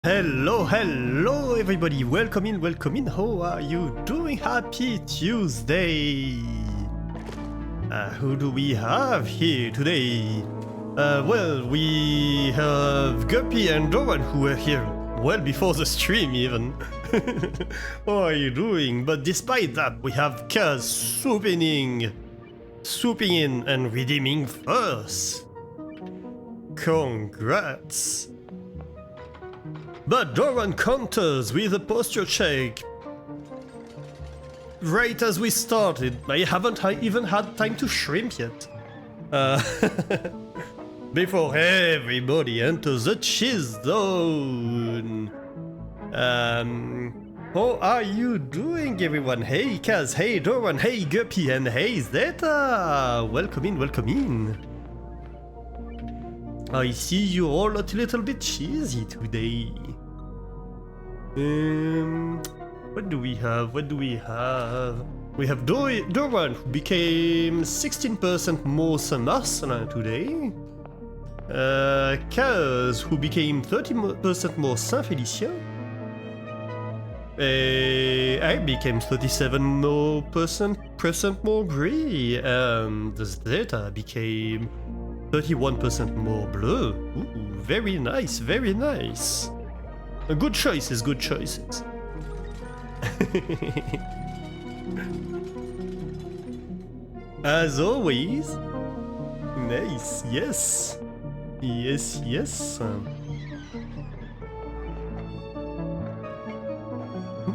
Hello everybody, welcome in, how are you doing? Happy Tuesday! Who do we have here today? Well, we have Guppy and Doran who were here well before the stream even. How are you doing? But despite that, we have Kaz swooping in and redeeming first. Congrats! But Doran counters with a posture check. Right as we started, I haven't even had time to shrimp yet. Before everybody enters the cheese zone. How are you doing, everyone? Hey Kaz, hey Doran, hey Guppy, and hey Zeta! Welcome in. I see you all a little bit cheesy today. What do we have? We have Doran, who became 16% more Saint-Marcelin today. Kaz, who became 30% more Saint-Félicien. I became 37% more Brie, and Zeta became 31% more bleu. Ooh, very nice. Good choices. As always. Nice, yes.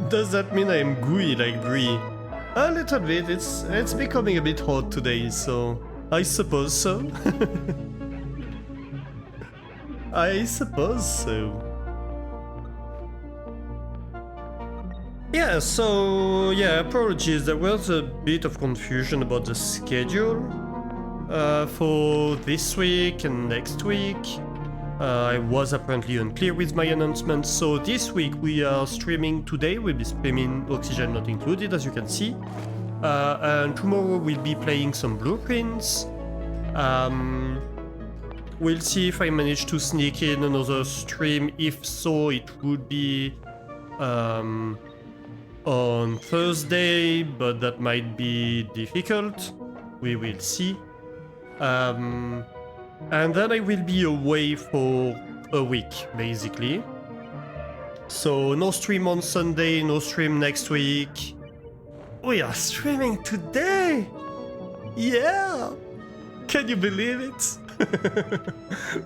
Does that mean I'm gooey like Brie? A little bit, it's becoming a bit hot today, so I suppose so. Yeah, apologies, there was a bit of confusion about the schedule for this week and next week. I was apparently unclear with my announcements, so this week we are streaming today, we'll be streaming Oxygen Not Included, as you can see. And tomorrow we'll be playing some blueprints. We'll see if I manage to sneak in another stream. If so, it would be on Thursday, but that might be difficult. We will see. And then I will be away for a week, basically. So no stream on Sunday, no stream next week. We are streaming today! Yeah! Can you believe it?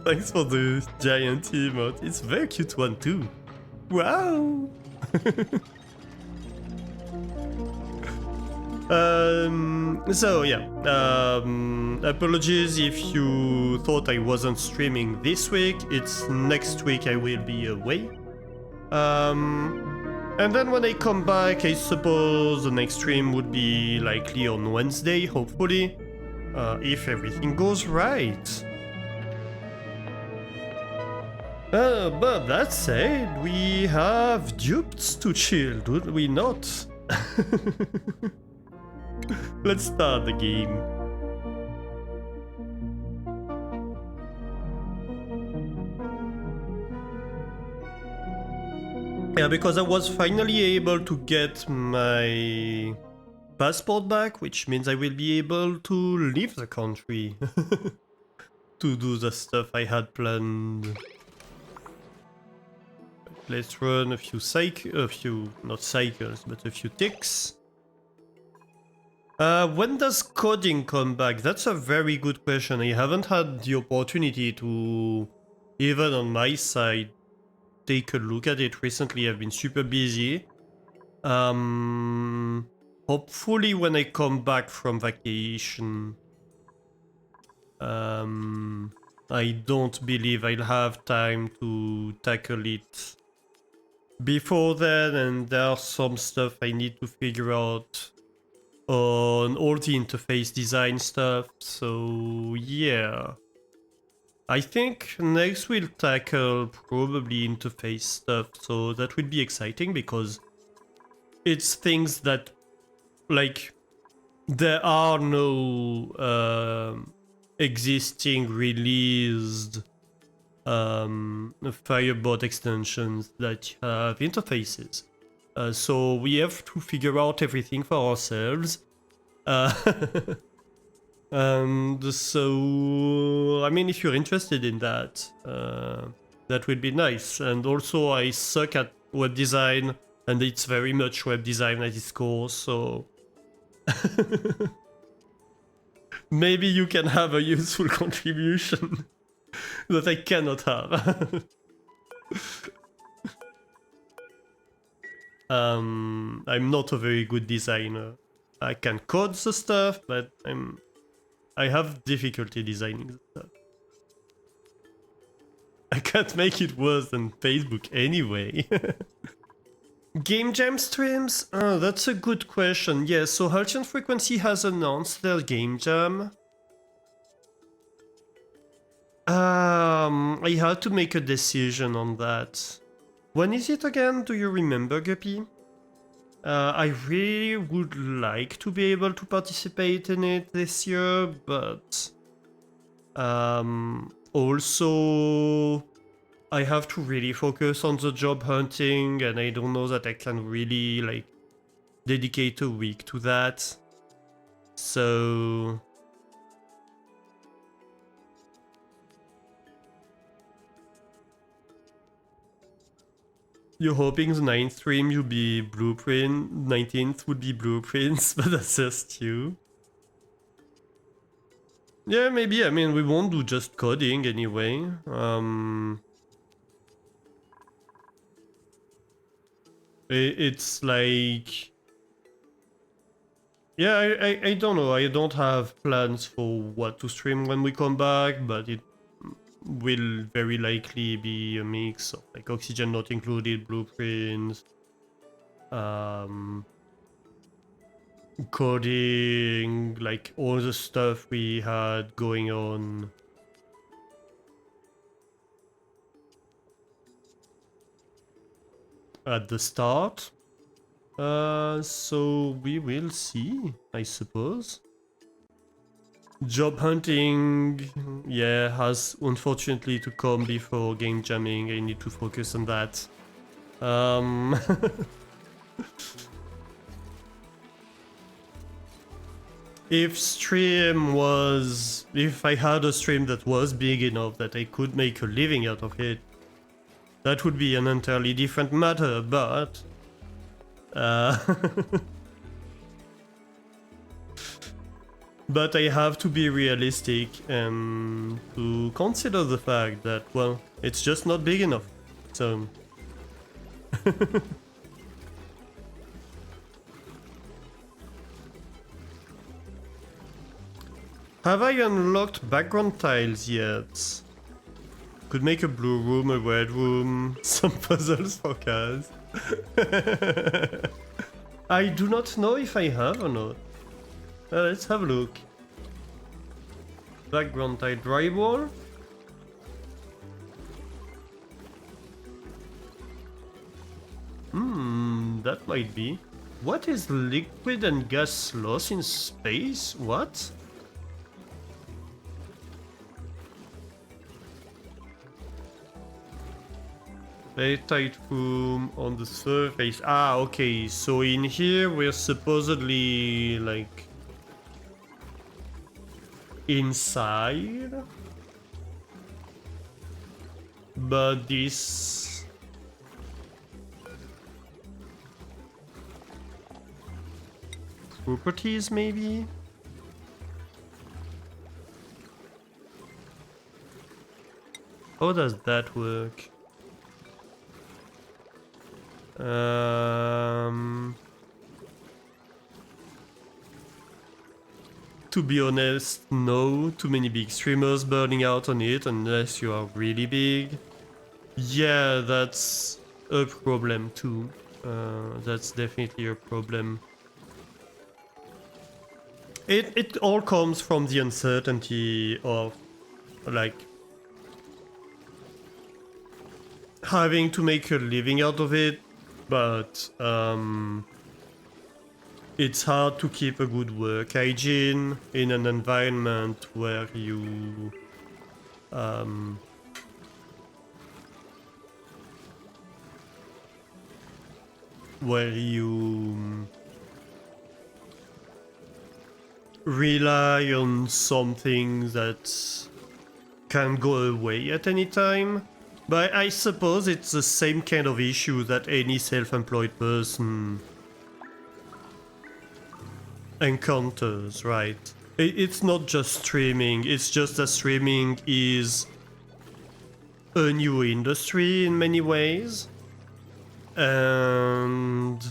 Thanks for the giant emote. It's a very cute one too. Wow! Apologies if you thought I wasn't streaming this week. It's next week I will be away. And then when I come back, I suppose the next stream would be likely on Wednesday, hopefully, if everything goes right. But that said, we have dupes to chill, do we not? Let's start the game. Yeah, because I was finally able to get my passport back, which means I will be able to leave the country to do the stuff I had planned. Let's run a few not cycles, but a few ticks. When does coding come back? That's a very good question. I haven't had the opportunity to, even on my side, take a look at it recently. I've been super busy. Hopefully when I come back from vacation. I don't believe I'll have time to tackle it before then, and there's some stuff I need to figure out on all the interface design stuff, so yeah. I think next we'll tackle probably interface stuff, so that will be exciting because it's things that, like, there are no existing released Firebot extensions that have interfaces. So we have to figure out everything for ourselves. And so, I mean, if you're interested in that, that would be nice. And also, I suck at web design, and it's very much web design at its core, so maybe you can have a useful contribution that I cannot have. I'm not a very good designer. I can code the stuff, but I have difficulty designing the stuff. I can't make it worse than Facebook anyway. Game Jam streams? Oh, that's a good question. Yeah, so Halcyon Frequency has announced their Game Jam. I had to make a decision on that. When is it again? Do you remember, Guppy? I really would like to be able to participate in it this year, but also I have to really focus on the job hunting, and I don't know that I can really like dedicate a week to that. So you're hoping the 9th stream you'll be Blueprint, 19th would be Blueprints, but that's just you. Yeah, maybe. I mean, we won't do just coding anyway. It's like... Yeah, I don't know. I don't have plans for what to stream when we come back, but it will very likely be a mix of like Oxygen Not Included, Blueprints, coding, like all the stuff we had going on. At the start. So we will see, I suppose. Job hunting, yeah, has unfortunately to come before game jamming. I need to focus on that. If I had a stream that was big enough that I could make a living out of it, that would be an entirely different matter, but... but I have to be realistic and to consider the fact that, well, it's just not big enough, so... Have I unlocked background tiles yet? Could make a blue room, a red room, some puzzles for cars. I do not know if I have or not. Let's have a look. Background tile drywall. That might be. What is liquid and gas loss in space? What? Very tight room on the surface. Ah, okay. So in here we're supposedly like inside, but this properties maybe. How does that work? To be honest, no. Too many big streamers burning out on it unless you are really big. Yeah, that's a problem too. That's definitely a problem. It all comes from the uncertainty of like having to make a living out of it, but it's hard to keep a good work hygiene in an environment where you where you rely on something that can go away at any time. But I suppose it's the same kind of issue that any self-employed person encounters, right? It's not just streaming, it's just that streaming is a new industry in many ways. And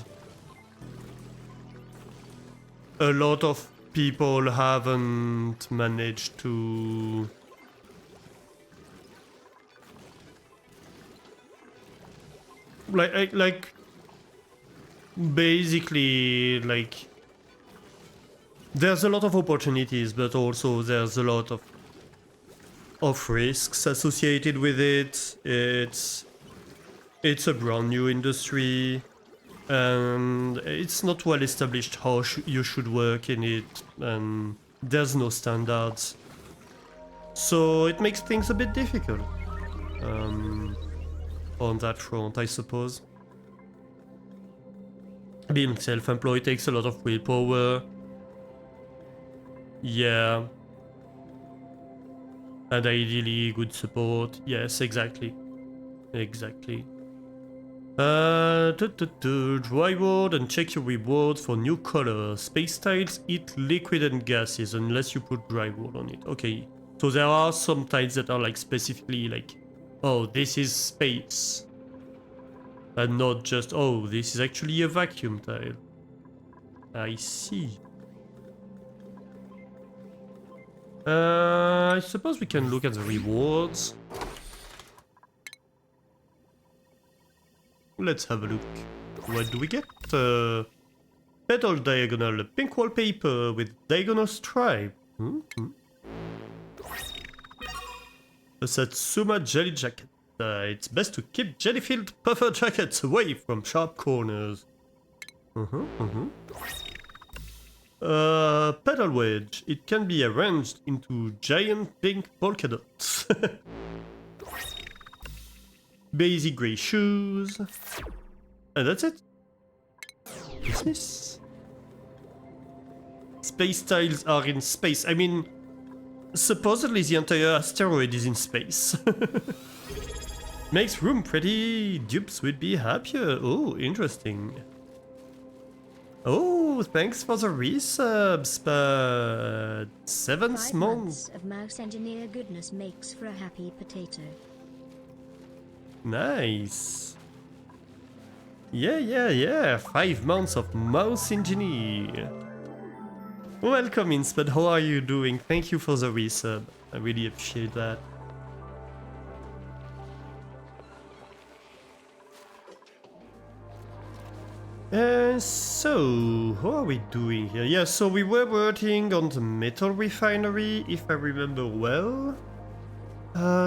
a lot of people haven't managed to like basically like there's a lot of opportunities, but also there's a lot of risks associated with it. It's a brand new industry, and it's not well established how you should work in it, and there's no standards. So it makes things a bit difficult on that front, I suppose. Being self-employed takes a lot of willpower. Yeah. And ideally good support. Yes, exactly. Exactly. Dry wood and check your rewards for new colors. Space tiles eat liquid and gases unless you put dry wood on it. Okay. So there are some tiles that are like specifically like, oh, this is space. And not just, oh, this is actually a vacuum tile. I see. I suppose we can look at the rewards. Let's have a look. What do we get? Petal diagonal, pink wallpaper with diagonal stripe. A Satsuma jelly jacket. It's best to keep jelly-filled puffer jackets away from sharp corners. Pedal wedge. It can be arranged into giant pink polka dots. Basic grey shoes. And that's it. Dismiss. Space tiles are in space. I mean, supposedly the entire asteroid is in space. Makes room pretty. Dupes would be happier. Oh, interesting. Oh, thanks for the resubs, but 7 5 months months of mouse engineer goodness makes for a happy potato. Nice. Yeah. 5 months of mouse engineer. Welcome, Insped. How are you doing? Thank you for the resub. I really appreciate that. So, how are we doing here? Yeah, so we were working on the metal refinery, if I remember well.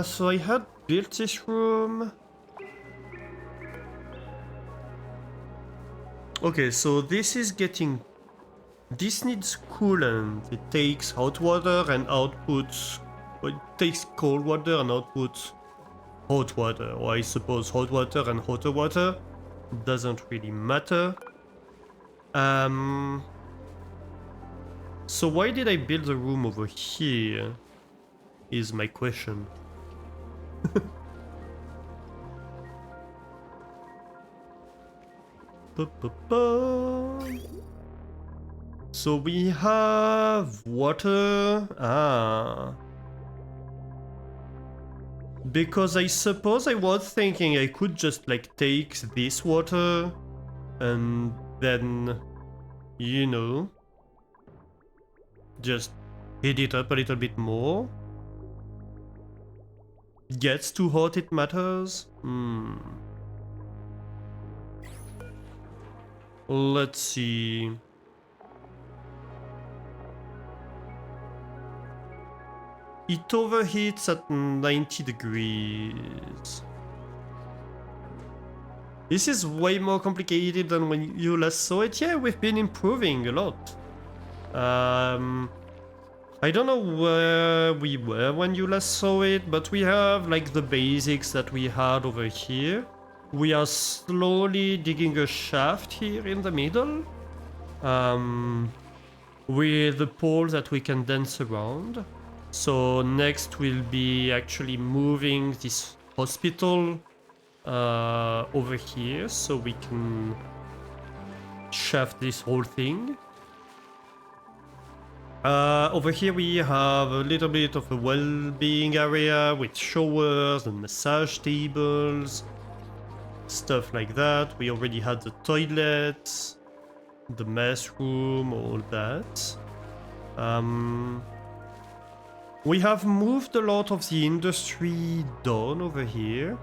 So I had built this room. Okay, so this is getting... This needs coolant. It takes hot water and outputs... Well, it takes cold water and outputs hot water. Or I suppose hot water and hotter water. Doesn't really matter. So why did I build a room over here? Is my question. So we have water. Because I suppose I was thinking I could just like take this water and then, you know, just heat it up a little bit more. Gets too hot, it matters. Let's see. It overheats at 90 degrees. This is way more complicated than when you last saw it. Yeah, we've been improving a lot. I don't know where we were when you last saw it, but we have like the basics that we had over here. we are slowly digging a shaft here in the middle, with the pole that we can dance around. So next we'll be actually moving this hospital over here so we can shaft this whole thing. Over here we have a little bit of a well-being area with showers and massage tables, stuff like that. We already had the toilets, the mess room, all that. We have moved a lot of the industry down over here.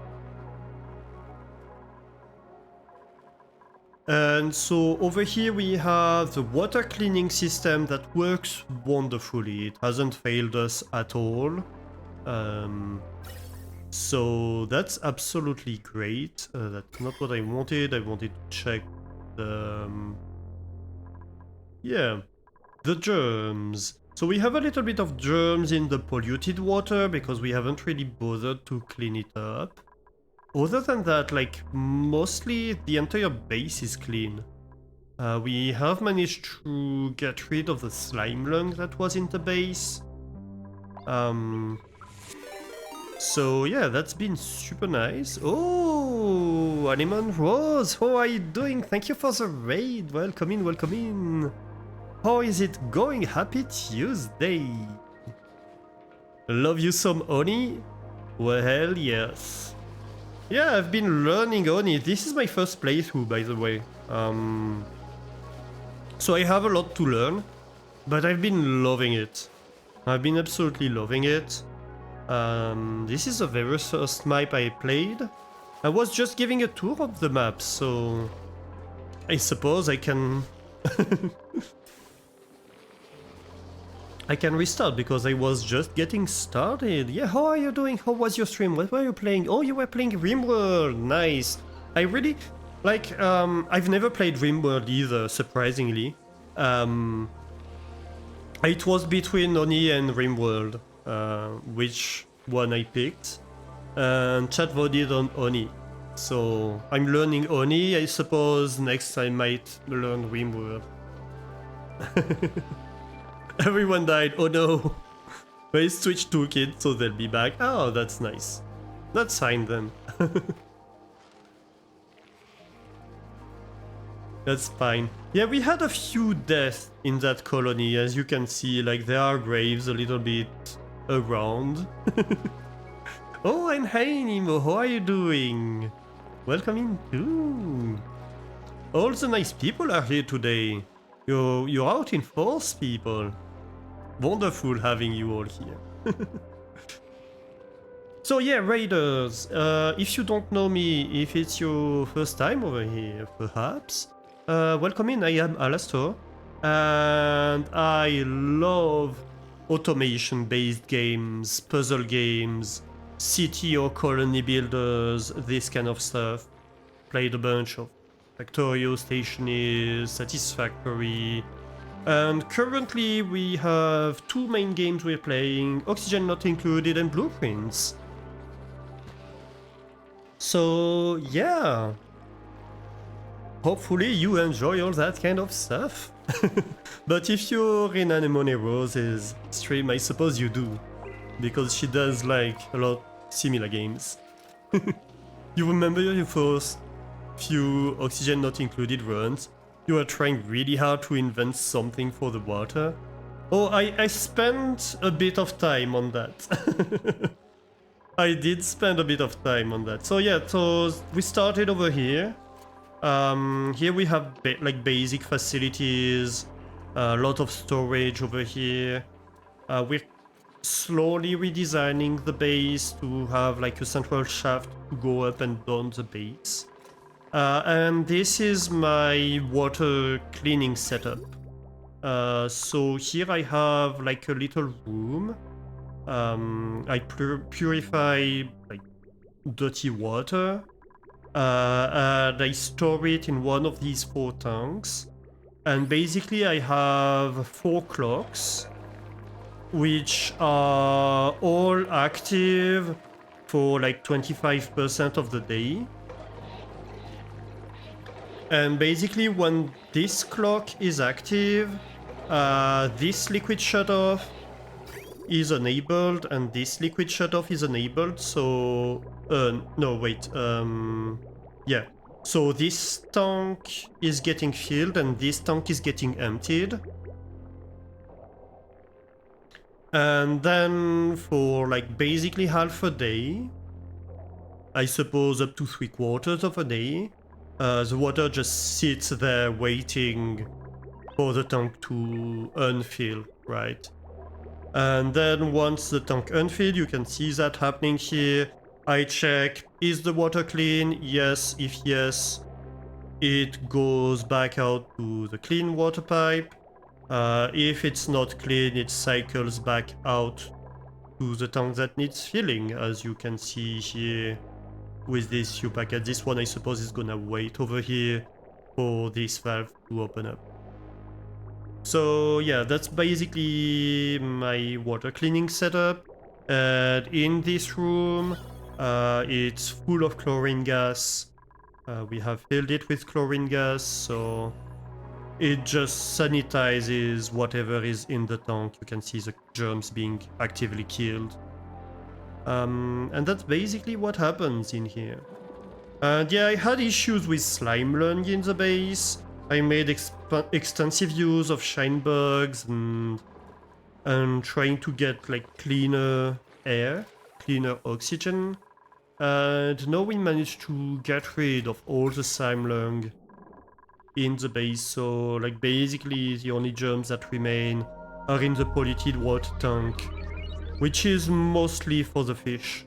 And so over here we have the water cleaning system that works wonderfully. It hasn't failed us at all. So that's absolutely great. That's not what I wanted. I wanted to check the... yeah, the germs. So we have a little bit of germs in the polluted water because we haven't really bothered to clean it up. Other than that, like, mostly the entire base is clean. We have managed to get rid of the slime lung that was in the base. So yeah, that's been super nice. Oh, Anemone Rose, how are you doing? Thank you for the raid. Welcome in, welcome in. How is it going? Happy Tuesday. Love you some Oni? Well, yes. Yeah, I've been learning Oni. This is my first playthrough, by the way. So I have a lot to learn, but I've been loving it. I've been absolutely loving it. This is the very first map I played. I was just giving a tour of the map, so I suppose I can... I can restart because I was just getting started. Yeah, how are you doing? How was your stream? What were you playing? Oh, you were playing RimWorld. Nice. I really like. I've never played RimWorld either. Surprisingly, it was between Oni and RimWorld, which one I picked, and chat voted on Oni. So I'm learning Oni. I suppose next I might learn RimWorld. Everyone died, oh no. They switched toolkit, so they'll be back. Oh, that's nice. That's fine then. That's fine. Yeah, we had a few deaths in that colony, as you can see, like there are graves a little bit around. Oh, and hey Nemo, how are you doing? Welcome in too. All the nice people are here today. You're out in force, people. Wonderful having you all here. So yeah, Raiders, if you don't know me, if it's your first time over here, perhaps, welcome in, I am Alastor, and I love automation-based games, puzzle games, city or colony builders, this kind of stuff. Played a bunch of Factorio, Stationers, Satisfactory, and currently we have two main games we're playing, Oxygen Not Included and Blueprints. So yeah, hopefully you enjoy all that kind of stuff. But if you're in Anemone Rose's stream, I suppose you do, because she does like a lot similar games. You remember your first few Oxygen Not Included runs? You are trying really hard to invent something for the water. Oh, I spent a bit of time on that. I did spend a bit of time on that. So yeah, so we started over here. Here we have like basic facilities, a lot of storage over here. We're slowly redesigning the base to have like a central shaft to go up and down the base. And this is my water cleaning setup. So here I have like a little room. I purify like dirty water, and I store it in one of these 4 tanks. And basically I have 4 clocks, which are all active for like 25% of the day. And basically when this clock is active, this liquid shutoff is enabled and this liquid shutoff is enabled, so... no, wait, yeah. So this tank is getting filled and this tank is getting emptied. And then for like basically half a day, I suppose up to 3/4 of a day, the water just sits there waiting for the tank to unfill, right? And then once the tank unfilled, you can see that happening here. I check, is the water clean? Yes. If yes, it goes back out to the clean water pipe. If it's not clean, it cycles back out to the tank that needs filling, as you can see here with this U-packet. This one I suppose is gonna wait over here for this valve to open up. So yeah, that's basically my water cleaning setup. And in this room, it's full of chlorine gas. We have filled it with chlorine gas, so it just sanitizes whatever is in the tank. You can see the germs being actively killed. And that's basically what happens in here. And yeah, I had issues with slime lung in the base. I made extensive use of shine bugs and trying to get like cleaner air, cleaner oxygen. And now we managed to get rid of all the slime lung in the base. So like basically the only germs that remain are in the polluted water tank, which is mostly for the fish.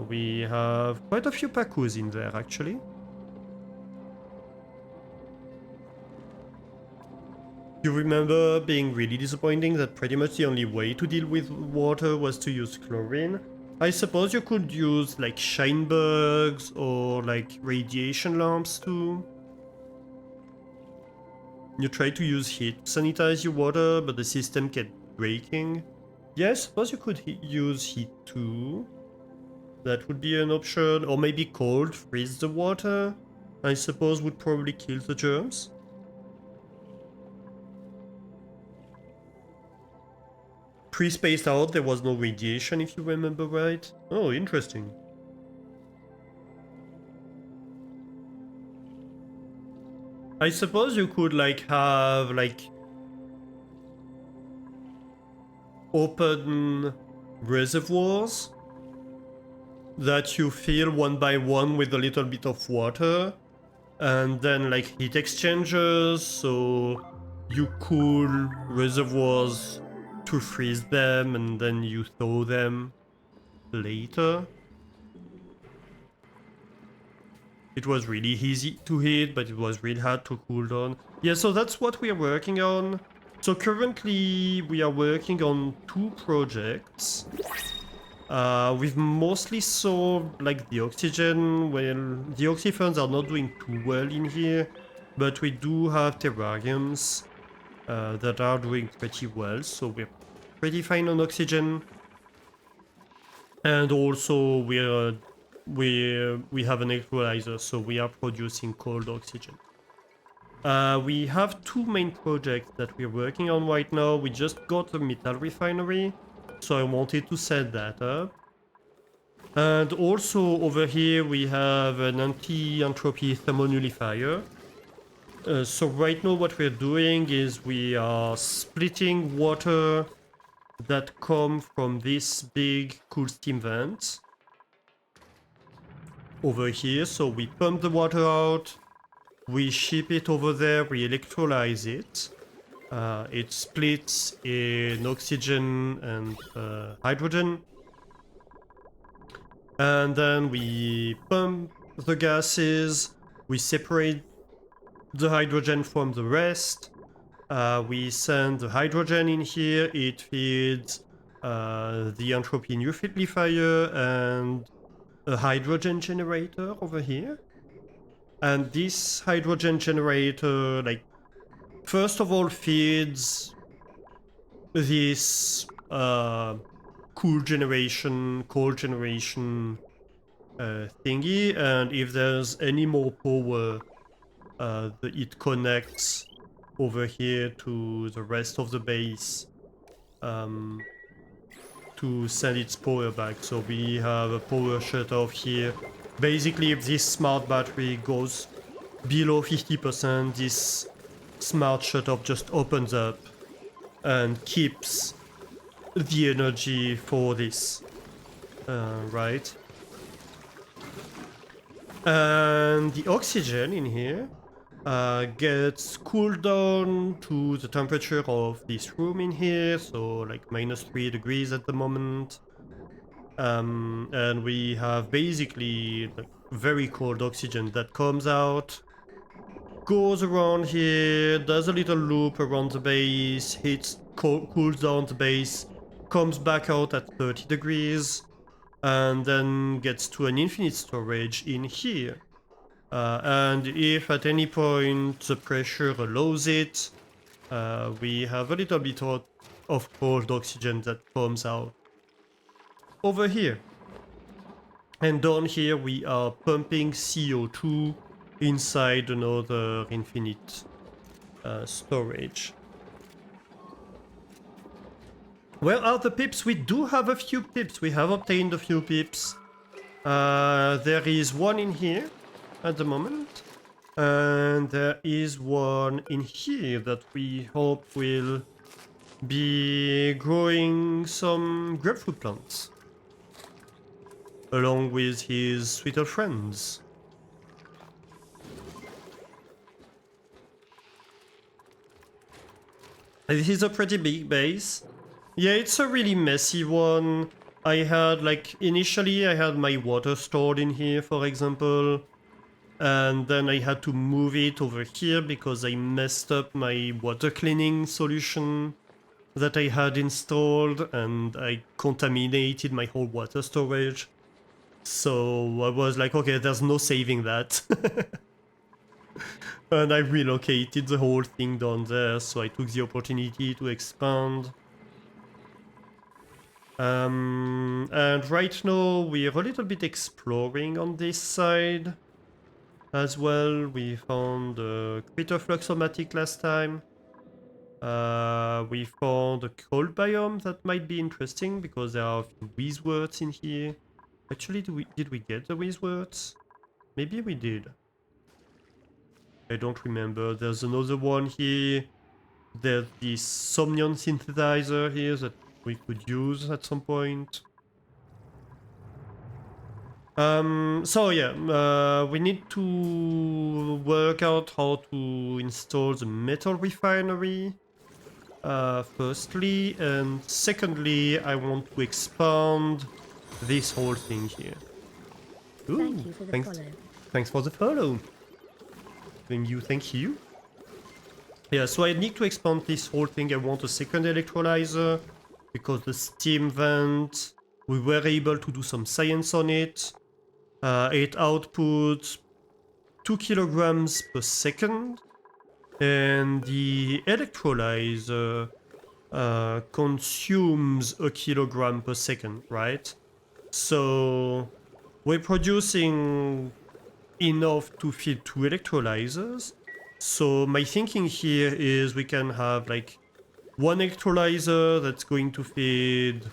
We have quite a few pacus in there actually. You remember being really disappointing that pretty much the only way to deal with water was to use chlorine? I suppose you could use like shine bugs or like radiation lamps too. You try to use heat to sanitize your water, but the system kept breaking. Yeah, I suppose you could use heat too. That would be an option. Or maybe cold, freeze the water, I suppose would probably kill the germs. Pre-spaced out, there was no radiation if you remember right. Oh, interesting. I suppose you could like have like open reservoirs that you fill one by one with a little bit of water, and then like heat exchangers, so you cool reservoirs to freeze them and then you thaw them later. It was really easy to heat, but it was really hard to cool down. Yeah, so that's what we are working on. So currently we are working on 2 projects. We've mostly solved like the oxygen. Well, the oxyferns are not doing too well in here, but we do have terrariums that are doing pretty well, so we're pretty fine on oxygen. And also we have an electrolyzer, so we are producing cold oxygen. We have 2 main projects that we're working on right now. We just got a metal refinery, so I wanted to set that up. And also over here we have an anti-entropy thermonullifier. So right now what we're doing is we are splitting water that come from this big cool steam vent over here. So we pump the water out, we ship it over there, we electrolyze it. It splits in oxygen and hydrogen. And then we pump the gases, we separate the hydrogen from the rest. We send the hydrogen in here, it feeds the entropy nullifier and a hydrogen generator over here. And this hydrogen generator, like, first of all feeds this cold generation thingy, and if there's any more power it connects over here to the rest of the base to send its power back. So we have a power shutoff here. Basically, if this smart battery goes below 50%, this smart shutoff just opens up and keeps the energy for this, right? And the oxygen in here gets cooled down to the temperature of this room in here, so like -3 degrees at the moment. And we have basically like very cold oxygen that comes out, goes around here, does a little loop around the base, cools down the base, comes back out at 30 degrees, and then gets to an infinite storage in here. And if at any point the pressure allows it, we have a little bit of cold oxygen that comes out over here. And down here we are pumping CO2 inside another infinite storage. Where are the pips? We do have a few pips. We have obtained a few pips. There is one in here at the moment. And there is one in here that we hope will be growing some grapefruit plants. Along with his sweeter friends. This is a pretty big base. Yeah, it's a really messy one. I had, like, initially I had my water stored in here, for example. And then I had to move it over here because I messed up my water cleaning solution that I had installed, and I contaminated my whole water storage. So I was like, okay, there's no saving that. And I relocated the whole thing down there, so I took the opportunity to expand. And right now we're a little bit exploring on this side as well. We found a critter fluxomatic last time. We found a cold biome that might be interesting because there are a few wheezworts in here. Actually, did we get the wheezworts? Maybe we did. I don't remember. There's another one here. There's this Somnion synthesizer here that we could use at some point. So yeah, we need to work out how to install the metal refinery. Firstly, and secondly, I want to expand this whole thing here. Ooh, Thank you for the follow. Thanks for the follow. Thank you. Yeah, so I need to expand this whole thing. I want a second electrolyzer because the steam vent, we were able to do some science on it. It outputs 2 kilograms per second, and the electrolyzer consumes a kilogram per second, right? So we're producing enough to feed 2 electrolyzers. So my thinking here is we can have like one electrolyzer that's going to feed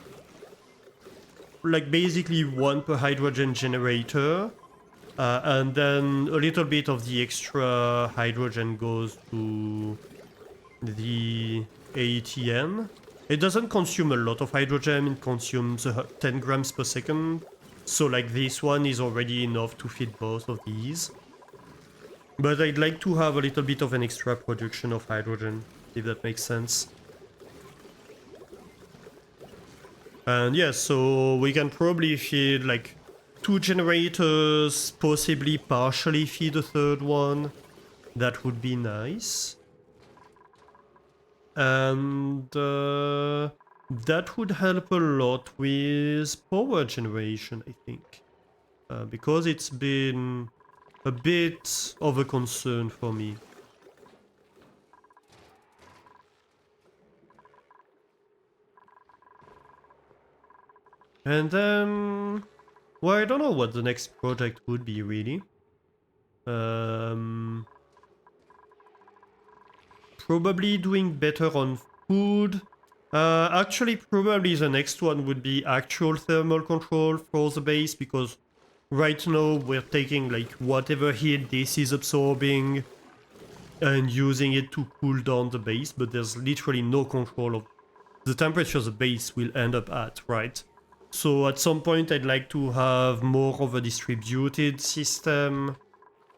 like basically one per hydrogen generator, and then a little bit of the extra hydrogen goes to the ATM. It doesn't consume a lot of hydrogen, it consumes 10 grams per second. So like this one is already enough to feed both of these. But I'd like to have a little bit of an extra production of hydrogen, if that makes sense. And yeah, so we can probably feed like 2 generators, possibly partially feed a third one. That would be nice. And that would help a lot with power generation, I think. Because it's been a bit of a concern for me. And then, well, I don't know what the next project would be, really. probably doing better on food. Actually, probably the next one would be actual thermal control for the base, because right now we're taking like whatever heat this is absorbing and using it to cool down the base, but there's literally no control of the temperature the base will end up at, right? So at some point I'd like to have more of a distributed system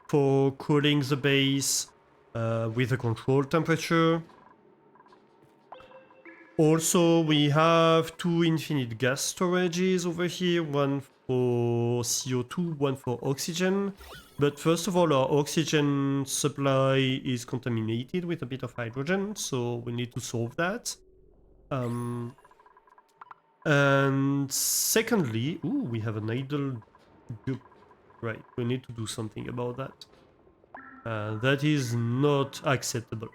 for cooling the base with a controlled temperature. Also, we have two infinite gas storages over here, one for CO2, one for oxygen. But first of all, our oxygen supply is contaminated with a bit of hydrogen, so we need to solve that. And secondly, ooh, we have an idle dupe. Right, we need to do something about that. That is not acceptable.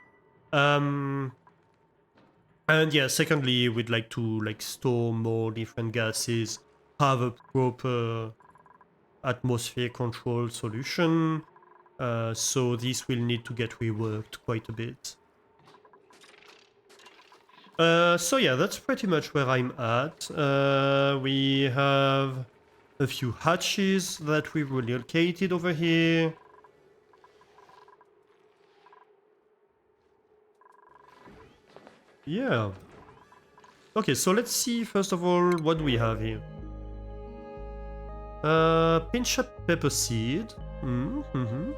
And yeah, secondly, we'd like to like store more different gases, have a proper atmosphere control solution. So this will need to get reworked quite a bit. So yeah, that's pretty much where I'm at. We have a few hatches that we've relocated over here. Yeah. Okay, so let's see first of all what we have here. Pinch up pepper seed. Mm-hmm.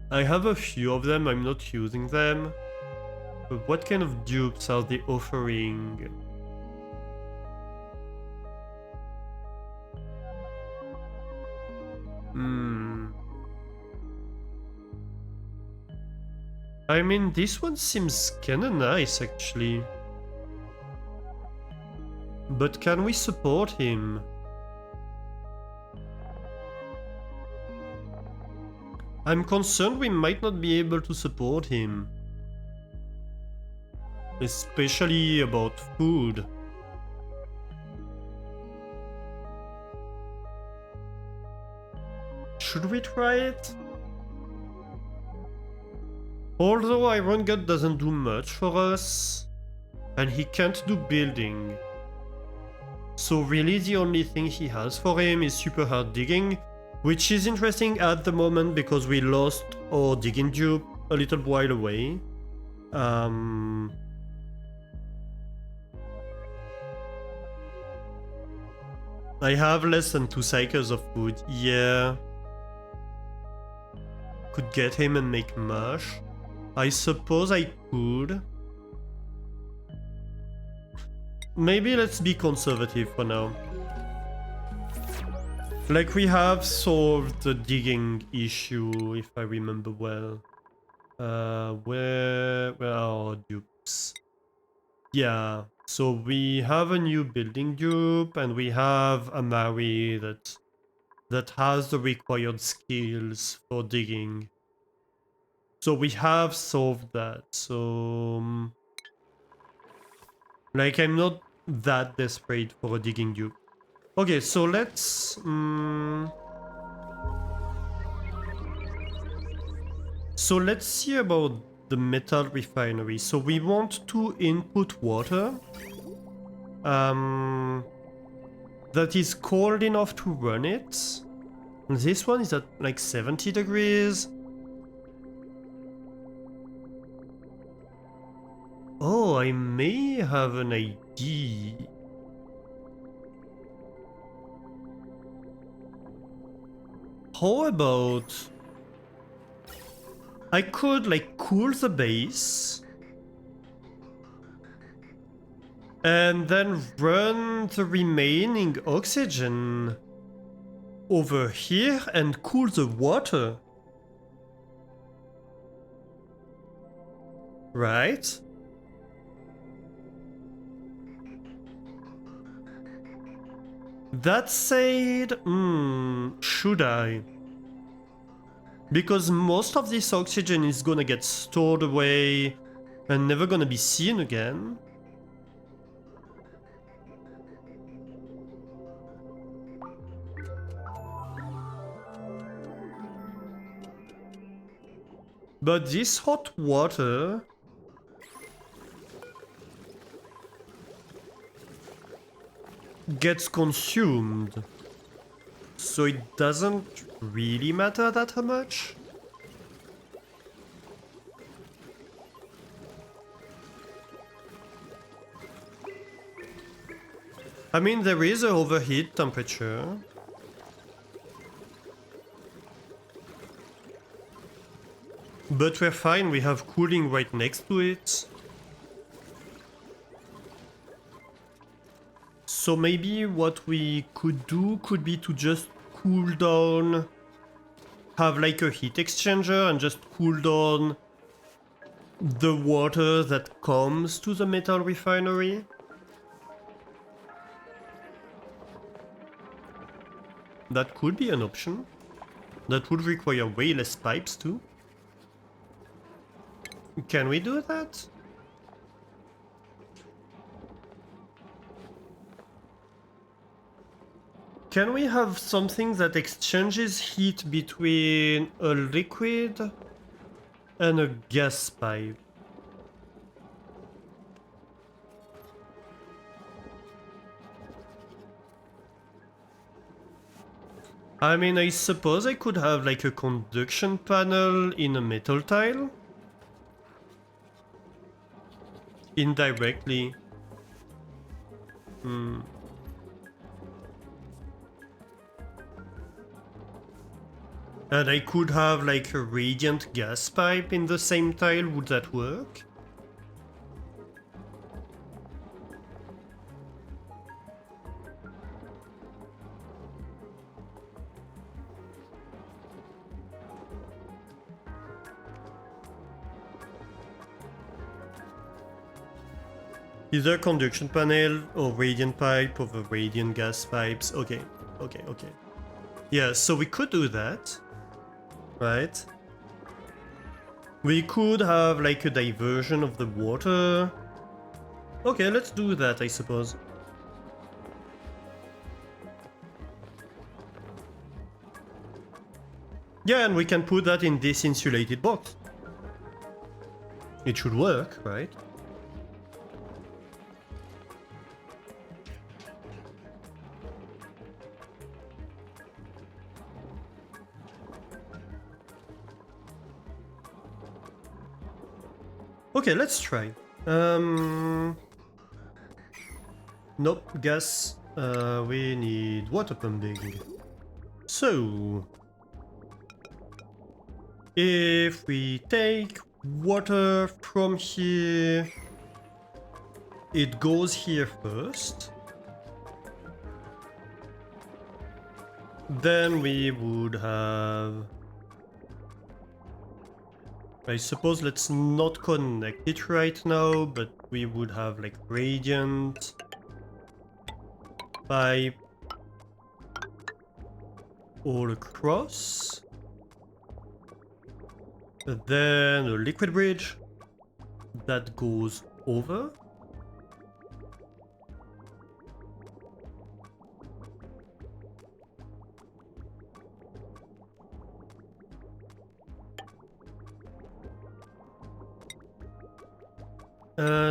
I have a few of them, I'm not using them. But what kind of dupes are they offering? I mean, this one seems kinda nice actually. But can we support him? I'm concerned we might not be able to support him. Especially about food. Should we try it? Although Iron Gut doesn't do much for us, and he can't do building. So really the only thing he has for him is super hard digging, which is interesting at the moment because we lost our digging dupe a little while away. I have less than 2 cycles of food, yeah. Could get him and make mush. I suppose I could. Maybe let's be conservative for now. Like, we have solved the digging issue, if I remember well. Where are our dupes? Yeah, so we have a new building dupe, and we have a Maui that has the required skills for digging. So we have solved that, so... like, I'm not that desperate for a digging dupe. Okay, so let's... So let's see about the metal refinery. So we want to input water. That is cold enough to run it. This one is at like 70 degrees. Oh, I may have an idea. How about... I could like cool the base and then run the remaining oxygen over here and cool the water. Right? That said, should I? Because most of this oxygen is gonna get stored away and never gonna be seen again. But this hot water gets consumed, so it doesn't really matter that much. I mean, there is a overheat temperature. But we're fine, we have cooling right next to it. So maybe what we could do could be to just cool down, have like a heat exchanger and just cool down the water that comes to the metal refinery. That could be an option. That would require way less pipes too. Can we do that? Can we have something that exchanges heat between a liquid and a gas pipe? I mean, I suppose I could have like a conduction panel in a metal tile. Indirectly. And I could have like a radiant gas pipe in the same tile, would that work? Either conduction panel or radiant pipe over radiant gas pipes. Okay. Yeah, so we could do that. Right? We could have like a diversion of the water. Okay, let's do that, I suppose. Yeah, and we can put that in this insulated box. It should work, right? Okay, let's try. Nope, gas. We need water pumping. So, if we take water from here, it goes here first. Then we would have... I suppose let's not connect it right now, but we would have like radiant pipe all across. Then a liquid bridge that goes over.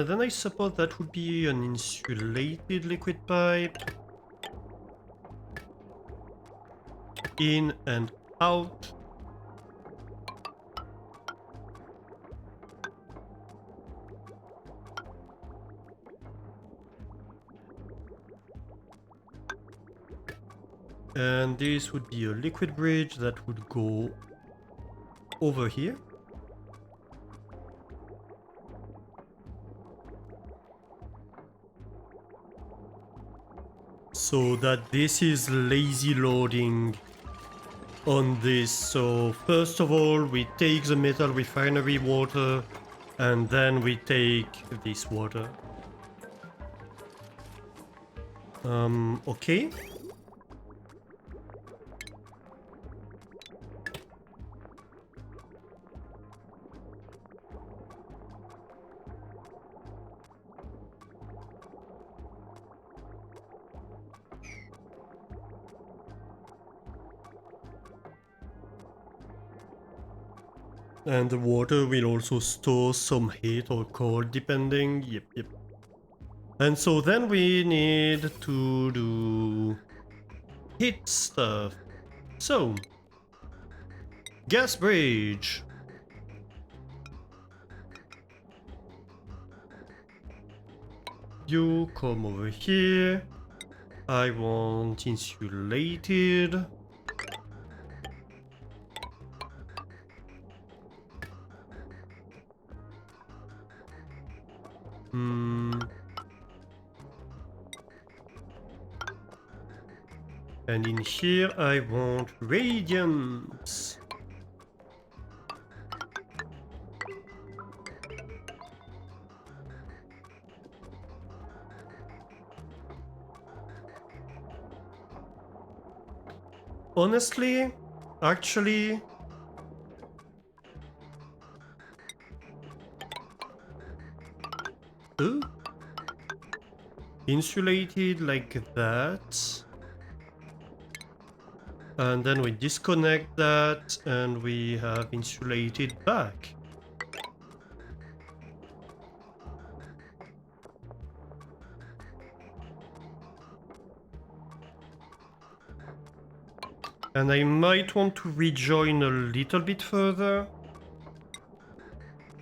Then I suppose that would be an insulated liquid pipe. In and out. And this would be a liquid bridge that would go over here. So that this is lazy loading on this. So first of all, we take the metal refinery water and then we take this water. Okay. And the water will also store some heat or cold depending. Yep. And so then we need to do heat stuff. So, gas bridge. You come over here. I want insulated. And in here I want radiance. Honestly, actually, insulated like that. And then we disconnect that and we have insulated back. And I might want to rejoin a little bit further.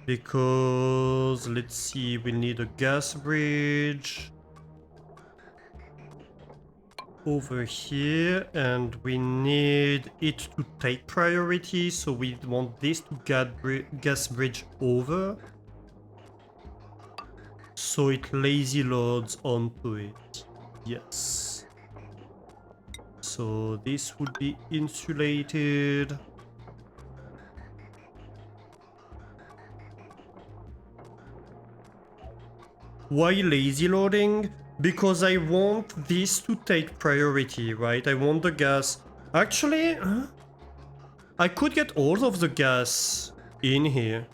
Because, let's see, we need a gas bridge over here, and we need it to take priority, so we want this to gas bridge over, so it lazy loads onto it. Yes. So this would be insulated. Why lazy loading? Because I want this to take priority, right? I want the gas. Actually, I could get all of the gas in here.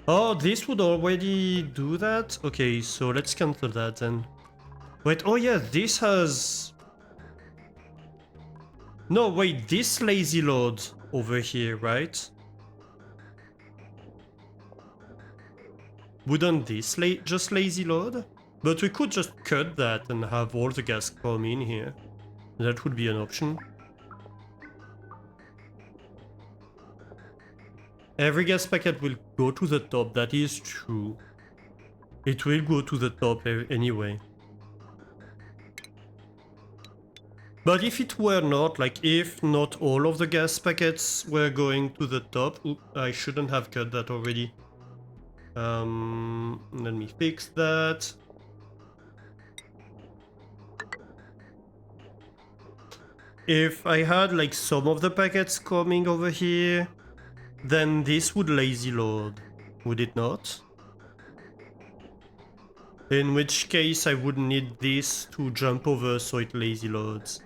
Oh, this would already do that? Okay, so let's cancel that then. Wait, oh yeah, this has... No, wait, this lazy load over here, right? Wouldn't this just lazy load? But we could just cut that and have all the gas come in here. That would be an option. Every gas packet will go to the top, that is true. It will go to the top anyway. But if it were not, like if not all of the gas packets were going to the top, I shouldn't have cut that already. Let me fix that. If I had like some of the packets coming over here, then this would lazy load, would it not? In which case I would need this to jump over so it lazy loads.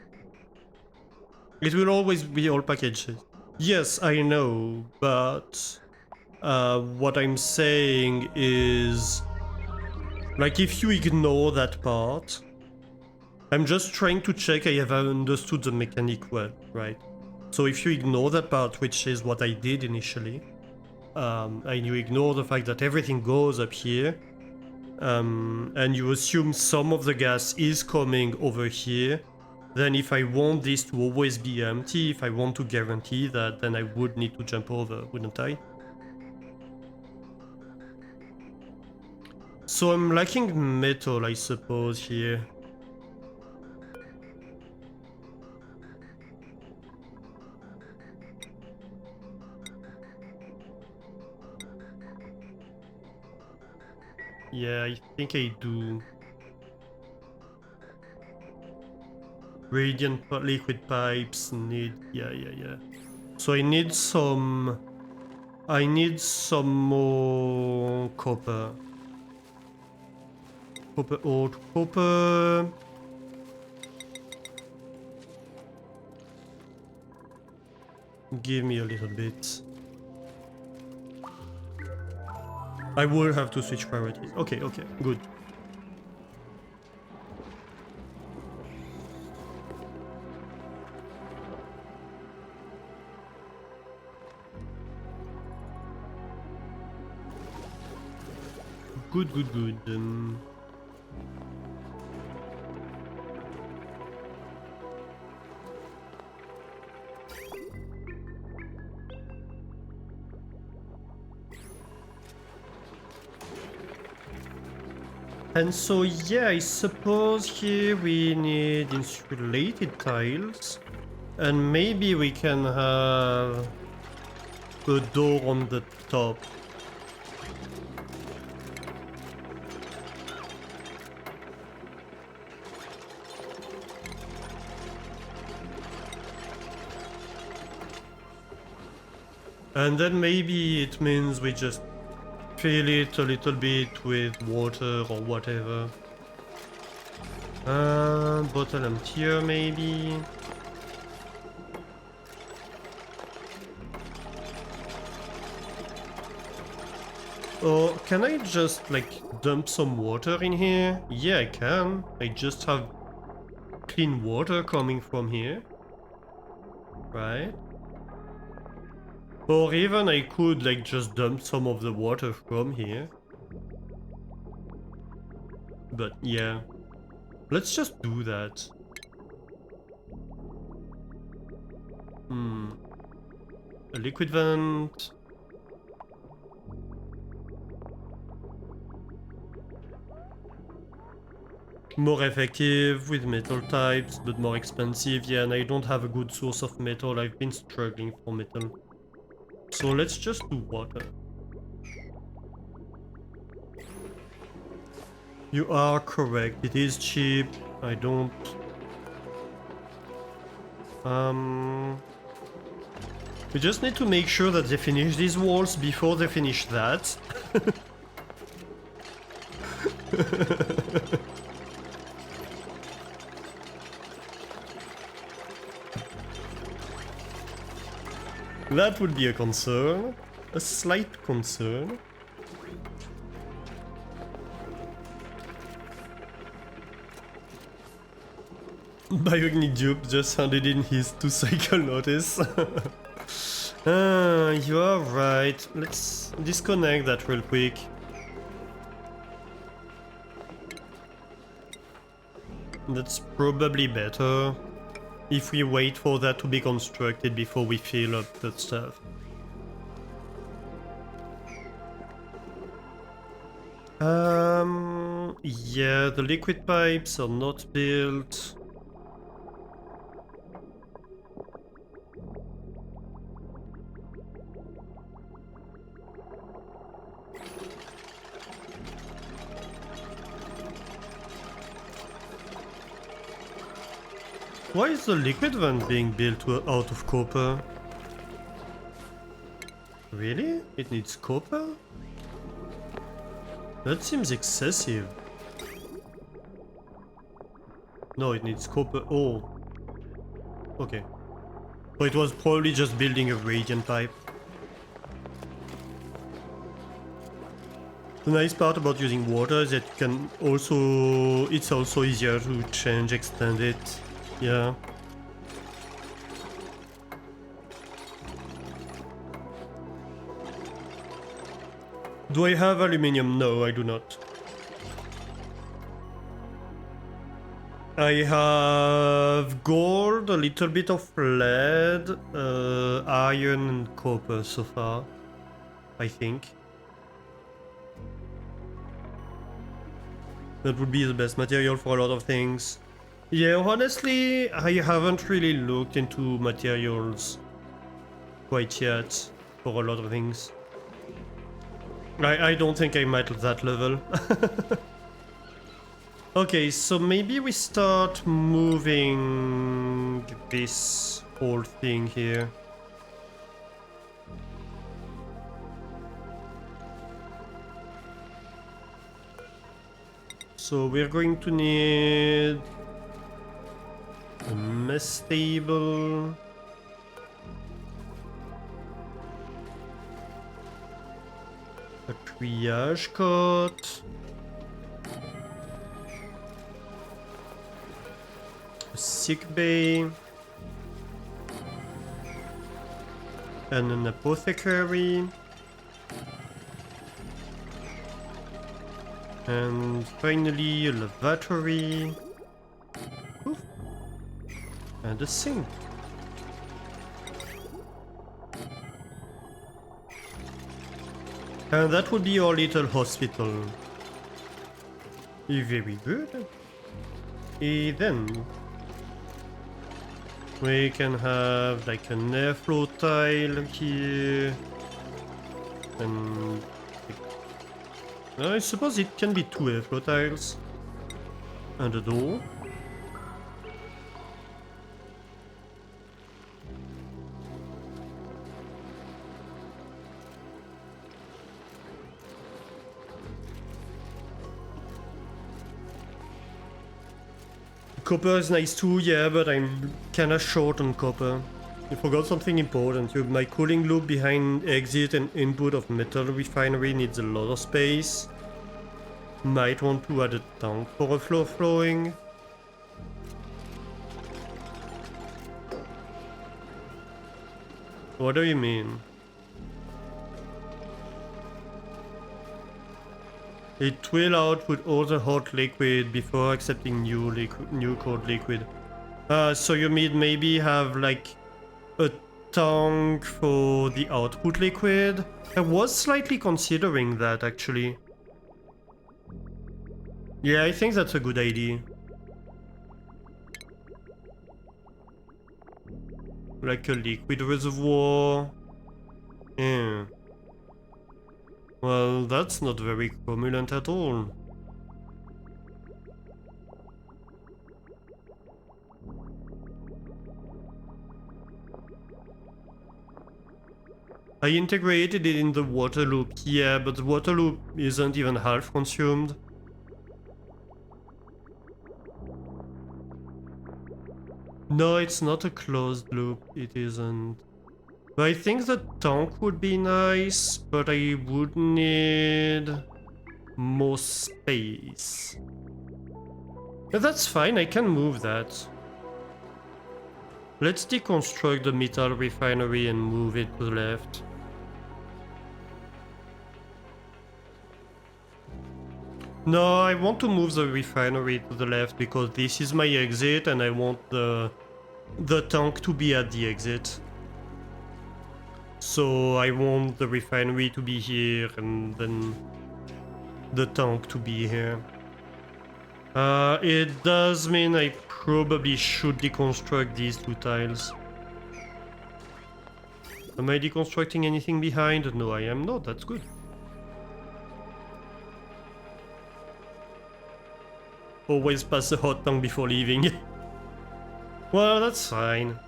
It will always be all packages. Yes, I know, but what I'm saying is, like, if you ignore that part, I'm just trying to check I have understood the mechanic well, right? So if you ignore that part, which is what I did initially, and you ignore the fact that everything goes up here, and you assume some of the gas is coming over here, then if I want this to always be empty, if I want to guarantee that, then I would need to jump over, wouldn't I? So I'm lacking metal, I suppose, here. Yeah, I think I do. Radiant liquid pipes need... Yeah. So I need some more copper. Copper ore to copper. Give me a little bit. I will have to switch priorities. Okay, okay, good. Good, good, good. And so, yeah, I suppose here we need insulated tiles. And maybe we can have a door on the top. And then maybe it means we just fill it a little bit with water or whatever. Bottle emptier maybe. Or can I just like dump some water in here? Yeah, I can. I just have clean water coming from here. Right? Or even I could like just dump some of the water from here. But yeah, let's just do that. A liquid vent. More effective with metal types, but more expensive. Yeah, and I don't have a good source of metal. I've been struggling for metal. So let's just do water. You are correct. It is cheap. I don't... We just need to make sure that they finish these walls before they finish that. That would be a concern. A slight concern. Biognidupe just handed in his 2-cycle notice. You are right. Let's disconnect that real quick. That's probably better. If we wait for that to be constructed before we fill up that stuff. Yeah, the liquid pipes are not built. Why is the liquid vent being built out of copper? Really? It needs copper? That seems excessive. No, it needs copper. Oh. Okay. So it was probably just building a radiant pipe. The nice part about using water is that you can also... It's also easier to change, extend it. Yeah. Do I have aluminium? No, I do not. I have gold, a little bit of lead, iron and copper so far, I think. That would be the best material for a lot of things. Yeah, honestly, I haven't really looked into materials quite yet for a lot of things. I don't think I'm at that level. Okay, so maybe we start moving this whole thing here. So we're going to need a mess table. A triage cot. A sick bay. And an apothecary. And finally a lavatory. Oof. And a sink. And that would be our little hospital. Very good. Then we can have like an airflow tile here. And I suppose it can be 2 airflow tiles. And a door. Copper is nice too, yeah, but I'm kinda short on copper. I forgot something important. My cooling loop behind exit and input of metal refinery needs a lot of space. Might want to add a tank for a floor flowing. What do you mean? It will output all the hot liquid before accepting new cold liquid. So you mean maybe have like a tank for the output liquid? I was slightly considering that actually. Yeah, I think that's a good idea. Like a liquid reservoir. Yeah. Well, that's not very cromulent at all. I integrated it in the water loop, yeah, but the water loop isn't even half consumed. No, it's not a closed loop, it isn't. I think the tank would be nice, but I would need more space. But that's fine, I can move that. Let's deconstruct the metal refinery and move it to the left. No, I want to move the refinery to the left because this is my exit and I want the tank to be at the exit. So I want the refinery to be here and then the tank to be here. It does mean I probably should deconstruct these 2 tiles. Am I deconstructing anything behind? No, I am not. That's good. Always pass the hot tank before leaving. Well, that's fine.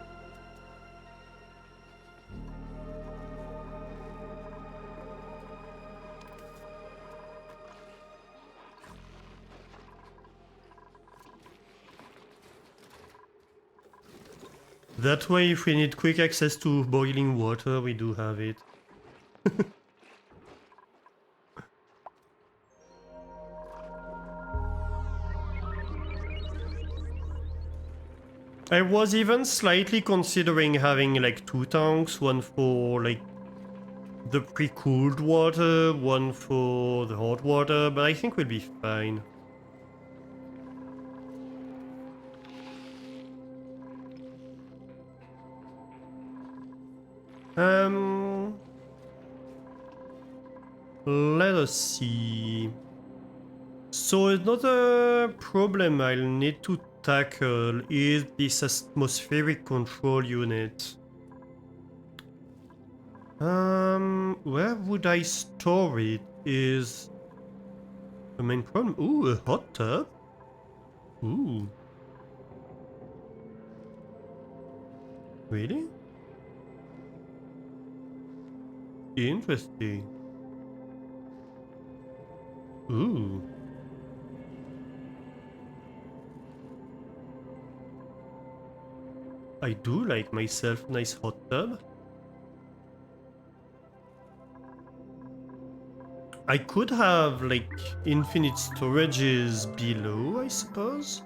That way, if we need quick access to boiling water, we do have it. I was even slightly considering having like 2 tanks, one for like the pre-cooled water, one for the hot water, but I think we'll be fine. Let us see. So another problem I'll need to tackle is this atmospheric control unit. Where would I store it is the main problem. Ooh, a hot tub? Ooh. Really? Interesting. Ooh. I do like myself a nice hot tub. I could have like infinite storages below, I suppose.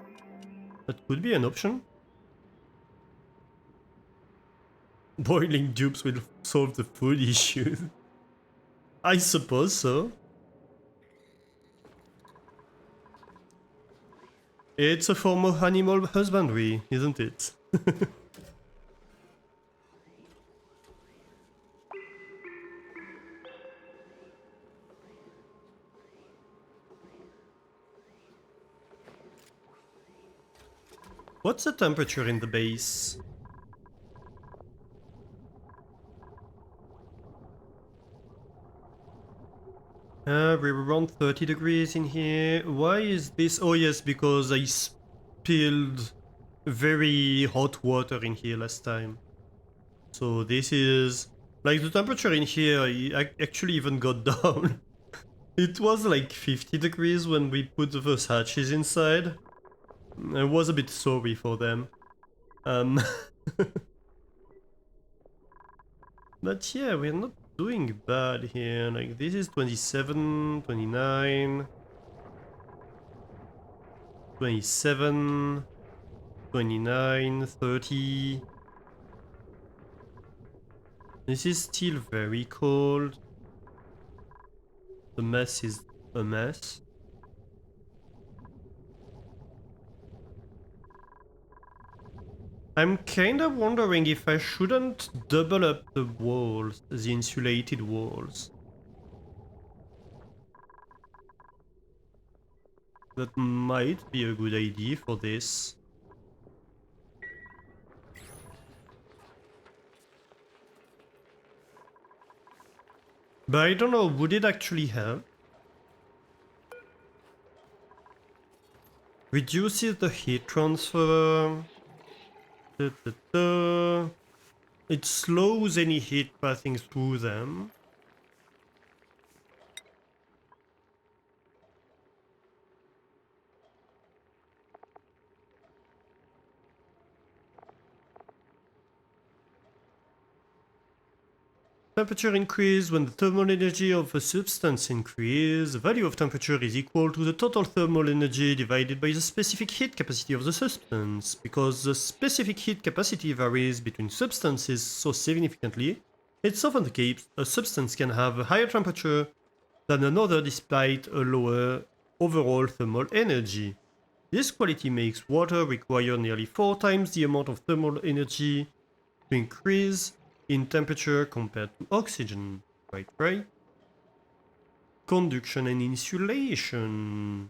That could be an option. Boiling dupes will solve the food issue. I suppose so. It's a form of animal husbandry, isn't it? What's the temperature in the base? We're around 30 degrees in here. Why is this? Oh yes, because I spilled very hot water in here last time. So this is... Like the temperature in here actually even got down. It was like 50 degrees when we put the Versaces inside. I was a bit sorry for them. But yeah, we're not doing bad here. Like this is 27, 29, 27, 29, 30. This is still very cold. The mess is a mess. I'm kind of wondering if I shouldn't double up the walls, the insulated walls. That might be a good idea for this. But I don't know, would it actually help? Reduces the heat transfer. It slows any heat passing through them. Temperature increase when the thermal energy of a substance increases. The value of temperature is equal to the total thermal energy divided by the specific heat capacity of the substance. Because the specific heat capacity varies between substances so significantly, it's often the case a substance can have a higher temperature than another despite a lower overall thermal energy. This quality makes water require nearly 4 times the amount of thermal energy to increase in temperature compared to oxygen. Right? Conduction and insulation.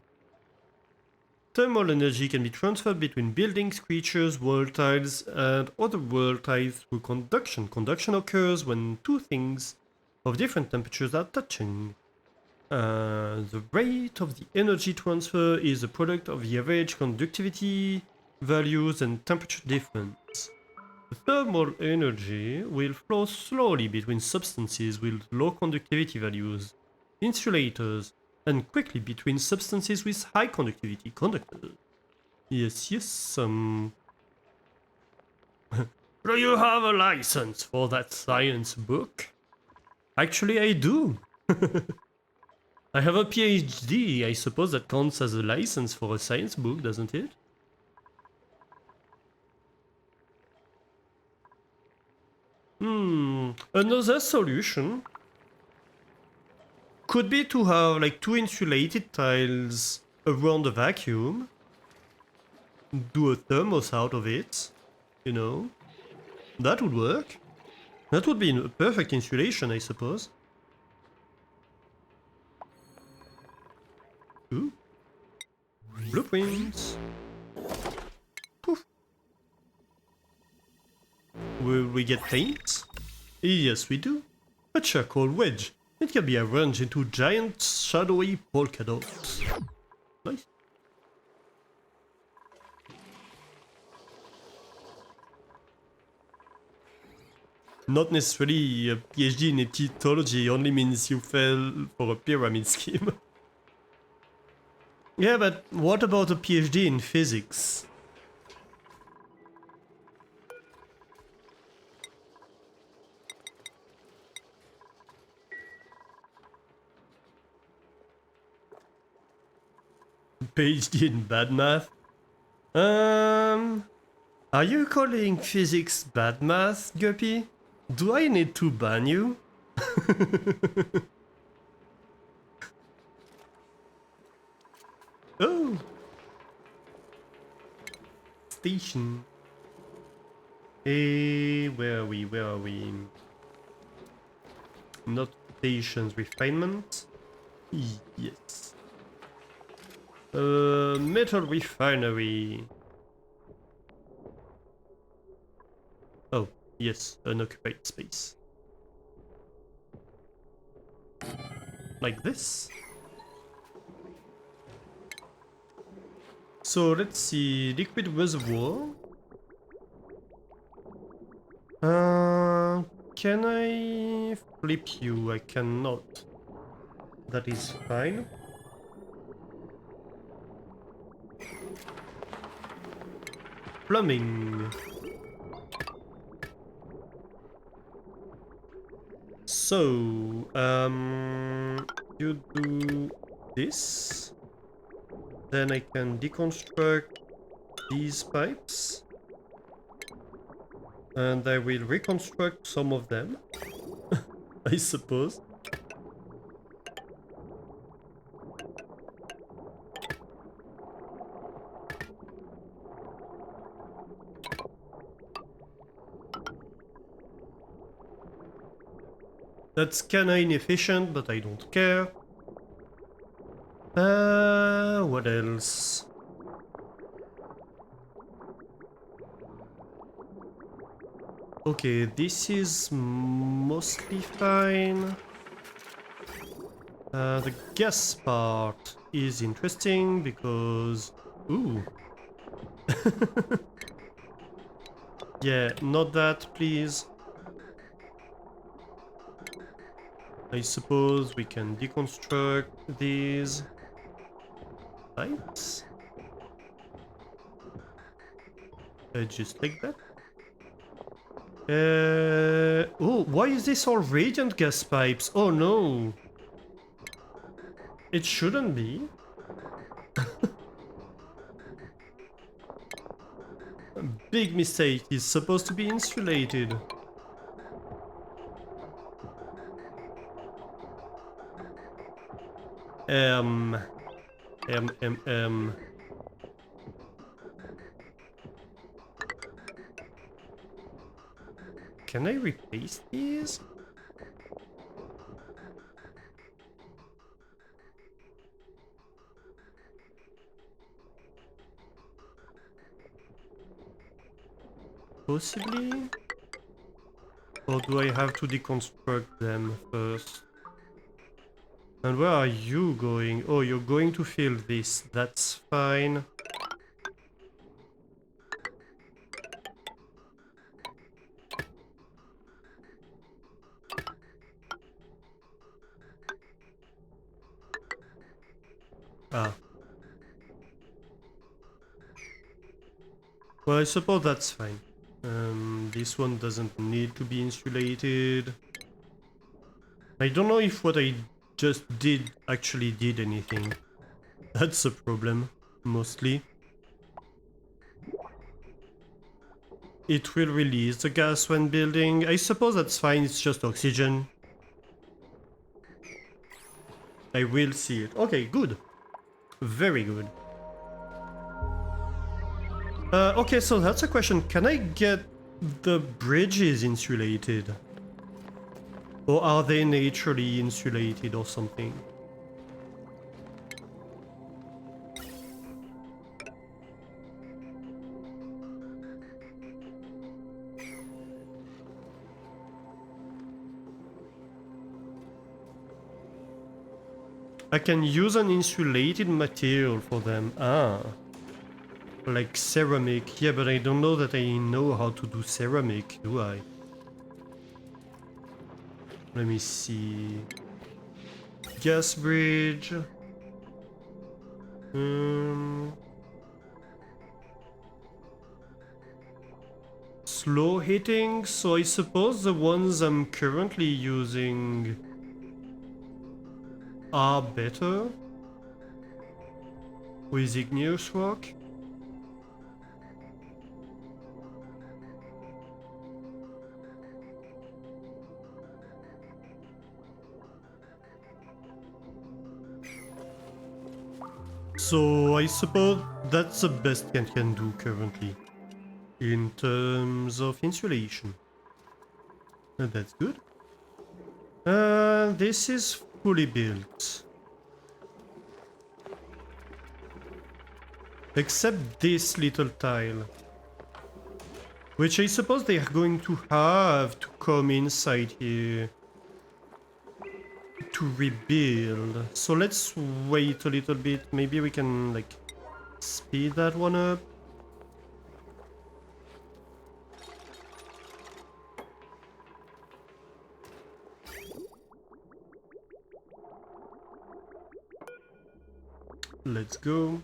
Thermal energy can be transferred between buildings, creatures, world tiles, and other world tiles through conduction. Conduction occurs when two things of different temperatures are touching. The rate of the energy transfer is a product of the average conductivity values and temperature difference. The thermal energy will flow slowly between substances with low conductivity values, insulators, and quickly between substances with high conductivity, conductors. Yes. Do you have a license for that science book? Actually, I do. I have a PhD. I suppose that counts as a license for a science book, doesn't it? Another solution could be to have like two insulated tiles around a vacuum, do a thermos out of it, you know? That would work. That would be a perfect insulation, I suppose. Ooh. Blueprints. Poof. Will we get paint? Yes, we do. A charcoal wedge. It can be arranged into giant shadowy polka dots. Nice. Not necessarily a PhD in Egyptology only means you fell for a pyramid scheme. Yeah, but what about a PhD in physics? PhD in bad math. Are you calling physics bad math, Guppy? Do I need to ban you? Oh! Station. Hey, where are we? Where are we? Not stations, refinement? Yes. Metal refinery. Oh, yes, unoccupied space. Like this. So let's see, liquid reservoir. Can I flip you? I cannot. That is fine. Plumbing. So, you do this. Then I can deconstruct these pipes. And I will reconstruct some of them, I suppose. That's kinda inefficient, but I don't care. What else? Okay, this is mostly fine. The gas part is interesting because... Ooh. Yeah, not that, please. I suppose we can deconstruct these pipes. Just like that. Oh, why is this all radiant gas pipes? Oh no! It shouldn't be. Big mistake, it's supposed to be insulated. Can I replace these? Possibly? Or do I have to deconstruct them first? And where are you going? Oh, you're going to fill this. That's fine. Ah. Well, I suppose that's fine. This one doesn't need to be insulated. I don't know if what I just did actually did anything. That's a problem, mostly. It will release the gas when building. I suppose that's fine, it's just oxygen. I will see it. Okay, good. Very good. Okay, so that's a question. Can I get the bridges insulated? Or are they naturally insulated or something? I can use an insulated material for them. Ah. Like ceramic. Yeah, but I don't know that I know how to do ceramic, do I? Let me see. Gas bridge. Slow hitting, so I suppose the ones I'm currently using are better. with igneous rock. So I suppose that's the best I can do currently in terms of insulation. That's good. This is fully built. Except this little tile. Which I suppose they are going to have to come inside here to rebuild. So let's wait a little bit. Maybe we can like speed that one up. Let's go.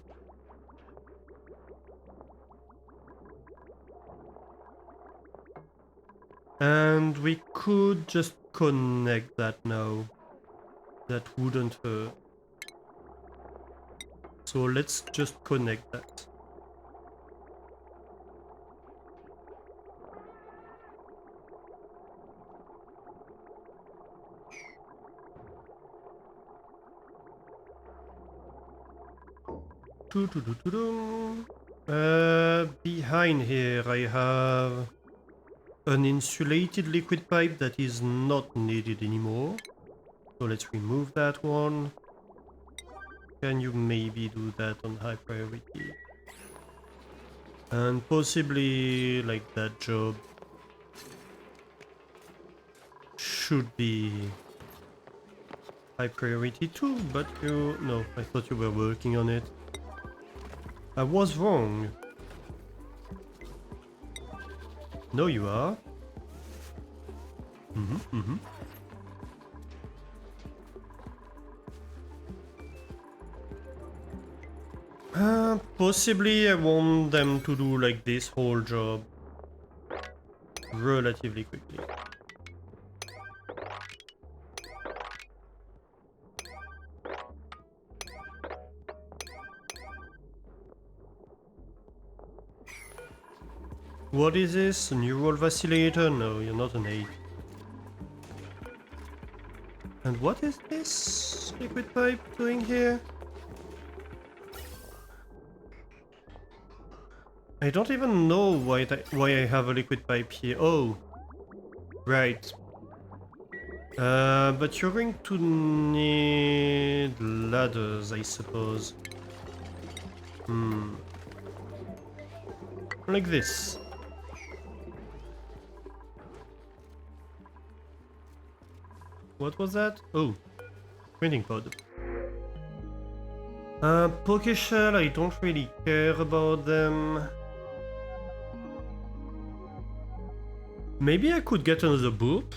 And we could just connect that now. That wouldn't hurt. So let's just connect that. Behind here I have an insulated liquid pipe that is not needed anymore. So let's remove that one. Can you maybe do that on high priority? And possibly like that job should be high priority too, but no, I thought you were working on it. I was wrong. No, you are. Possibly I want them to do like this whole job relatively quickly. What is this? A neural vacillator? No, you're not an 8. And what is this liquid pipe doing here? I don't even know why I have a liquid pipe here. Oh, right. But you're going to need ladders, I suppose. Like this. What was that? Oh, printing pod. Poké shell, I don't really care about them. Maybe I could get another boop.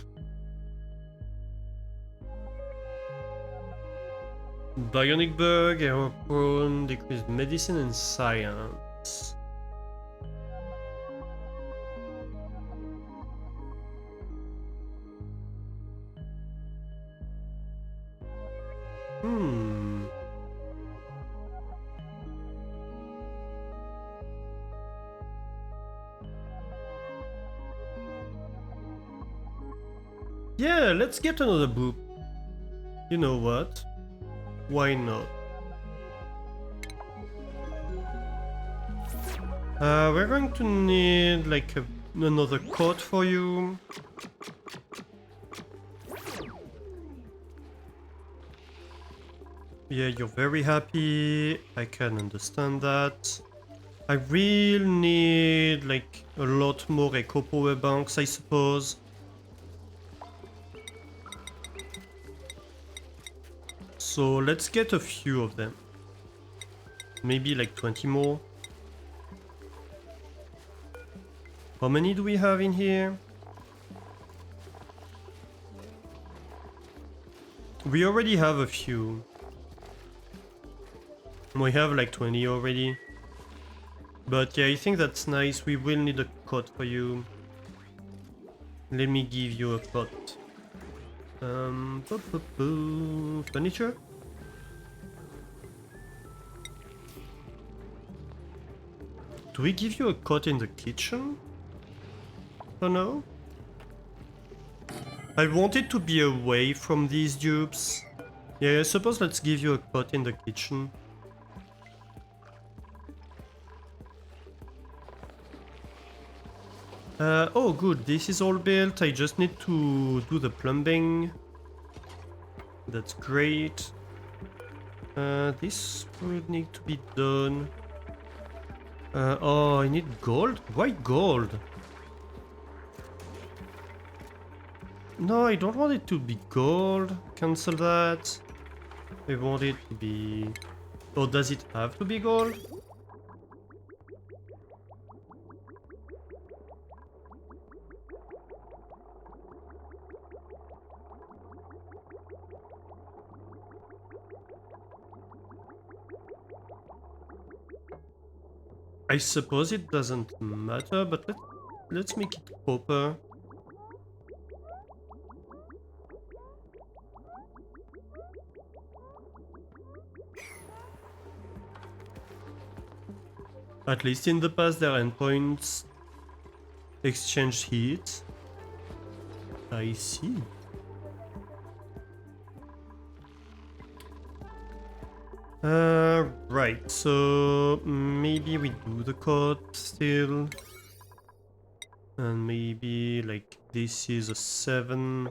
Bionic bug, error prone, decreased medicine and science. Yeah, let's get another boop. You know what? Why not? We're going to need like another cot for you. Yeah, you're very happy. I can understand that. I will need like a lot more eco power banks, I suppose. So let's get a few of them. Maybe like 20 more. How many do we have in here? We already have a few. We have like 20 already. But yeah, I think that's nice. We will need a cot for you. Let me give you a cot. Furniture? Do we give you a cot in the kitchen? Oh no? I wanted to be away from these dupes. Yeah, I suppose let's give you a cot in the kitchen. Oh good, this is all built. I just need to do the plumbing. That's great. This would need to be done. Oh, I need gold? Why gold? No, I don't want it to be gold. Cancel that. I want it to be... Oh, does it have to be gold? I suppose it doesn't matter, but let's make it copper. At least in the past their endpoints exchange heat. I see. Right, so maybe we do the code still. And maybe like this is a 7.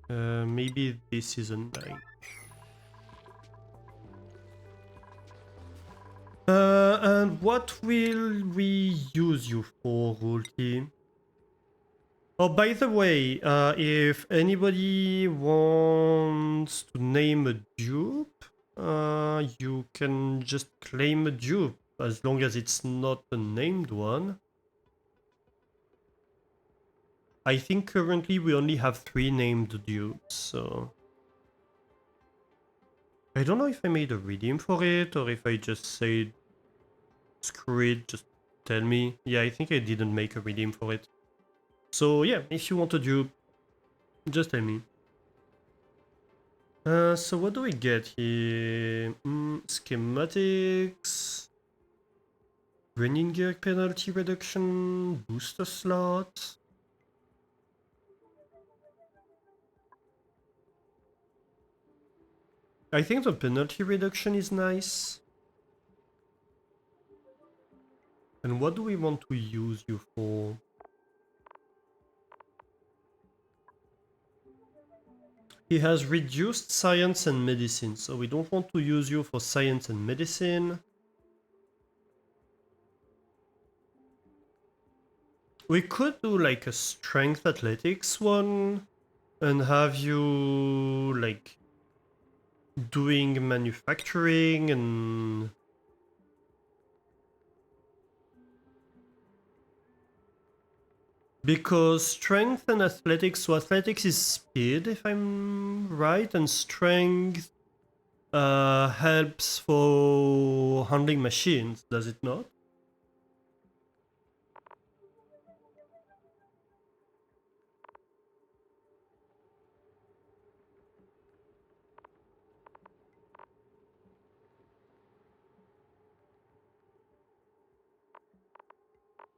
Maybe this is a 9. And what will we use you for, Rulti? Oh, by the way, if anybody wants to name a dupe, you can just claim a dupe, as long as it's not a named one. I think currently we only have 3 named dupes, so... I don't know if I made a redeem for it, or if I just said, screw it, just tell me. Yeah, I think I didn't make a redeem for it. So yeah, if you want a dupe, just tell me. So what do we get here? Schematics, running gear penalty reduction, booster slot. I think the penalty reduction is nice. And what do we want to use you for? He has reduced science and medicine, so we don't want to use you for science and medicine. We could do like a strength athletics one and have you like doing manufacturing and... Because strength and athletics, so athletics is speed if I'm right, and strength helps for handling machines, does it not?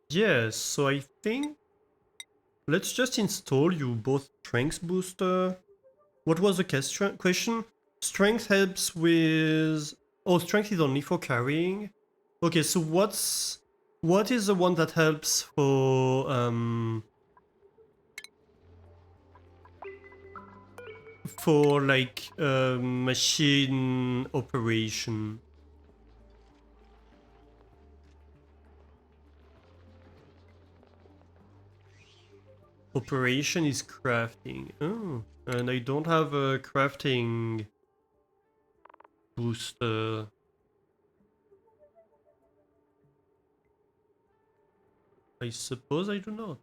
Yes, so I think let's just install you both strength booster. What was the question? Strength helps with... Oh, strength is only for carrying. Okay, so what is the one that helps for like machine operation? Operation is crafting. Oh, and I don't have a crafting booster. I suppose I do not.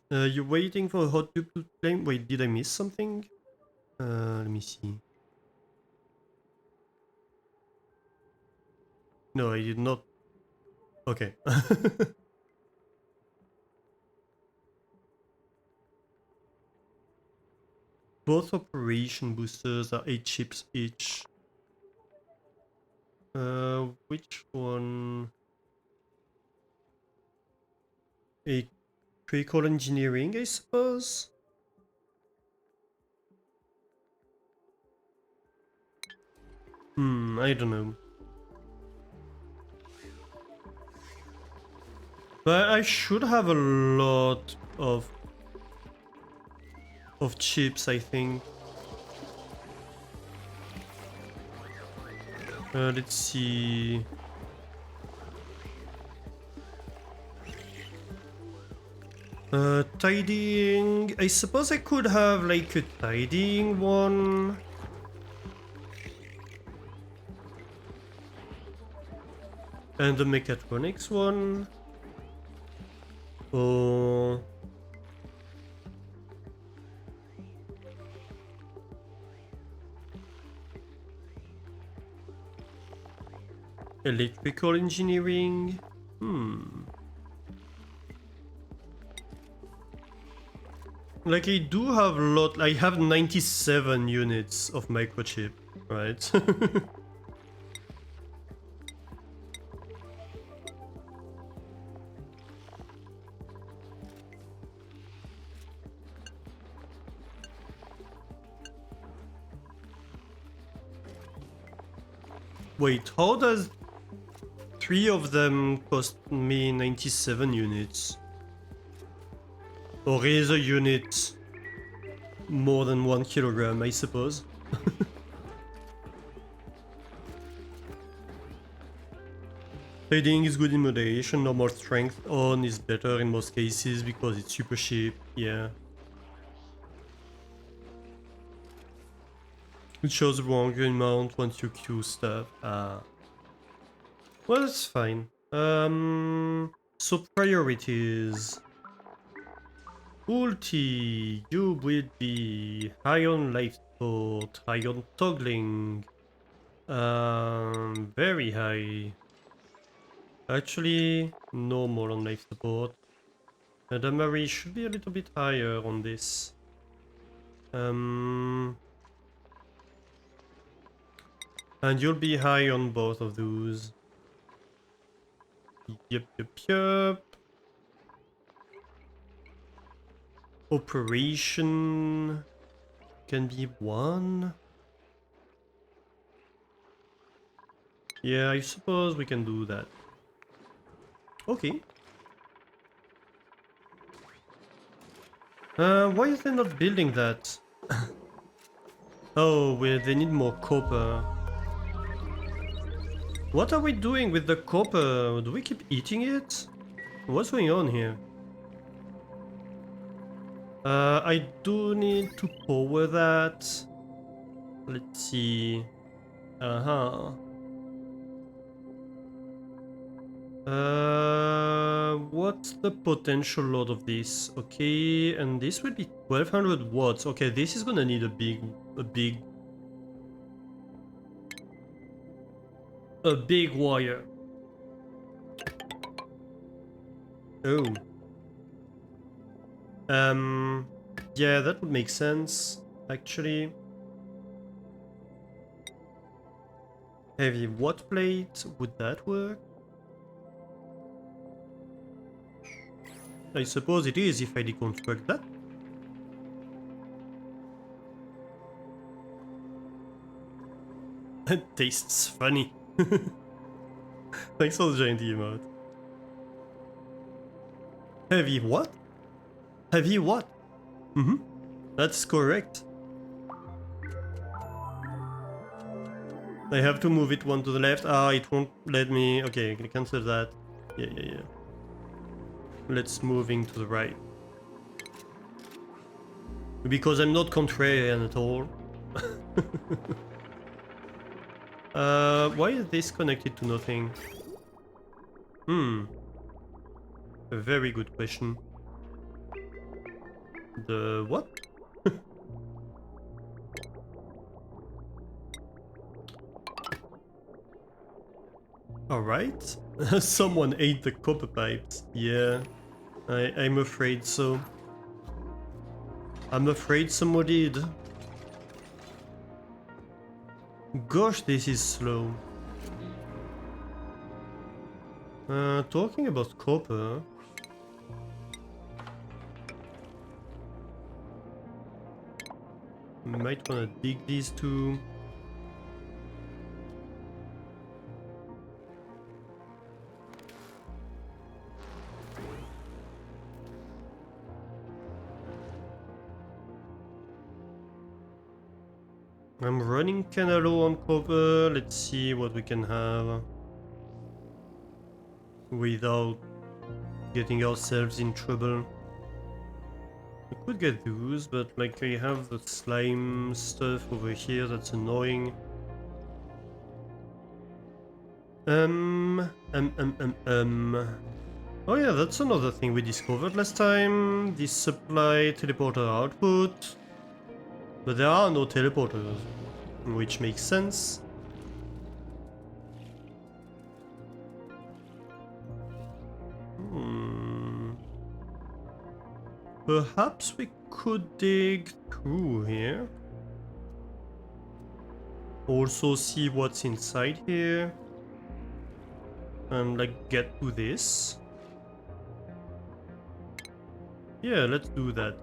You're waiting for a hot dupe to claim? Wait, did I miss something? Let me see. No, I did not. Okay. Both operation boosters are 8 chips each. Which one? A critical engineering, I suppose? I don't know. But I should have a lot of chips, I think. Let's see. Tidying. I suppose I could have like a tidying one. And the mechatronics one. Oh. Electrical engineering. Like I do have a lot. I have 97 units of microchip, right? Wait, how does 3 of them cost me 97 units? Or is a unit more than 1 kilogram, I suppose? Trading is good in moderation, normal strength on is better in most cases because it's super cheap, yeah. It shows the wrong amount once you queue stuff. Well, that's fine. So priorities. Ulti, you will be high on life support, high on toggling. Very high. Actually, normal on life support. Damari should be a little bit higher on this. And you'll be high on both of those. Yep. Operation can be 1. Yeah, I suppose we can do that. Okay. Why is they not building that? Oh, well, they need more copper. What are we doing with the copper? Do we keep eating it? What's going on here? I do need to power that. Let's see. What's the potential load of this? Okay, and this will be 1200 watts. Okay, this is gonna need a big wire. Oh. Yeah, that would make sense, actually. Heavy watt plate, would that work? I suppose it is if I deconstruct that. It tastes funny. Thanks for the giant emote. Heavy what? Heavy what? That's correct. I have to move it one to the left. It won't let me. Okay, I can cancel that. Yeah. Let's moving to the right. Because I'm not contrarian at all. Why is this connected to nothing? A very good question. The what? Alright. Someone ate the copper pipes. Yeah, I'm afraid so. I'm afraid someone did. Gosh, this is slow. Talking about copper. Might wanna dig these two. I'm running kinda low on copper. Let's see what we can have without getting ourselves in trouble. I could get those, but like I have the slime stuff over here that's annoying. Oh yeah, that's another thing we discovered last time. This supply teleporter output. But there are no teleporters, which makes sense. Perhaps we could dig through here. Also see what's inside here. And like get to this. Yeah, let's do that.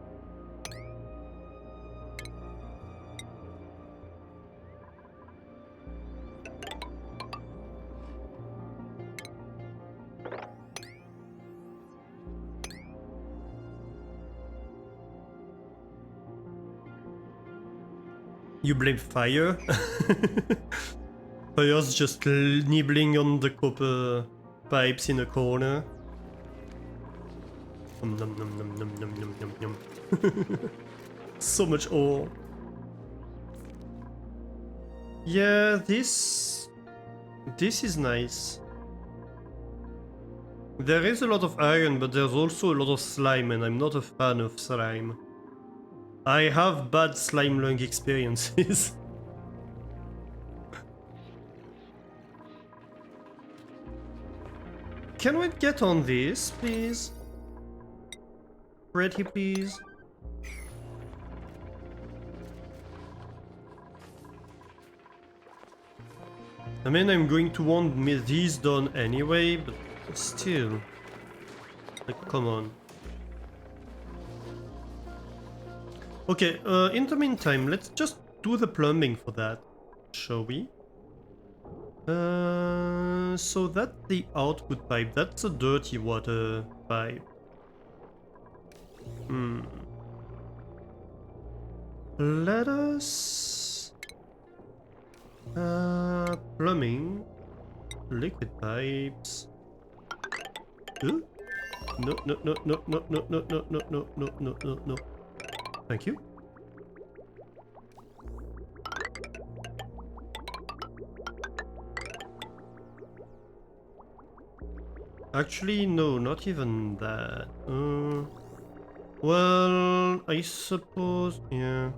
You blame fire? Fire's just nibbling on the copper pipes in a corner. Nom nom nom nom nom nom nom nom nom. So much ore. Yeah, this is nice. There is a lot of iron, but there's also a lot of slime, and I'm not a fan of slime. I have bad slime lung experiences. Can we get on this, please? Pretty please. I mean, I'm going to want these done anyway, but still. Like, come on. Okay, in the meantime, let's just do the plumbing for that, shall we? So that's the output pipe, that's a dirty water pipe. Let us... plumbing, liquid pipes. No, no, no, no, no, no, no, no, no, no, no, no, no, no, no. Thank you. Actually, no, not even that. Well, I suppose, yeah.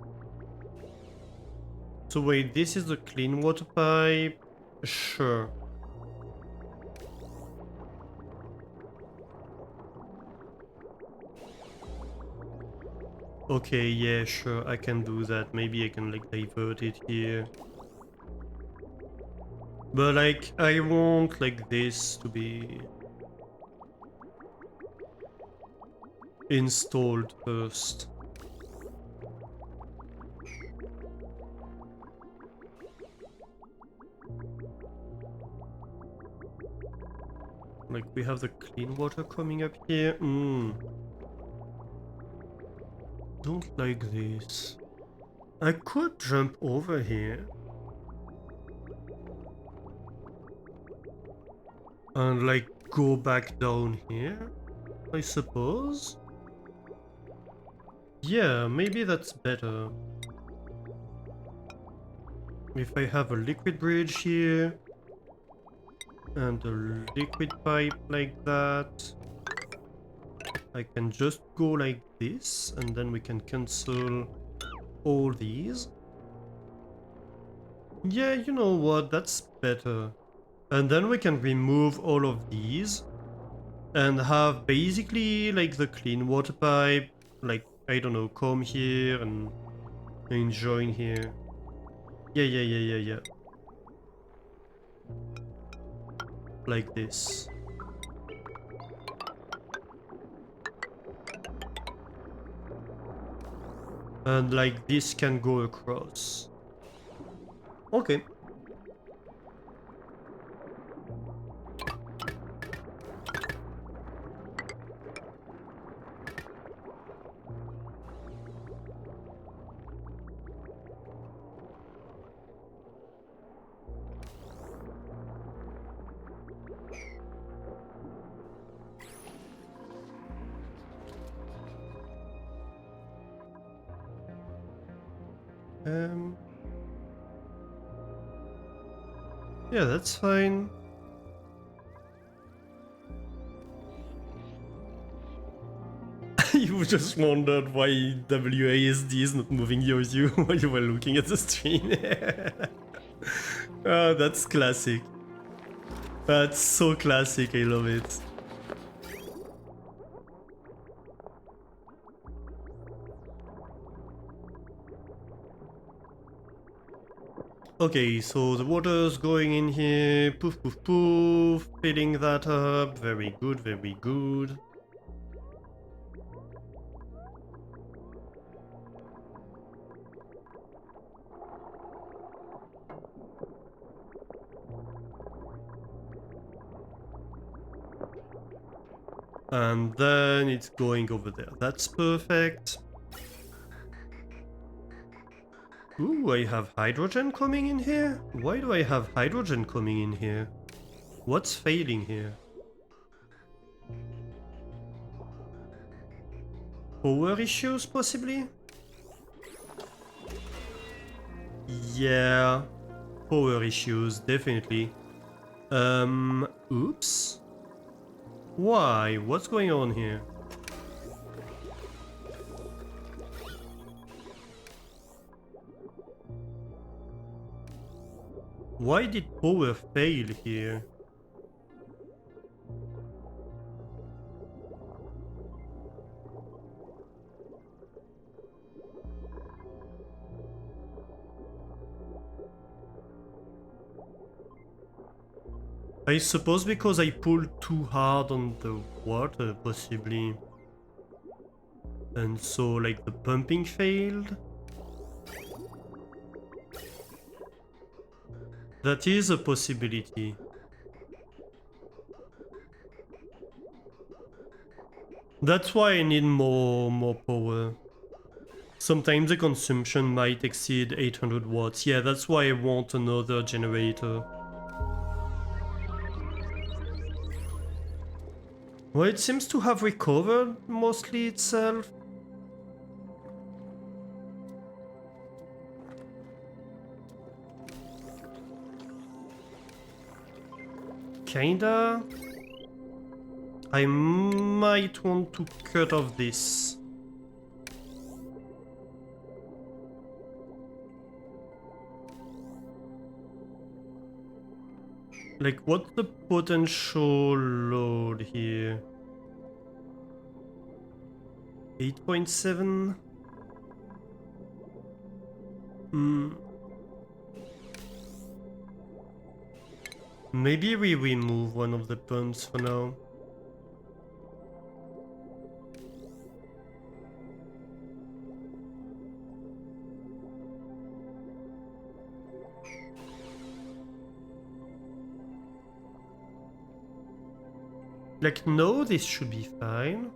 So wait, this is the clean water pipe? Sure. Okay, yeah, sure, I can do that. Maybe I can like divert it here. But like, I want like this to be installed first. Like, we have the clean water coming up here. Don't like this. I could jump over here. And like go back down here, I suppose. Yeah, maybe that's better. If I have a liquid bridge here and a liquid pipe like that, I can just go like this, and then we can cancel all these. Yeah, you know what, that's better. And then we can remove all of these and have basically like the clean water pipe, like, I don't know, come here and join here. Yeah. Like this. And like this can go across. Okay. Yeah, that's fine. You just wondered why WASD is not moving with you while you were looking at the stream. Oh, that's classic. That's so classic, I love it. Okay, so the water's going in here, poof poof poof, filling that up, very good, very good. And then it's going over there, that's perfect. Ooh, I have hydrogen coming in here? Why do I have hydrogen coming in here? What's failing here? Power issues, possibly? Yeah, power issues, definitely. Oops. Why? What's going on here? Why did power fail here? I suppose because I pulled too hard on the water, possibly. And so, like, the pumping failed? That is a possibility. That's why I need more power. Sometimes the consumption might exceed 800 watts. Yeah, that's why I want another generator. Well, it seems to have recovered mostly itself. Kinda. I might want to cut off this. Like, what's the potential load here? 8.7? Maybe we remove one of the pumps for now. Like, no, this should be fine.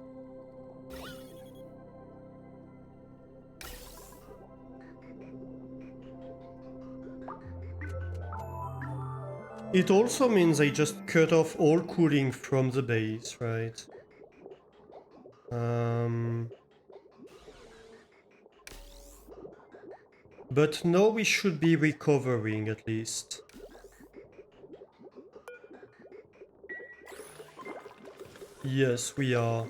It also means I just cut off all cooling from the base, right? But now we should be recovering at least. Yes, we are.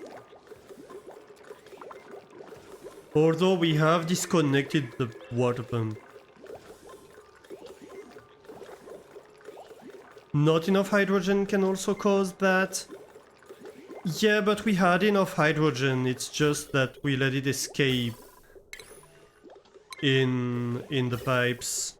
Although we have disconnected the water pump. Not enough hydrogen can also cause that. Yeah, but we had enough hydrogen, it's just that we let it escape in the pipes.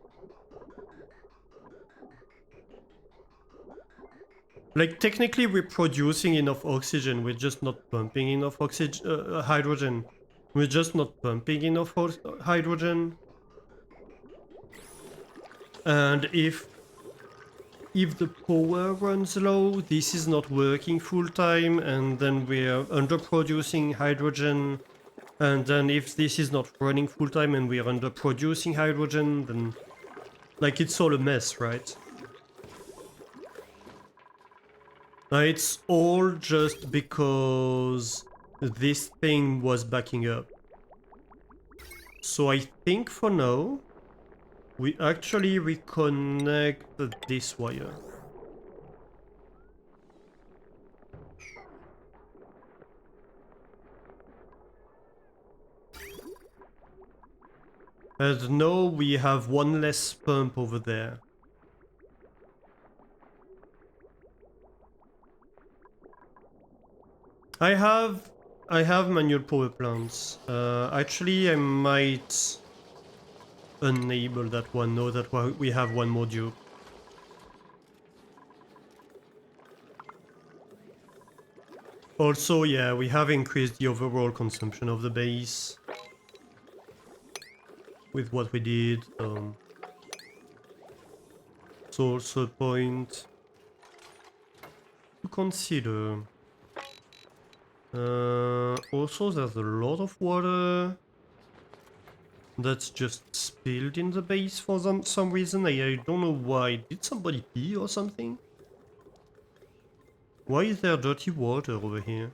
Like, technically we're producing enough oxygen, we're just not pumping enough hydrogen. We're just not pumping enough hydrogen. And if the power runs low, this is not working full time, and then we're underproducing hydrogen. And then if this is not running full time and we're underproducing hydrogen, then like it's all a mess, right? It's all just because this thing was backing up. So I think for now, we actually reconnect this wire. And now we have one less pump over there. I have manual power plants. Actually, I might enable that one now that we have one more dupe. Also, yeah, we have increased the overall consumption of the base with what we did. It's also a point to consider. Also, there's a lot of water that's just spilled in the base for some reason. I don't know why. Did somebody pee or something? Why is there dirty water over here?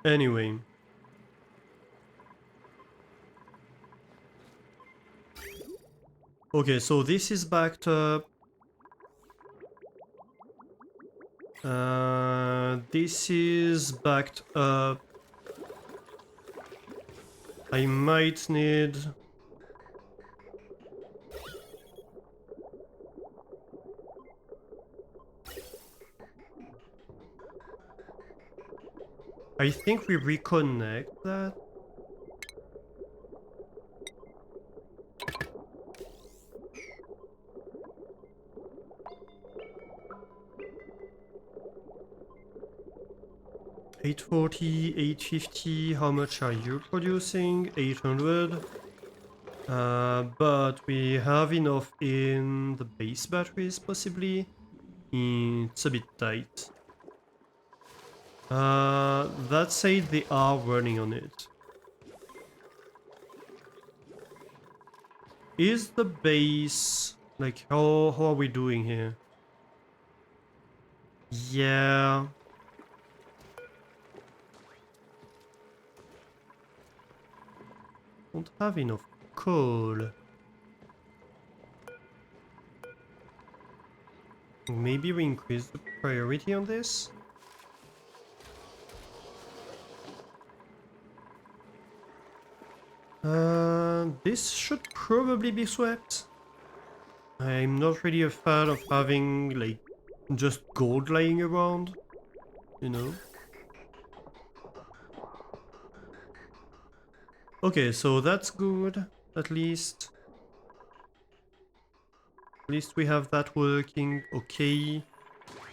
Anyway. Okay, so this is backed up. This is backed up. I might need... I think we reconnect that. $840, $850, how much are you producing? 800. But we have enough in the base batteries, possibly. It's a bit tight. That said, they are running on it. Is the base... like, how are we doing here? Yeah... don't have enough coal. Maybe we increase the priority on this? This should probably be swept. I'm not really a fan of having, like, just gold lying around, you know? Okay, so that's good, at least. At least we have that working, okay.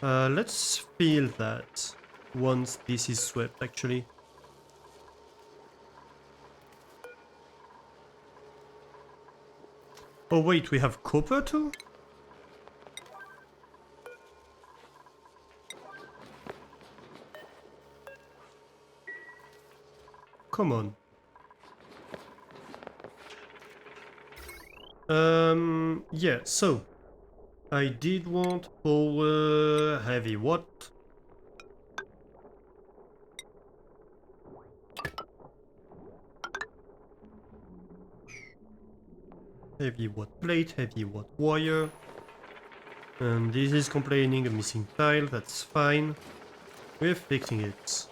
Let's fill that once this is swept, actually. Oh wait, we have copper too? Come on. Yeah, so I did want power heavy what? Heavy what plate, heavy what wire. And this is complaining a missing tile, that's fine. We're fixing it.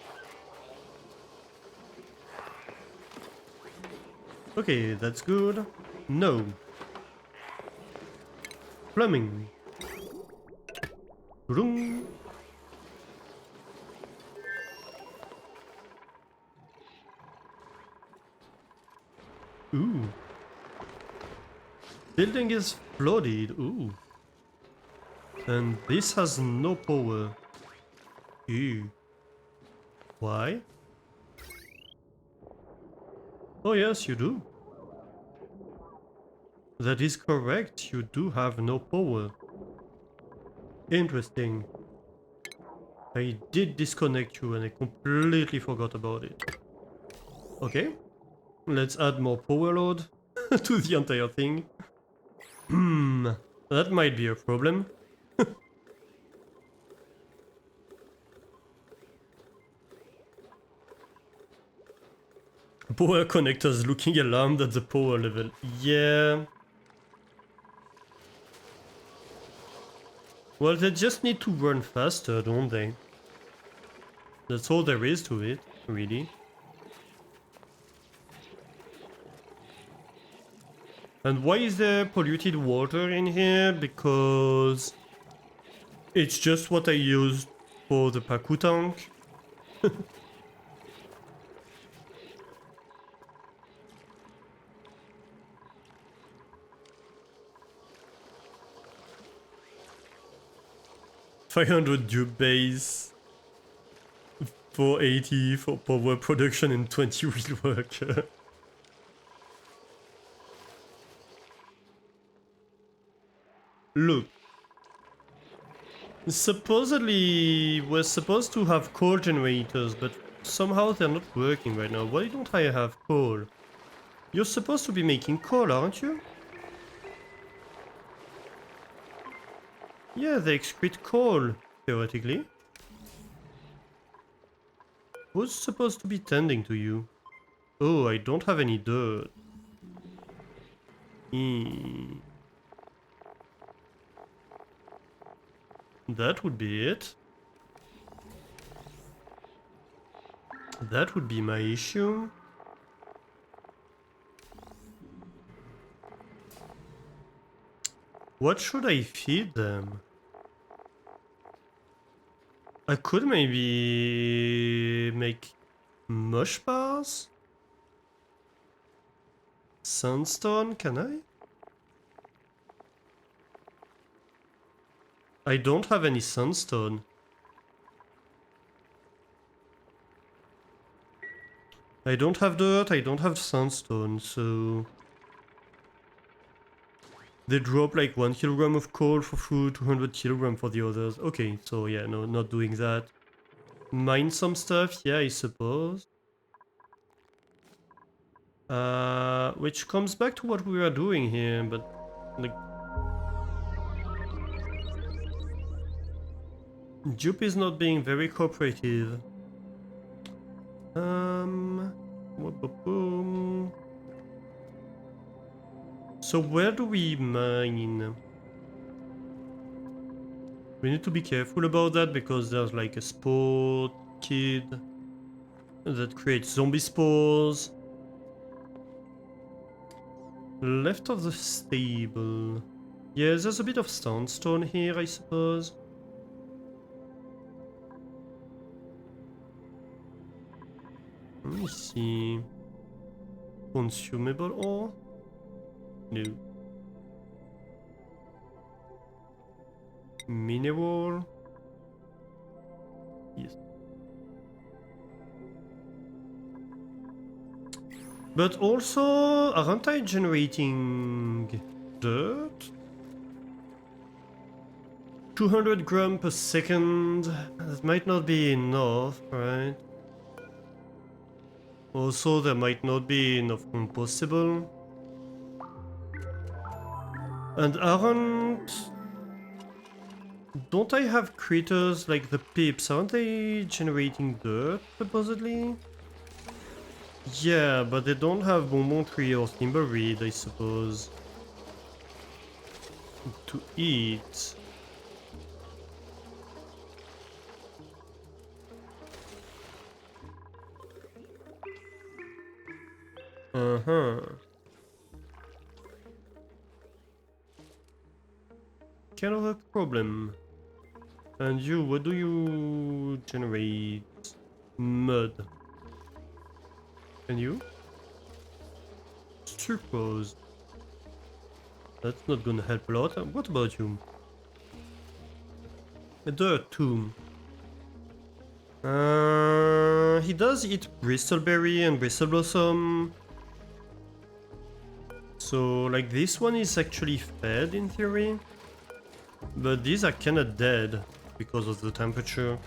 Okay, that's good. No. Plumbing. Vroom. Ooh. Building is flooded. Ooh. And this has no power. Ew. Why? Oh yes, you do. That is correct, you do have no power. Interesting. I did disconnect you and I completely forgot about it. Okay, let's add more power load to the entire thing. That might be a problem. Power connectors looking alarmed at the power level. Yeah. Well, they just need to run faster, don't they? That's all there is to it, really. And why is there polluted water in here? Because it's just what I used for the Paku tank. $500 dupe base, 480 for power production and 20 wheel worker. Look. Supposedly, we're supposed to have coal generators, but somehow they're not working right now. Why don't I have coal? You're supposed to be making coal, aren't you? Yeah, they excrete coal, theoretically. Who's supposed to be tending to you? Oh, I don't have any dirt. Hmm. That would be it. That would be my issue. What should I feed them? I could maybe make mush bars? Sandstone, can I? I don't have any sandstone. I don't have dirt, I don't have sandstone, so... They drop like 1 kilogram of coal for food, 200 kilogram for the others. Okay, so yeah, no, not doing that. Mine some stuff, yeah, I suppose. Which comes back to what we were doing here, but like... Jupe is not being very cooperative. Boom. So where do we mine? We need to be careful about that because there's like a spore kid that creates zombie spores. Left of the stable. Yeah, there's a bit of sandstone here, I suppose. Let me see. Consumable ore? No. Mineral? Yes. But also, aren't I generating dirt? 200 grams per second. That might not be enough, right? Also, there might not be enough compostable. And aren't... Don't I have critters like the pips? Aren't they generating dirt, supposedly? Yeah, but they don't have bonbon tree or thimbleweed, I suppose. To eat. Uh-huh. kind of a problem. And you, what do you generate? Mud. And you? Sucrose. That's not gonna help a lot. What about you? A dirt tomb. He does eat bristleberry and bristle blossom. So, like, this one is actually fed in theory. But these are kinda dead because of the temperature.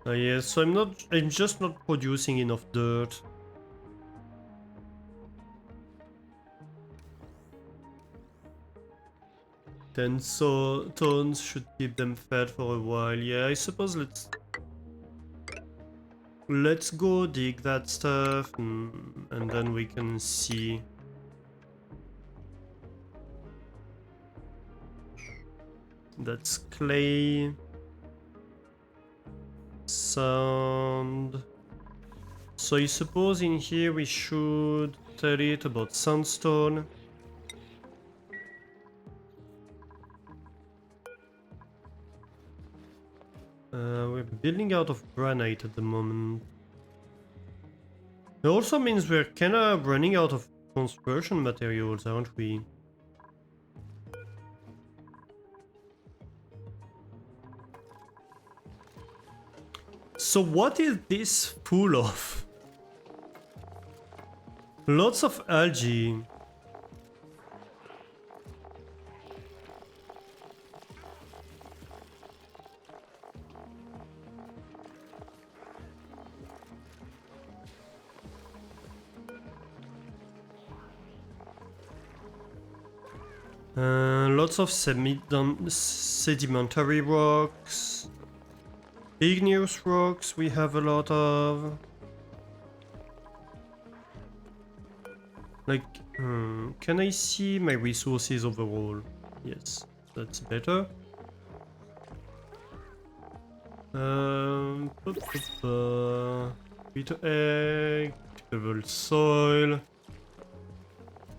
Yes, so I'm just not producing enough dirt. Then so tones should keep them fed for a while. Yeah, I suppose let's go dig that stuff and then we can see. That's clay. Sand. So I suppose in here we should tell it about sandstone. We're building out of granite at the moment. It also means we're kinda running out of construction materials, aren't we? So what is this full of? Lots of algae. Lots of sedimentary rocks. Igneous rocks we have a lot of. Like, can I see my resources overall? Yes, that's better. Beta egg, level soil.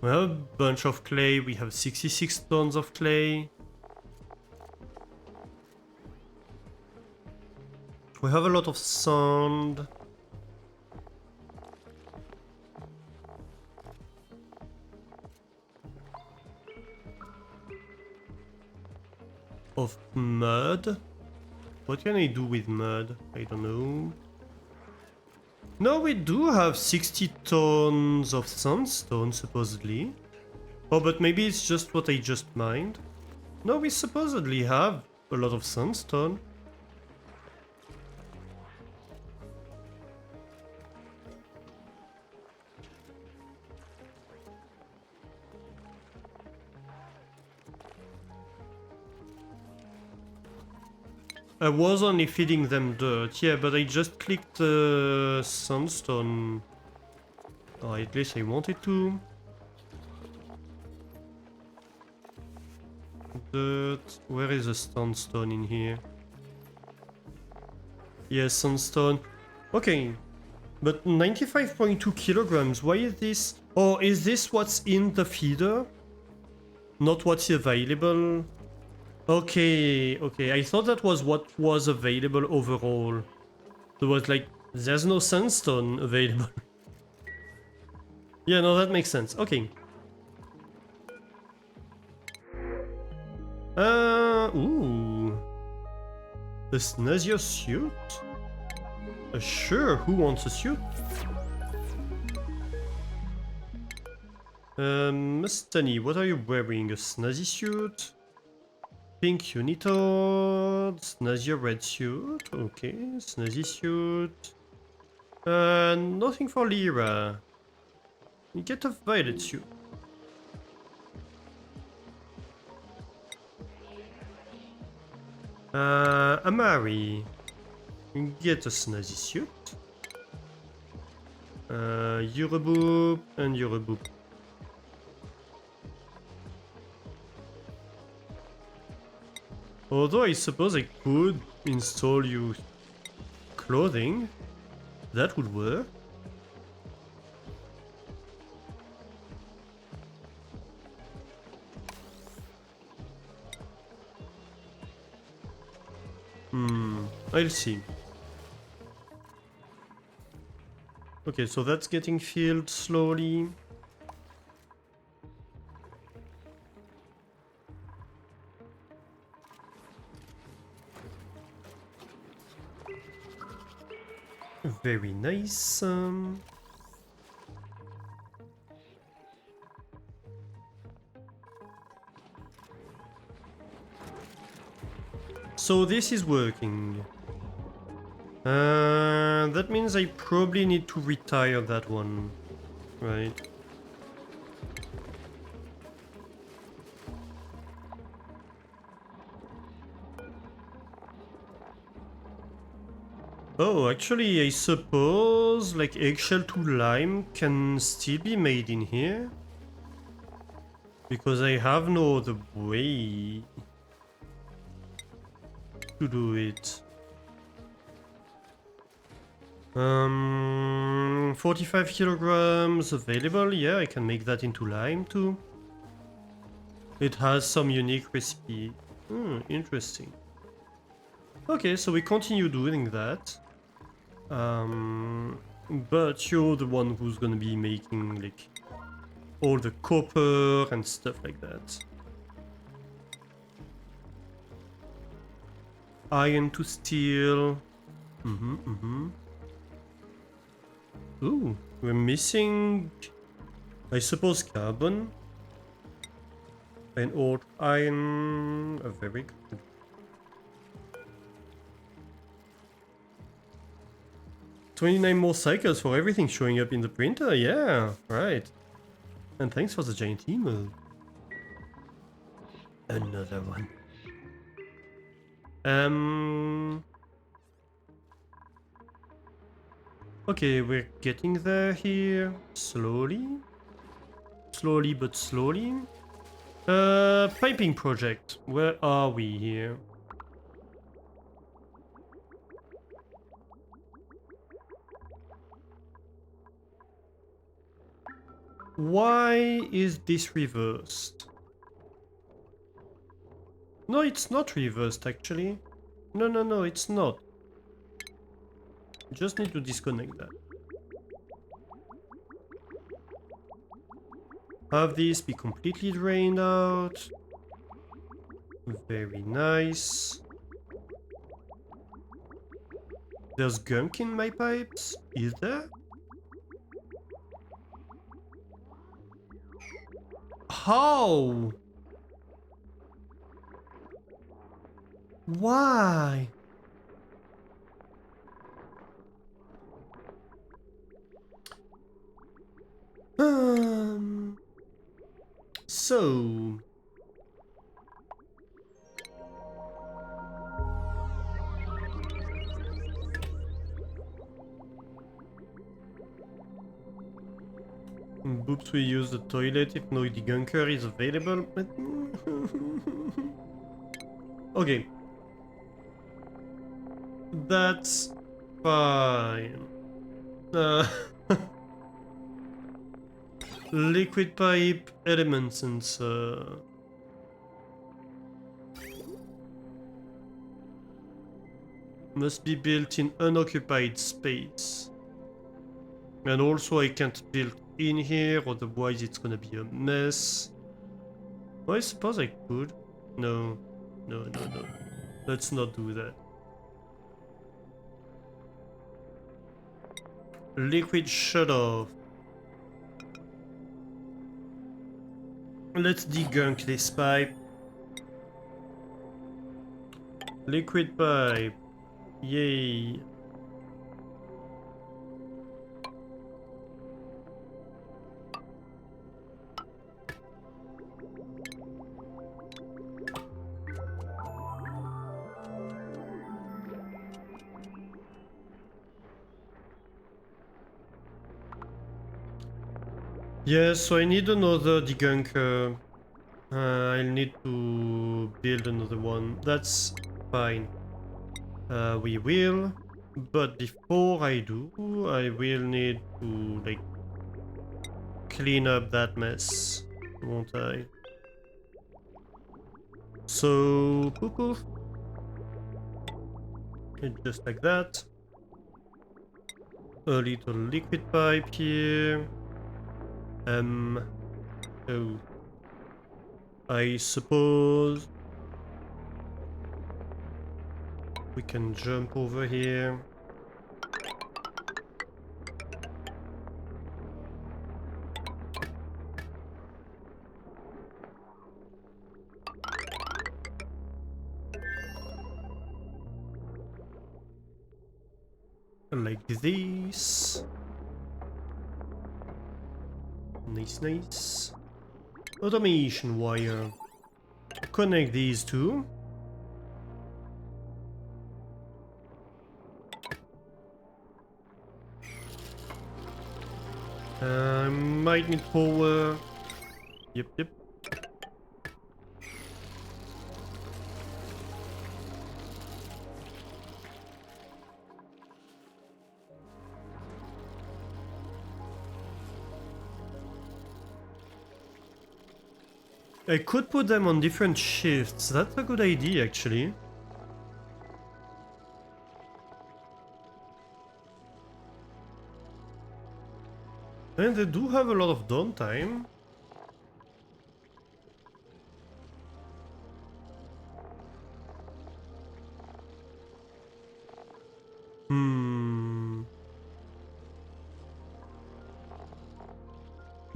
We have a bunch of clay. We have 66 tons of clay. We have a lot of sand. Of mud. What can I do with mud? I don't know. No, we do have 60 tons of sandstone, supposedly. Oh, but maybe it's just what I just mined. No, we supposedly have a lot of sandstone. I was only feeding them dirt, yeah, but I just clicked sandstone. Oh, at least I wanted to. Dirt. Where is the sandstone in here? Yes, sandstone. Okay. But 95.2 kilograms, why is this? Oh, is this what's in the feeder? Not what's available? Okay, okay. I thought that was what was available overall. There was like, there's no sandstone available. Yeah, no, that makes sense. Okay. Ooh. The snazzier suit? Sure, who wants a suit? Mustany, what are you wearing? A snazzy suit? Pink unitard, snazzy red suit, okay, snazzy suit. Nothing for Lyra. You get a violet suit. Amari. You get a snazzy suit. Euroboop and Euroboop. Although I suppose I could install you clothing. That would work. I'll see. Okay, so that's getting filled slowly. Very nice. So this is working. That means I probably need to retire that one, right? Oh, actually, I suppose like eggshell to lime can still be made in here. Because I have no other way to do it. 45 kilograms available. Yeah, I can make that into lime too. It has some unique recipe. Interesting. Okay, so we continue doing that. But you're the one who's gonna be making like all the copper and stuff like that. Iron to steel. Ooh, we're missing, I suppose, carbon. And old iron. Very good. $29 more cycles for everything showing up in the printer. Yeah, right. And thanks for the giant email. Another one. Okay, we're getting there here. Slowly. Slowly but slowly. Piping project. Where are we here? Why is this reversed? No, it's not reversed actually. No, it's not. Just need to disconnect that. Have this be completely drained out. Very nice. There's gunk in my pipes? Is there? How? Why? So... Boops, we use the toilet if no degunker is available. Okay. That's fine. Liquid pipe element sensor. Must be built in unoccupied space. And also I can't build in here, otherwise it's gonna be a mess. Well, I suppose I could. No. Let's not do that. Liquid shut off. Let's degunk this pipe. Liquid pipe. Yay. Yes, so I need another degunker. I'll need to build another one. That's fine. We will. But before I do, I will need to, like, clean up that mess, won't I? So, poof. just like that. A little liquid pipe here. Oh, I suppose we can jump over here. Like this. Nice, nice. Automation wire. Connect these two. Might need power. Yep, yep. I could put them on different shifts. That's a good idea, actually. And they do have a lot of downtime.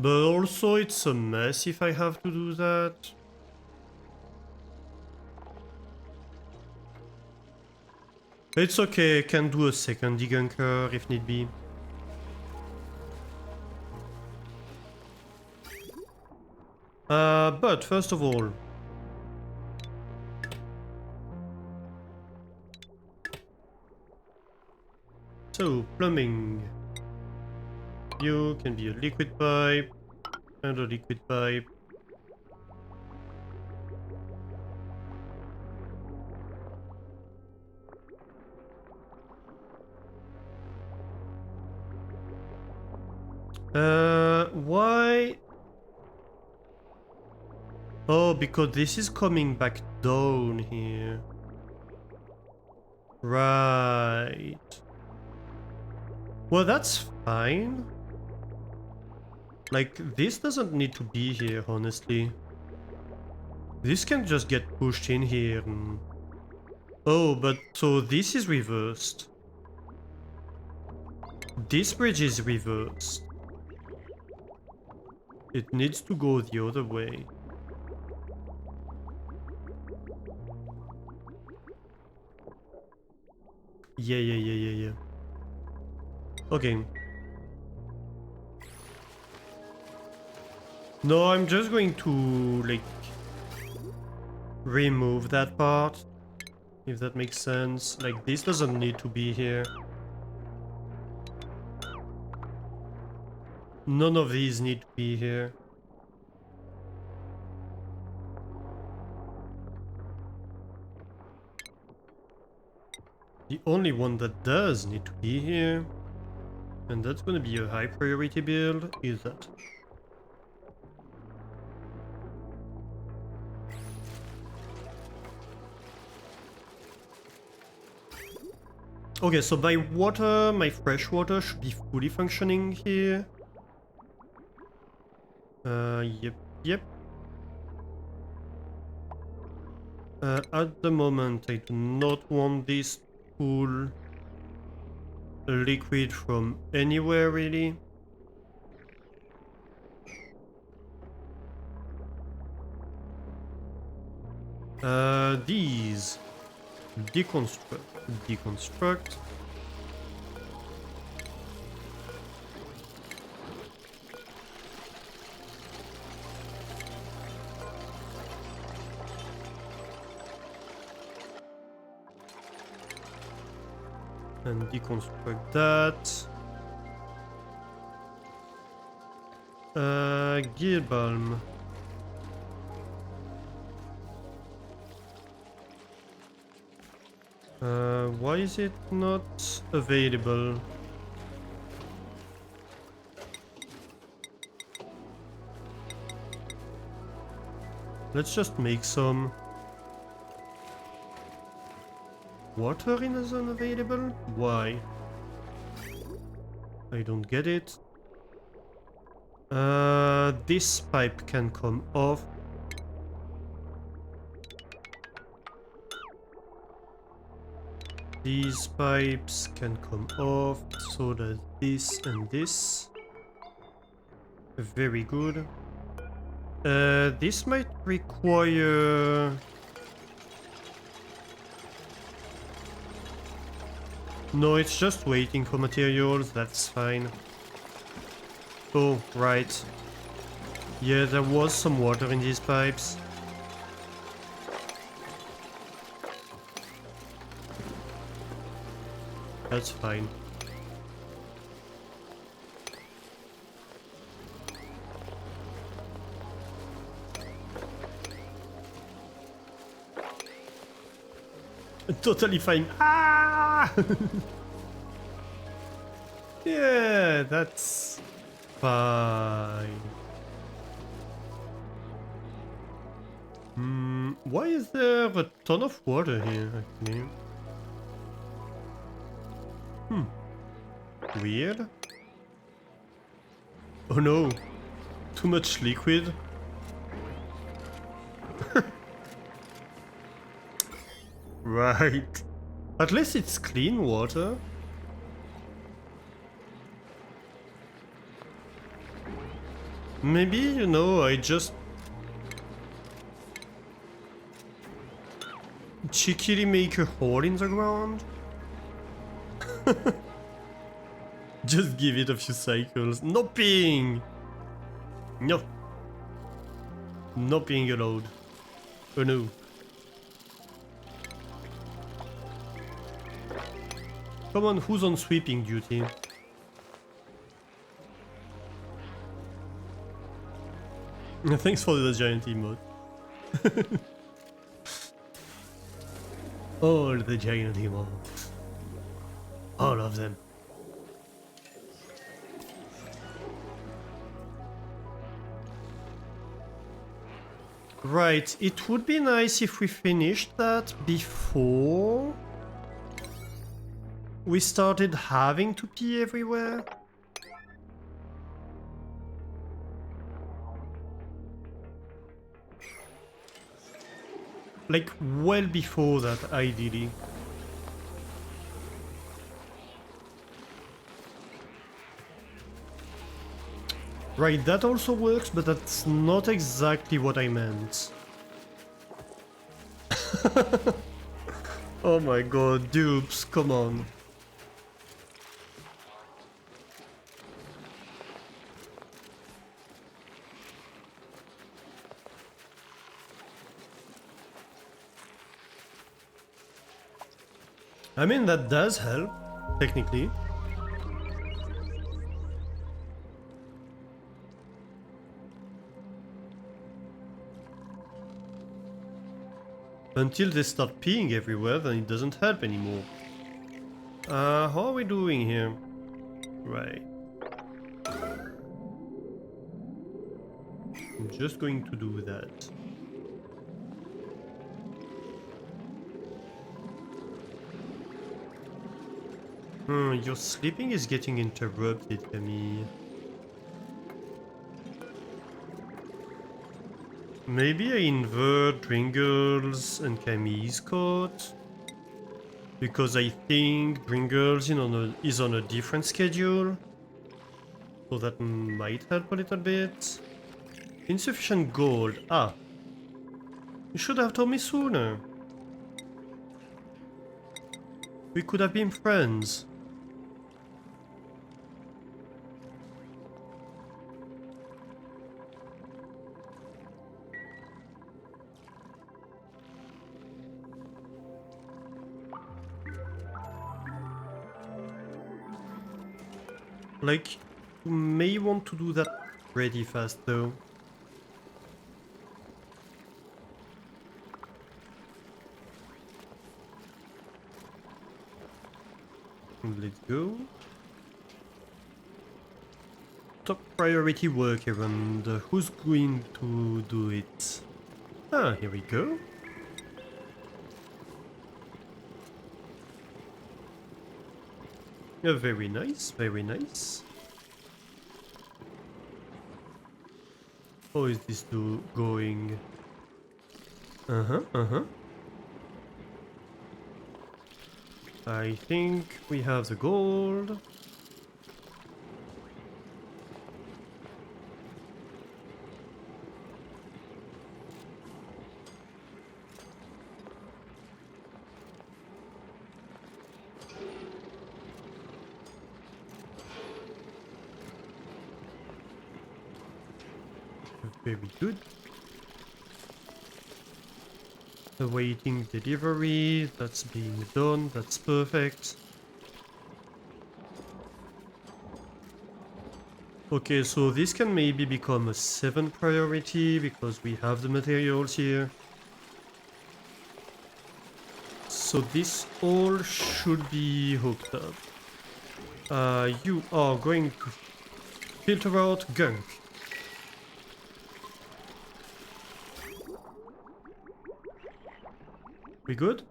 But also it's a mess if I have to do that. It's okay, I can do a second degunker if need be. But first of all, so plumbing. You can be a liquid pipe and a liquid pipe. Why? Oh, because this is coming back down here. Right. Well, that's fine. Like, this doesn't need to be here, honestly. This can just get pushed in here and... Oh, but so this is reversed. This bridge is reversed. It needs to go the other way. Yeah. Okay. No, I'm just going to, like, remove that part, if that makes sense. Like, this doesn't need to be here. None of these need to be here. The only one that does need to be here, and that's gonna be a high priority build, is that. Okay, so my water, my fresh water should be fully functioning here. Yep. At the moment, I do not want this to pull liquid from anywhere, really. These. Deconstruct. And deconstruct that. Gear balm. Why is it not available? Let's just make some. water in the zone available? Why? I don't get it. This pipe can come off. These pipes can come off, so that this and this. Very good. This might require... No, it's just waiting for materials, that's fine. Oh, right. Yeah, there was some water in these pipes. That's fine. Totally fine. Ah! Yeah, that's fine. Why is there a ton of water here, actually? Weird. Oh no, too much liquid. Right. At least it's clean water. Maybe, you know, I just cheekily make a hole in the ground. Just give it a few cycles. No peeing! No. No peeing allowed. Oh no. Come on, who's on sweeping duty? Thanks for the giant emote. All the giant emotes. All of them. Right, it would be nice if we finished that before we started having to pee everywhere. Like, well before that, ideally. Right, that also works, but that's not exactly what I meant. Oh my god, dupes, come on. I mean, that does help, technically. Until they start peeing everywhere, then it doesn't help anymore. How are we doing here? Right. I'm just going to do that. Your sleeping is getting interrupted, Camille. Maybe I invert Pringles and Camille's coat, because I think Pringles is on a different schedule, so that might help a little bit. Insufficient gold. Ah, you should have told me sooner. We could have been friends. Like, you may want to do that pretty fast though. Let's go. Top priority work errand. Who's going to do it? Ah, here we go. Very nice, very nice. How is this going? Uh-huh. I think we have the gold. Very good. Awaiting delivery. That's being done. That's perfect. Okay, so this can maybe become a 7 priority because we have the materials here. So this all should be hooked up. You are going to filter out gunk. We good?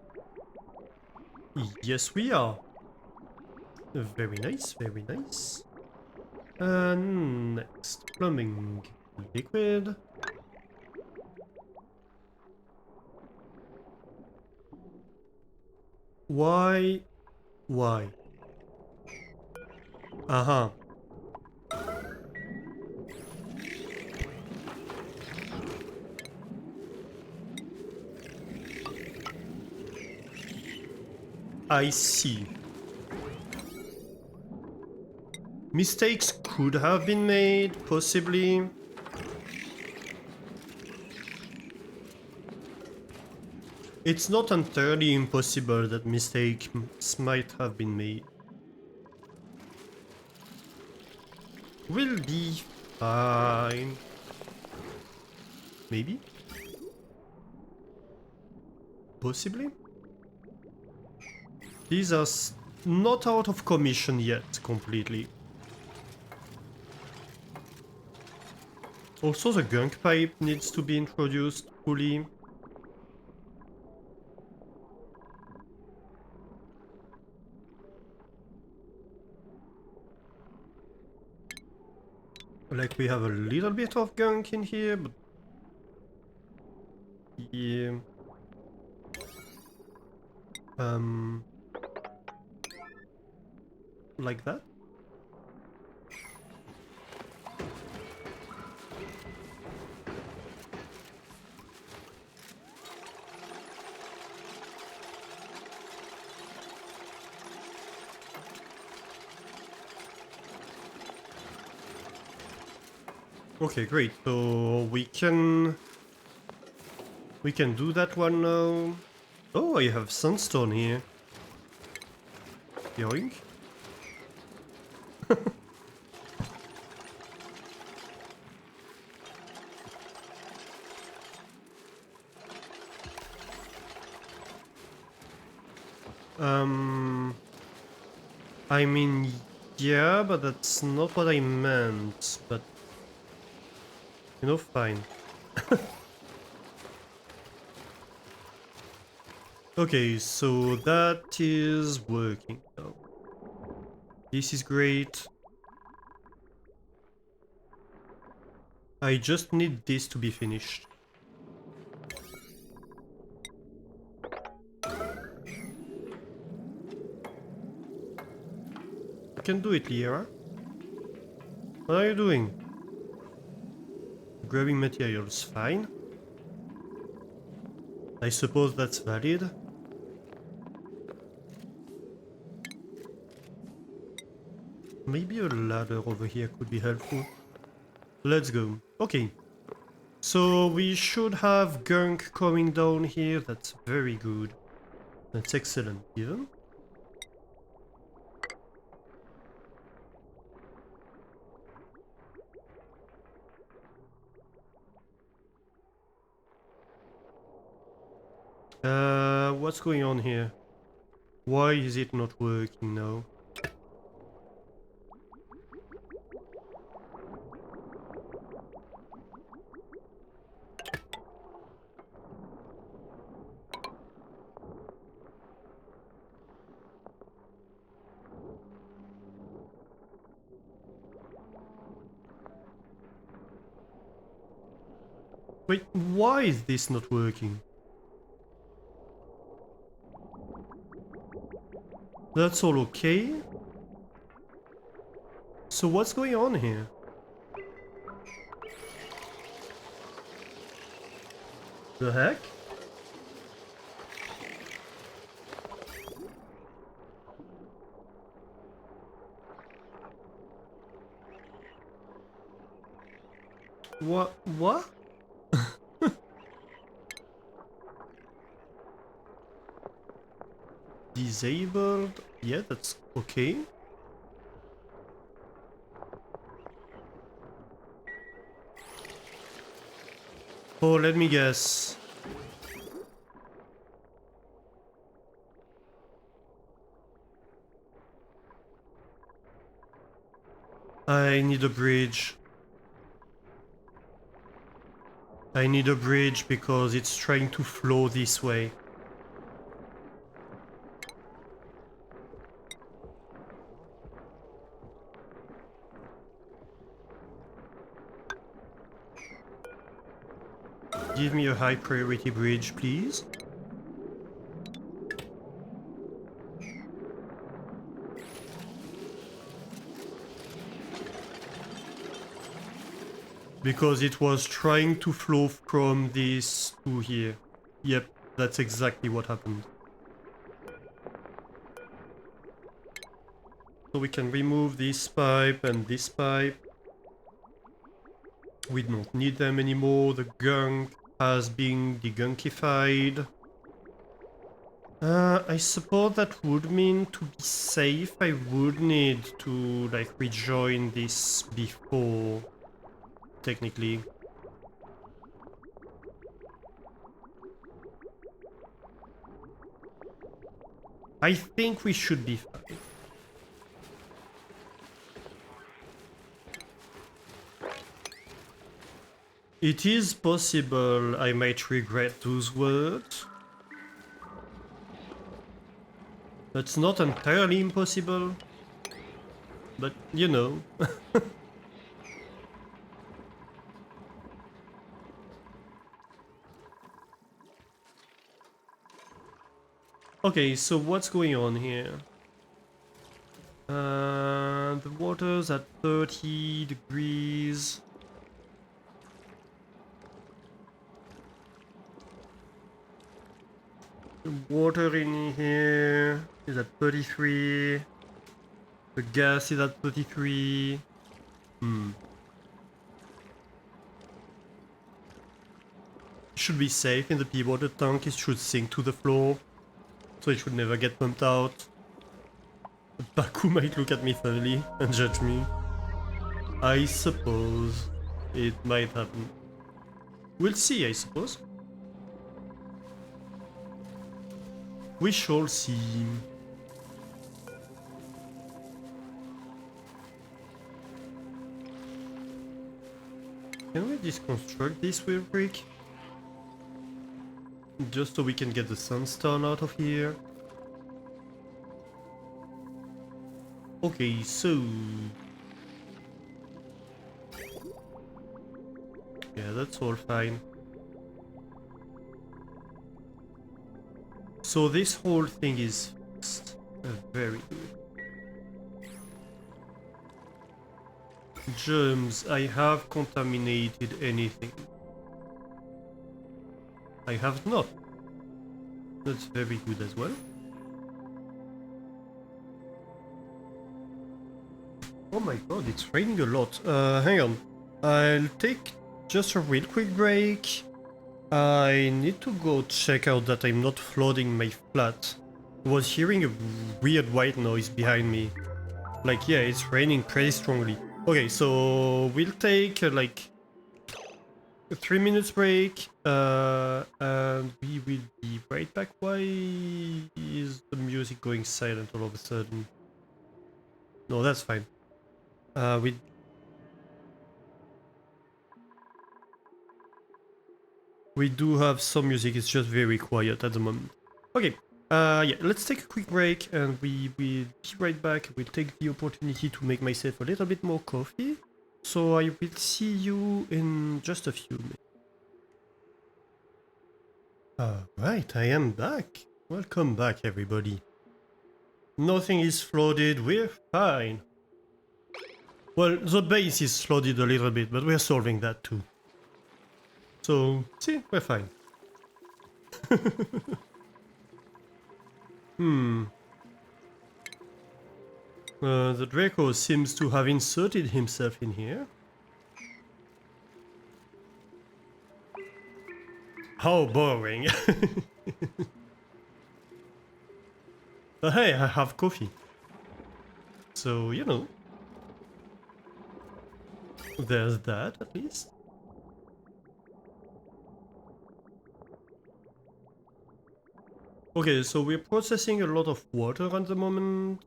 Yes, we are. Very nice, very nice. Next, plumbing liquid. Why? Why? Uh-huh. I see. Mistakes could have been made, possibly. It's not entirely impossible that mistakes might have been made. We'll be fine. Maybe? Possibly? These are not out of commission yet, completely. Also, the gunk pipe needs to be introduced fully. Like, we have a little bit of gunk in here, but... yeah... Like that? Okay, great. So we can do that one now. Oh, I have sunstone here. Yoink. I mean, yeah, but that's not what I meant. But you know, fine. Okay, so that is working now. This is great. I just need this to be finished. You can do it, Liera. What are you doing? Grabbing materials, fine. I suppose that's valid. Maybe a ladder over here could be helpful. Let's go. Okay. So we should have gunk coming down here. That's very good. That's excellent, even. What's going on here? Why is it not working now? Wait, why is this not working? That's all okay? So what's going on here? The heck? What? Disabled? Yeah, that's okay. Oh, let me guess. I need a bridge. I need a bridge because it's trying to flow this way. Give me a high priority bridge, please. Because it was trying to flow from this to here. Yep, that's exactly what happened. So we can remove this pipe and this pipe. We don't need them anymore. The gunk has been degunkified. I suppose that would mean to be safe I would need to like rejoin this before, technically. I think we should be fine. It is possible I might regret those words. That's not entirely impossible. But, you know. Okay, so what's going on here? The water's at 30 degrees. The water in here is at 33. The gas is at 33. Should be safe in the pea water tank. It should sink to the floor, so it should never get pumped out. Baku might look at me funny and judge me. I suppose it might happen. We'll see, I suppose. We shall see. Can we deconstruct this real quick? Just so we can get the sunstone out of here. Okay, so... yeah, that's all fine. So this whole thing is fixed. Very good. Germs, I have contaminated anything. I have not. That's very good as well. Oh my god, it's raining a lot. Hang on. I'll take just a real quick break. I need to go check out that I'm not flooding my flat. I was hearing a weird white noise behind me. Like, yeah, it's raining pretty strongly. Okay, so we'll take like a 3 minutes break, and we will be right back. Why is the music going silent all of a sudden? No, that's fine. We do have some music, it's just very quiet at the moment. Okay, yeah, let's take a quick break and we will be right back. We'll take the opportunity to make myself a little bit more coffee. So I will see you in just a few minutes. Right, I am back. Welcome back, everybody. Nothing is flooded, we're fine. Well, the base is flooded a little bit, but we're solving that too. So, see, we're fine. The Draco seems to have inserted himself in here. How boring. But hey, I have coffee. So, you know. There's that, at least. Okay, so we're processing a lot of water at the moment.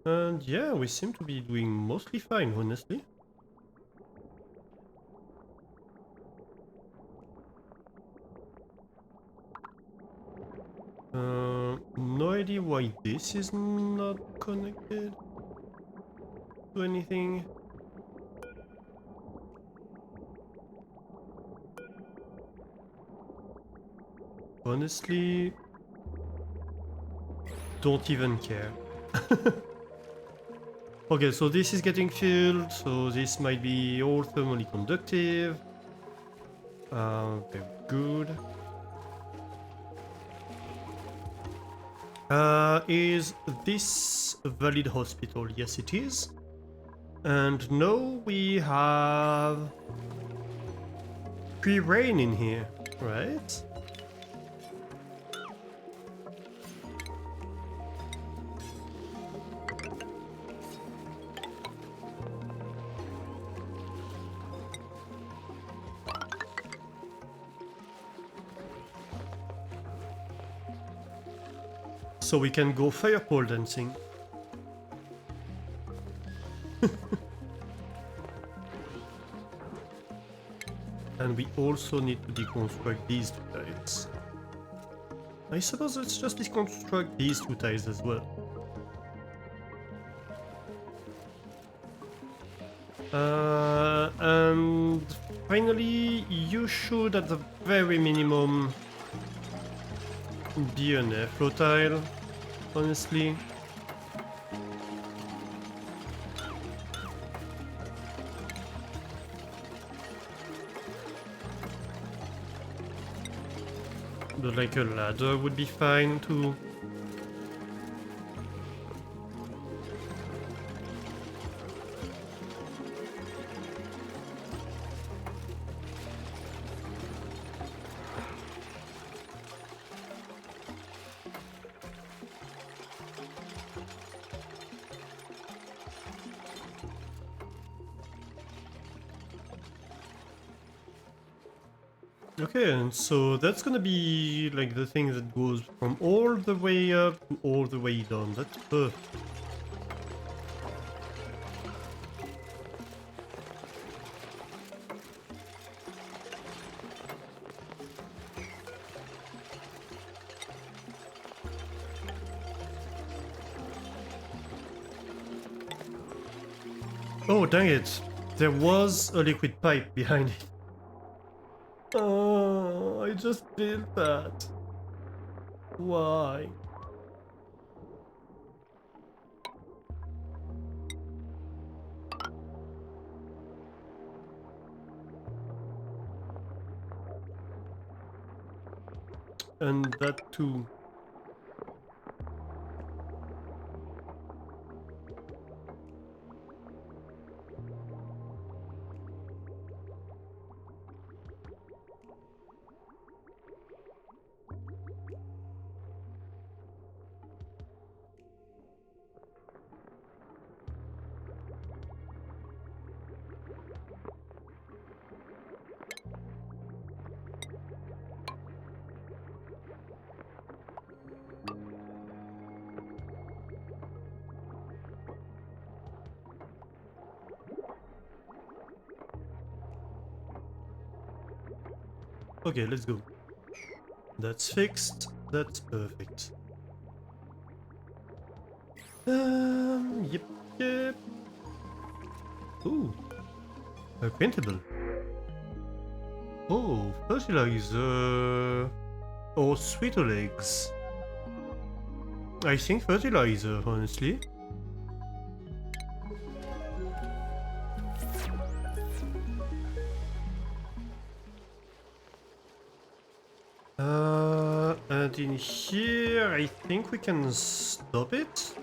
And yeah, we seem to be doing mostly fine, honestly. No idea why this is not connected to anything. Honestly, don't even care. Okay, so this is getting filled, so this might be all thermally conductive. Very good. Is this a valid hospital? Yes, it is. And no, we have pre-rain in here, right? So we can go fire pole dancing. And we also need to deconstruct these two tiles. I suppose let's just deconstruct these two tiles as well. And finally, you should at the very minimum be an airflow tile, honestly. But like a ladder would be fine too. Okay, and so that's gonna be like the thing that goes from all the way up to all the way down. That's perfect. Oh, dang it. There was a liquid pipe behind it. Oh, I just built that. Why? And that too. Okay, let's go. That's fixed. That's perfect. Yep, yep. Ooh, a printable. Oh, fertilizer or sweeter eggs. I think fertilizer, honestly. And in here, I think we can stop it.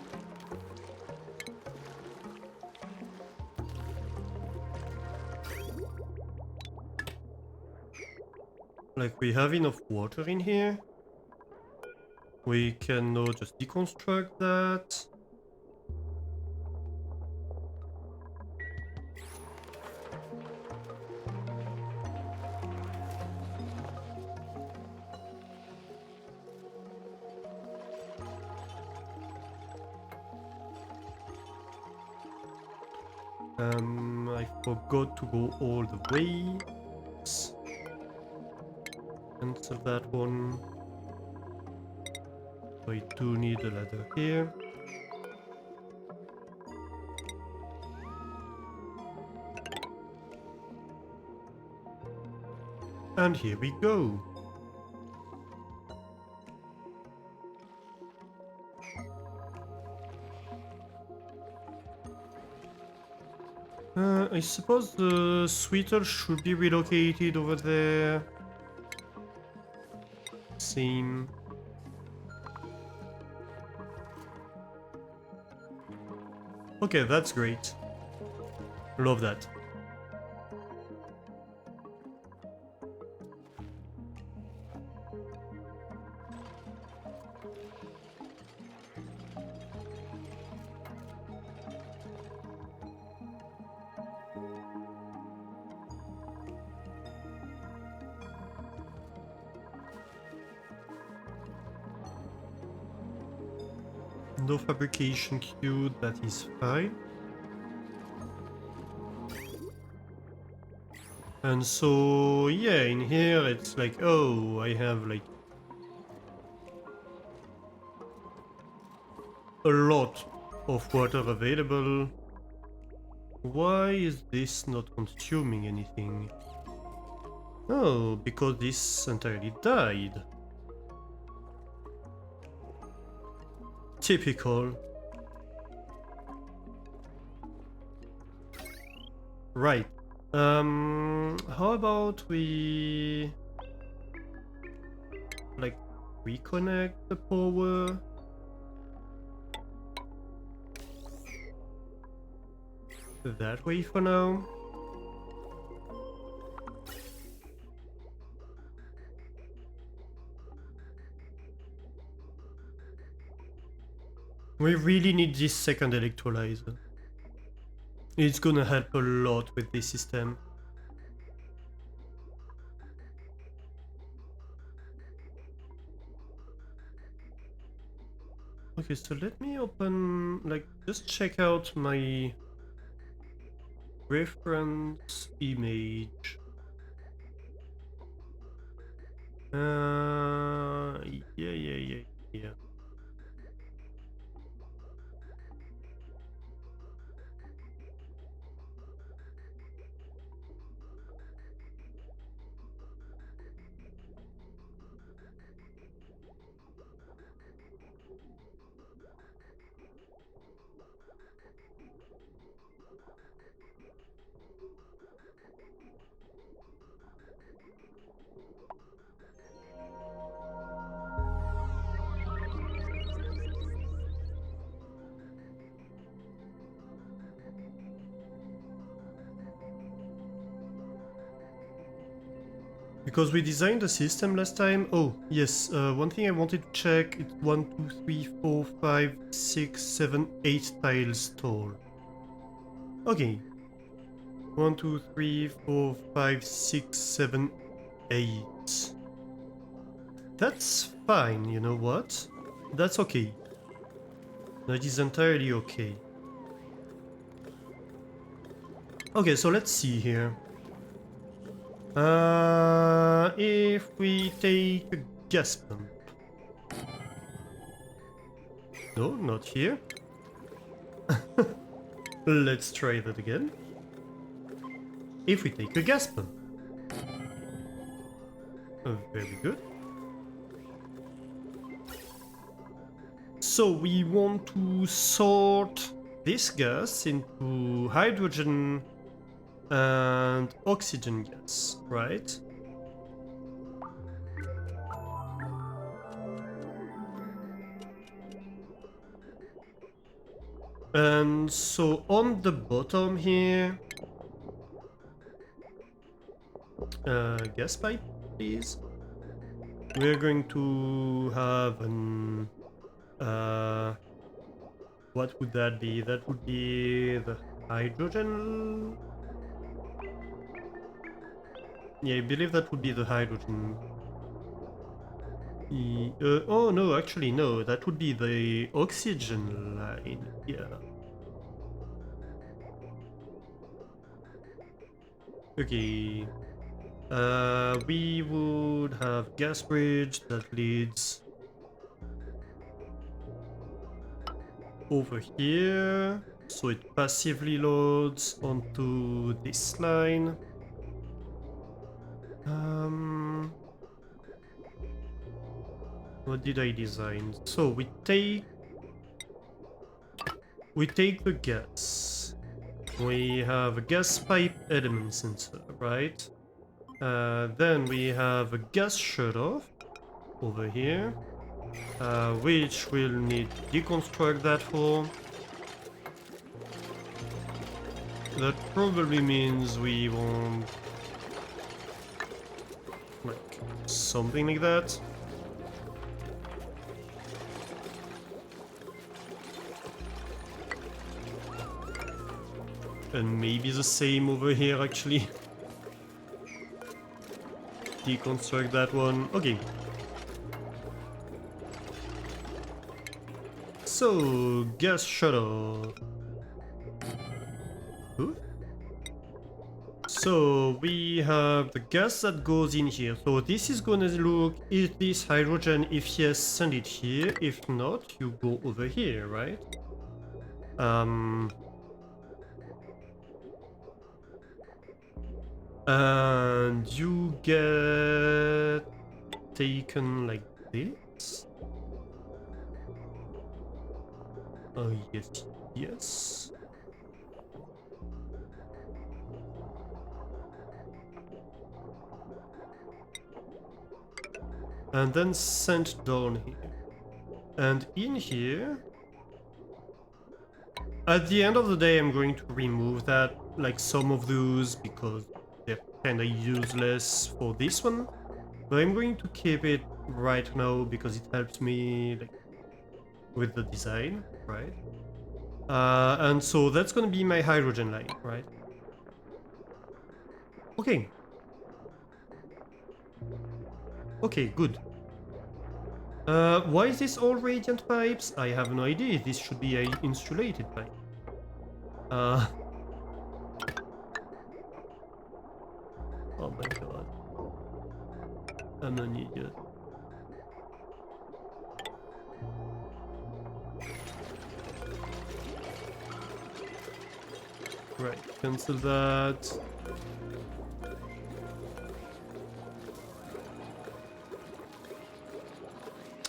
Like, we have enough water in here. We can now just deconstruct that. I forgot to go all the way. Cancel that one. I do need a ladder here. And here we go. I suppose the sweeter should be relocated over there. Same. Okay, that's great. Love that. No fabrication queue, that is fine. And so, yeah, in here it's like, oh, I have like a lot of water available. Why is this not consuming anything? Oh, because this entirely died. Typical. Right. How about we like reconnect the power? That way for now. We really need this second electrolyzer. It's gonna help a lot with this system. Okay, so let me open, like, just check out my reference image. Yeah. Because we designed the system last time. Oh, yes, one thing I wanted to check, it's 1, 2, 3, 4, 5, 6, 7, 8 tiles tall. Okay. 1, 2, 3, 4, 5, 6, 7, 8. That's fine, you know what? That's okay. That is entirely okay. Okay, so let's see here. If we take a gas pump. No, not here. Let's try that again. If we take a gas pump. Very good. So we want to sort this gas into hydrogen and oxygen gas, right? And so on the bottom here, gas pipe, please. We're going to have an what would that be? That would be the hydrogen. Yeah, I believe that would be the hydrogen. Oh no, actually no, that would be the oxygen line. Yeah. Okay. We would have gas bridge that leads over here, so it passively loads onto this line. What did I design? So we take the gas. We have a gas pipe element sensor, right? Then we have a gas shutoff over here, which we'll need to deconstruct that for. That probably means we want like something like that. And maybe the same over here actually. Deconstruct that one. Okay. So, gas shuttle. Ooh. So, we have the gas that goes in here. So, this is gonna look, is this hydrogen? If yes, send it here. If not, you go over here, right? And you get taken like this. Oh, yes, yes. And then sent down here. And in here, at the end of the day, I'm going to remove that, like some of those, because they're kinda useless for this one. But I'm going to keep it right now because it helps me like, with the design, right? And so that's gonna be my hydrogen line, right? Okay. Okay, good. Why is this all radiant pipes? I have no idea. This should be a insulated pipe. Oh my god. I'm an idiot. Right, cancel that.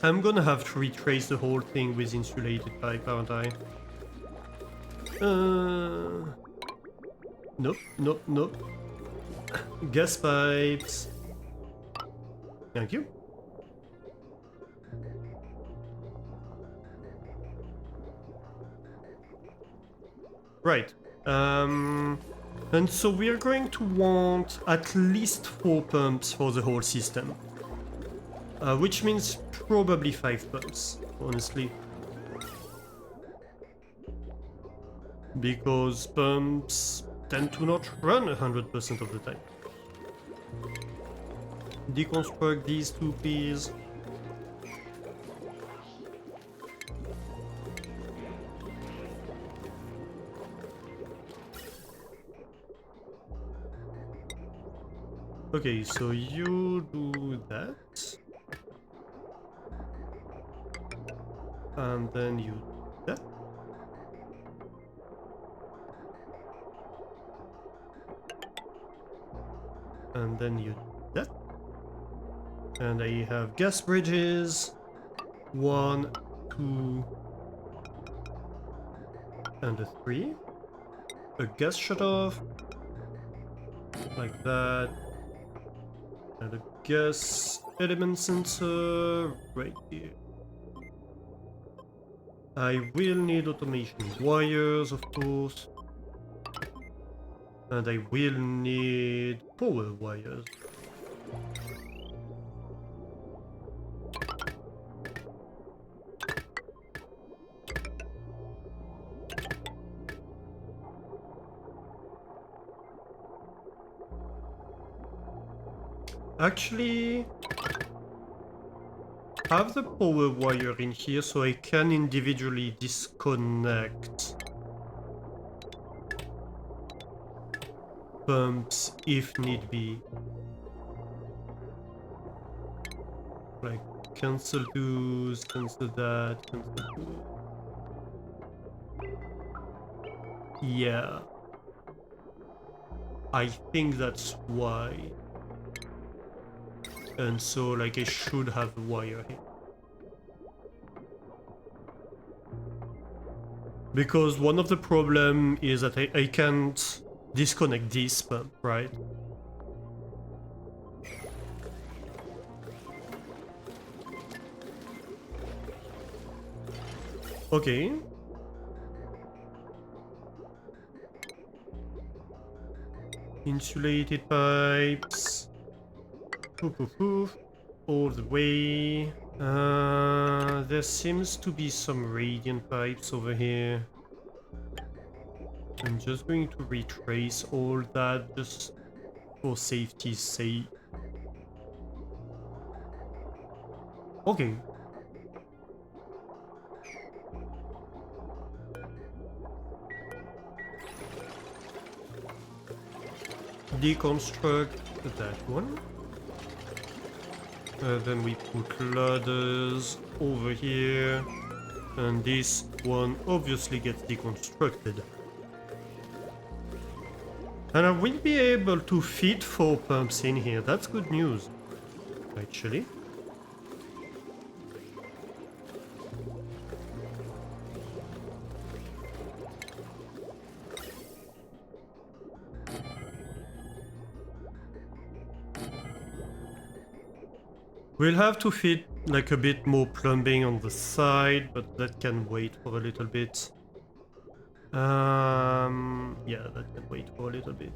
I'm gonna have to retrace the whole thing with insulated pipe, aren't I? Nope, nope, nope. Gas pipes. Thank you. Right. And so we're going to want at least 4 pumps for the whole system. Which means probably 5 pumps, honestly. Because pumps tend to not run 100% of the time. Deconstruct these two, please. Okay, so you do that. And then you do that. And then you do that. And I have gas bridges. 1, 2, and a 3. A gas shutoff. Like that. And a gas element sensor right here. I will need automation wires, of course. And I will need power wires. Actually, have the power wire in here so I can individually disconnect pumps if need be. Like, cancel those, cancel that, cancel those. Yeah. I think that's why. And so, like, I should have the wire here. Because one of the problem is that I can't disconnect this pump, right? Okay. Insulated pipes. Poof, poof, poof. All the way. There seems to be some radiant pipes over here. I'm just going to retrace all that just for safety's sake. Okay. Deconstruct that one. Then we put ladders over here. And this one obviously gets deconstructed. And I will be able to fit 4 pumps in here. That's good news, actually. We'll have to fit like a bit more plumbing on the side, but that can wait for a little bit. Yeah, that can wait for a little bit.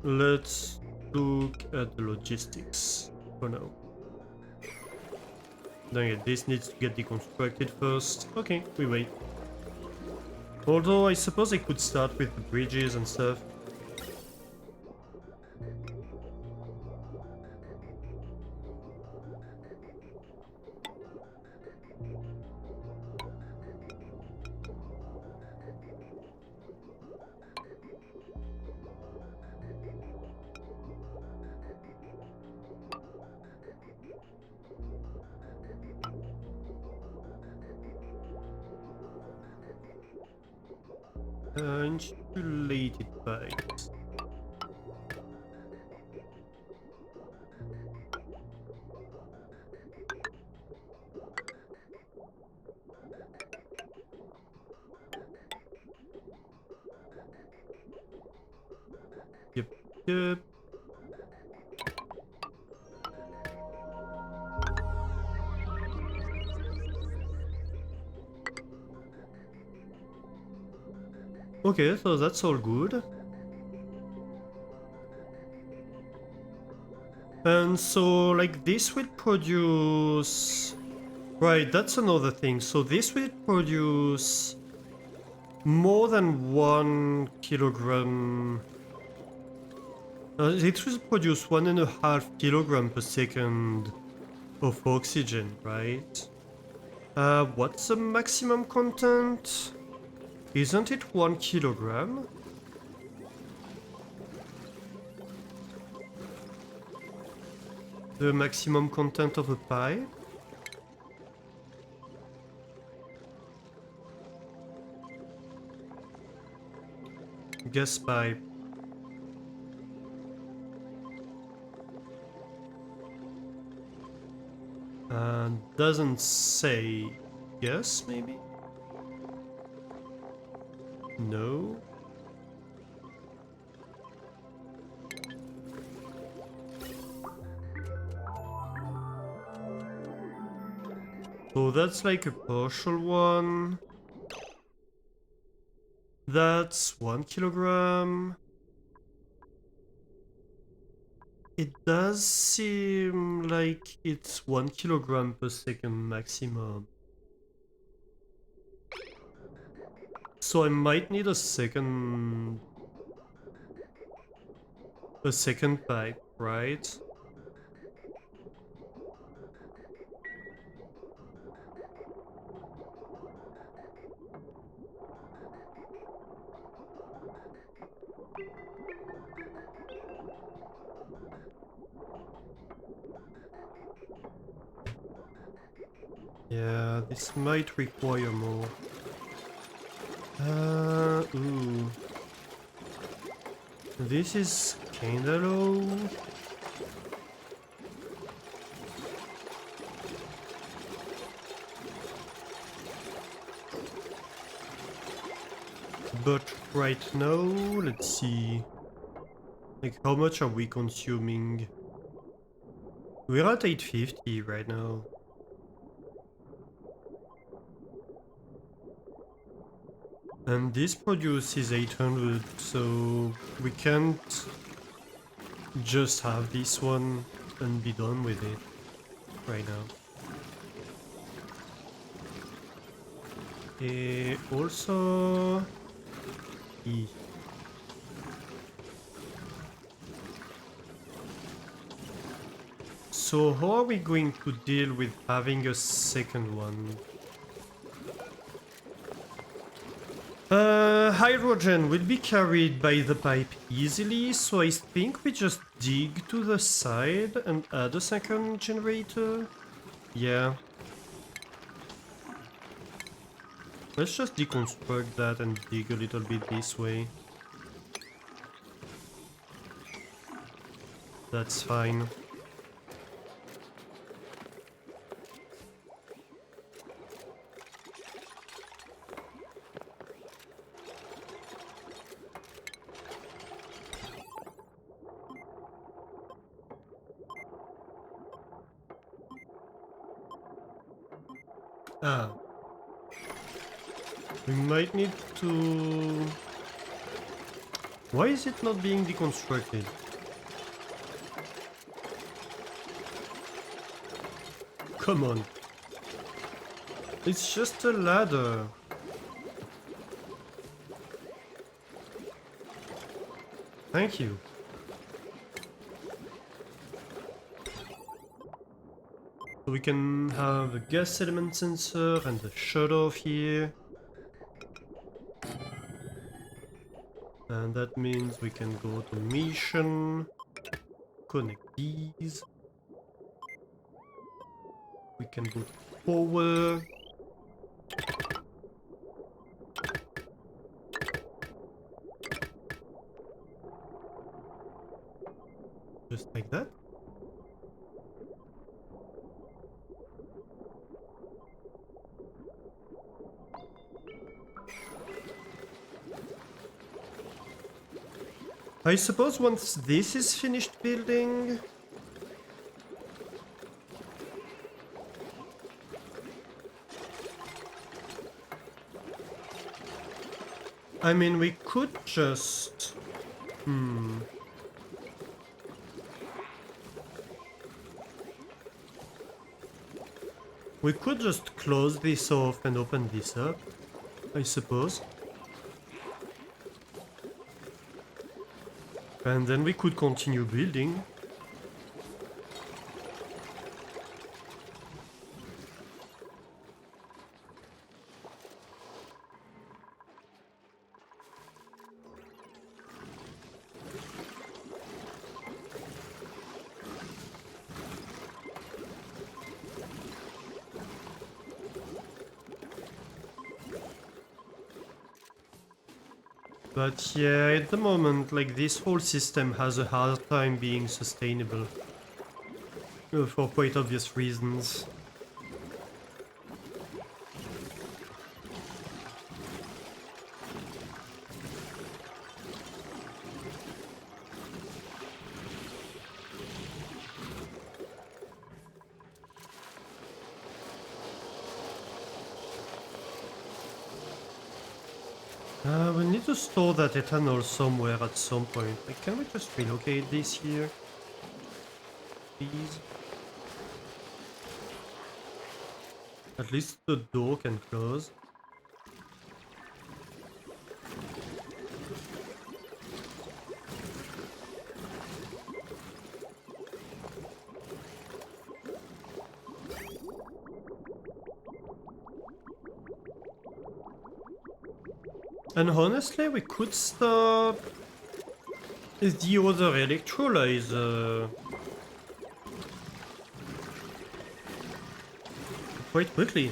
Let's look at the logistics for now. Dang it, this needs to get deconstructed first. Okay, we wait. Although I suppose I could start with the bridges and stuff. Insulated pipes. Yep, yep. Okay, so that's all good. And so, like, this will produce... Right, that's another thing. So this will produce more than 1 kilogram... it will produce 1.5 kilogram per second of oxygen, right? What's the maximum content? Isn't it 1 kilogram? The maximum content of a pipe? Gas pipe. Doesn't say yes, maybe? No? So that's like a partial one. That's 1 kilogram. It does seem like it's 1 kilogram per second maximum. So I might need a second pipe, right? Yeah, this might require more. Ooh. This is kinda low. But right now, let's see. Like, how much are we consuming? We're at 850 right now. And this produces 800, so we can't just have this one and be done with it right now. Also... E. So how are we going to deal with having a second one? Hydrogen will be carried by the pipe easily, so I think we just dig to the side and add a second generator. Yeah. Let's just deconstruct that and dig a little bit this way. That's fine. Ah. We might need to... Why is it not being deconstructed? Come on. It's just a ladder. Thank you. So we can have a gas element sensor and a shut-off here. And that means we can go to mission, connect these. We can go to power. Just like that. I suppose once this is finished building... I mean, we could just... We could just close this off and open this up, I suppose. And then we could continue building. But yeah, at the moment, like, this whole system has a hard time being sustainable. For quite obvious reasons. We need to store that ethanol somewhere at some point. Like, can we just relocate this here? Please? At least the door can close. And honestly, we could start the other electrolyzer quite quickly.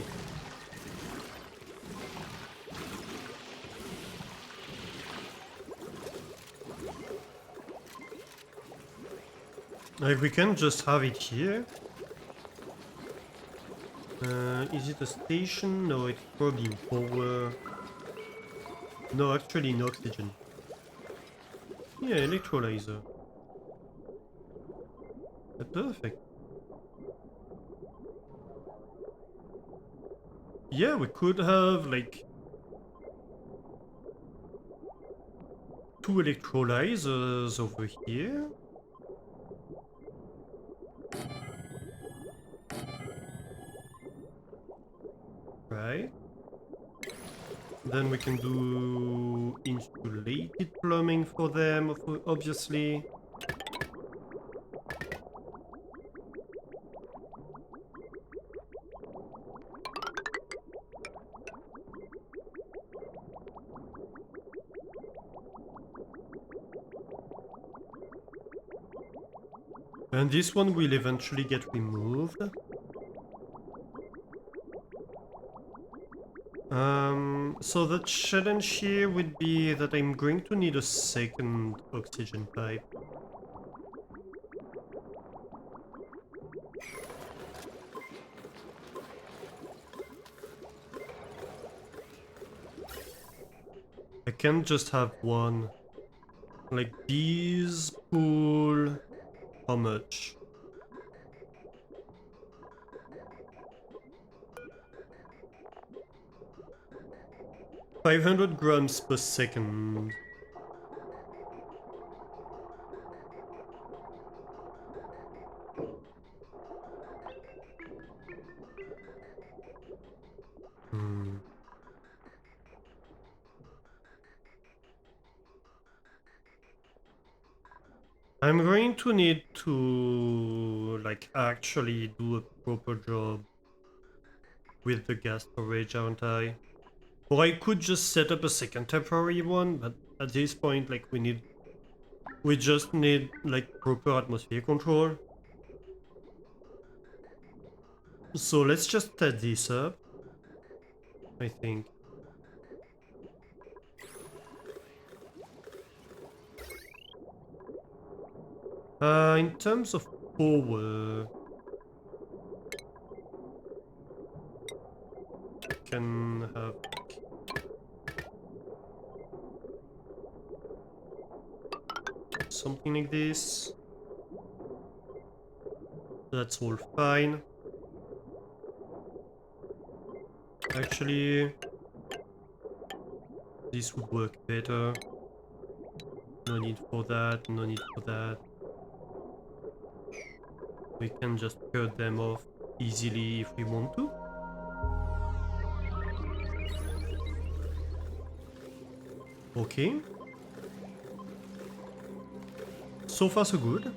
Like, we can just have it here. Is it a station? No, it's probably power. No, actually, no oxygen. Yeah, electrolyzer. Perfect. Yeah, we could have, like, 2 electrolyzers over here. Right. Then we can do insulated plumbing for them, obviously. And this one will eventually get removed. So the challenge here would be that I'm going to need a second oxygen pipe. I can't just have one. Like, these pull... how much? $500 grams per second. I'm going to need to, like, actually do a proper job with the gas storage, aren't I? Or I could just set up a second temporary one, but at this point, like, we just need, like, proper atmosphere control. So let's just set this up, I think. In terms of power, I can have something like this. That's all fine. Actually, this would work better. No need for that, no need for that. We can just cut them off easily if we want to. Okay. So far so good.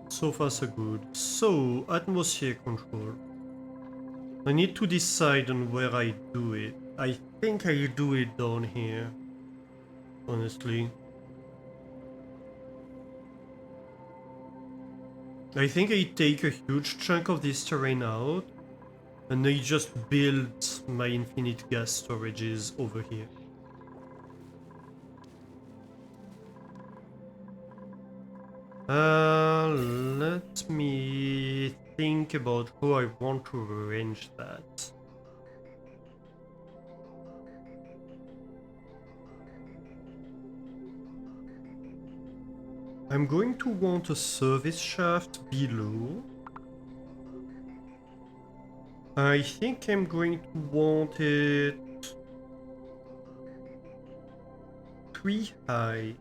So far so good. So, atmosphere control. I need to decide on where I do it. I think I do it down here. Honestly. I think I take a huge chunk of this terrain out and I just build my infinite gas storages over here. Let me think about how I want to arrange that. I'm going to want a service shaft below. I think I'm going to want it 3 high.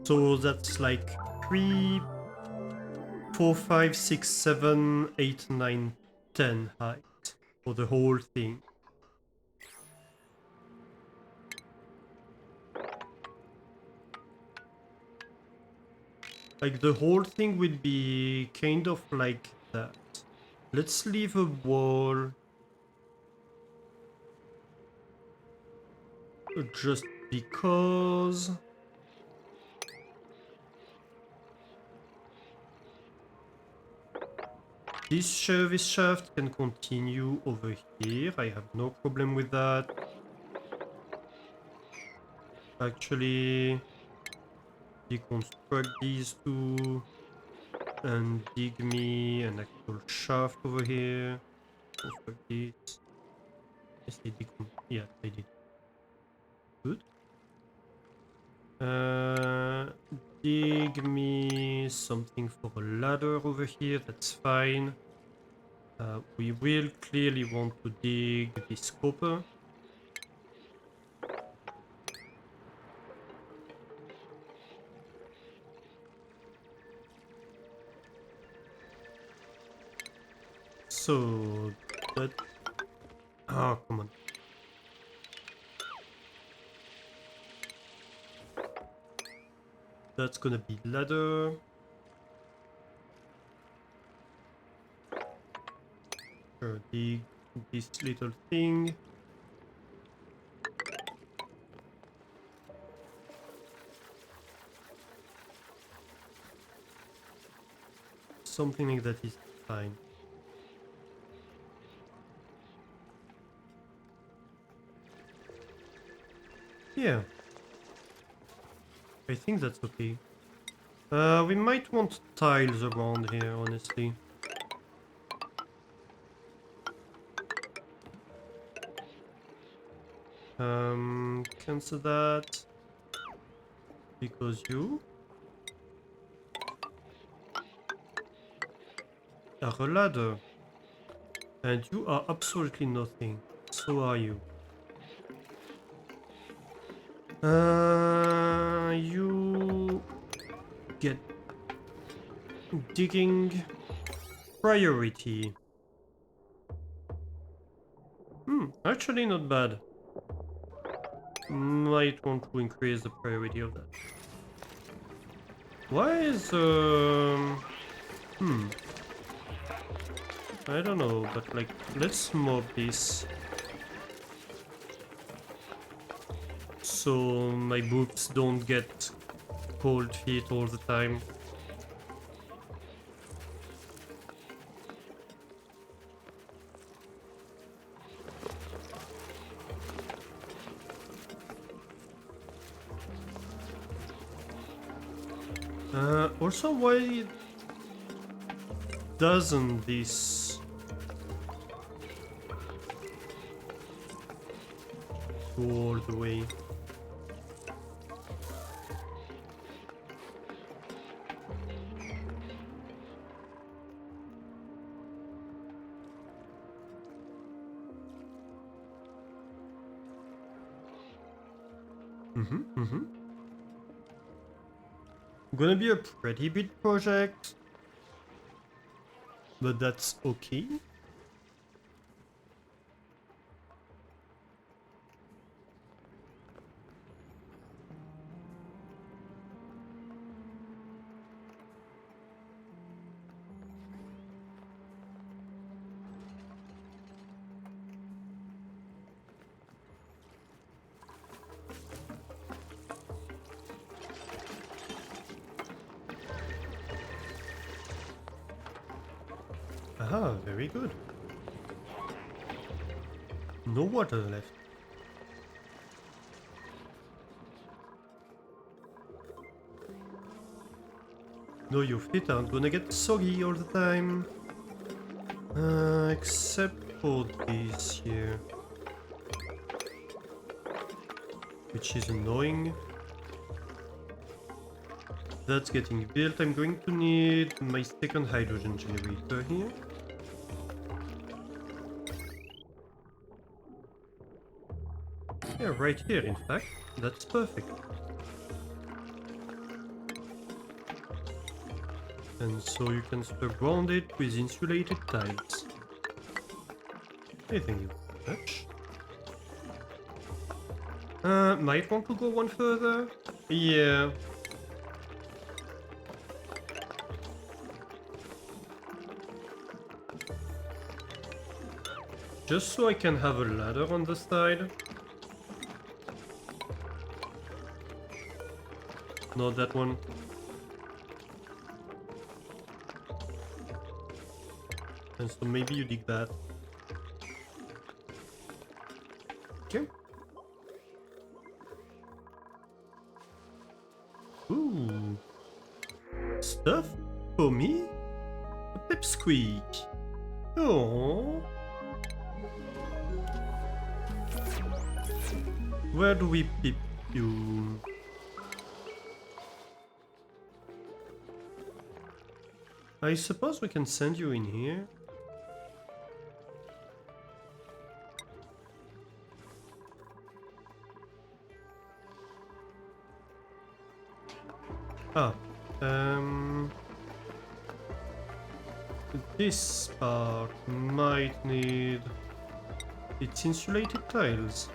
So that's like 3, 4, 5, 6, 7, 8, 9, 10 height for the whole thing. Like the whole thing will be kind of like that. Let's leave a wall just because. This service shaft can continue over here. I have no problem with that. Actually, deconstruct these two and dig me an actual shaft over here. Construct this. Yes, they did. Yeah, they did. Good. Dig me something for a ladder over here. That's fine. We will clearly want to dig this copper. So that. Oh, come on. That's gonna be ladder. Sure, dig this little thing. Something like that is fine. Yeah. I think that's okay. We might want tiles around here, honestly. Cancel that. Because you are a ladder. And you are absolutely nothing. So are you. You get digging priority. Actually not bad. Might want to increase the priority of that. Why is I don't know, but like let's mob this. So my boobs don't get cold feet all the time. Also, why doesn't this go all the way? Gonna be a pretty big project, but that's okay. Aha, very good. No water left. No, your feet aren't gonna get soggy all the time. Except for this here. Which is annoying. That's getting built. I'm going to need my second hydrogen generator here. Yeah, right here, in fact. That's perfect. And so you can surround it with insulated tiles. I think it's much. Might want to go one further? Yeah. Just so I can have a ladder on the side. Not that one. And so maybe you dig that. Okay. Ooh. Stuff for me? A pipsqueak. Oh. Where do we pip you? I suppose we can send you in here. Ah, this part might need its insulated tiles.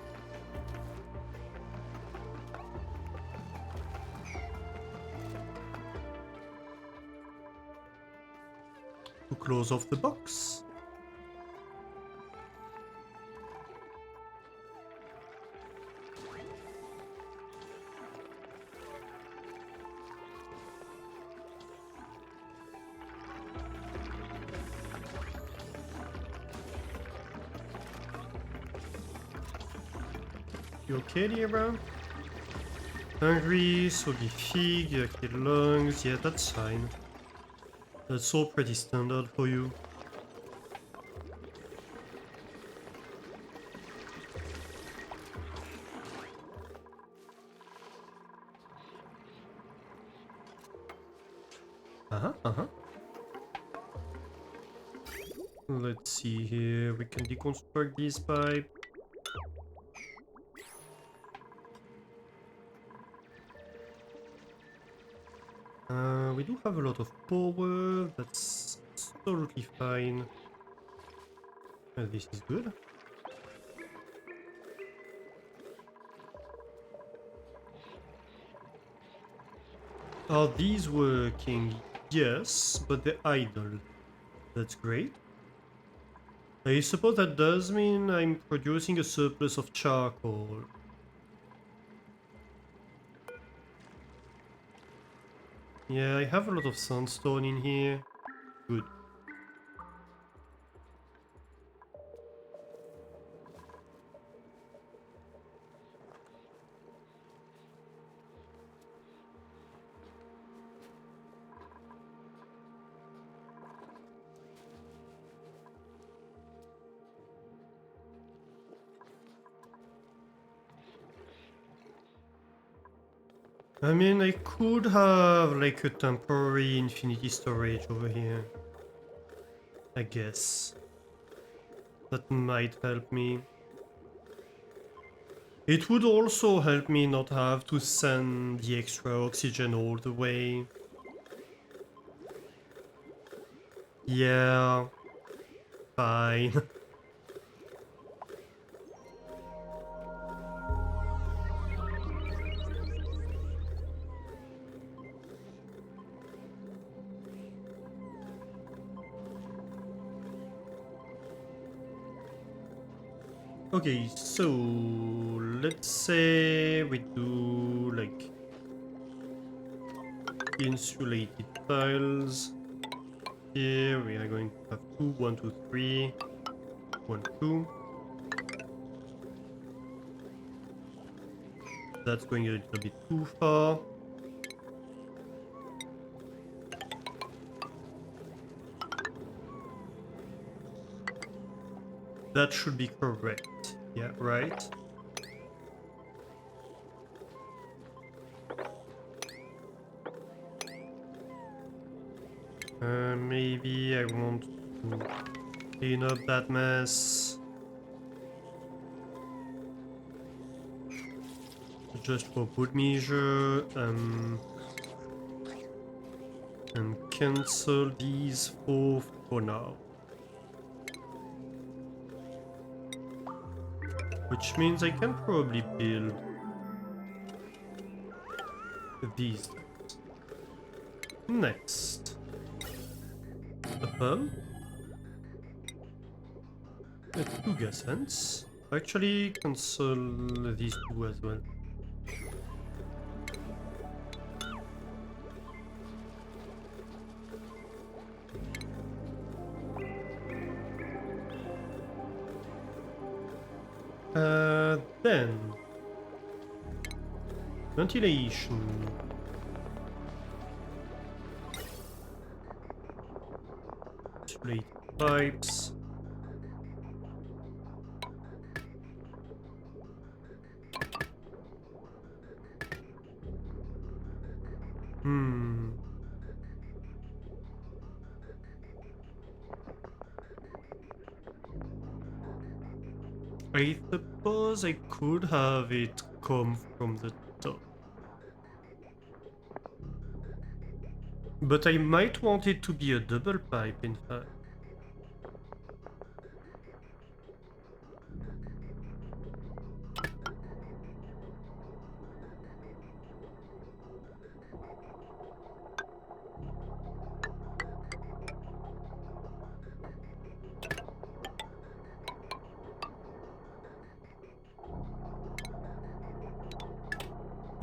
To close off the box. You okay, Liera? Hungry, soggy fig, yucky lungs, yeah, that's fine. That's all pretty standard for you. Uh-huh. Let's see here, we can deconstruct this pipe. We do have a lot of power, that's absolutely fine. This is good. Are these working? Yes, but they're idle. That's great. I suppose that does mean I'm producing a surplus of charcoal. Yeah, I have a lot of sandstone in here. Good. I mean, I could have like a temporary infinity storage over here. I guess. That might help me. It would also help me not have to send the extra oxygen all the way. Yeah. Fine. Okay, so let's say we do like insulated tiles. Here we are going to have 2, 1, 2, 3, 1, 2. That's going a little bit too far. That should be correct. Yeah, right. maybe I want to clean up that mess. Just for good measure, and cancel these four for now. Which means I can probably build these things. Next. A pump. Two gas vents. Actually, cancel these two as well. Then ventilation. Insulate pipes. I suppose I could have it come from the top. But I might want it to be a double pipe, in fact.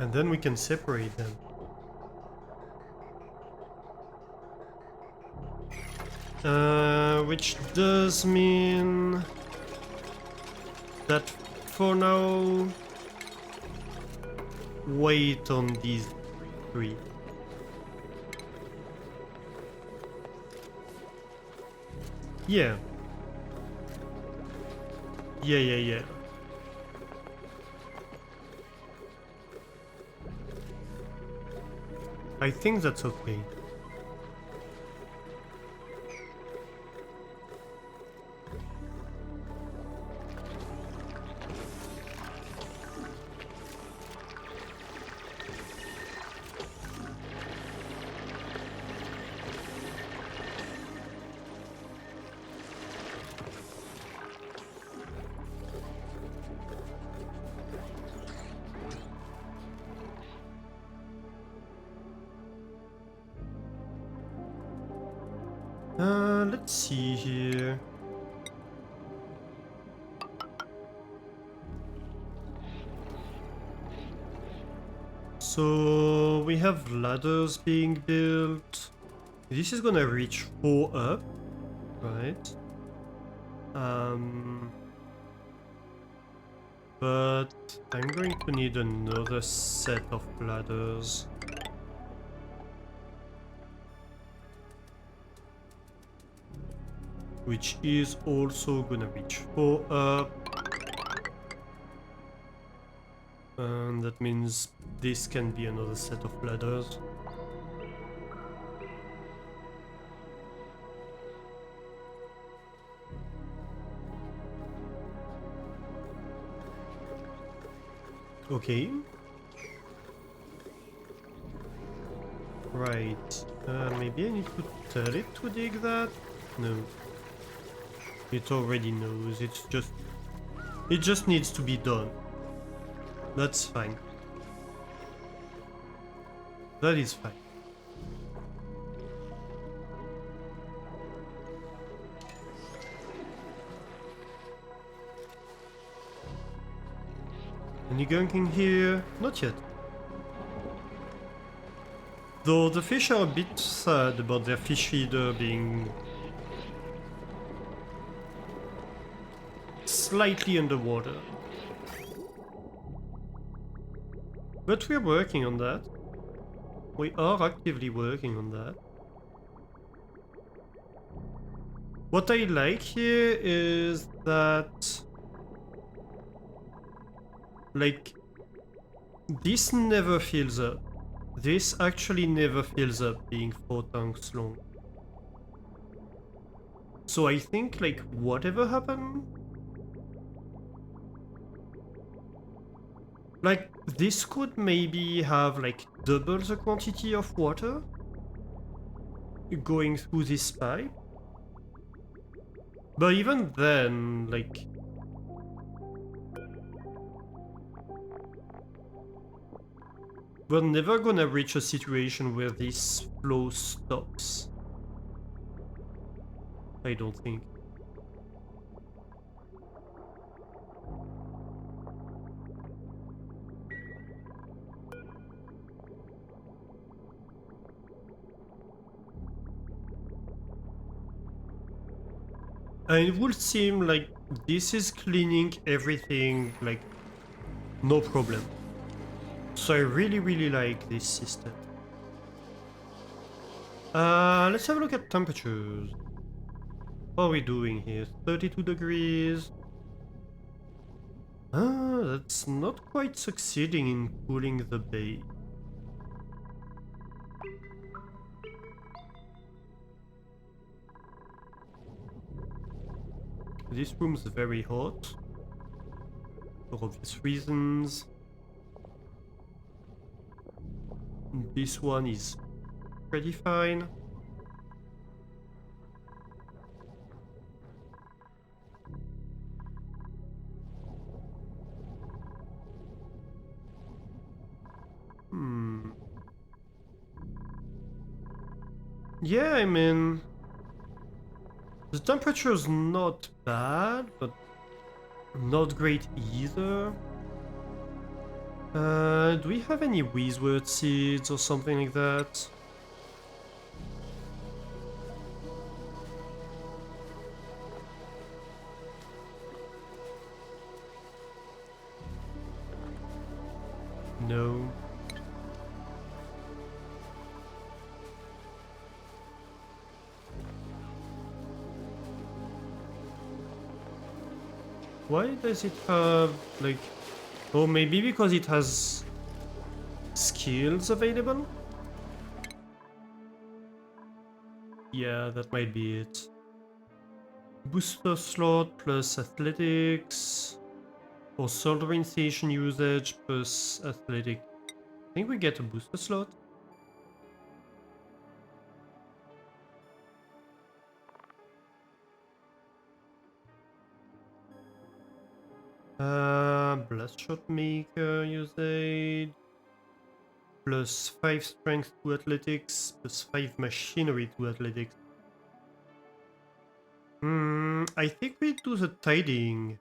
And then we can separate them. Which does mean that for now, wait on these three. Yeah. Yeah. I think that's okay. Let's see here. So we have ladders being built. This is gonna reach 4 up, right? But I'm going to need another set of ladders. Which is also gonna reach 4 up. And that means this can be another set of ladders. Okay. Right. Maybe I need to tell it to dig that? No. It already knows. It just needs to be done. That's fine. That is fine. Any gunking here? Not yet. Though the fish are a bit sad about their fish feeder being slightly underwater. But we're working on that. We are actively working on that. What I like here is that, like, this never fills up. This actually never fills up being 4 tanks long. So I think, like, whatever happened... Like, this could maybe have, like, double the quantity of water going through this pipe. But even then, like... We're never gonna reach a situation where this flow stops. I don't think. And it would seem like this is cleaning everything, like, no problem. So I really like this system. Let's have a look at temperatures. What are we doing here? 32 degrees. That's not quite succeeding in cooling the bay. This room's very hot, for obvious reasons. This one is pretty fine. Yeah, I mean... The temperature's not bad, but not great either. Do we have any Wheezewort seeds or something like that? No. Why does it have, like... Oh, maybe because it has skills available? Yeah, that might be it. Booster slot plus athletics. Or soldering station usage plus athletic. I think we get a booster slot. Blast shot maker usage. Plus 5 strength to athletics, plus 5 machinery to athletics. I think we do the tidying.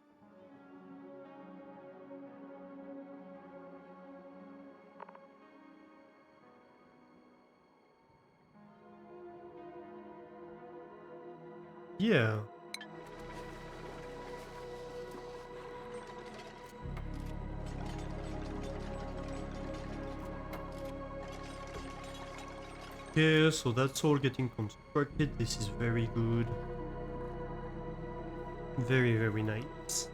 Yeah. Yeah, so that's all getting constructed. This is very good. Very nice.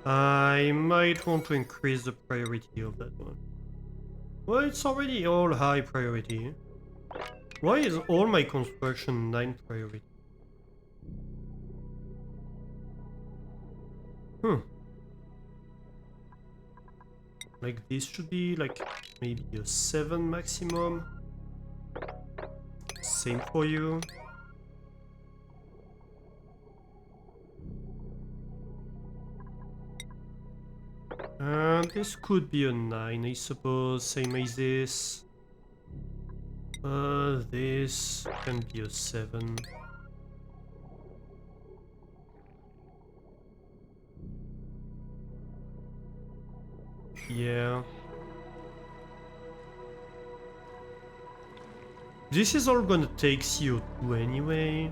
I might want to increase the priority of that one. Well, it's already all high priority. Why is all my construction 9 priority? Like this should be like maybe a 7 maximum. Same for you. And this could be a 9, I suppose, same as this. This can be a 7. Yeah. This is all gonna take CO2 anyway.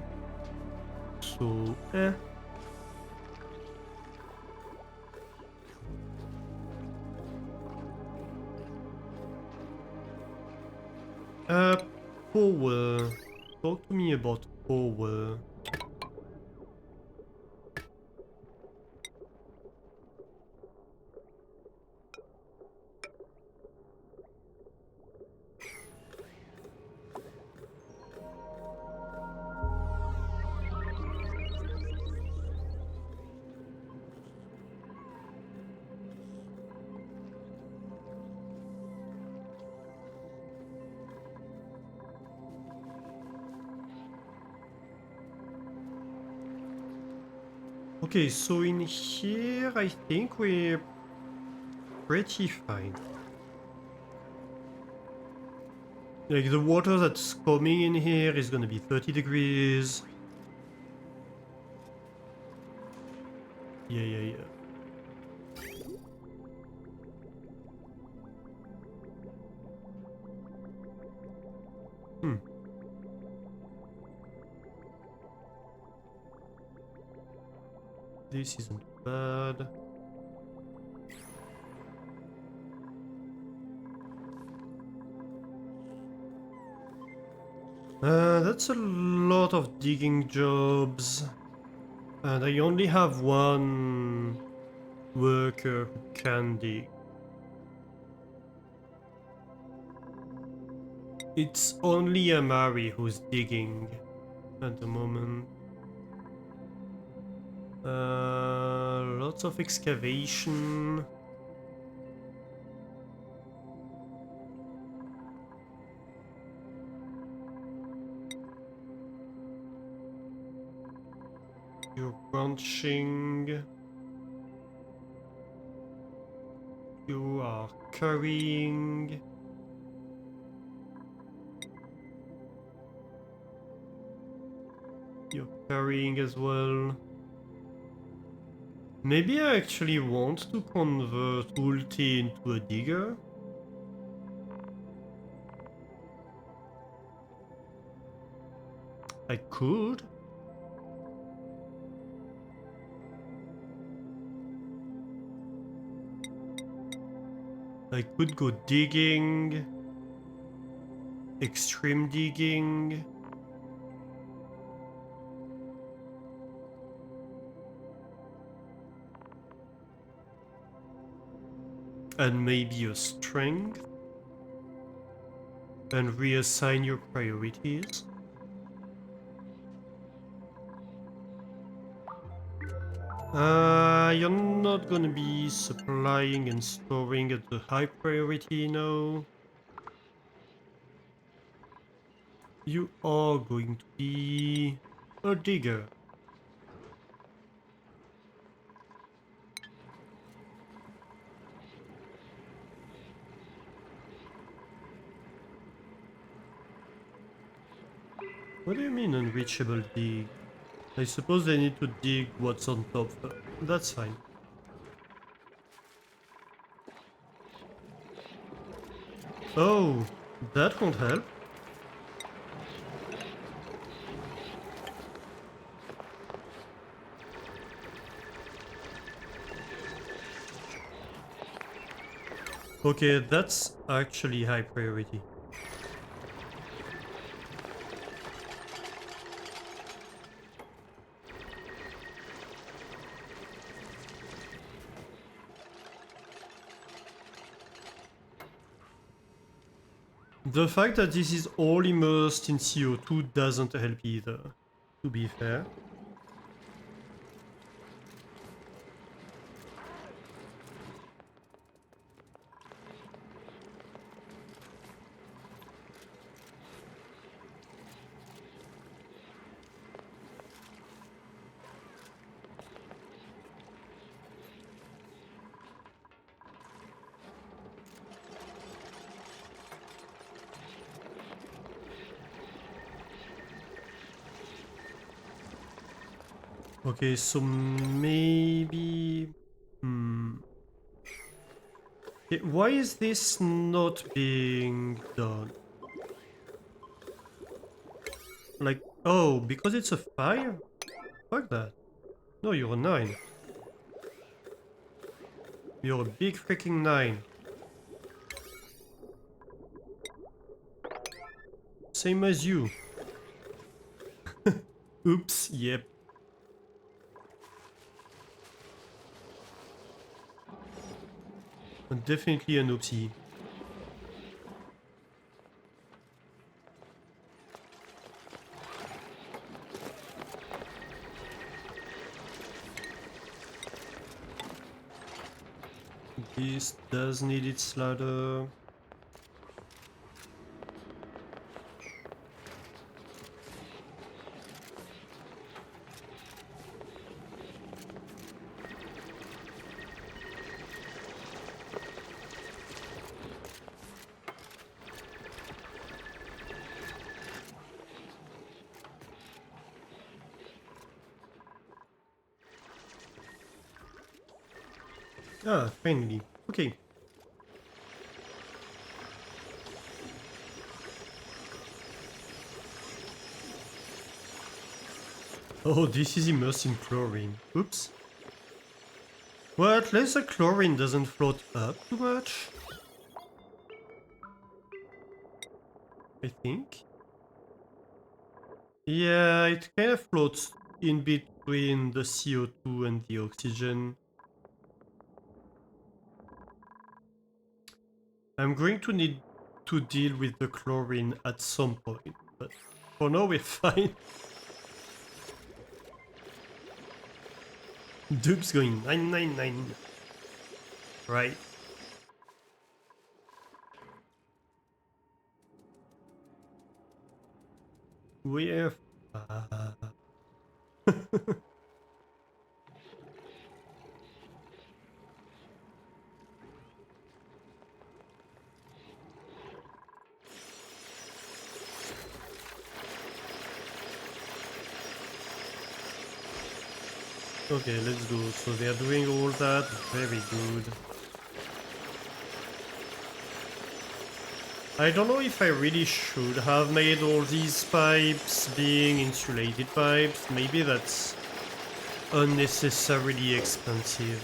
So, power. Talk to me about power. Okay, so in here I think we're pretty fine. Like the water that's coming in here is gonna be 30 degrees. Yeah. Hmm. This isn't bad. That's a lot of digging jobs. And I only have one worker who can dig. It's only Amari who's digging at the moment. Lots of excavation. You're branching. You are carrying. You're carrying as well. Maybe I actually want to convert Ulti into a digger. I could. I could go digging. Extreme digging. And maybe a strength. And reassign your priorities. You're not gonna be supplying and storing at the high priority, no. You are going to be a digger. What do you mean unreachable dig? I suppose they need to dig what's on top. That's fine. Oh, that won't help. Okay, that's actually high priority. The fact that this is all immersed in CO2 doesn't help either, to be fair. Okay, so maybe... Why is this not being done? Like, oh, because it's a fire? Fuck that. No, you're a 9. You're a big freaking 9. Same as you. Oops, yep. Definitely an oopsie. This does need its ladder. Ah, finally. Okay. Oh, this is immersed in chlorine. Oops. Well, at least the chlorine doesn't float up too much. I think. Yeah, it kind of floats in between the CO2 and the oxygen. I'm going to need to deal with the chlorine at some point, but for now we're fine. Dupe's going 999. Right. We're fine. Okay, let's go. So they are doing all that. Very good. I don't know if I really should have made all these pipes being insulated pipes. Maybe that's unnecessarily expensive.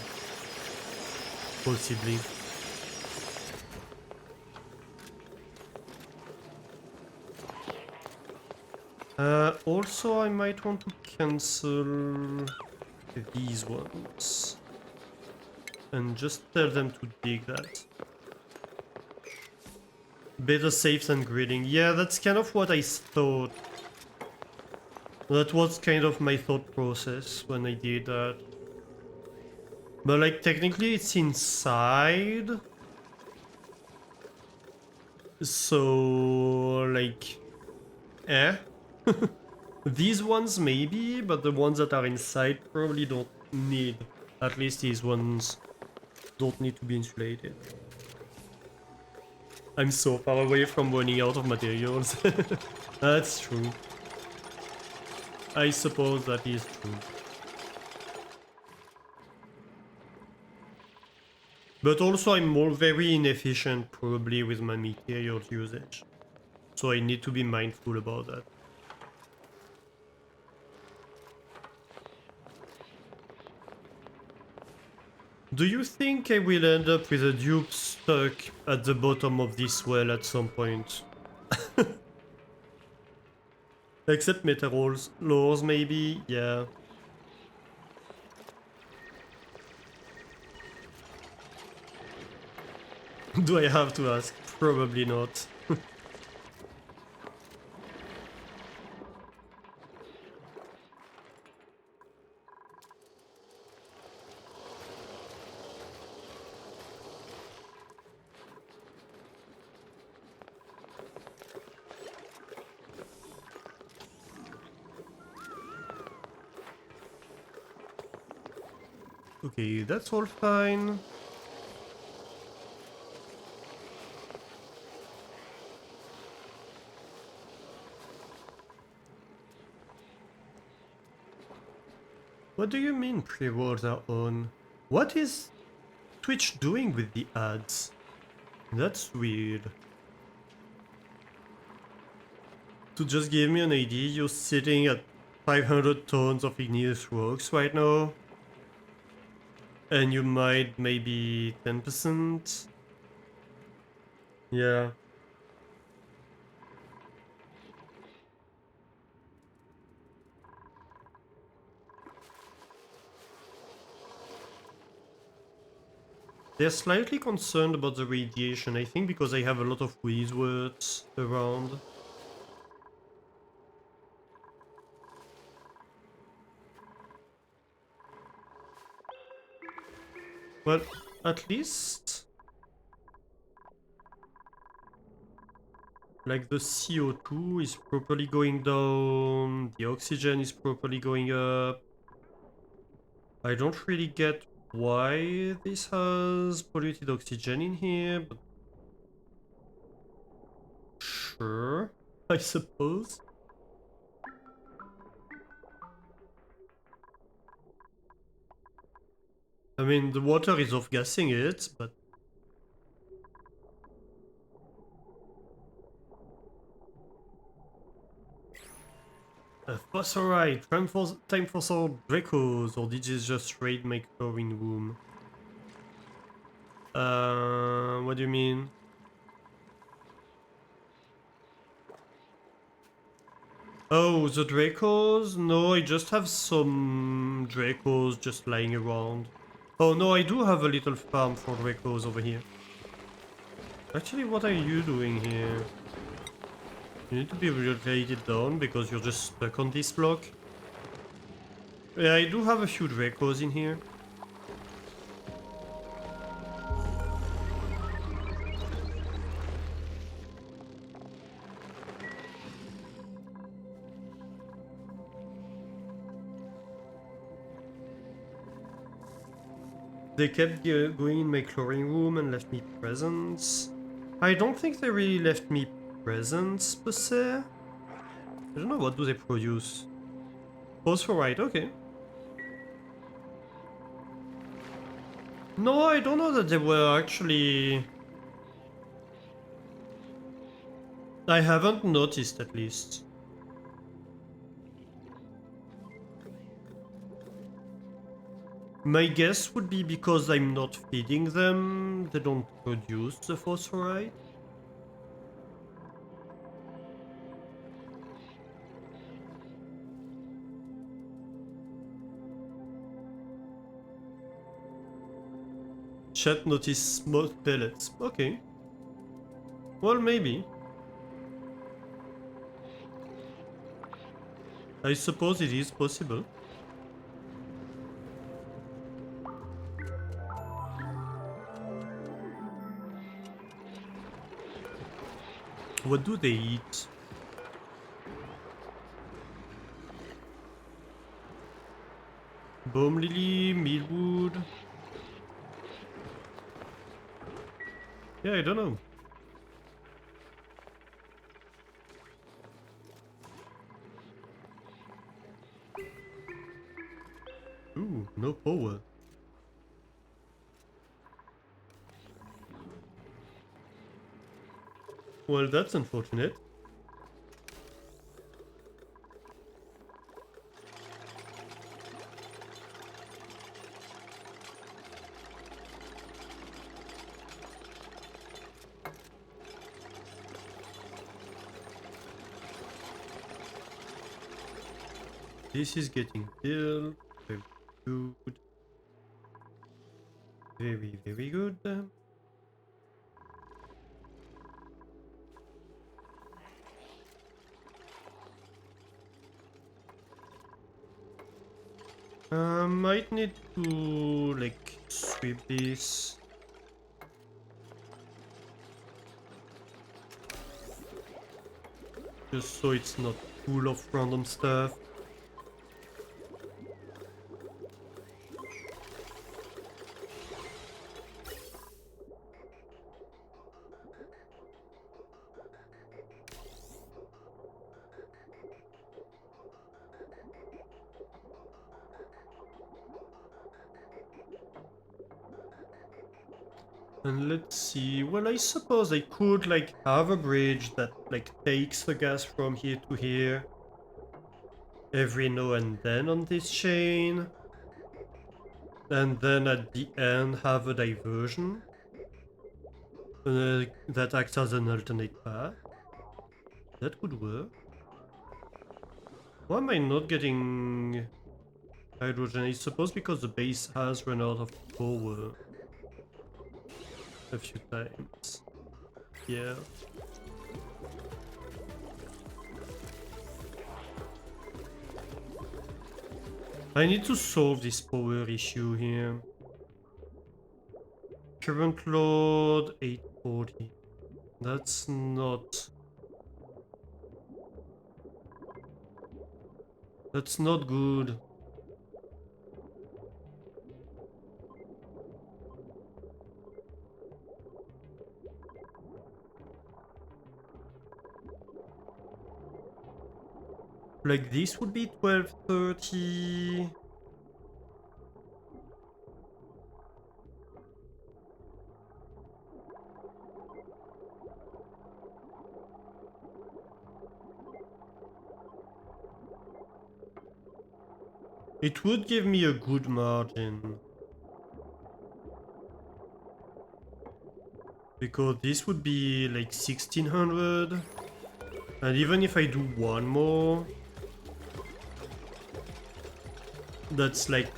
Possibly. Also, I might want to cancel these ones and just tell them to dig that. Better safe than grading. Yeah, that's kind of what I thought. That was kind of my thought process when I did that. But like technically it's inside. So like eh. These ones maybe, but the ones that are inside probably don't need. At least these ones don't need to be insulated. I'm so far away from running out of materials. That's true. I suppose that is true. But also I'm more very inefficient probably with my materials usage. So I need to be mindful about that. Do you think I will end up with a dupe stuck at the bottom of this well at some point? Except meteors, lures maybe? Yeah. Do I have to ask? Probably not. Okay, that's all fine. What do you mean pre-rolls are on? What is Twitch doing with the ads? That's weird. To just give me an idea, you're sitting at 500 tons of igneous rocks right now. And you might maybe 10%. Yeah. They're slightly concerned about the radiation, I think because I have a lot of wizards around. Well, at least... like the CO2 is properly going down, the oxygen is properly going up. I don't really get why this has polluted oxygen in here, but sure, I suppose. I mean, the water is off-gassing it, but... Phosphorite, time for some Dracos, or did you just raid my chlorine room? What do you mean? Oh, the Dracos? No, I just have some Dracos just lying around. Oh no, I do have a little farm for Dracos over here. Actually, what are you doing here? You need to be relocated down because you're just stuck on this block. Yeah, I do have a few Dracos in here. They kept going in my chlorine room and left me presents. I don't think they really left me presents per se. I don't know, what do they produce? Phosphorite, okay. No, I don't know that they were actually... I haven't noticed, at least. My guess would be because I'm not feeding them, they don't produce the phosphorite. Chat notice smoke pellets. Okay. Well, maybe. I suppose it is possible. What do they eat? Bone lily, mealwood. Yeah, I don't know. Ooh, no power. Well, that's unfortunate. This is getting killed. Very good. Very, very good. Might need to like sweep this. Just so it's not full of random stuff. And let's see, well, I suppose I could like have a bridge that like takes the gas from here to here every now and then on this chain. And then at the end have a diversion that acts as an alternate path. That could work. Why am I not getting hydrogen? I suppose because the base has run out of power a few times. Yeah. I need to solve this power issue here. Current load 840. That's not... That's not good. Like this would be 1230. It would give me a good margin. Because this would be like 1600. And even if I do one more, that's like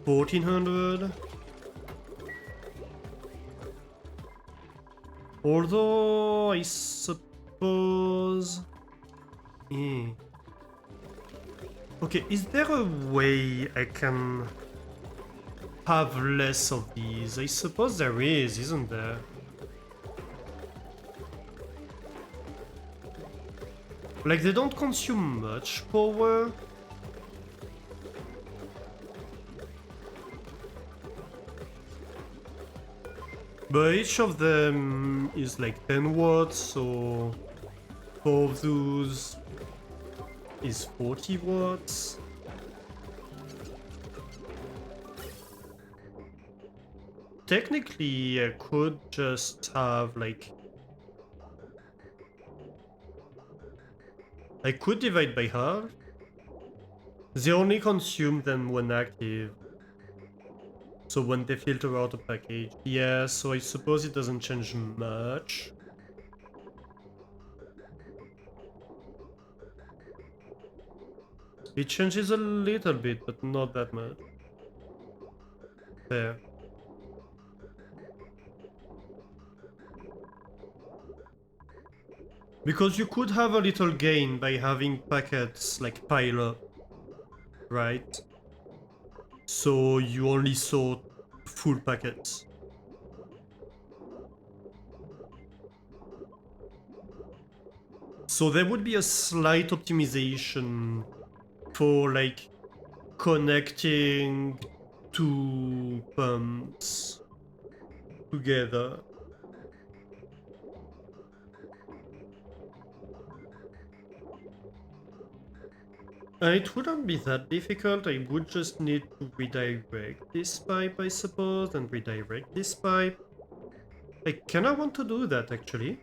1400. Although I suppose... Okay, is there a way I can have less of these? I suppose there is, isn't there? Like, they don't consume much power. But each of them is like 10 watts, so 4 of those is 40 watts. Technically, I could just have like... I could divide by half. They only consume them when active. So when they filter out a package. Yeah, so I suppose it doesn't change much. It changes a little bit, but not that much. There. Because you could have a little gain by having packets like pile up, right? So you only saw full packets. So there would be a slight optimization for like connecting two pumps together. It wouldn't be that difficult. I would just need to redirect this pipe, I suppose, and redirect this pipe. I kinda want to do that, actually.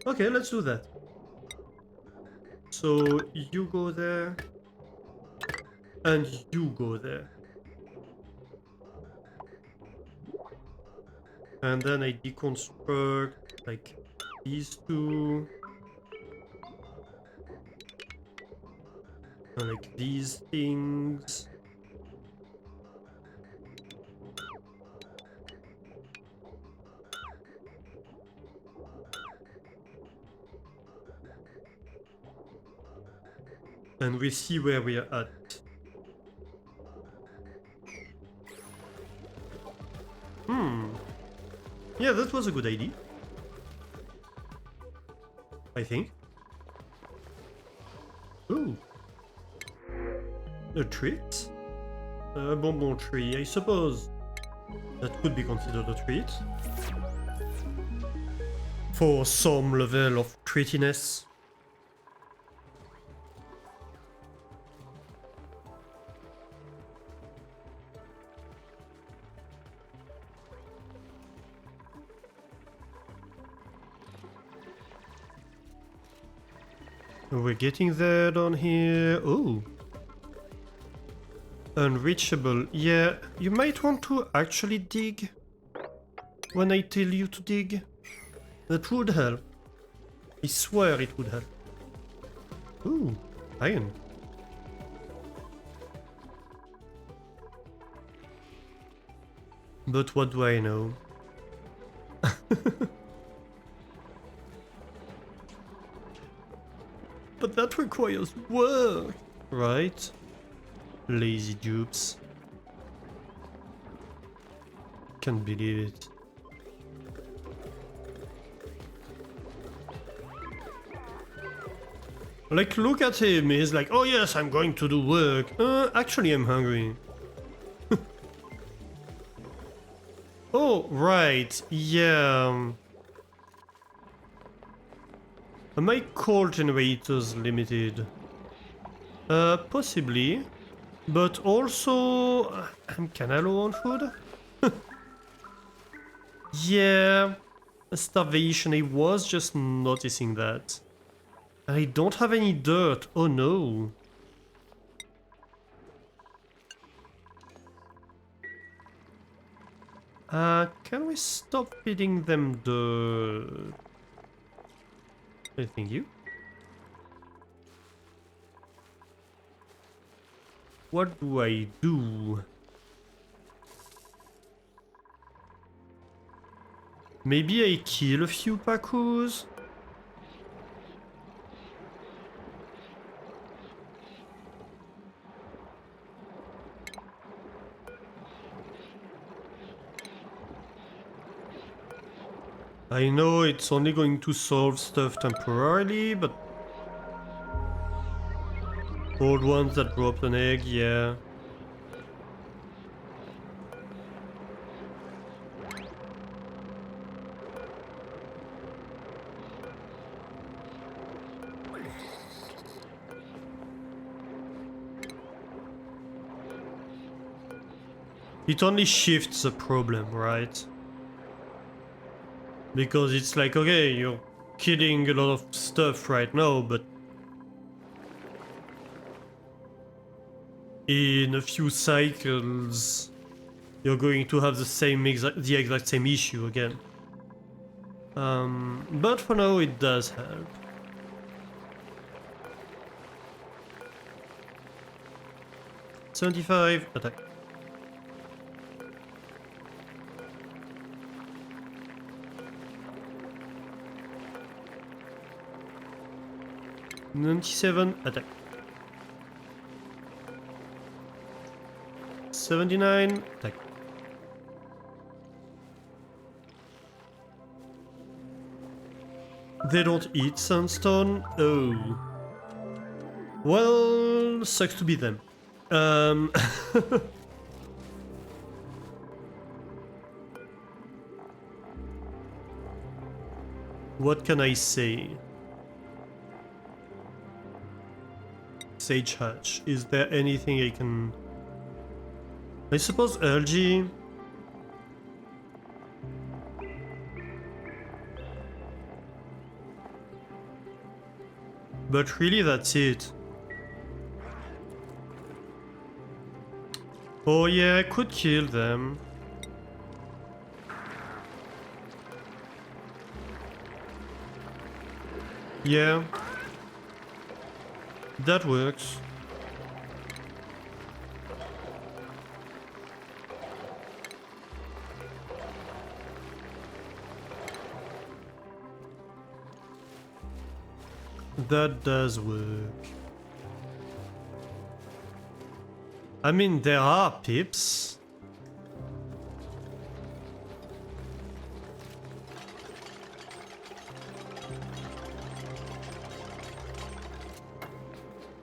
Okay, let's do that. So, you go there. And you go there. And then I deconstruct, like, these two. And like these things. And we see where we are at. Yeah, that was a good idea. I think. Ooh. A treat? A bonbon tree, I suppose. That could be considered a treat. For some level of treatiness. We're getting there down here. Oh. Unreachable. Yeah, you might want to actually dig when I tell you to dig. That would help. I swear it would help. Ooh, iron. But what do I know? But that requires work, right? Lazy dupes. Can't believe it. Like, look at him, he's like, oh yes, I'm going to do work. Actually, I'm hungry. Oh, right, yeah. Are my coal generators limited? Possibly. But also, I'm kinda low on food. Yeah, starvation, I was just noticing that. I don't have any dirt, oh no. Can we stop feeding them the... Thank you. What do I do? Maybe I kill a few Pacus? I know it's only going to solve stuff temporarily, but... Old ones that dropped an egg, yeah. It only shifts the problem, right? Because it's like, okay, you're killing a lot of stuff right now, but in a few cycles, you're going to have the exact same issue again. But for now, it does help. $75 attack. $97 attack. 79 attack. They don't eat sandstone. Oh. Well, sucks to be them. What can I say? Sage Hatch. Is there anything I can... I suppose algae. But really that's it. Oh yeah, I could kill them. Yeah. That works. That does work. I mean, there are pips.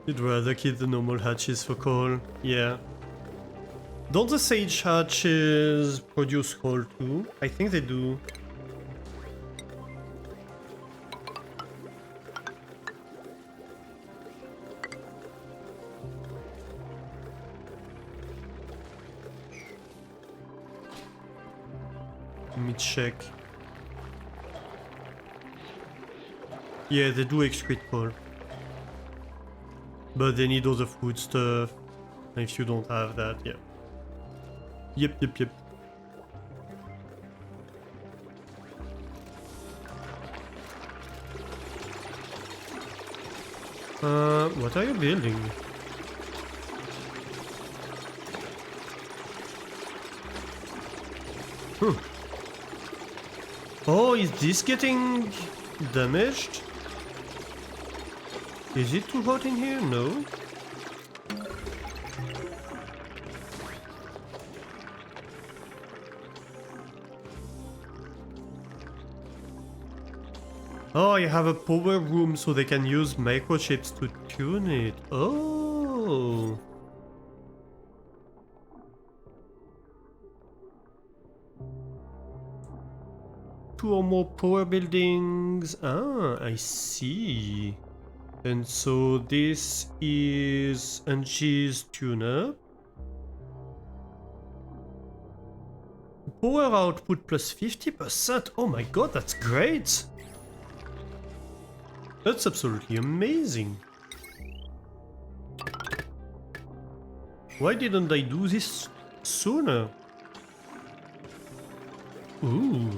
You'd rather keep the normal hatches for coal, yeah. Don't the sage hatches produce coal too? I think they do. Let me check. Yeah, they do excrete coal. But they need all the food stuff. And if you don't have that, yeah. Yep. What are you building? Oh, is this getting damaged? Is it too hot in here? No. Oh, I have a power room so they can use microchips to tune it. Oh. Two or more power buildings. Ah, I see. And so this is Angie's tune-up. Power output plus 50%. Oh my god, that's great. That's absolutely amazing. Why didn't I do this sooner? Ooh.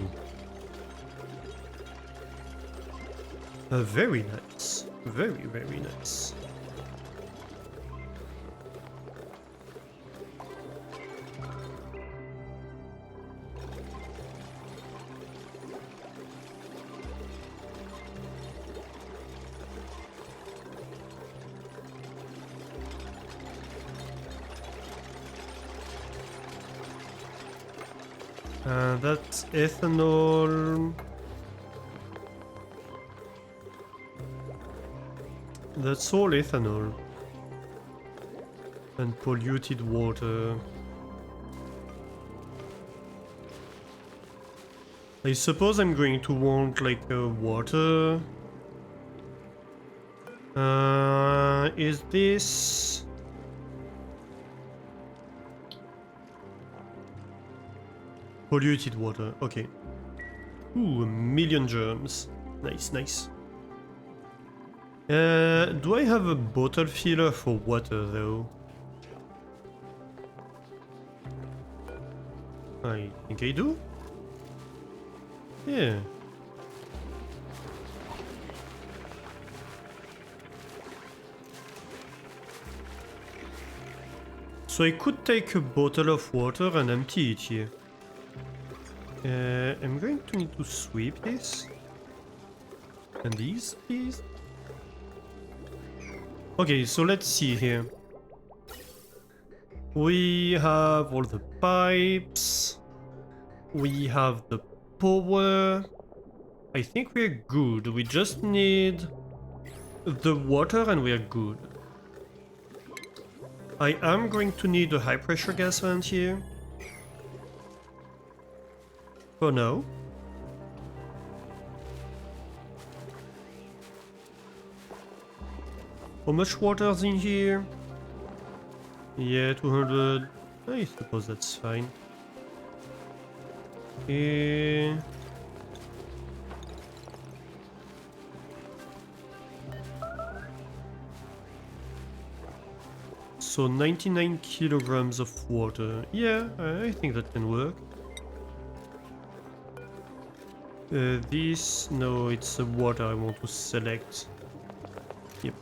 Very nice. Very, very nice. That's ethanol. That's all ethanol. And polluted water. I suppose I'm going to want like a water. Is this... Polluted water, okay. Ooh, 1,000,000 germs. Nice, nice. Do I have a bottle filler for water though? I think I do. Yeah. So I could take a bottle of water and empty it here. I'm going to need to sweep this. And these, please. Okay, so let's see here. We have all the pipes. We have the power. I think we're good. We just need the water and we're good. I am going to need a high pressure gas vent here. For now. How much water's in here? Yeah, 200. I suppose that's fine. Okay. So 99 kilograms of water. Yeah, I think that can work. This, no, it's the water I want to select. Yep.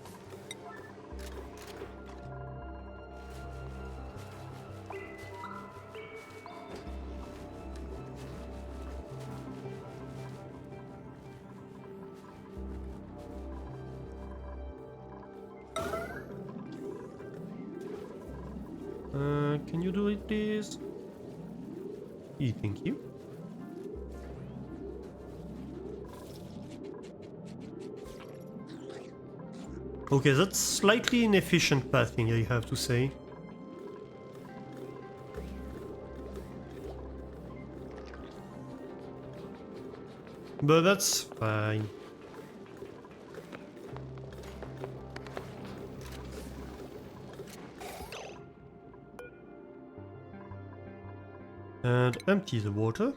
Can you do it, please? Thank you. Okay, that's slightly inefficient pathing, I have to say. But that's fine. And empty the water.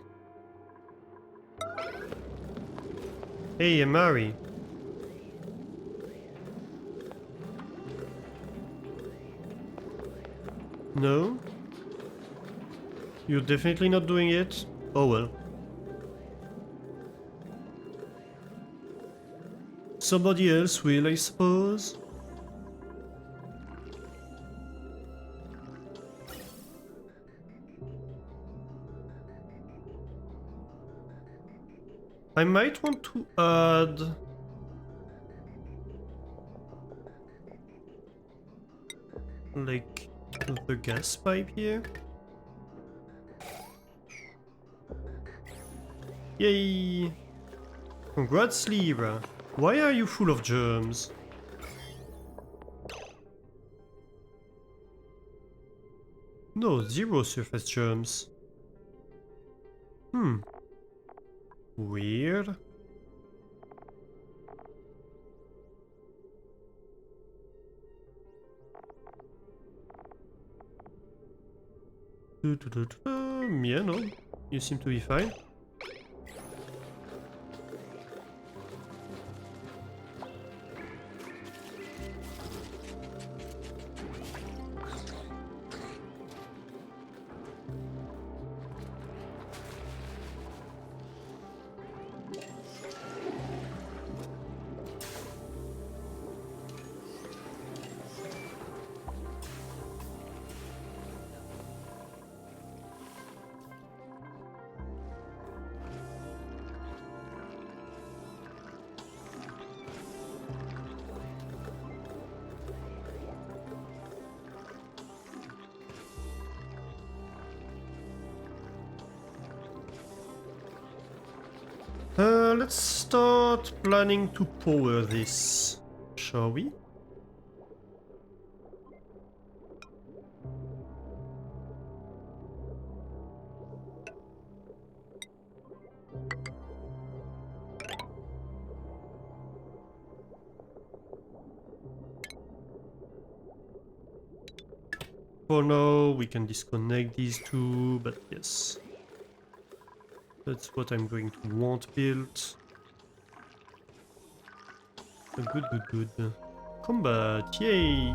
Hey, Mari. No? You're definitely not doing it? Oh well. Somebody else will, I suppose. I might want to add... like... the gas pipe here. Yay! Congrats, Lyra. Why are you full of germs? No, 0 surface germs. Weird. Yeah, no. You seem to be fine. Let's start planning to power this, shall we? For now, we can disconnect these two, but yes. That's what I'm going to want built. Good. Combat, yay!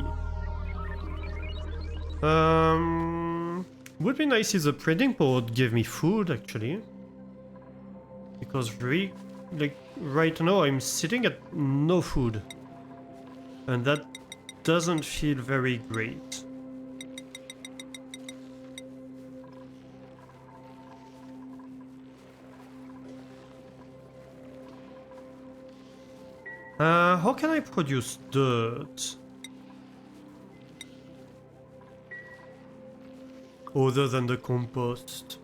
Would be nice if the trading port gave me food, actually. Because right now I'm sitting at no food. And that doesn't feel very great. How can I produce dirt? Other than the compost.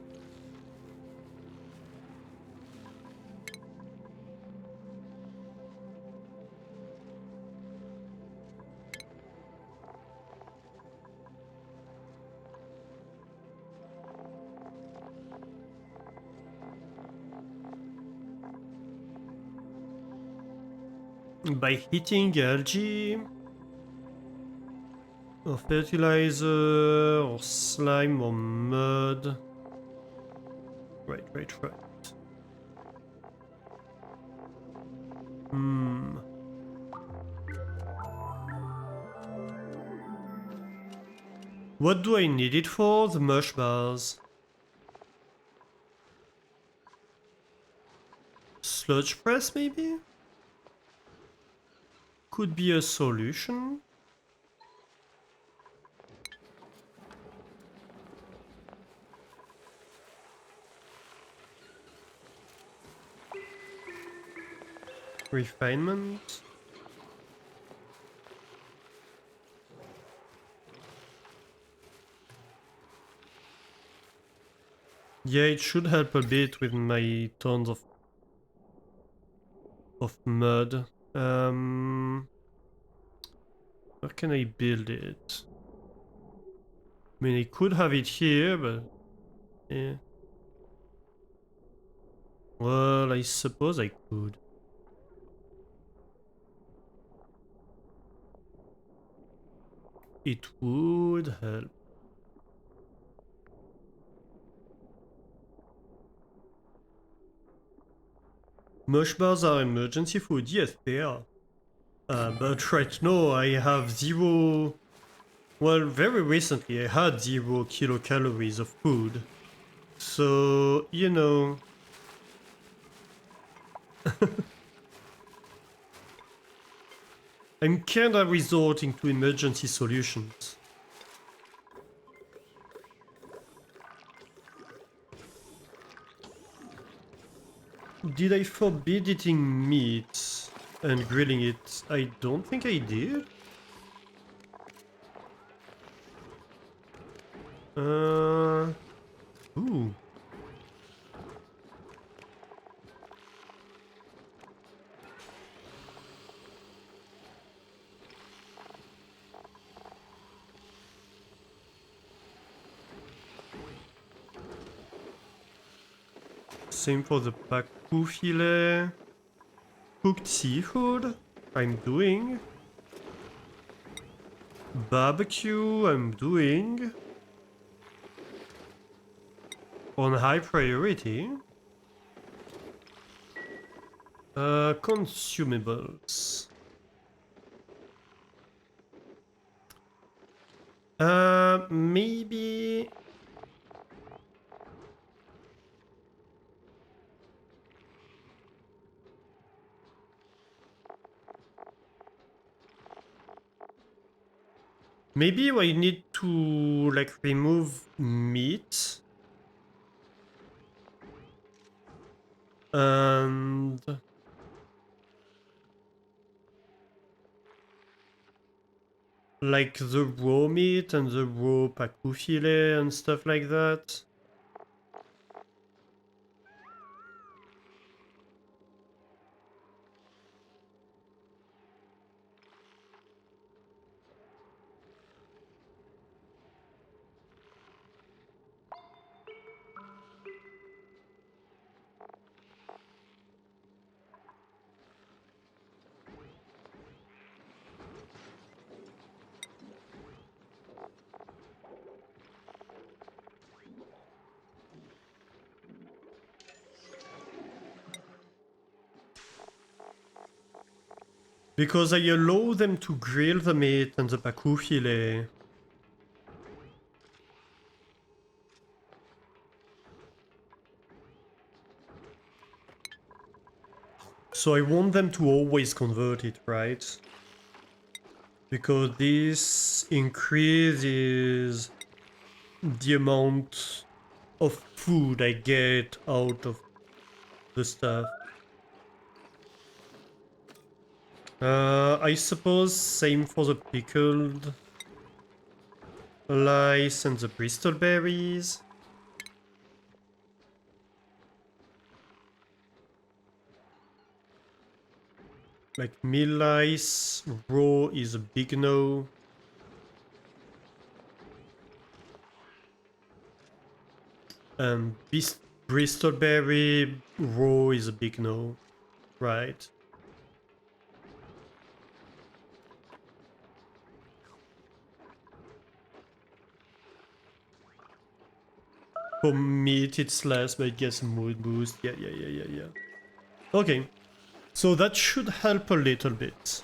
By heating algae, or fertilizer, or slime, or mud. Right. What do I need it for? The mush bars. Sludge press, maybe? Could be a solution. Refinement. Yeah, it should help a bit with my tons of mud. Where can I build it? I mean, I could have it here, but yeah. Well, I suppose I could. It would help. Mush bars are emergency food. Yes, they are. But right now I have zero. Well, very recently I had 0 kilocalories of food. So, you know. I'm kinda resorting to emergency solutions. Did I forbid eating meat and grilling it? I don't think I did. Ooh. Same for the pacu filet. Cooked seafood, I'm doing. Barbecue, I'm doing. On high priority. Consumables. Maybe... Maybe I need to, like, remove meat. And... like the raw meat and the raw pacu filet and stuff like that. Because I allow them to grill the meat and the pacu filet. So I want them to always convert it, right? Because this increases the amount of food I get out of the stuff. I suppose same for the pickled lice and the Bristol berries. Like meal lice, raw is a big no. Bristol berry, raw is a big no, right? For meat, it's less, but I guess mood boost. Yeah. Okay, so that should help a little bit.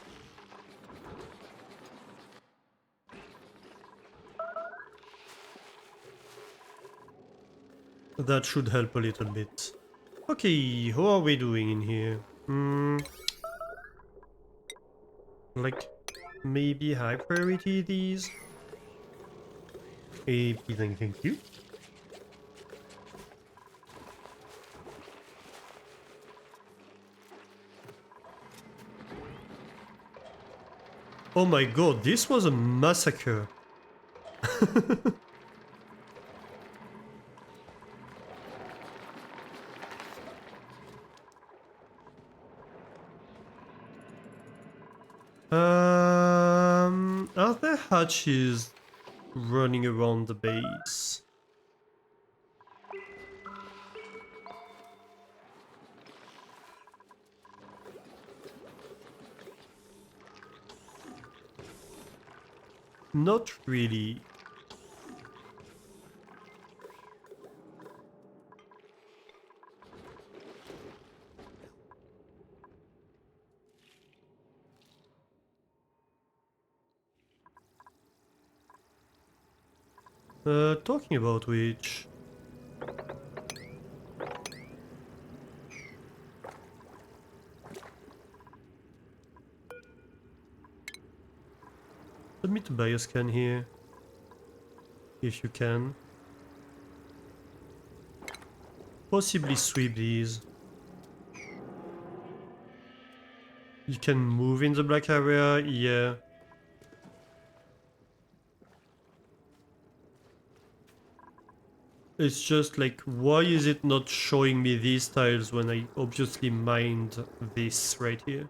That should help a little bit. Okay, how are we doing in here? Like, maybe high priority these? Thank you. Oh my god, this was a massacre. Are there hatches running around the base? Not really. Talking about which... Submit to bioscan here. If you can. Possibly sweep these. You can move in the black area, yeah. It's just like, why is it not showing me these tiles when I obviously mined this right here?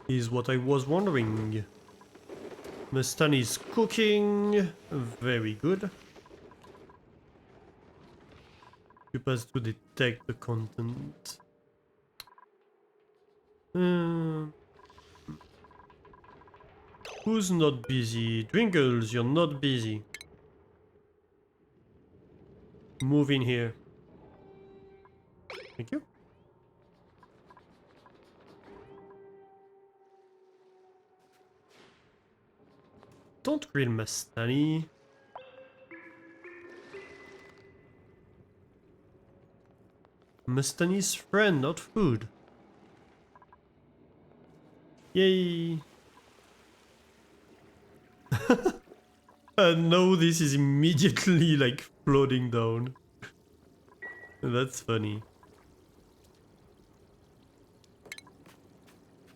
Is what I was wondering. Mustan is cooking. Very good. You pass to detect the content. Who's not busy? Dwingles, you're not busy. Move in here. Thank you. Don't grill Mastani. Mastani's friend, not food. Yay! No, this is immediately like floating down. That's funny.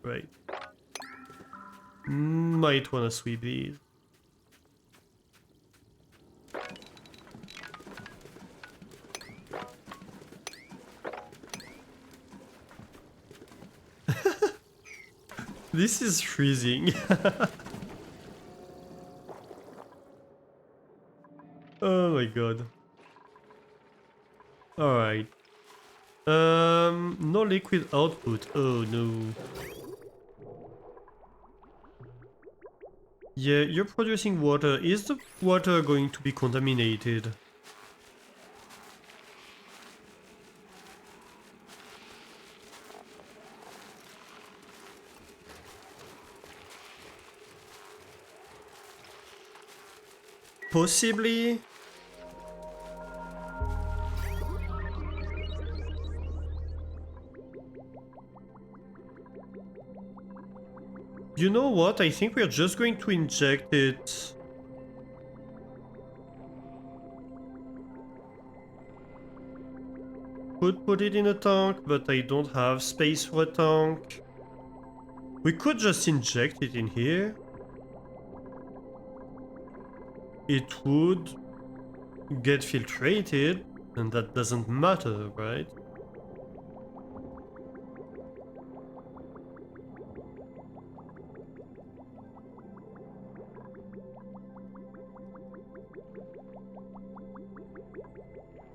Right. Might wanna sweep these. This is freezing. Oh my god. Alright. No liquid output. Oh no. Yeah, you're producing water. Is the water going to be contaminated? Possibly. You know what? I think we're just going to inject it. Could put it in a tank, but I don't have space for a tank. We could just inject it in here. It would get filtrated, and that doesn't matter, right?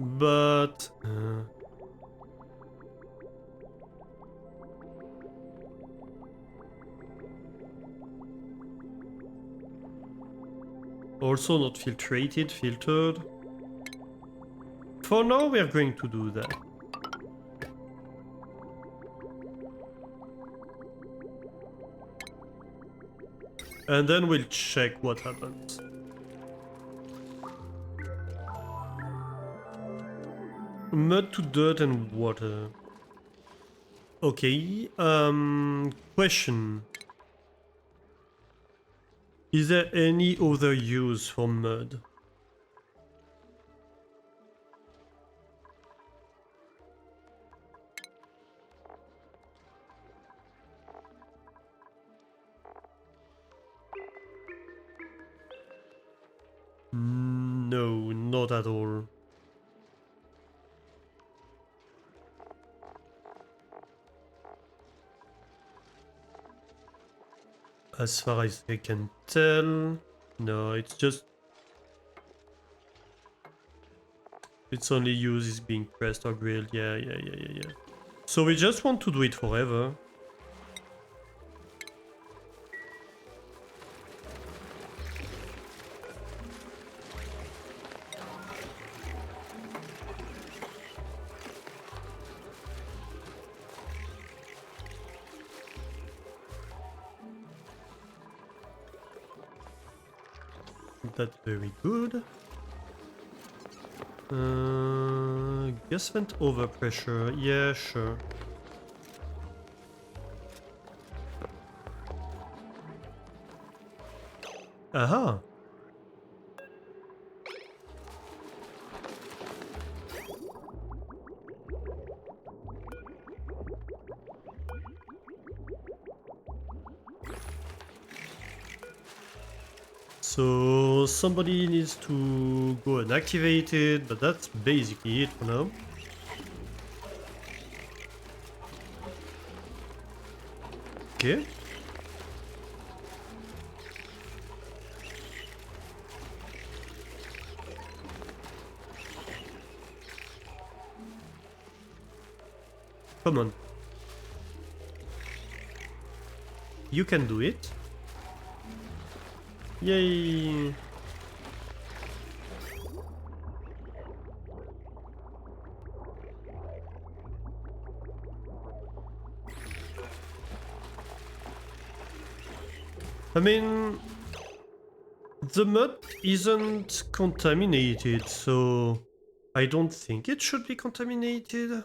But also not filtrated, filtered. For now, we are going to do that. And then we'll check what happens. Mud to dirt and water. Okay, question. Is there any other use for mud? No, not at all. As far as I can tell, no, it's just... Its only use is being pressed or grilled, yeah. So we just want to do it forever. That's very good. Gas vent overpressure. Yeah, sure. Aha! So somebody needs to go and activate it, but that's basically it for now. Okay. Come on. You can do it. Yay! I mean, the mud isn't contaminated, so I don't think it should be contaminated.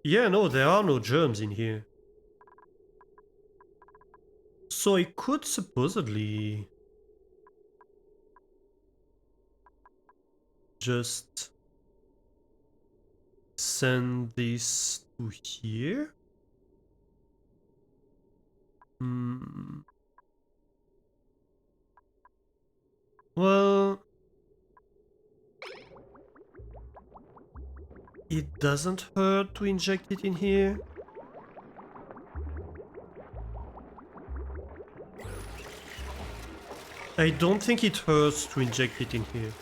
Yeah, no, there are no germs in here. So I could supposedly just send this to here. Well, it doesn't hurt to inject it in here. I don't think it hurts to inject it in here.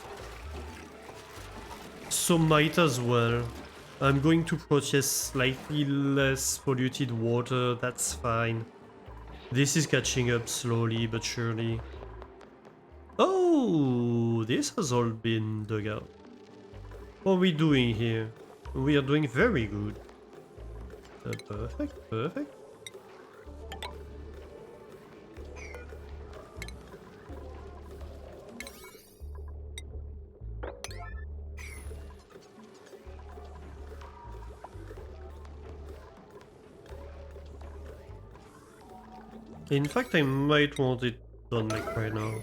So might as well. I'm going to process slightly less polluted water, that's fine. This is catching up slowly but surely. Oh, this has all been dug out. What are we doing here? We are doing very good. Perfect, perfect. In fact, I might want it done like right now.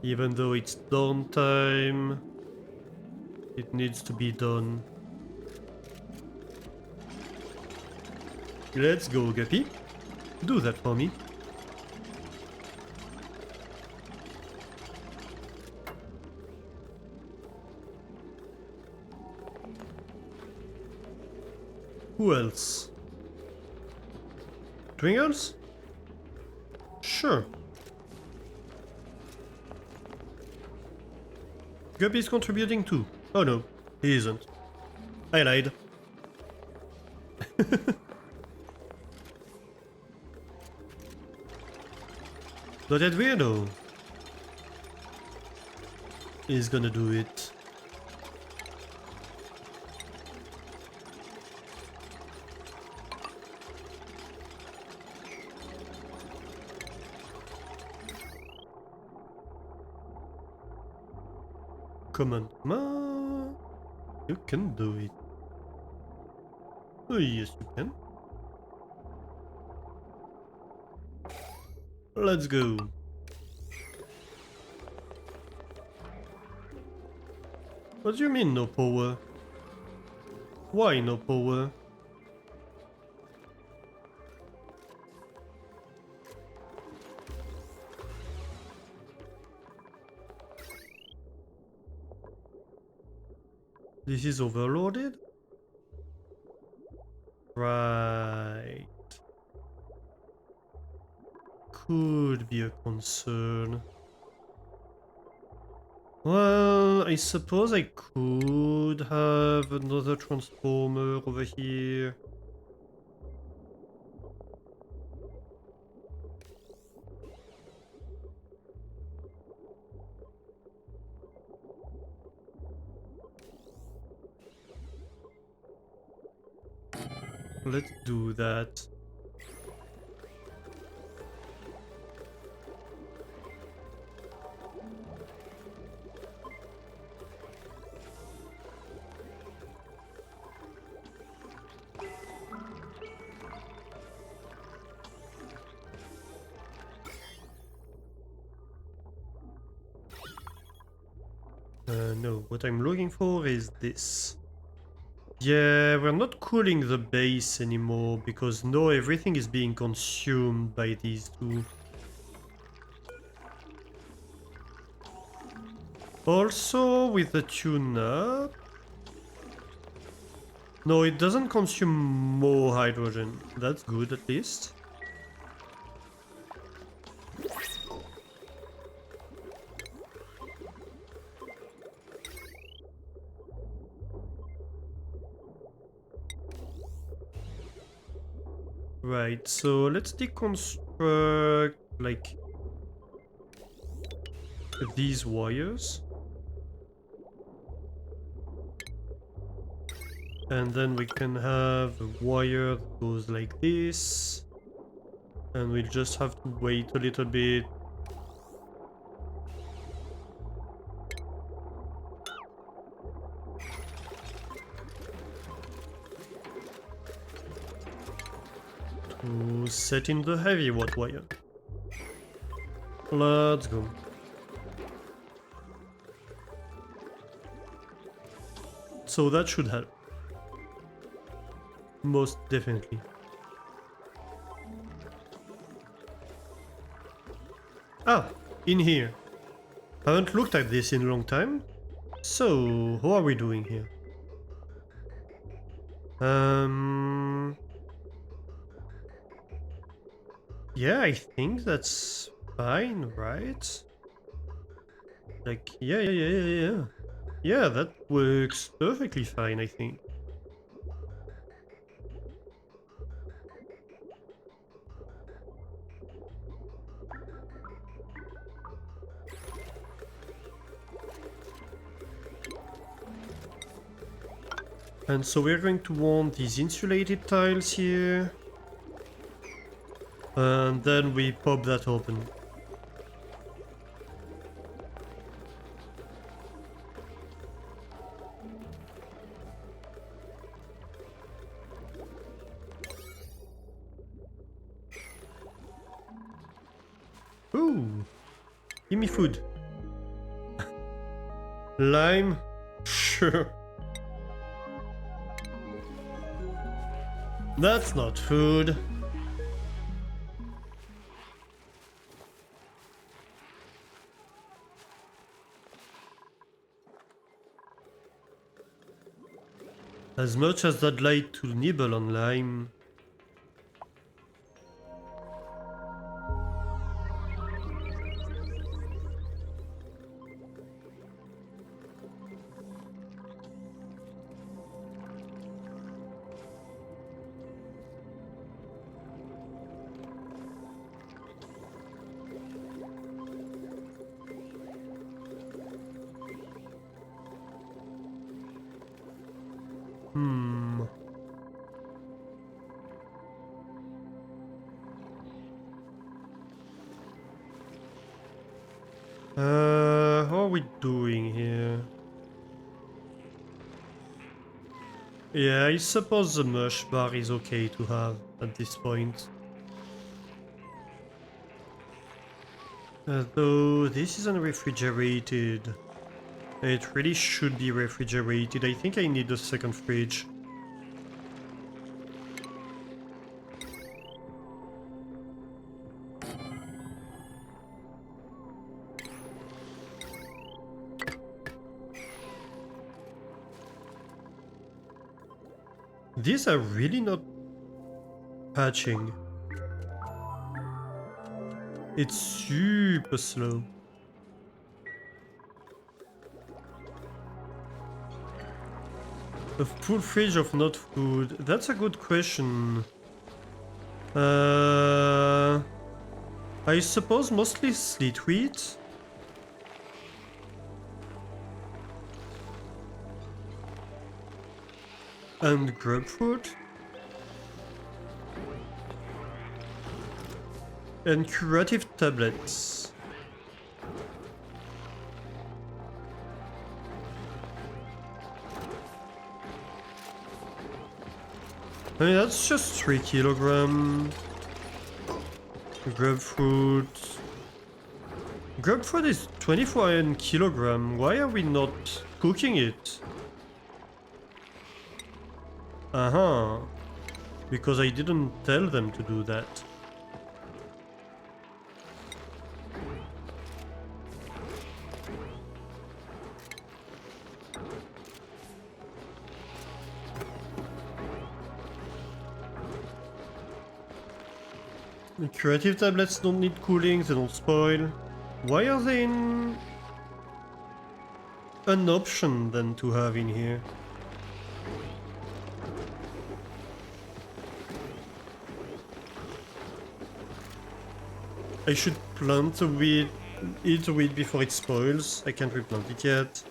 Even though it's dawn time, it needs to be done. Let's go, Guppy. Do that for me. Who else? Twingles? Sure. Guppy is contributing too. Oh no, he isn't. I lied. But that weirdo is gonna do it. Come on, come on. You can do it. Oh yes, you can. Let's go. What do you mean no power? Why no power? This is overloaded? Right. Could be a concern. Well, I suppose I could have another transformer over here. Let's do that. No, what I'm looking for is this. Yeah, we're not cooling the base anymore because no, everything is being consumed by these two. Also, with the tune-up... No, it doesn't consume more hydrogen. That's good at least. Right, so let's deconstruct, like, these wires. And then we can have a wire that goes like this. And we'll just have to wait a little bit. To set in the heavy watt wire. Let's go. So that should help. Most definitely. Ah, in here. Haven't looked at this in a long time. So, how are we doing here? Yeah, I think that's fine, right? Like, yeah. Yeah, that works perfectly fine, I think. And so we're going to want these insulated tiles here. And then we pop that open. Ooh, give me food. Lime? Sure. That's not food. As much as I'd like to nibble on lime. Hmm. How are we doing here? Yeah, I suppose the mush bar is okay to have at this point. Though this isn't refrigerated. It really should be refrigerated. I think I need a second fridge. These are really not hatching. It's super slow. A full fridge of not food? That's a good question. I suppose mostly slit wheat. And grapefruit. And curative tablets. I mean, that's just 3 kilograms. Grapefruit. Grapefruit is 24 kilogram. Why are we not cooking it? Uh-huh. Because I didn't tell them to do that. The curative tablets don't need cooling, they don't spoil. Why are they in an option then to have in here? I should plant the weed, eat the weed before it spoils. I can't replant it yet.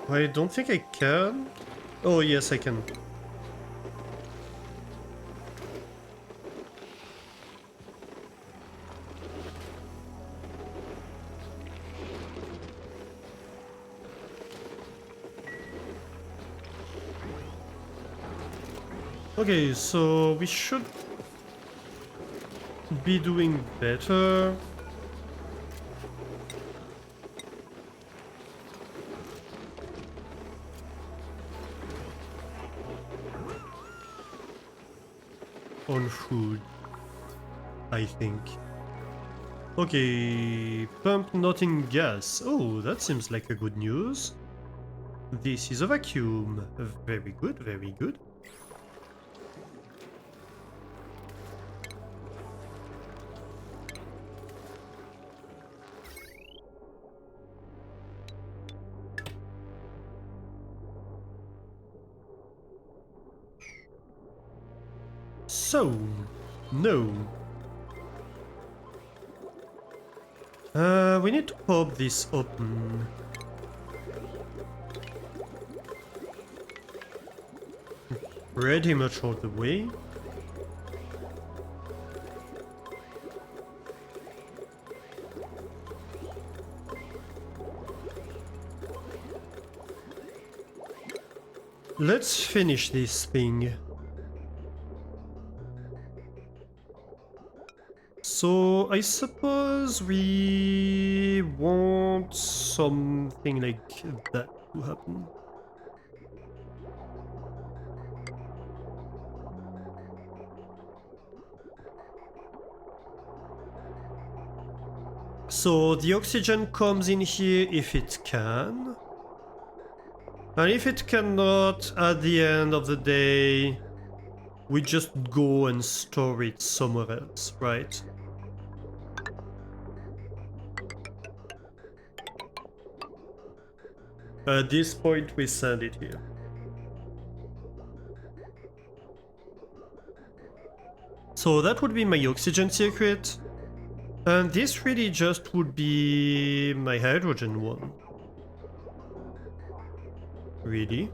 I don't think I can. Oh yes, I can. Okay, so we should be doing better. On food, I think. Okay, pump not in gas. Oh, that seems like a good news. This is a vacuum. Very good, very good. So, no. We need to pop this open. Pretty much all the way. Let's finish this thing. So I suppose we want something like that to happen. So the oxygen comes in here if it can. And if it cannot, at the end of the day, we just go and store it somewhere else, right? At this point, we send it here. So that would be my oxygen circuit. And this really just would be my hydrogen one. Really?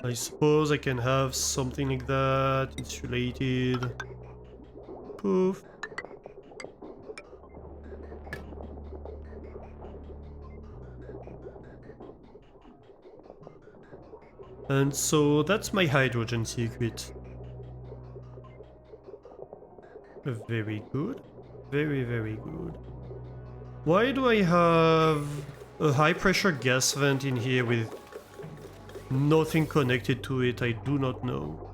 I suppose I can have something like that, insulated. Poof. And so that's my hydrogen circuit. Very good. Very, very good. Why do I have a high pressure gas vent in here with nothing connected to it? I do not know.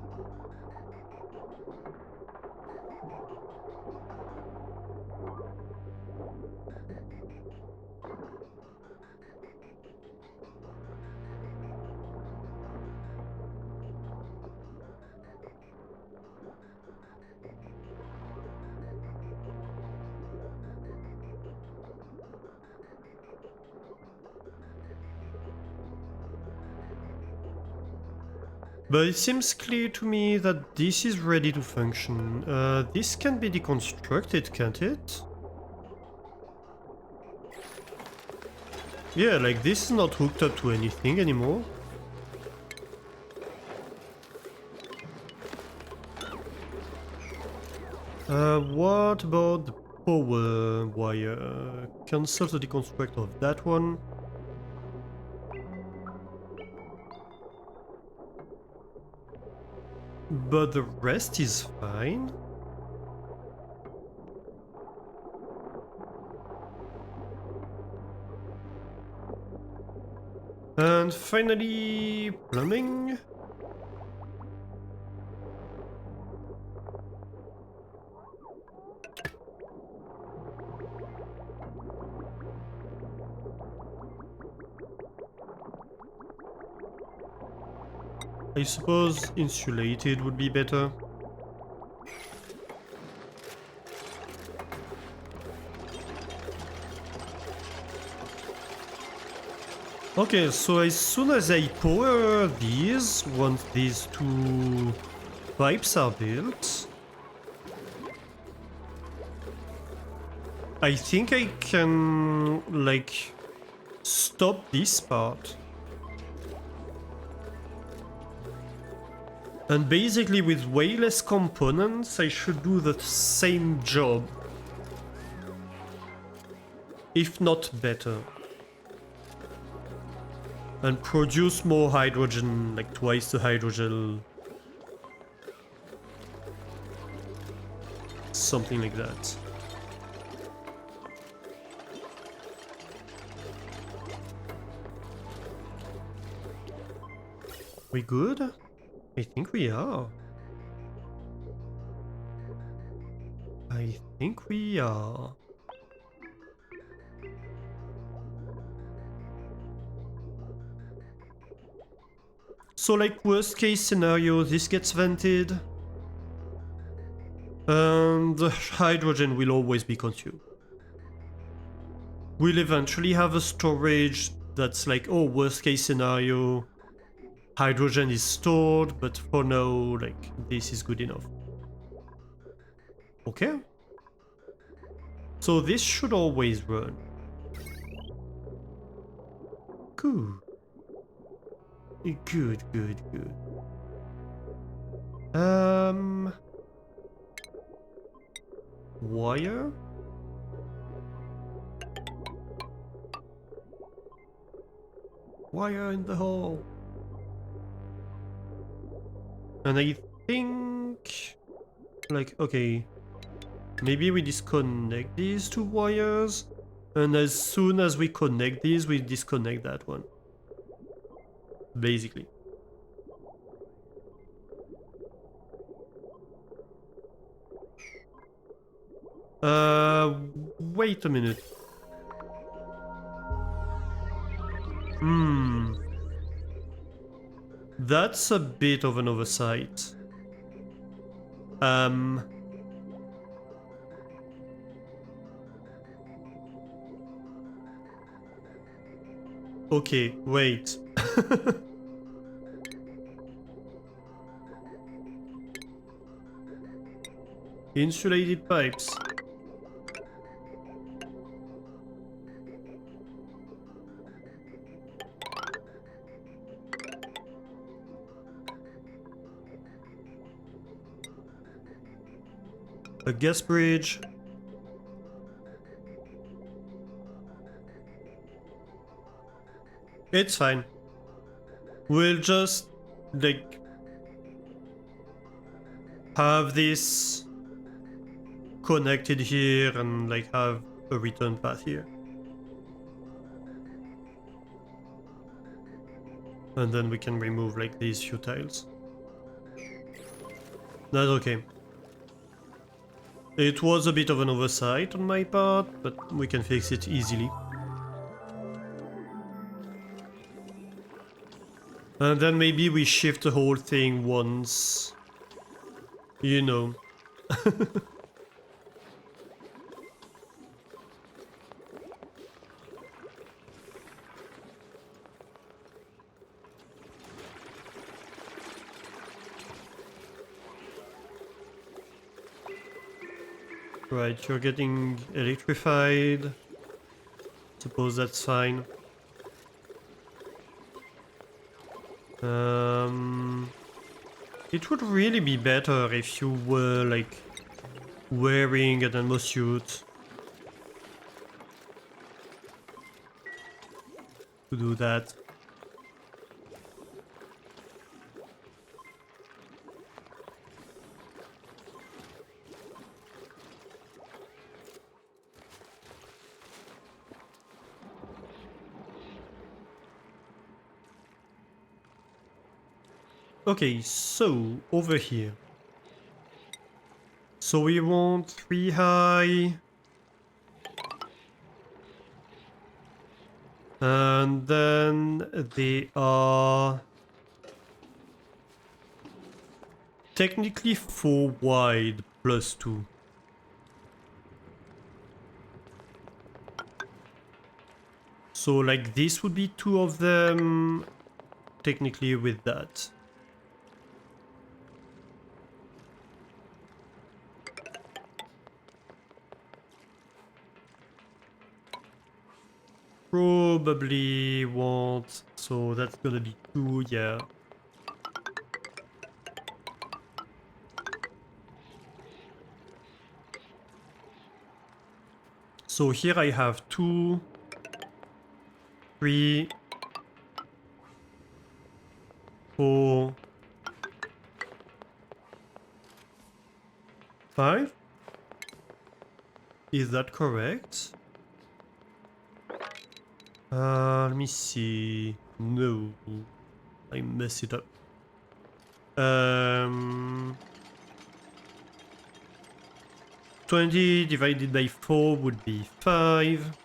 But it seems clear to me that this is ready to function. This can be deconstructed, can't it? Yeah, like this is not hooked up to anything anymore. What about the power wire? Cancel the deconstruct of that one. But the rest is fine. And finally, plumbing. I suppose insulated would be better. Okay, so as soon as I power these, once these two pipes are built, I think I can, like, stop this part. And basically with way less components, I should do the same job. If not better. And produce more hydrogen, like twice the hydrogen. Something like that. We good? I think we are. I think we are. So like worst case scenario, this gets vented. And the hydrogen will always be consumed. We'll eventually have a storage that's like, oh, worst case scenario, hydrogen is stored, but for now, like, this is good enough. Okay. So this should always run. Good. Good, good, good. Wire? Wire in the hole. And I think, like, okay, maybe we disconnect these two wires, and as soon as we connect these, we disconnect that one. Basically. Wait a minute. That's a bit of an oversight. Okay, wait. Insulated pipes. A gas bridge. It's fine. We'll just, like, have this connected here and, like, have a return path here. And then we can remove, like, these few tiles. That's okay. It was a bit of an oversight on my part, but we can fix it easily. And then maybe we shift the whole thing once. You know. Right, you're getting electrified. Suppose that's fine. It would really be better if you were, like, wearing an ammo suit to do that. Okay, so over here. So we want 3 high. And then they are technically 4 wide plus 2. So like this would be 2 of them technically with that. Probably want, so that's gonna be 2, yeah. So here I have 2, 3, 4, 5. Is that correct? Let me see. No, I messed it up. 20 divided by 4 would be 5.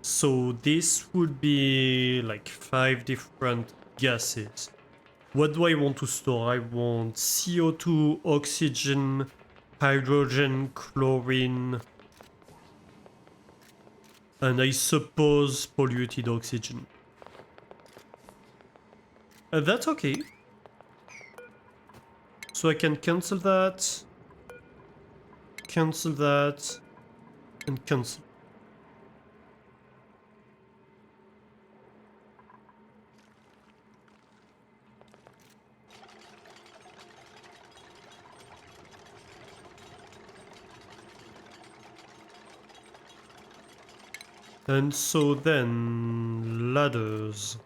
So this would be like 5 different gases. What do I want to store? I want CO2, oxygen, hydrogen, chlorine, and I suppose polluted oxygen. That's okay. So I can cancel that, and cancel. And so then ladders.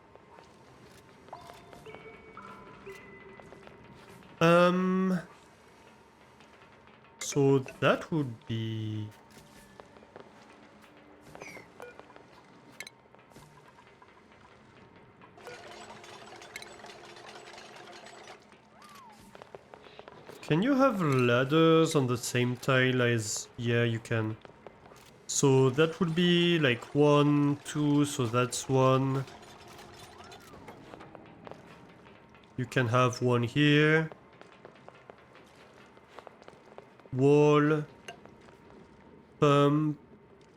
So that would be can you have ladders on the same tile as... Yeah, you can. So that would be like 1, 2, so that's 1. You can have one here. Wall. Pump.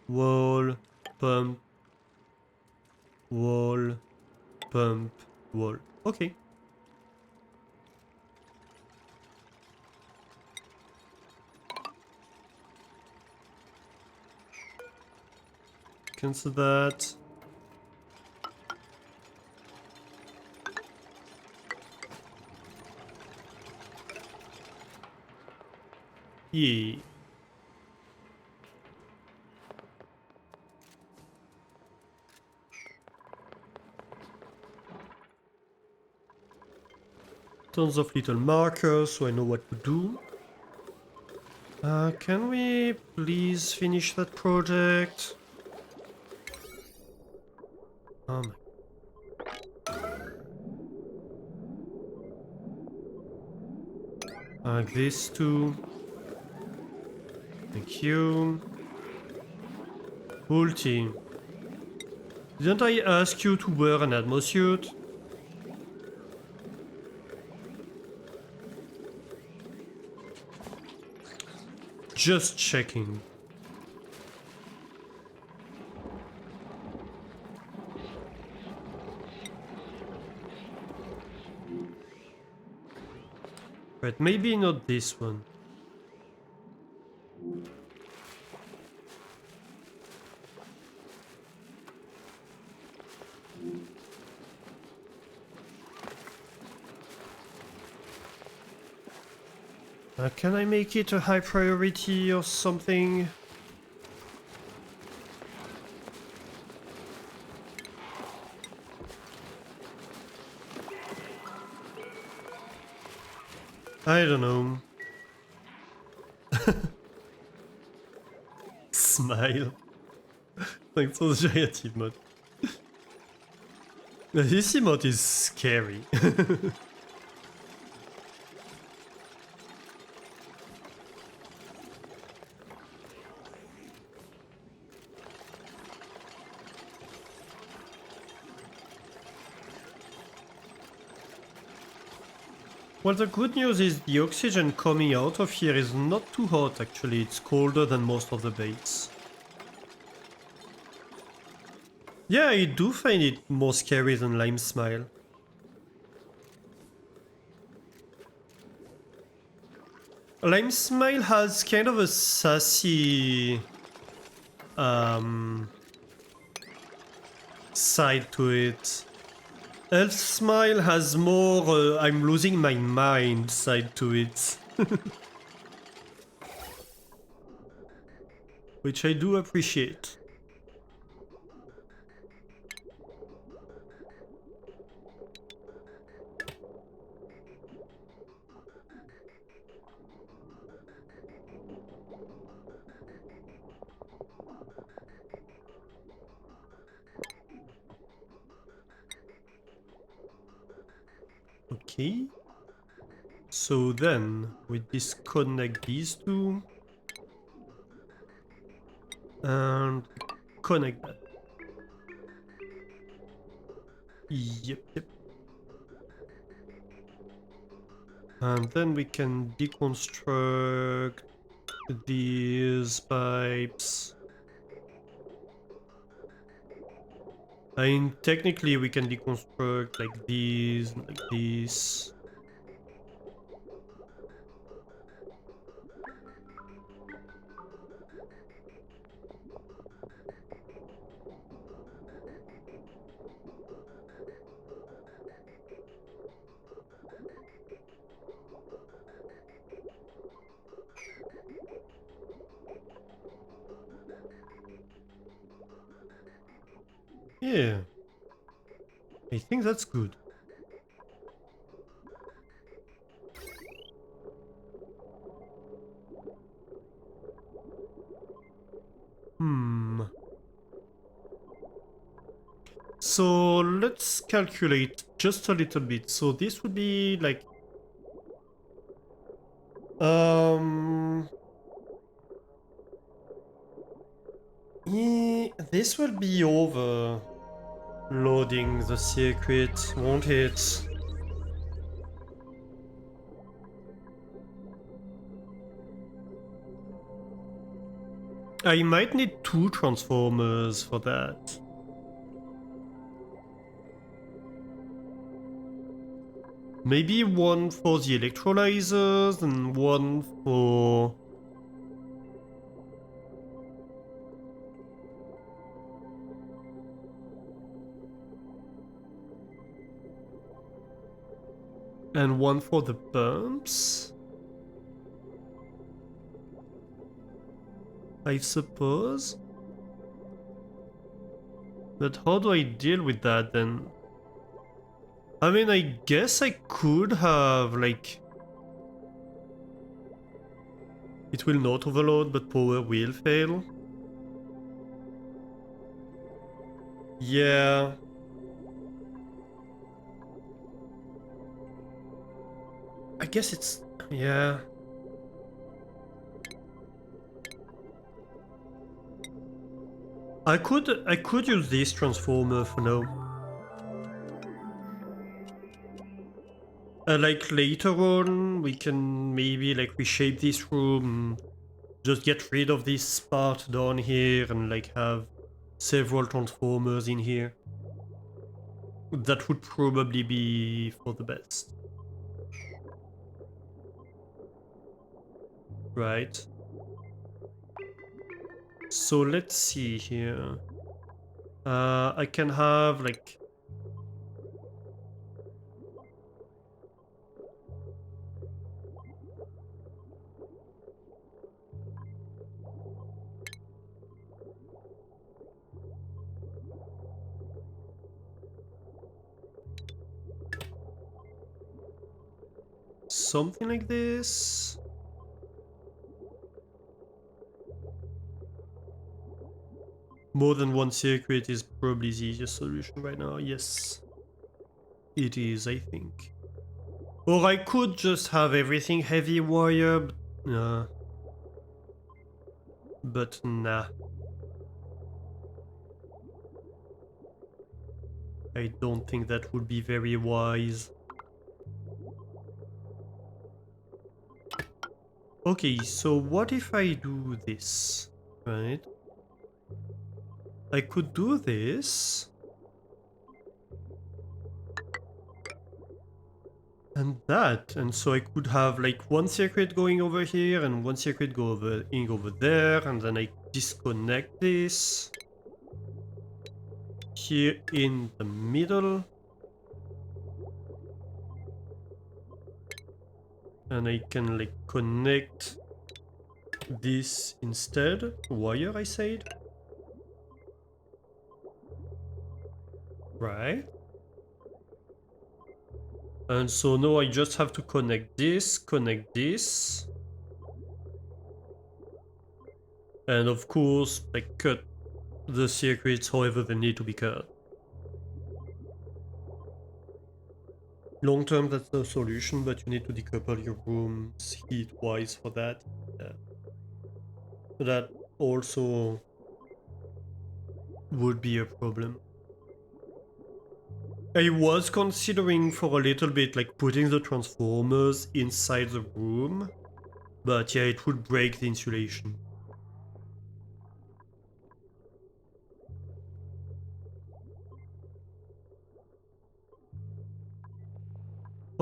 Wall. Pump. Wall. Pump. Wall. Okay. Cancel that. Yeah. Tons of little markers so I know what to do. Can we please finish that project? Oh my. Like this too. Thank you. Whole team. Didn't I ask you to wear an atmosuit? Just checking. Right, maybe not this one. Can I make it a high priority or something? I don't know. Smile. Thanks for the giant emote. This emote is scary. Well, the good news is the oxygen coming out of here is not too hot actually, it's colder than most of the base. Yeah, I do find it more scary than Lime Smile. Lime Smile has kind of a sassy side to it. Elf Smile has more I'm losing my mind side to it. Which I do appreciate. Okay. So then we disconnect these two and connect that. Yep. And then we can deconstruct these pipes. I mean, technically we can deconstruct like these, and like this. Yeah, I think that's good. Hmm. So let's calculate just a little bit. So this would be like yeah, this will be overloading the circuit, won't it? I might need 2 transformers for that. Maybe one for the electrolyzers and one for... and one for the pumps, I suppose. But how do I deal with that then? I mean, I guess I could have, like... It will not overload, but power will fail. Yeah. I guess it's... yeah. I could use this transformer for now. Like later on, we can maybe like reshape this room, just get rid of this part down here and like have several transformers in here. That would probably be for the best. Right. So let's see here. I can have like... something like this. More than one circuit is probably the easiest solution right now. Yes, it is, I think. Or I could just have everything heavy wire, but nah. I don't think that would be very wise. Okay, so what if I do this, right? I could do this. And that, and so I could have like one circuit going over here and one circuit going over there, and then I disconnect this here in the middle. And I can like connect this instead. Wire, I said. Right. And so now I just have to connect this, and of course, like cut the circuits however they need to be cut. Long term, that's the solution, but you need to decouple your rooms heat-wise for that. Yeah. So that also would be a problem. I was considering for a little bit like putting the transformers inside the room, but yeah, it would break the insulation.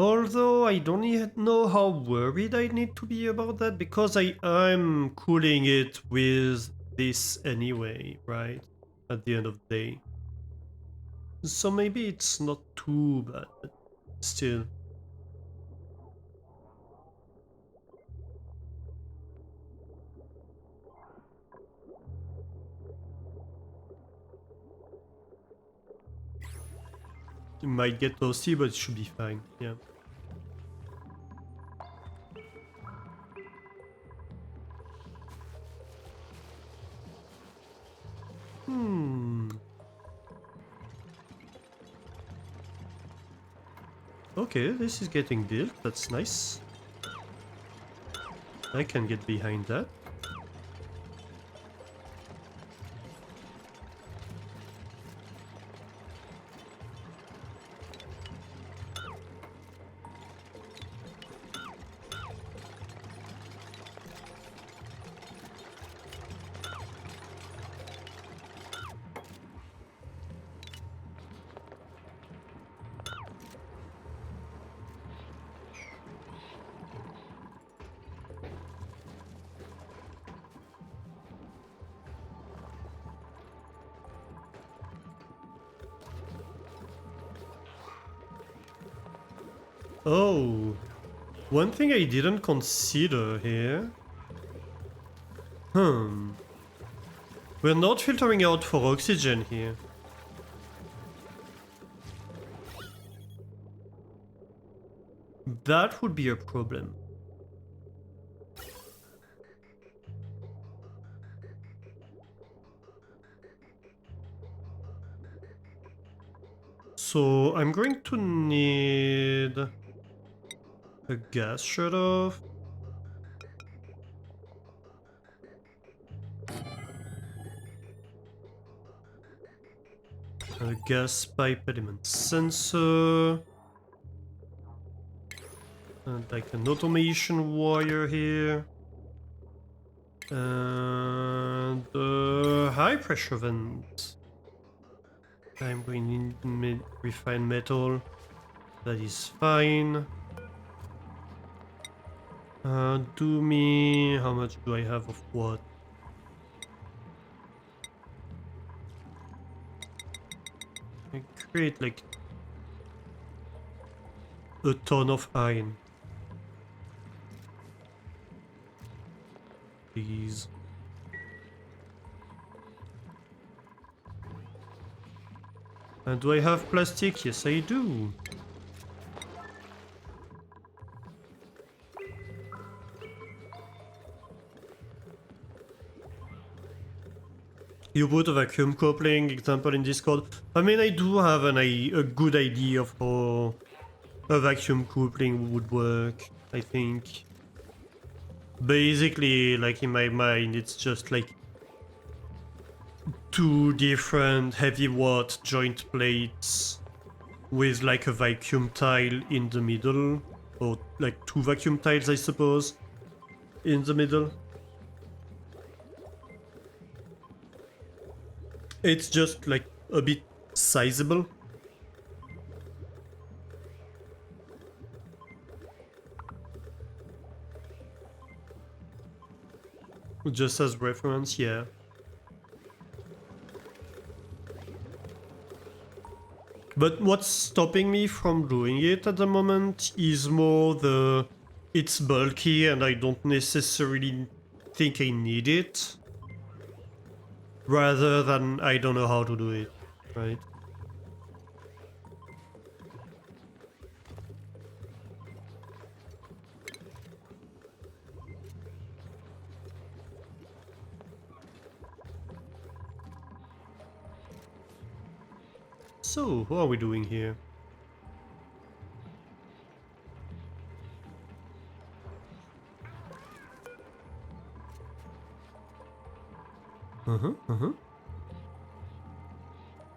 Although I don't yet know how worried I need to be about that, because I'm cooling it with this anyway, right? At the end of the day. So maybe it's not too bad, but still. It might get toasty, but it should be fine, yeah. Okay, this is getting built, that's nice. I can get behind that. Oh, one thing I didn't consider here. We're not filtering out for oxygen here. That would be a problem. So I'm going to need a gas shut-off. A gas pipe element sensor. And like an automation wire here. And a high pressure vent. I'm going to need refined metal. That is fine. Do me... How much do I have of what? I create like a ton of iron. Please. And do I have plastic? Yes, I do. You put a vacuum coupling example in Discord. I mean, I do have a good idea of how a vacuum coupling would work, I think. Basically, like in my mind, it's just like two different heavy watt joint plates with like a vacuum tile in the middle, or like two vacuum tiles, I suppose, in the middle. It's just like a bit sizable. Just as reference, yeah. But what's stopping me from doing it at the moment is more the... It's bulky and I don't necessarily think I need it. Rather than I don't know how to do it, right? So, what are we doing here?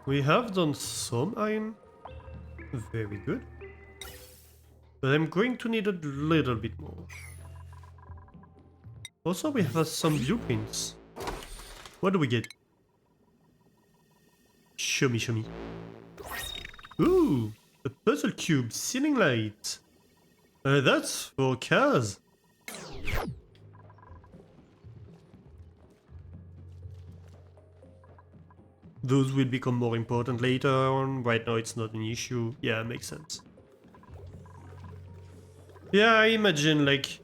We have done some iron. Very good. But I'm going to need a little bit more. Also, we have some blueprints. What do we get? Show me, show me. Ooh, a puzzle cube ceiling light. That's for cars. Those will become more important later on. Right now it's not an issue. Yeah, makes sense. Yeah, I imagine like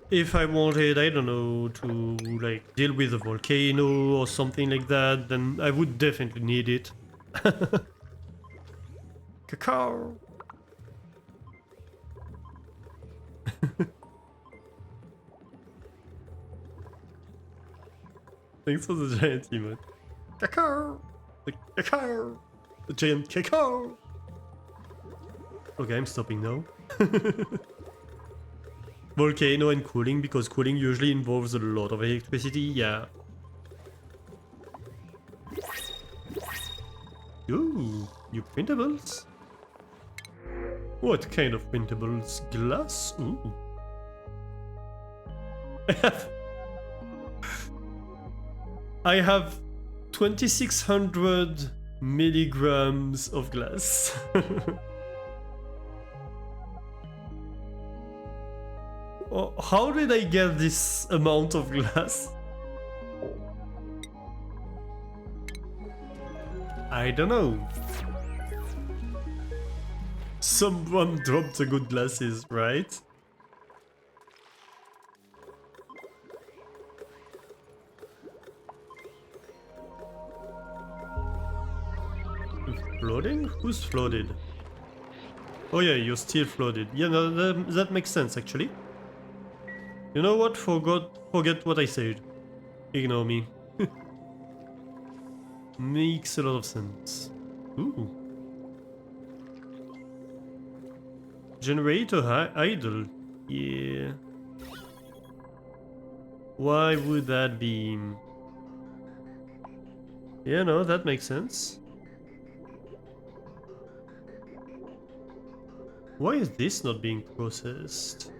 if I wanted, I don't know, to like deal with a volcano or something like that, then I would definitely need it. Cacao. Thanks for the giant emote. Cacao! The cacao! The giant cacao! Okay, I'm stopping now. Volcano and cooling, because cooling usually involves a lot of electricity, yeah. Ooh, new printables. What kind of printables? Glass? Ooh. I have 2600 milligrams of glass. Oh, how did I get this amount of glass? I don't know. Someone dropped the good glasses, right? Flooding? Who's flooded? Oh yeah, you're still flooded. Yeah, no, that makes sense actually. You know what? Forget what I said. Ignore me. Makes a lot of sense. Ooh. Generator idle. Yeah. Why would that be? Yeah, no, that makes sense. Why is this not being processed?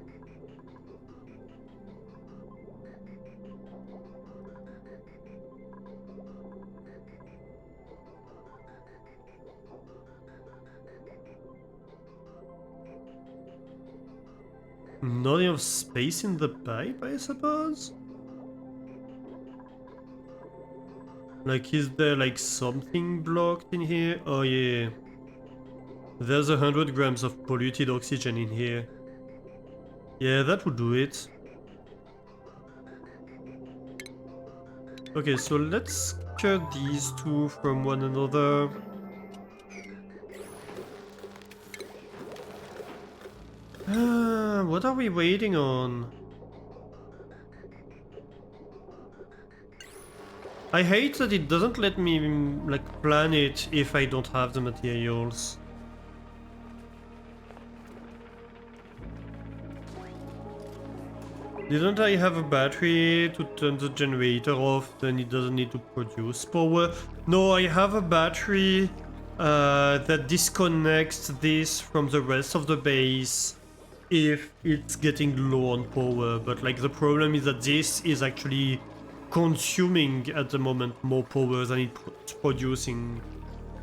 Not enough space in the pipe, I suppose? Like, is there like something blocked in here? Oh yeah. There's 100 grams of polluted oxygen in here. Yeah, that would do it. Okay, so let's cut these two from one another. What are we waiting on? I hate that it doesn't let me like plan it if I don't have the materials. Didn't I have a battery to turn the generator off, then it doesn't need to produce power? No, I have a battery that disconnects this from the rest of the base if it's getting low on power, but like the problem is that this is actually consuming at the moment more power than it's producing.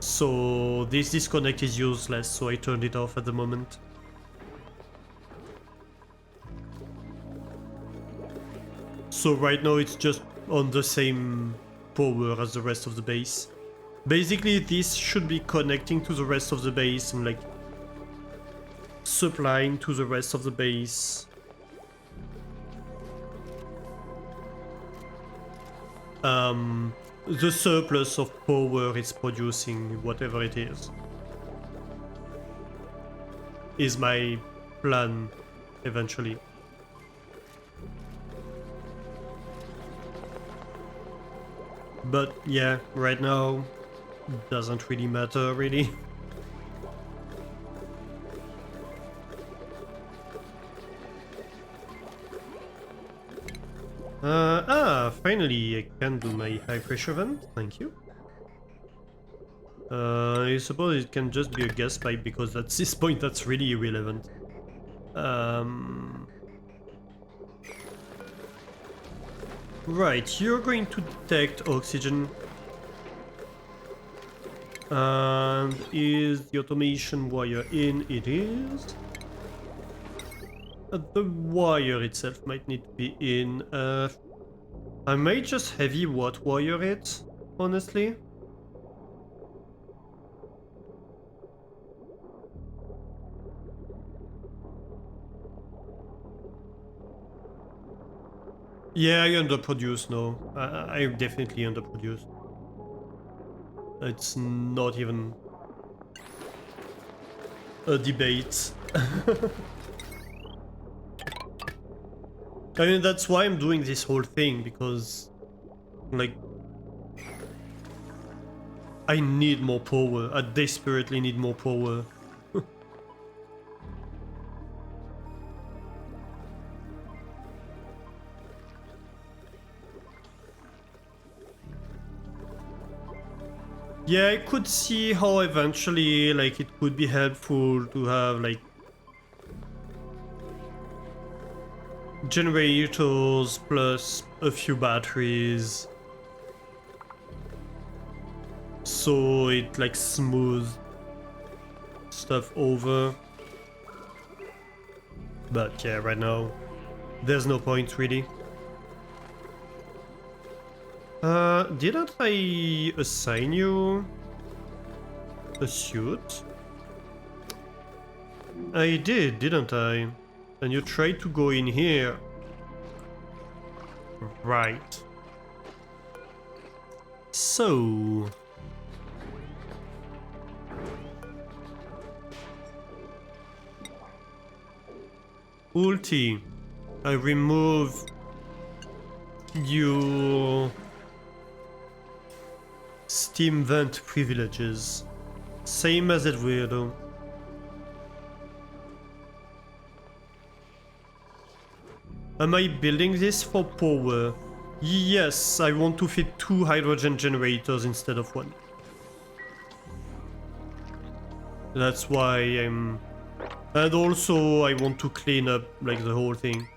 So this disconnect is useless, so I turned it off at the moment. So right now it's just on the same power as the rest of the base. Basically this should be connecting to the rest of the base and like supplying to the rest of the base. The surplus of power it's producing, whatever it is my plan eventually. But yeah, right now doesn't really matter really. Finally I can do my high pressure vent, thank you. I suppose it can just be a gas pipe because at this point that's really irrelevant. Right, you're going to detect oxygen. And is the automation wire in? It is. The wire itself might need to be in. I might just heavy what wire it, honestly. Yeah, I underproduce now. I definitely underproduced. It's not even a debate. I mean, that's why I'm doing this whole thing, because, like, I need more power. I desperately need more power. Yeah, I could see how eventually, like, it could be helpful to have, like, generators plus a few batteries, so it, like, smooth stuff over. But yeah, right now, there's no point, really. Didn't I assign you a suit? I did, didn't I? And you tried to go in here. Right. So... Ulti, I remove your Steam vent privileges. Same as it will though. Am I building this for power? Yes, I want to fit 2 hydrogen generators instead of 1. That's why I'm... And also I want to clean up, like, the whole thing.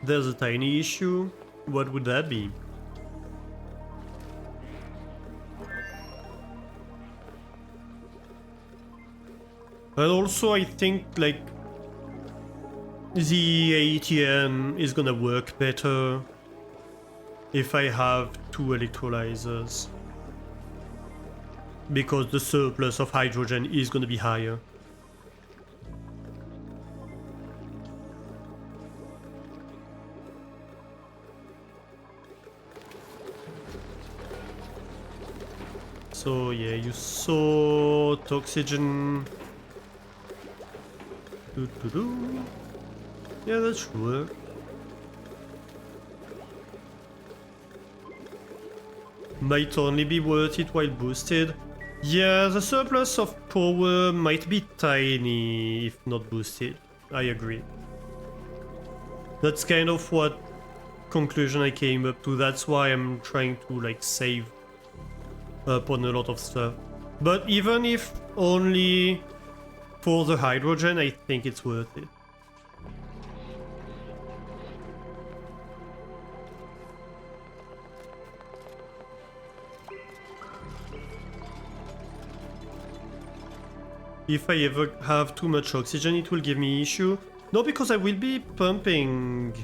There's a tiny issue. What would that be? And also I think, like, the ATM is gonna work better if I have 2 electrolyzers, because the surplus of hydrogen is gonna be higher. So yeah, you sort oxygen. Yeah, that should work. Might only be worth it while boosted. Yeah, the surplus of power might be tiny if not boosted. I agree. That's kind of what conclusion I came up to. That's why I'm trying to, like, save up on a lot of stuff. But even if only for the hydrogen, I think it's worth it. If I ever have too much oxygen, it will give me issue. No, because I will be pumping.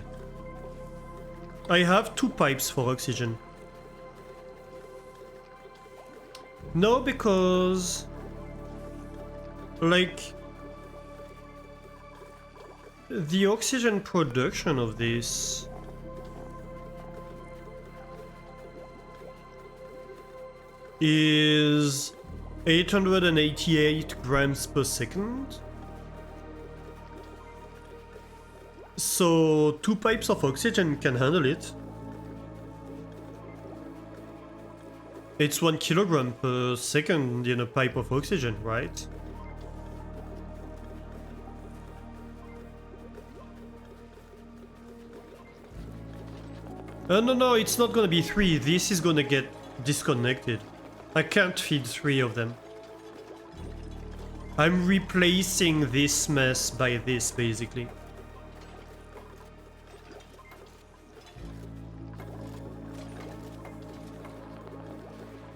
I have 2 pipes for oxygen. No, because... like... the oxygen production of this... is 888 grams per second. So 2 pipes of oxygen can handle it. It's 1 kilogram per second in a pipe of oxygen, right? No, it's not gonna be 3. This is gonna get disconnected. I can't feed 3 of them. I'm replacing this mess by this, basically.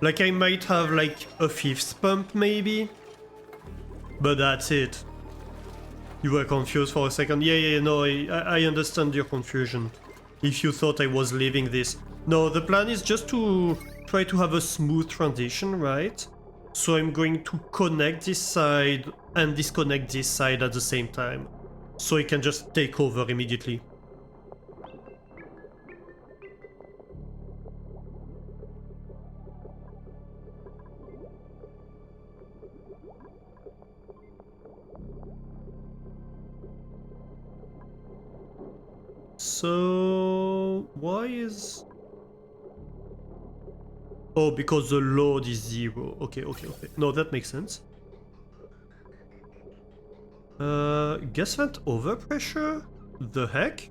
Like I might have like a 5th pump maybe, but that's it. You were confused for a second. Yeah, no, I understand your confusion. If you thought I was leaving this. No, the plan is just to try to have a smooth transition, right? So I'm going to connect this side and disconnect this side at the same time. So it can just take over immediately. So why is... Oh, because the load is 0. Okay. No, that makes sense. Gas vent overpressure? The heck?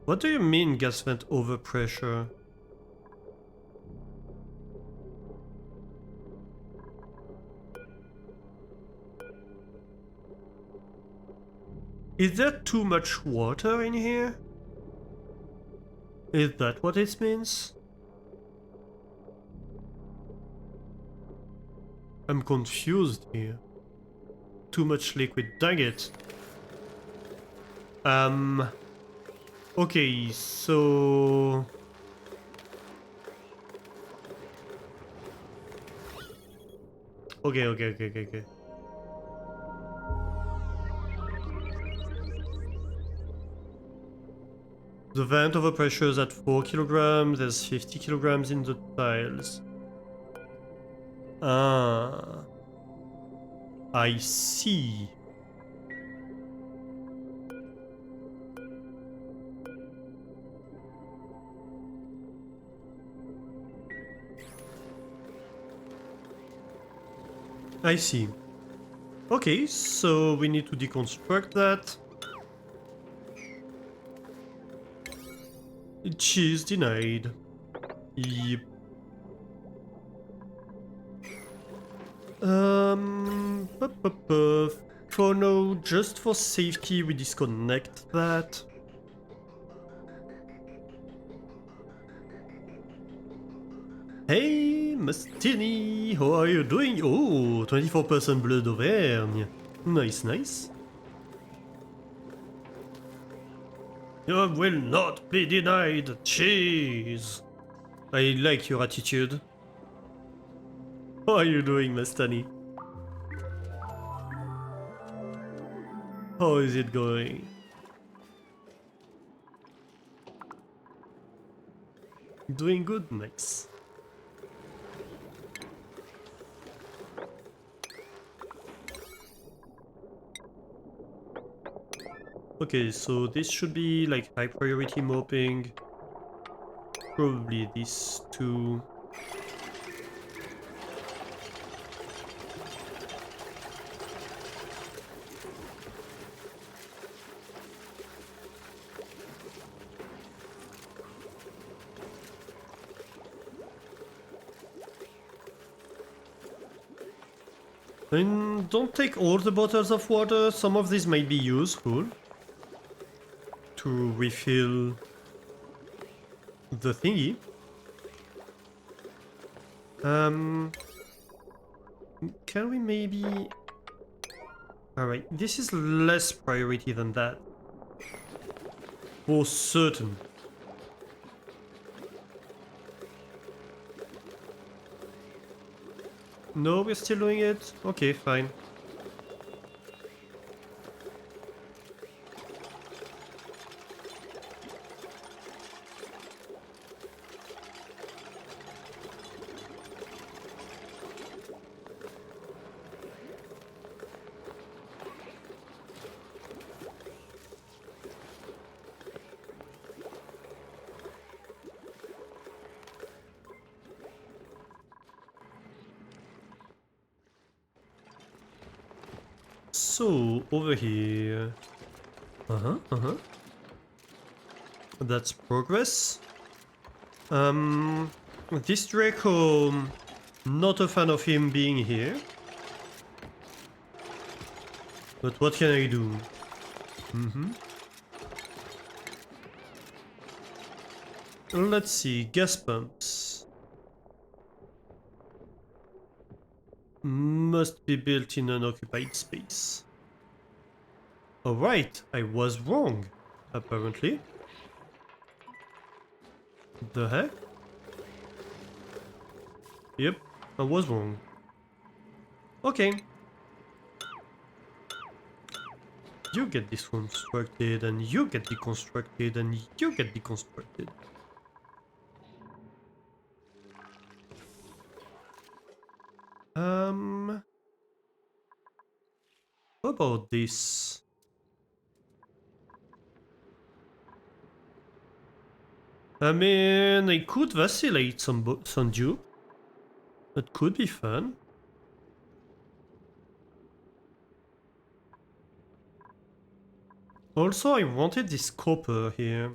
What do you mean gas vent overpressure? Is there too much water in here? Is that what it means? I'm confused here. Too much liquid, dang it. Okay, so... Okay. The vent overpressure is at 4 kilograms, there's 50 kilograms in the tiles. Ah. I see. I see. Okay, so we need to deconstruct that. Cheese denied. Yep. For now, just for safety, we disconnect that. Hey, Mastini, how are you doing? Oh, 24% Bleu d'Auvergne. Nice. You will not be denied. Cheese. I like your attitude. How are you doing, Mastani? How is it going? Doing good, nice. Okay, so this should be like high priority mopping. Probably these two. And don't take all the bottles of water, some of these might be useful to refill the thingy. Can we maybe... Alright, this is less priority than that. For certain. No, we're still doing it? Okay, fine. So, over here... That's progress. This Draco... Not a fan of him being here. But what can I do? Mm-hmm. Let's see, gas pumps. Must be built in an occupied space. Alright, I was wrong, apparently. The heck? Yep, I was wrong. Okay. You get deconstructed, and you get deconstructed, and you get deconstructed. How about this? I mean, I could vacillate some dupe. That could be fun. Also, I wanted this copper here.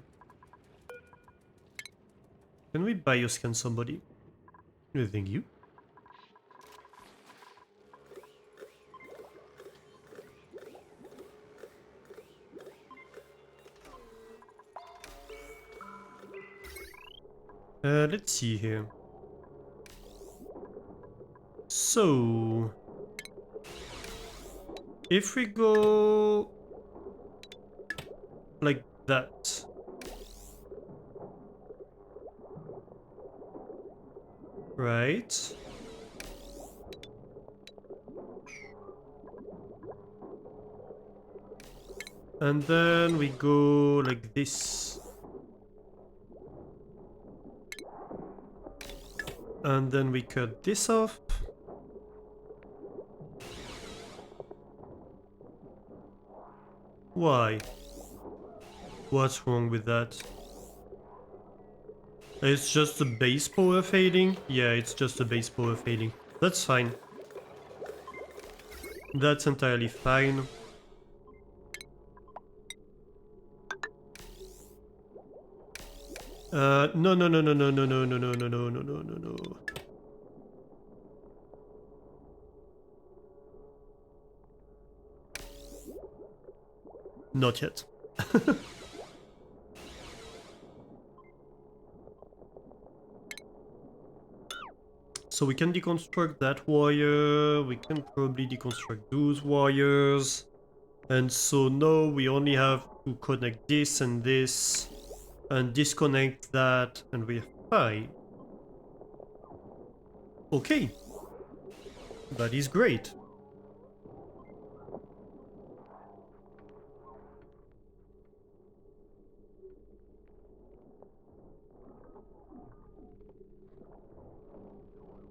Can we bioscan somebody? Thank you. Let's see here. So, if we go like that, right? And then we go like this. And then we cut this off. Why? What's wrong with that? It's just a base power fading? Yeah, it's just a base power fading. That's fine. That's entirely fine. No, no, no, no, no, no, no, no, no, no, no, no, no, no, no. Not yet. So we can deconstruct that wire, we can probably deconstruct those wires. And so now we only have to connect this and this, and disconnect that, and we're fine. Okay. That is great.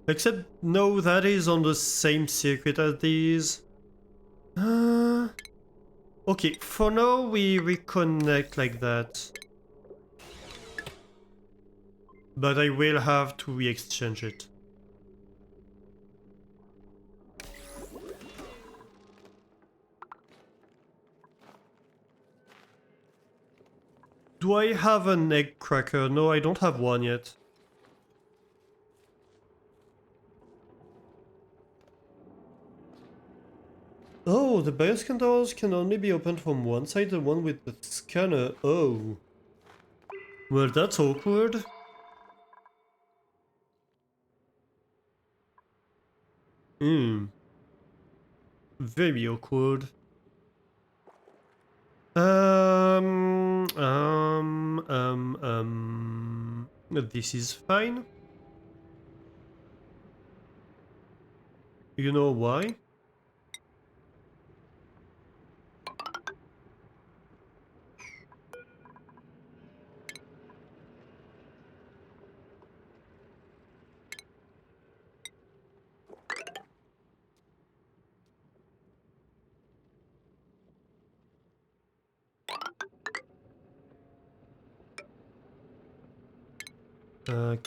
Except, no, that is on the same circuit as these. Okay, for now we reconnect like that. But I will have to re-exchange it. Do I have an egg cracker? No, I don't have one yet. Oh, the bioscan doors can only be opened from one side, the one with the scanner. Oh. Well, that's awkward. Very awkward. This is fine. You know why?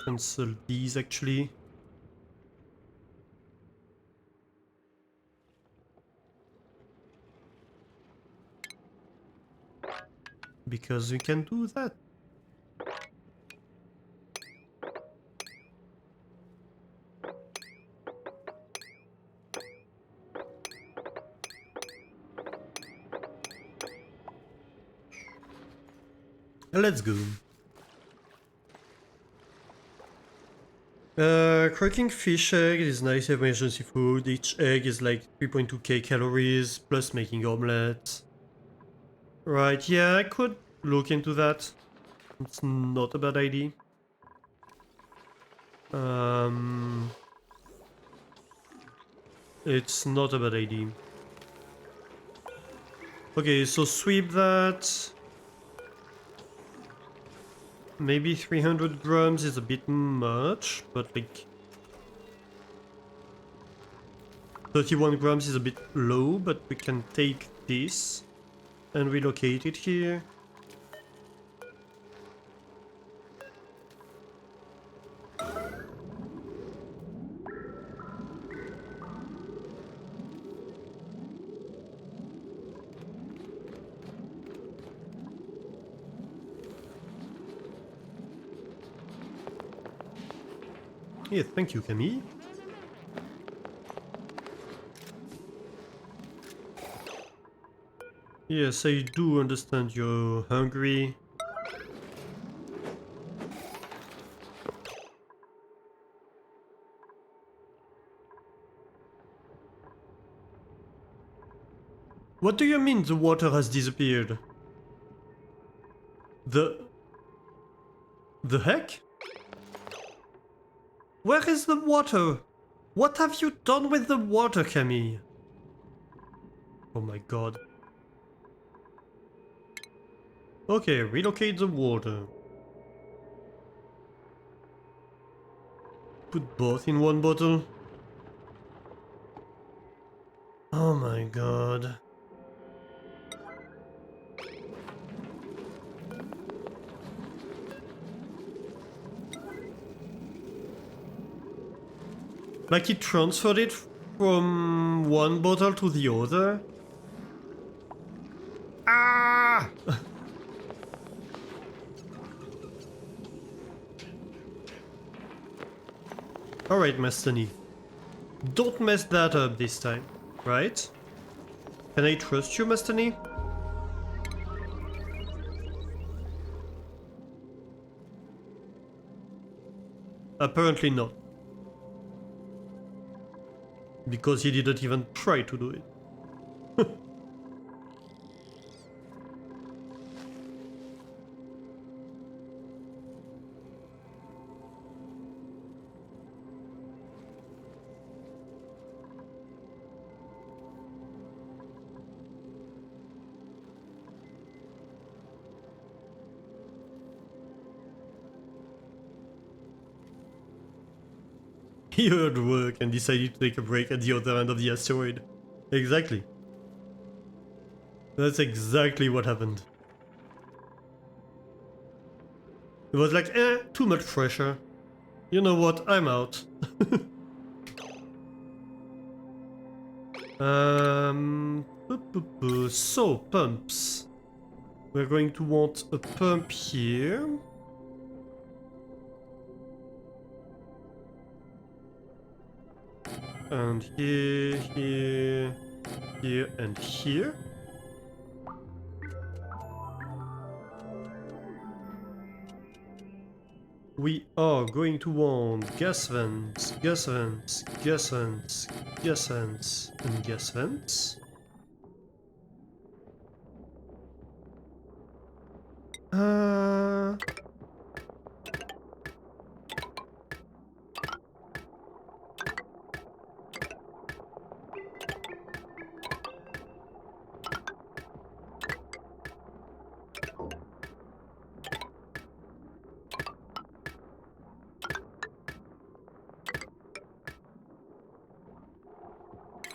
Cancel these actually. Because we can do that. Let's go. Cracking fish egg is nice emergency food. Each egg is like 3.2k calories, plus making omelette. Right, yeah, I could look into that. It's not a bad idea. It's not a bad idea. Okay, so sweep that. Maybe 300 grams is a bit much, but like 31 grams is a bit low, but we can take this and relocate it here. Yeah, thank you, Camille. Yes, I do understand you're hungry. What do you mean the water has disappeared? The heck? Where is the water? What have you done with the water, Camille? Oh my god. Okay, relocate the water. Put both in one bottle. Oh my god. Like he transferred it from one bottle to the other? Ah! Alright, Mastani. Don't mess that up this time, right? Can I trust you, Mastani? Apparently not. Because he didn't even try to do it. He heard work and decided to take a break at the other end of the asteroid. Exactly. That's exactly what happened. It was like, too much pressure. You know what, I'm out. So, pumps. We're going to want a pump here. And here, here, here, and here. We are going to want gas vents, gas vents, gas vents, gas vents, and gas vents.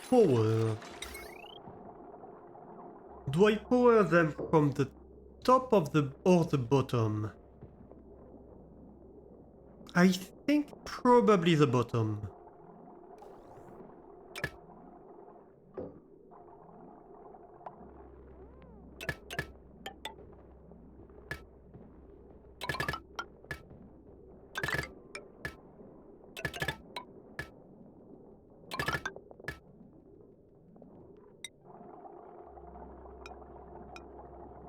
Power. Do I power them from the top of the or the bottom? I think probably the bottom.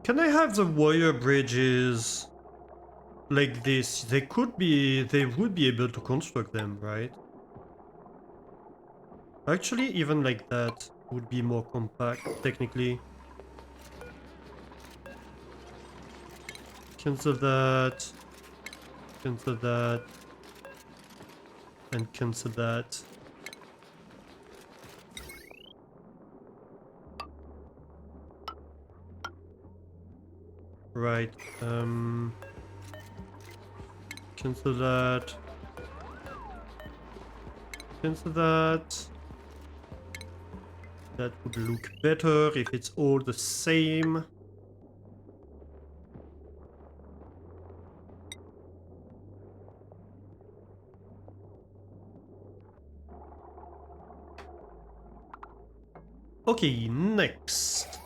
Can I have the wire bridges like this? They would be able to construct them, right? Actually, even like that would be more compact, technically. Cancel that. Cancel that. And cancel that. Right. Cancel that. Cancel that. That would look better if it's all the same. Okay, next.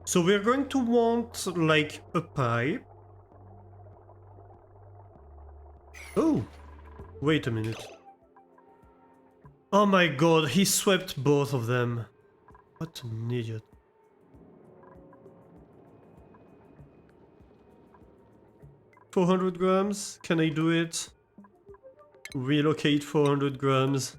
So we're going to want like a pipe. Oh, wait a minute. Oh my god, he swept both of them. What an idiot. $400 grams? Can I do it? Relocate 400 grams.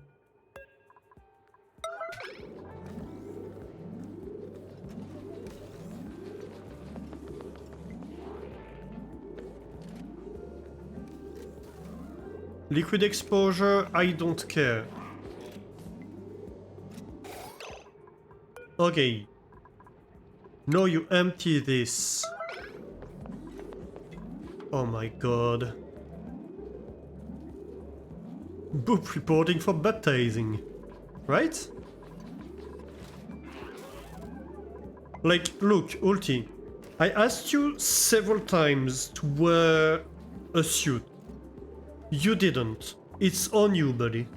Liquid exposure, I don't care. Okay. Now you empty this. Oh my god. Boop reporting for baptizing. Right? Like, look, Ulti. I asked you several times to wear a suit. You didn't. It's on you, buddy.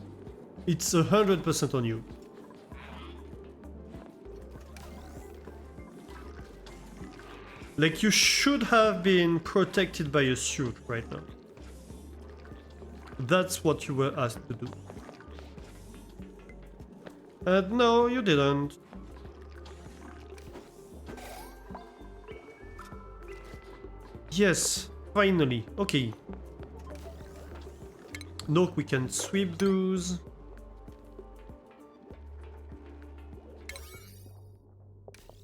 It's 100% on you. Like, you should have been protected by a suit right now. That's what you were asked to do. And no, you didn't. Yes, finally. Okay. No, we can sweep those.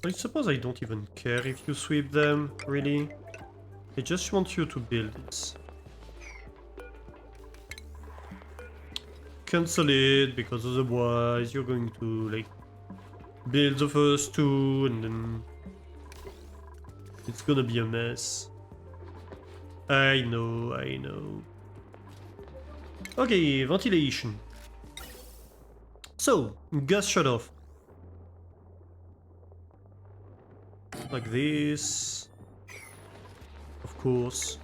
I suppose I don't even care if you sweep them, really. I just want you to build this. Cancel it, because otherwise you're going to, like, build the first two and then it's gonna be a mess. I know, I know. Okay, ventilation. So, gas shut off. Like this. Of course.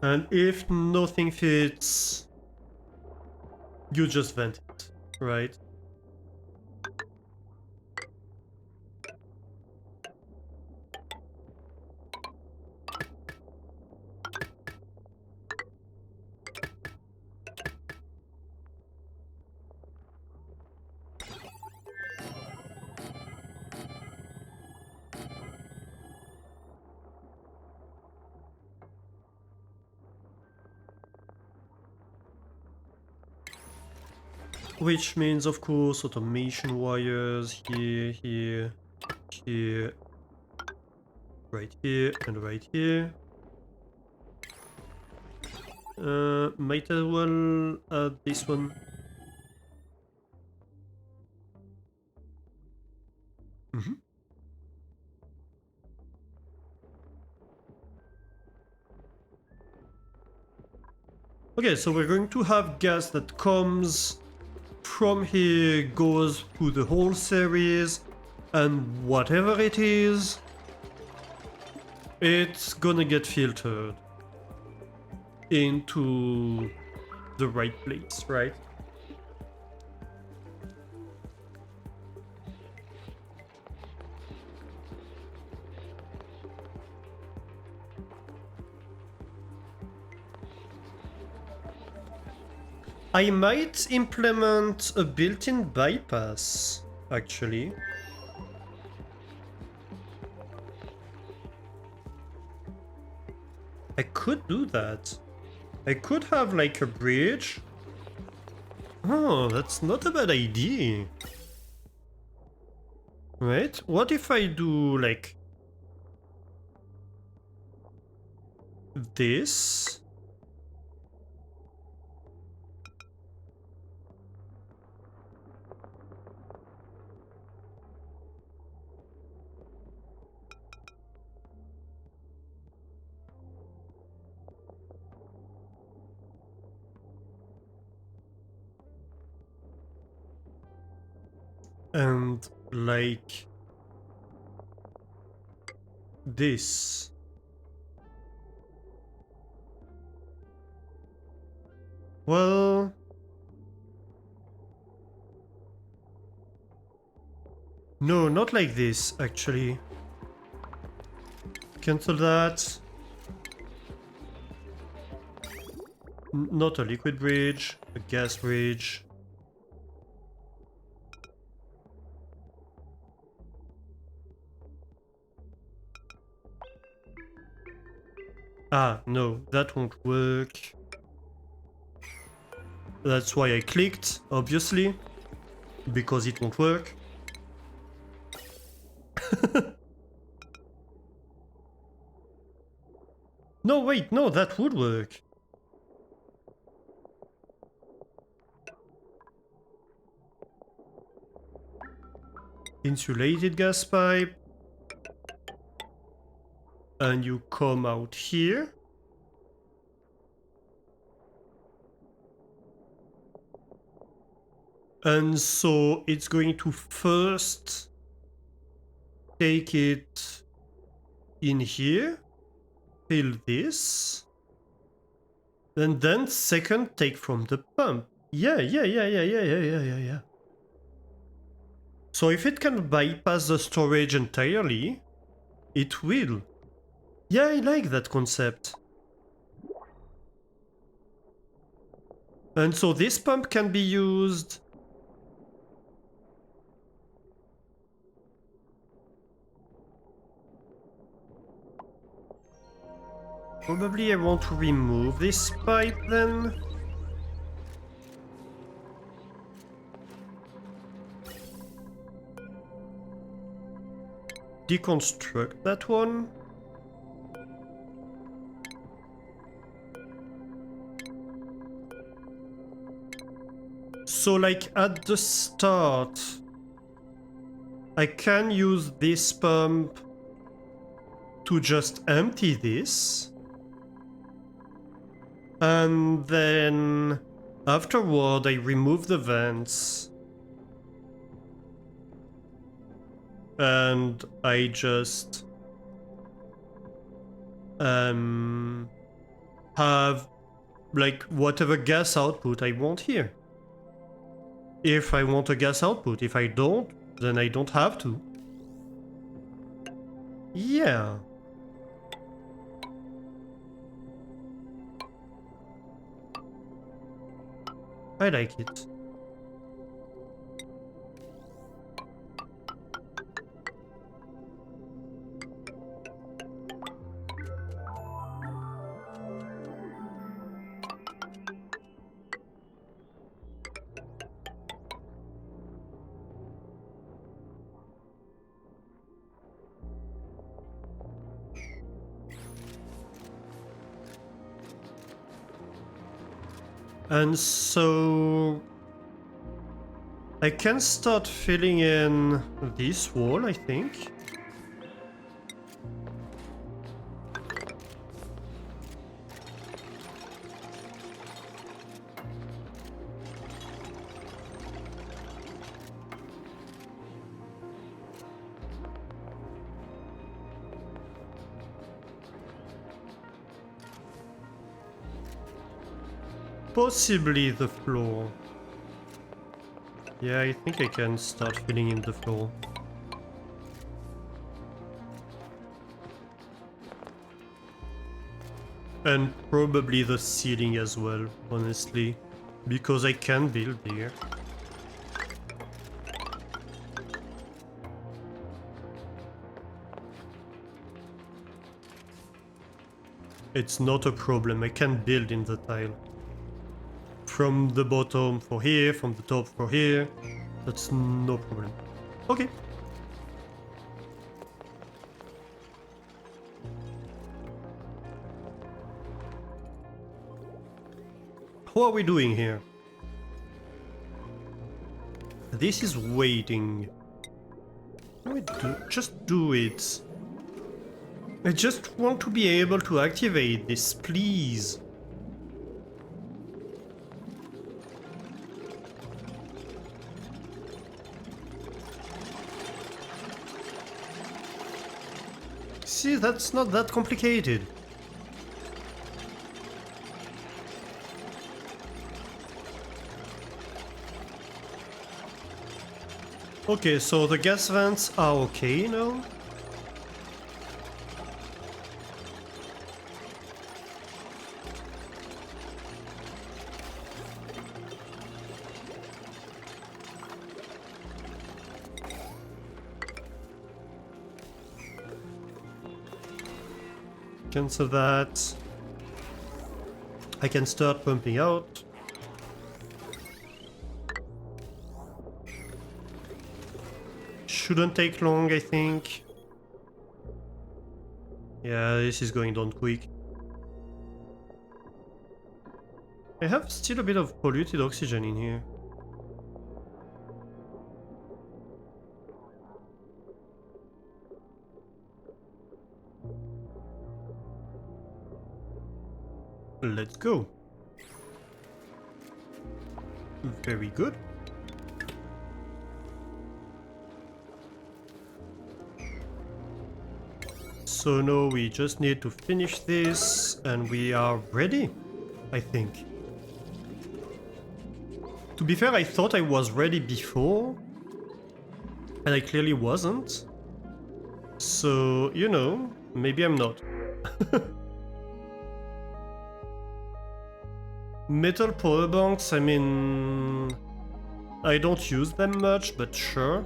And if nothing fits, you just vent it, right? Which means, of course, automation wires here, here, here, right here, and right here. Might as well add this one. Okay, so we're going to have gas that comes from here, goes to the whole series, and whatever it is, it's gonna get filtered into the right place, right? I might implement a built-in bypass, actually. I could do that. I could have like a bridge. Oh, that's not a bad idea. Right? What if I do like this? And like this. Well, no, not like this, actually. Cancel that. Not a liquid bridge, a gas bridge. Ah, no, that won't work. That's why I clicked, obviously, because it won't work. No, wait, no, that would work. Insulated gas pipe. And you come out here. And so it's going to first take it in here, fill this, and then second take from the pump. Yeah. So if it can bypass the storage entirely, it will. Yeah, I like that concept. And so this pump can be used. Probably I want to remove this pipe then. Deconstruct that one. So like at the start, I can use this pump to just empty this. And then afterward I remove the vents. And I just have like whatever gas output I want here. If I want a gas output, if I don't, then I don't have to. Yeah. I like it. And so I can start filling in this wall, I think. Possibly the floor. Yeah, I think I can start filling in the floor. And probably the ceiling as well, honestly. Because I can build here. It's not a problem, I can build in the tile. From the bottom for here, from the top for here. That's no problem. Okay. How are we doing here? This is waiting. Just do it. I just want to be able to activate this, please. See, that's not that complicated. Okay, so the gas vents are okay now. Cancel that. I can start pumping out. Shouldn't take long, I think. Yeah, this is going down quick. I have still a bit of polluted oxygen in here. Let's go. Very good. So now we just need to finish this and we are ready, I think. To be fair, I thought I was ready before, and I clearly wasn't. So, you know, maybe I'm not. Metal power banks, I mean, I don't use them much, but sure.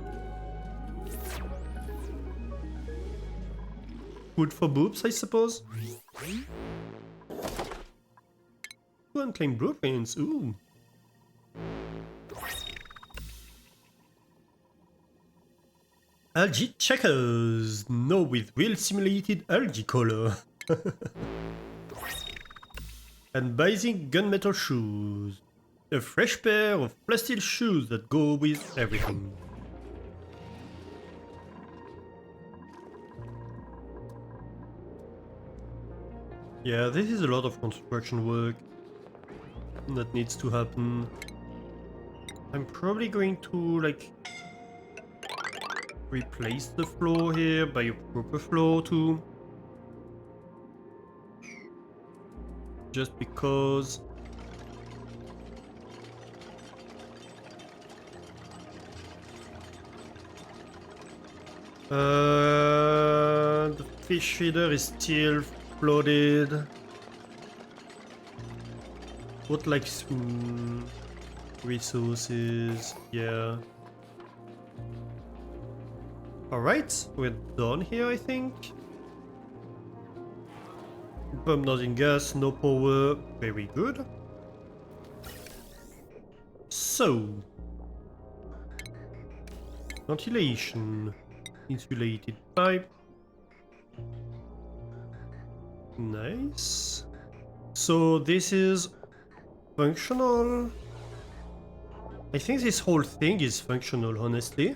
Food for boobs, I suppose. Unclaimed blueprints, ooh. Algae checkers, no, with real simulated algae color. And basic gunmetal shoes. A fresh pair of plastic shoes that go with everything. Yeah, this is a lot of construction work that needs to happen. I'm probably going to, like, replace the floor here by a proper floor too. Just because. The fish feeder is still flooded. What, like, resources? Yeah. Alright, we're done here, I think. Pump nothing gas, no power. Very good. So. Ventilation. Insulated pipe. Nice. So this is functional. I think this whole thing is functional, honestly.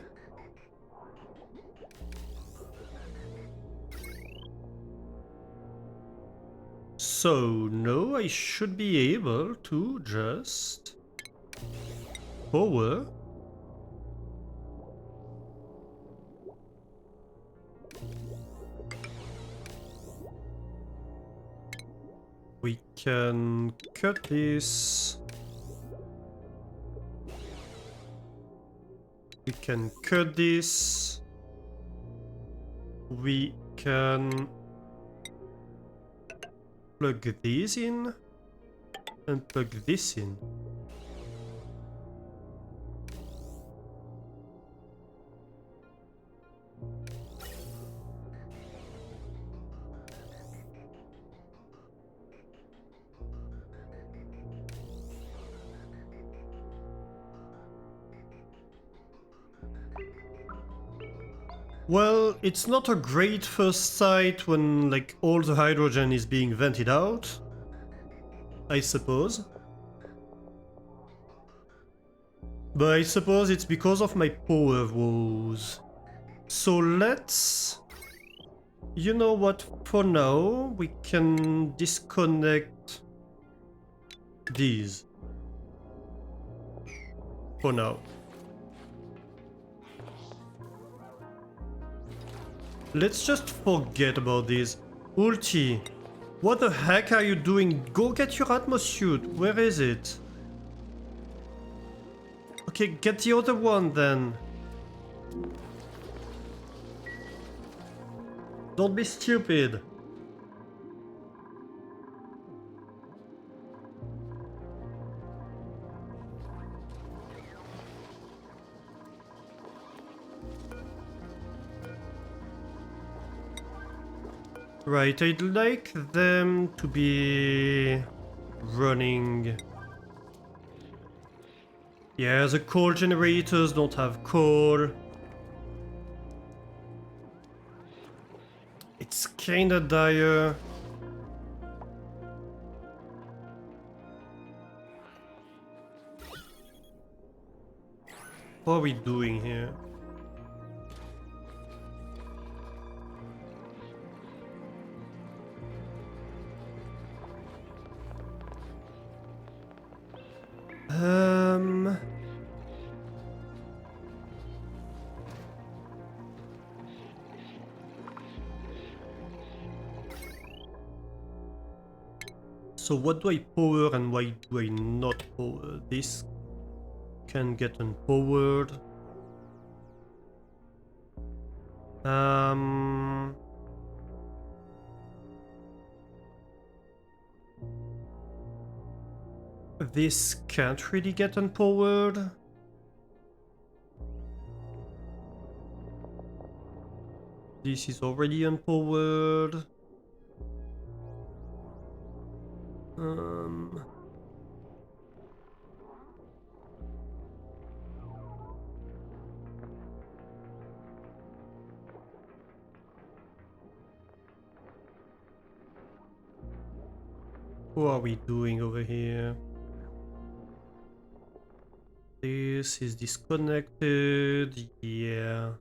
So now I should be able to just power We can cut this. We can cut this. We can plug these in and plug this in. Well, it's not a great first sight when, like, all the hydrogen is being vented out, I suppose. But I suppose it's because of my power woes. So let's... You know what, for now, we can disconnect these. For now. Let's just forget about this. Ulti, what the heck are you doing? Go get your Atmos suit. Where is it? Okay, get the other one then. Don't be stupid. Right, I'd like them to be running. Yeah, the coal generators don't have coal. It's kinda dire. What are we doing here? So what do I power and why do I not power? This can get unpowered. This can't really get unpowered. This is already unpowered. What are we doing over here? This is disconnected, yeah.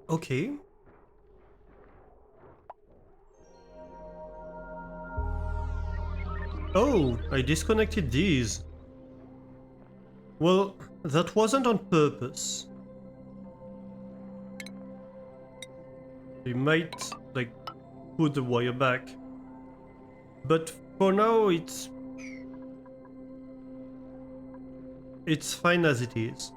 Okay. Oh, I disconnected these. Well, that wasn't on purpose. We might, like, put the wire back. But for now, it's fine as it is.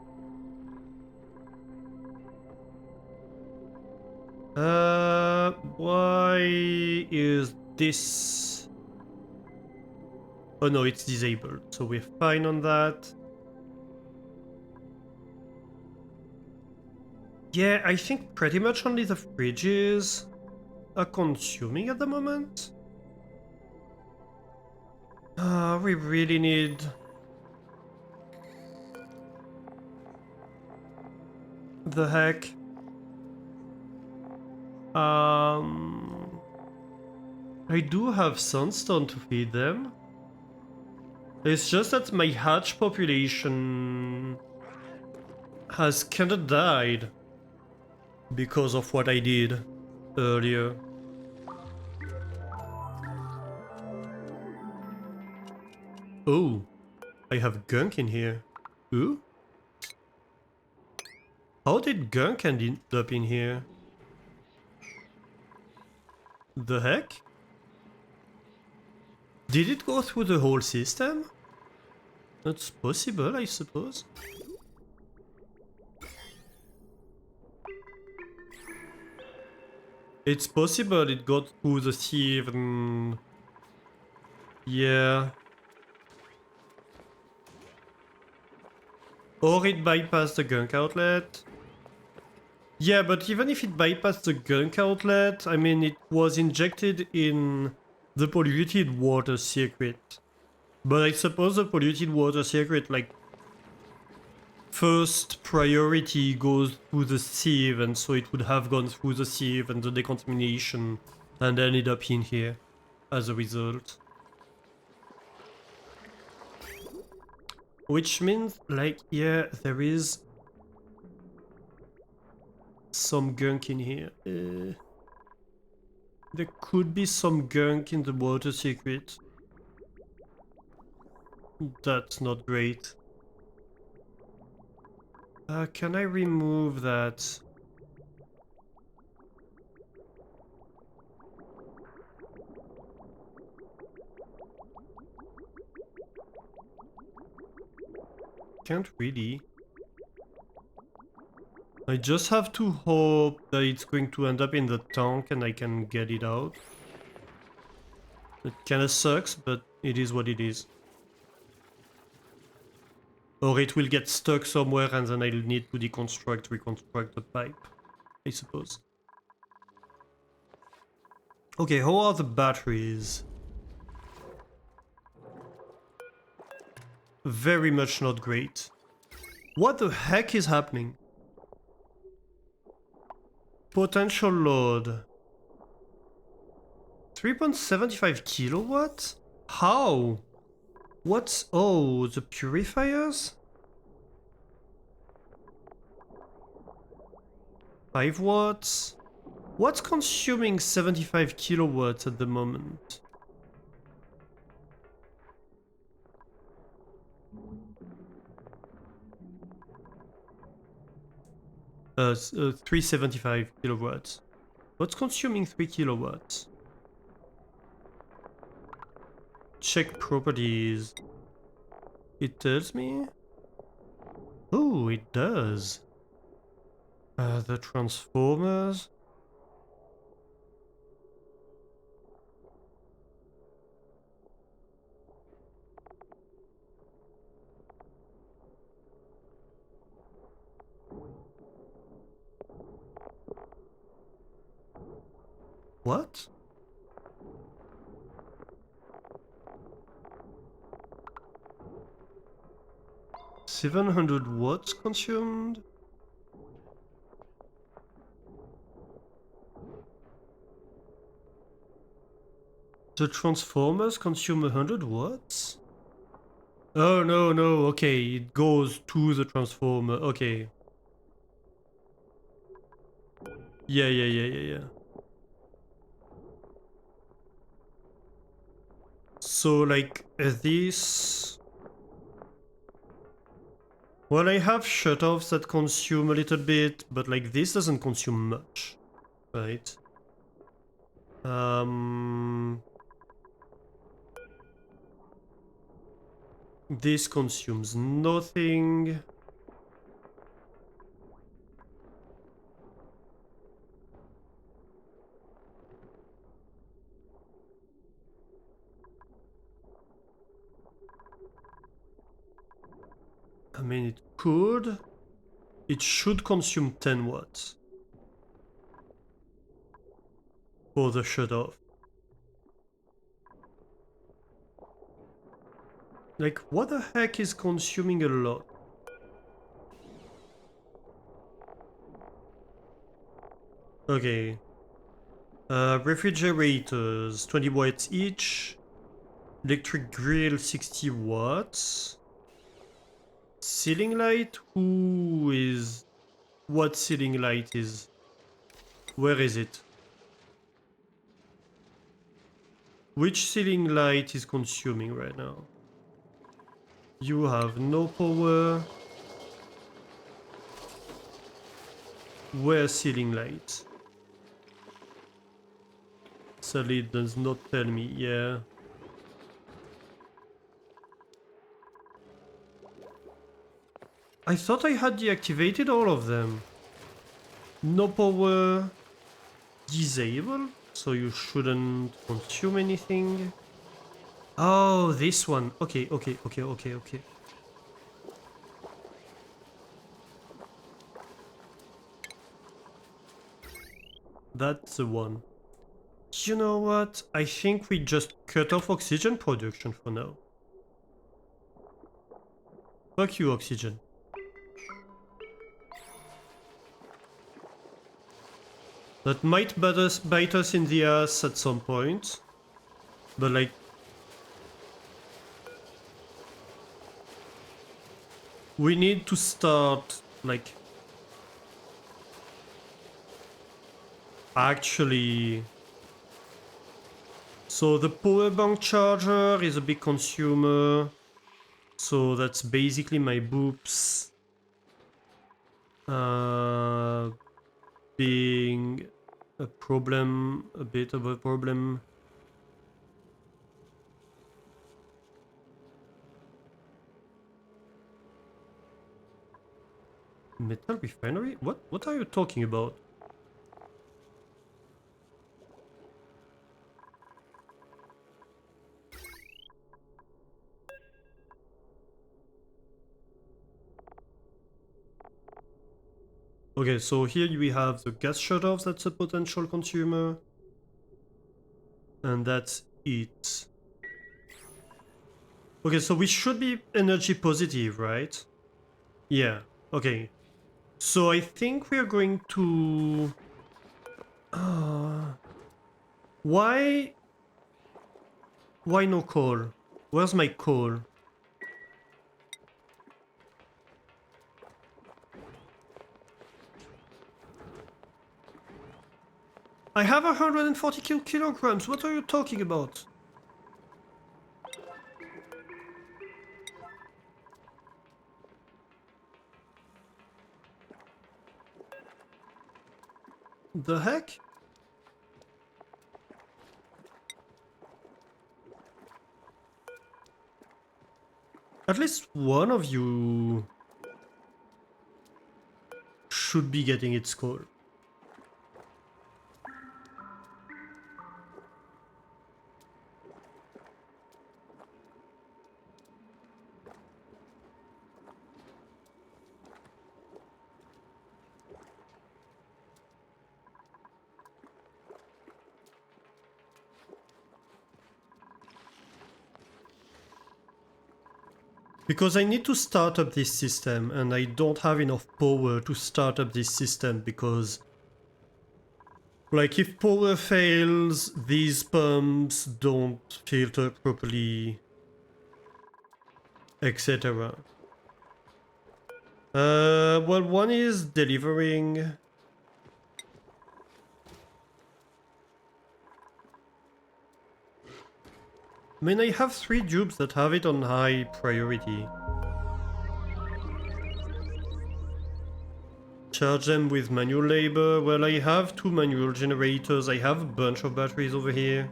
Why is this... Oh no, it's disabled, so we're fine on that. Yeah, I think pretty much only the fridges are consuming at the moment. We really need... The heck? I do have Sunstone to feed them. It's just that my hatch population has kinda died because of what I did earlier. Oh, I have gunk in here. Ooh? How did gunk end up in here? The heck? Did it go through the whole system? That's possible, I suppose. It's possible it got through the sieve and... Yeah. Or it bypassed the gunk outlet. Yeah, but even if it bypassed the gunk outlet, I mean, it was injected in the polluted water circuit. But I suppose the polluted water circuit, like, first priority goes through the sieve, and so it would have gone through the sieve and the decontamination and ended up in here as a result. Which means, like, yeah, there is some gunk in here. There could be some gunk in the water circuit. That's not great. Can I remove that? Can't really. I just have to hope that it's going to end up in the tank and I can get it out. It kinda sucks, but it is what it is. Or it will get stuck somewhere and then I'll need to reconstruct the pipe, I suppose. Okay, how are the batteries? Very much not great. What the heck is happening? Potential load. 3.75 kilowatts? How? What's... Oh, the purifiers? 5 watts? What's consuming 75 kilowatts at the moment? Uh, 375 kilowatts. What's consuming 3 kilowatts? Check properties. It tells me? Oh, it does. The transformers. What? $700 consumed? The transformers consume 100 watts? Oh, no, no, okay, it goes to the transformer, okay. Yeah. So, like, this... Well, I have shutoffs that consume a little bit, but, like, this doesn't consume much, right? This consumes nothing. I mean, it could. It should consume 10 watts for the shutoff. Like, what the heck is consuming a lot? Okay. Refrigerators, 20 watts each. Electric grill, 60 watts. Ceiling light? Who is... What ceiling light is... Where is it? Which ceiling light is consuming right now? You have no power. Where ceiling light? Sadly, it does not tell me, yeah. I thought I had deactivated all of them. No power disabled, so you shouldn't consume anything. Oh, this one. Okay, okay, okay, okay, okay. That's the one. You know what? I think we just cut off oxygen production for now. Fuck you, oxygen. That might bite us in the ass at some point. But like... we need to start, like... actually... So the power bank charger is a big consumer. So that's basically my boops. Being a problem, a bit of a problem. Metal refinery? What are you talking about? Okay, so here we have the gas shutoffs, that's a potential consumer. And that's it. Okay, so we should be energy positive, right? Yeah, okay. So I think we are going to... Why no coal? Where's my coal? I have 140 kilograms, what are you talking about? The heck? At least one of you should be getting its coal. Because I need to start up this system and I don't have enough power to start up this system because... like if power fails, these pumps don't filter properly, etc. Well, one is delivering... I mean, I have 3 tubes that have it on high priority. Charge them with manual labor. Well, I have 2 manual generators. I have a bunch of batteries over here.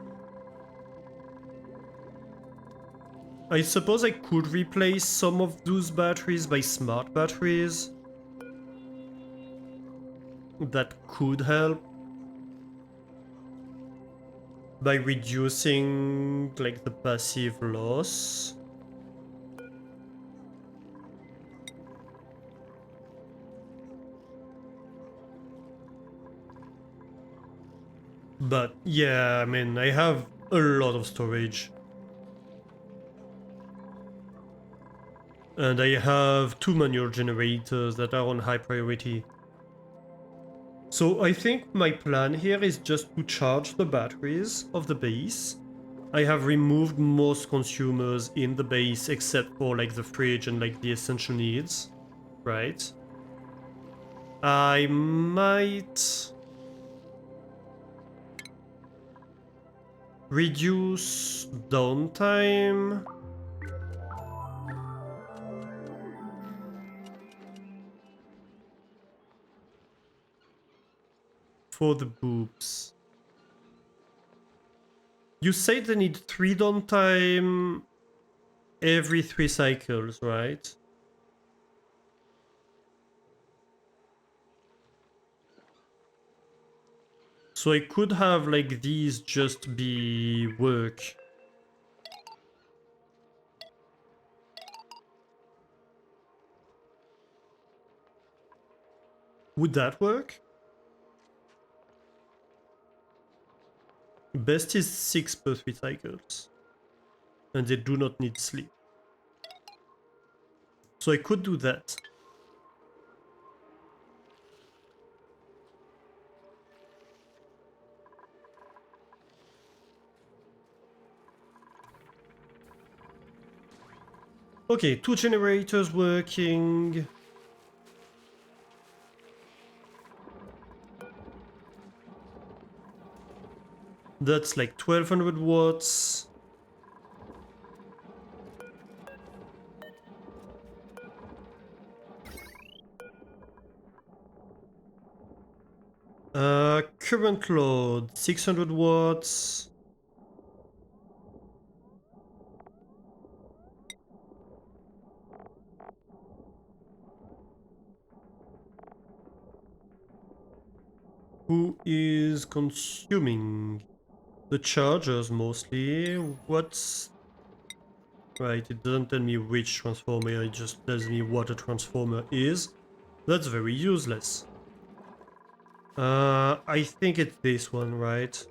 I suppose I could replace some of those batteries by smart batteries. That could help. By reducing, like, the passive loss. But yeah, I mean, I have a lot of storage. And I have 2 manual generators that are on high priority. So I think my plan here is just to charge the batteries of the base. I have removed most consumers in the base except for like the fridge and like the essential needs, right? I might reduce downtime. for the boobs. You say they need 3 downtime every 3 cycles, right? So I could have like these just be work. Would that work? Best is 6 per 3 cycles. And they do not need sleep. So I could do that. Okay, 2 generators working. That's like 1200 watts. Current load 600 watts. Who is consuming? The chargers mostly. What's... Right, it doesn't tell me which transformer, it just tells me what a transformer is. That's very useless. I think it's this one, right?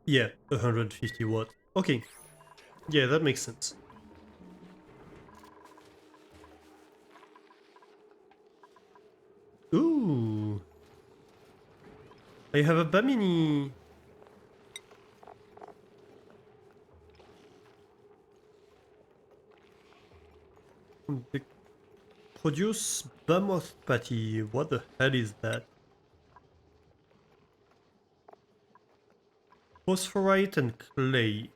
Yeah, 150 watt. Okay. Yeah, that makes sense. Ooh. I have a Bamini. They produce Mammoth Patty. What the hell is that? Phosphorite and clay.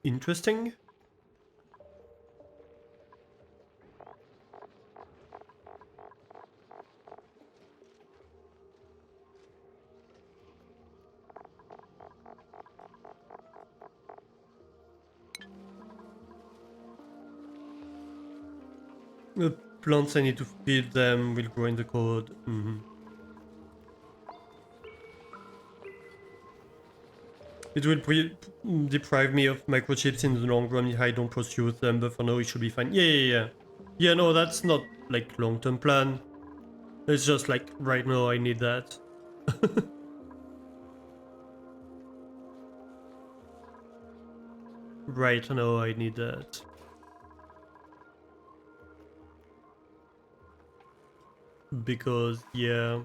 Interesting. The plants I need to feed them will grow in the code. It will deprive me of microchips in the long run if I don't pursue them, but for now it should be fine. Yeah. Yeah, no, that's not like long-term plan. It's just like right now I need that. Right now I need that. Because, yeah.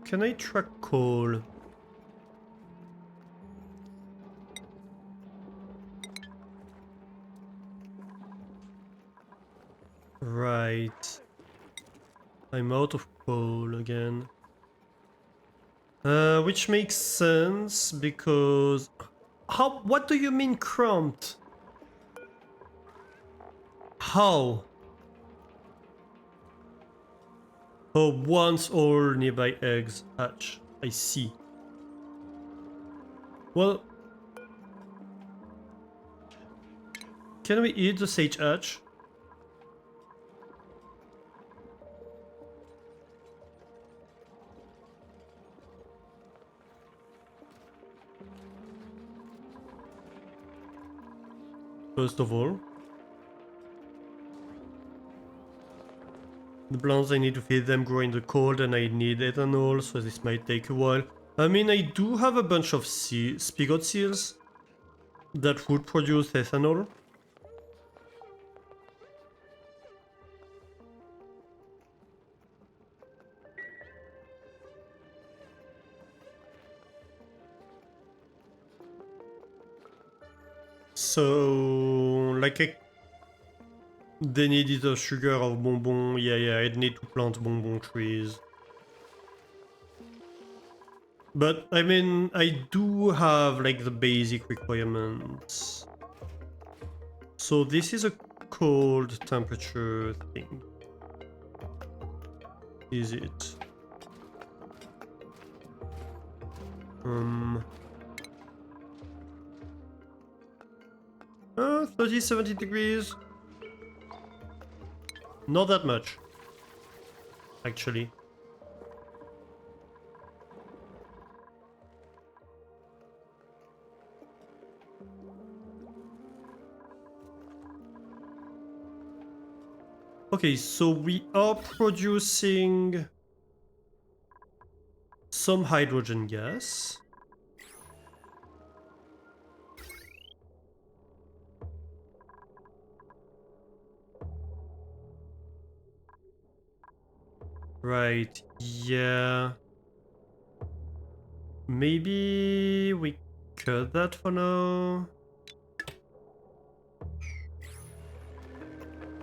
Can I track coal? Right. I'm out of coal again. Which makes sense because... How? What do you mean cramped? How? Oh, once all nearby eggs hatch. I see. Well... Can we eat the sage hatch? First of all. The plants I need to feed them grow in the cold and I need ethanol, so this might take a while. I mean, I do have a bunch of spigot seals that would produce ethanol. So, like, they needed a sugar of bonbon. Yeah, I'd need to plant bonbon trees. But, I mean, I do have, like, the basic requirements. So this is a cold temperature thing. Is it? 30, 70 degrees. Not that much, actually. Okay, so we are producing some hydrogen gas. Right, yeah. Maybe we cut that for now.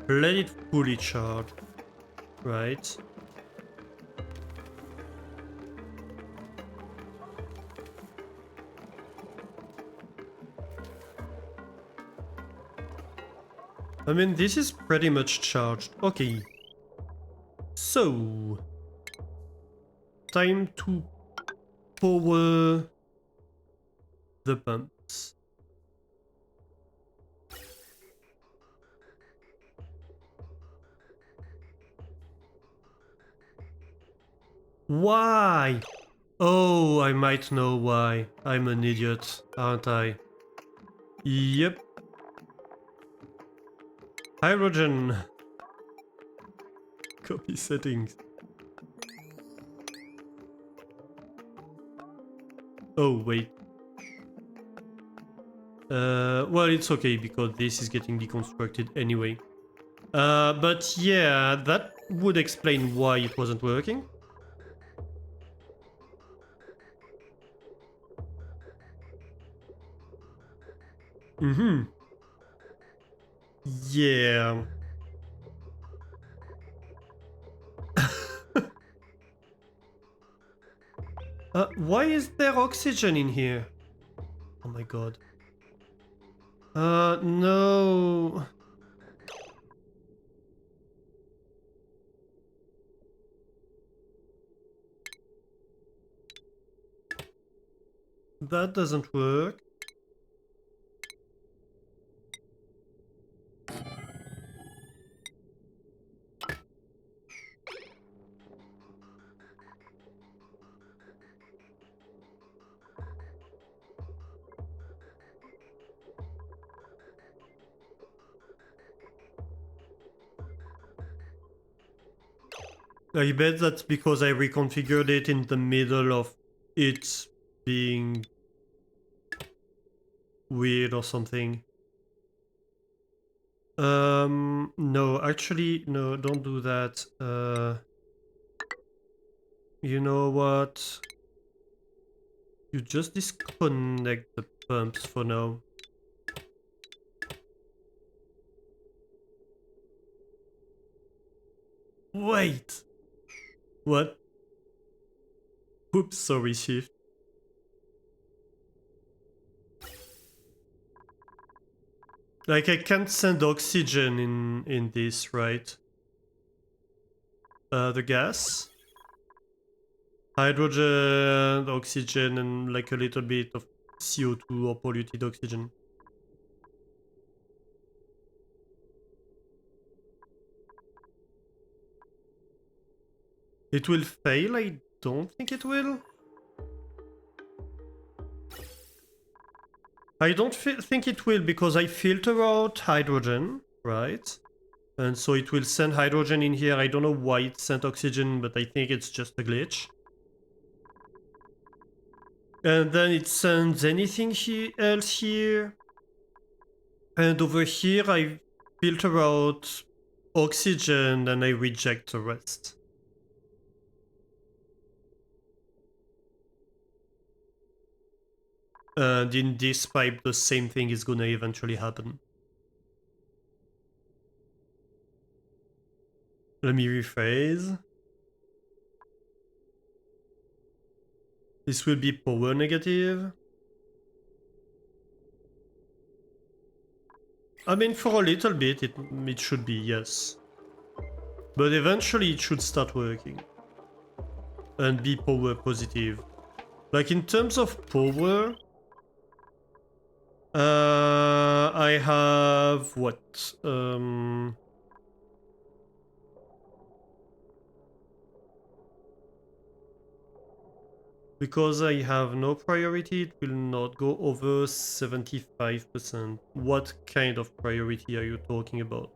Let it fully charge. Right. I mean, this is pretty much charged. Okay. So, time to power the pumps. Why? Oh, I might know why. I'm an idiot, aren't I? Yep. Hydrogen. Copy settings. Oh, wait. Well, it's okay because this is getting deconstructed anyway. But yeah, that would explain why it wasn't working. Mm-hmm. Yeah. Why is there oxygen in here? Oh my god. No. That doesn't work. I bet that's because I reconfigured it in the middle of it being weird or something. No, actually, no, don't do that. You know what? You just disconnect the pumps for now. Wait! What? Oops, sorry, shift. Like, I can't send oxygen in this, right? The gas? Hydrogen, oxygen, and like a little bit of CO2 or polluted oxygen. It will fail? I don't think it will. I don't think it will because I filter out hydrogen, right? And so it will send hydrogen in here. I don't know why it sent oxygen, but I think it's just a glitch. And then it sends anything else here. And over here I filter out oxygen and I reject the rest. And in this pipe, the same thing is gonna eventually happen. Let me rephrase. This will be power negative. I mean, for a little bit, it should be, yes. But eventually it should start working. And be power positive. Like, in terms of power... I have... what? Because I have no priority, it will not go over 75%. What kind of priority are you talking about?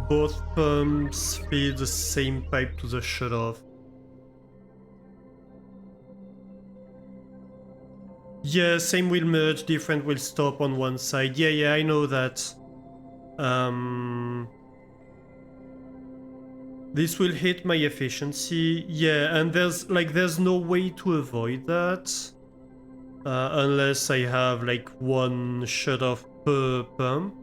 Both pumps feed the same pipe to the shutoff. Yeah, same will merge, different will stop on one side. Yeah, I know that. This will hit my efficiency. Yeah, and there's no way to avoid that. Unless I have like one shutoff per pump.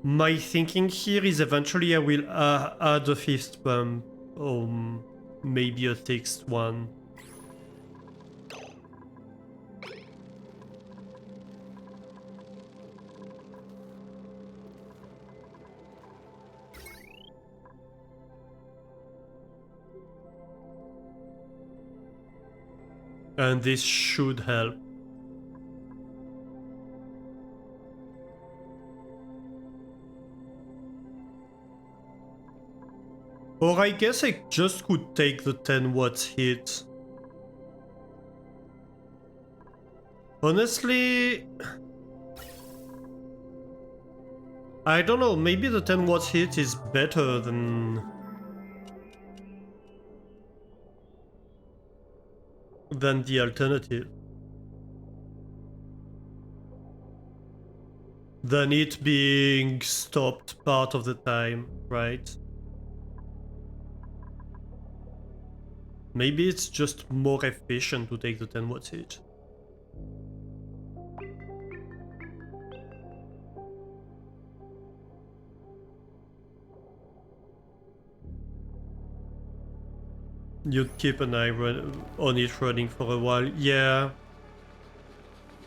My thinking here is eventually I will add a fifth pump, or maybe a sixth one. And this should help. Or I guess I just could take the 10 watts hit. Honestly... I don't know, maybe the 10 watts hit is better than the alternative. Than it being stopped part of the time, right? Maybe it's just more efficient to take the 10 watts hit. You'd keep an eye on it running for a while. Yeah.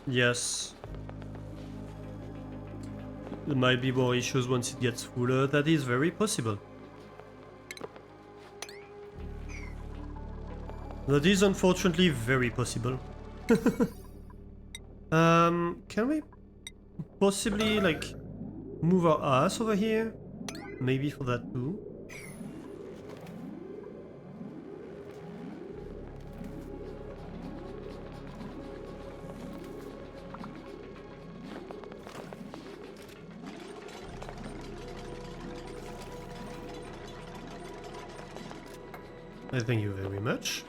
Yes. There might be more issues once it gets fuller. That is very possible. That is unfortunately very possible. Can we possibly like move our ass over here? Maybe for that too. Thank you very much.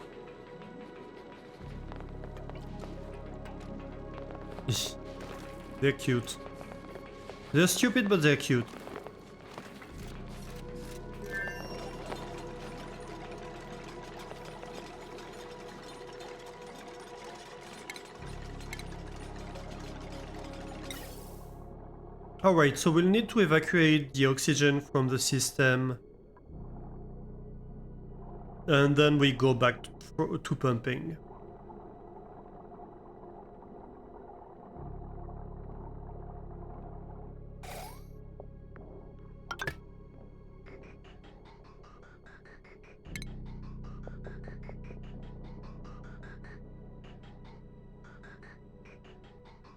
They're cute. They're stupid, but they're cute. Alright, so we'll need to evacuate the oxygen from the system. And then we go back to pumping.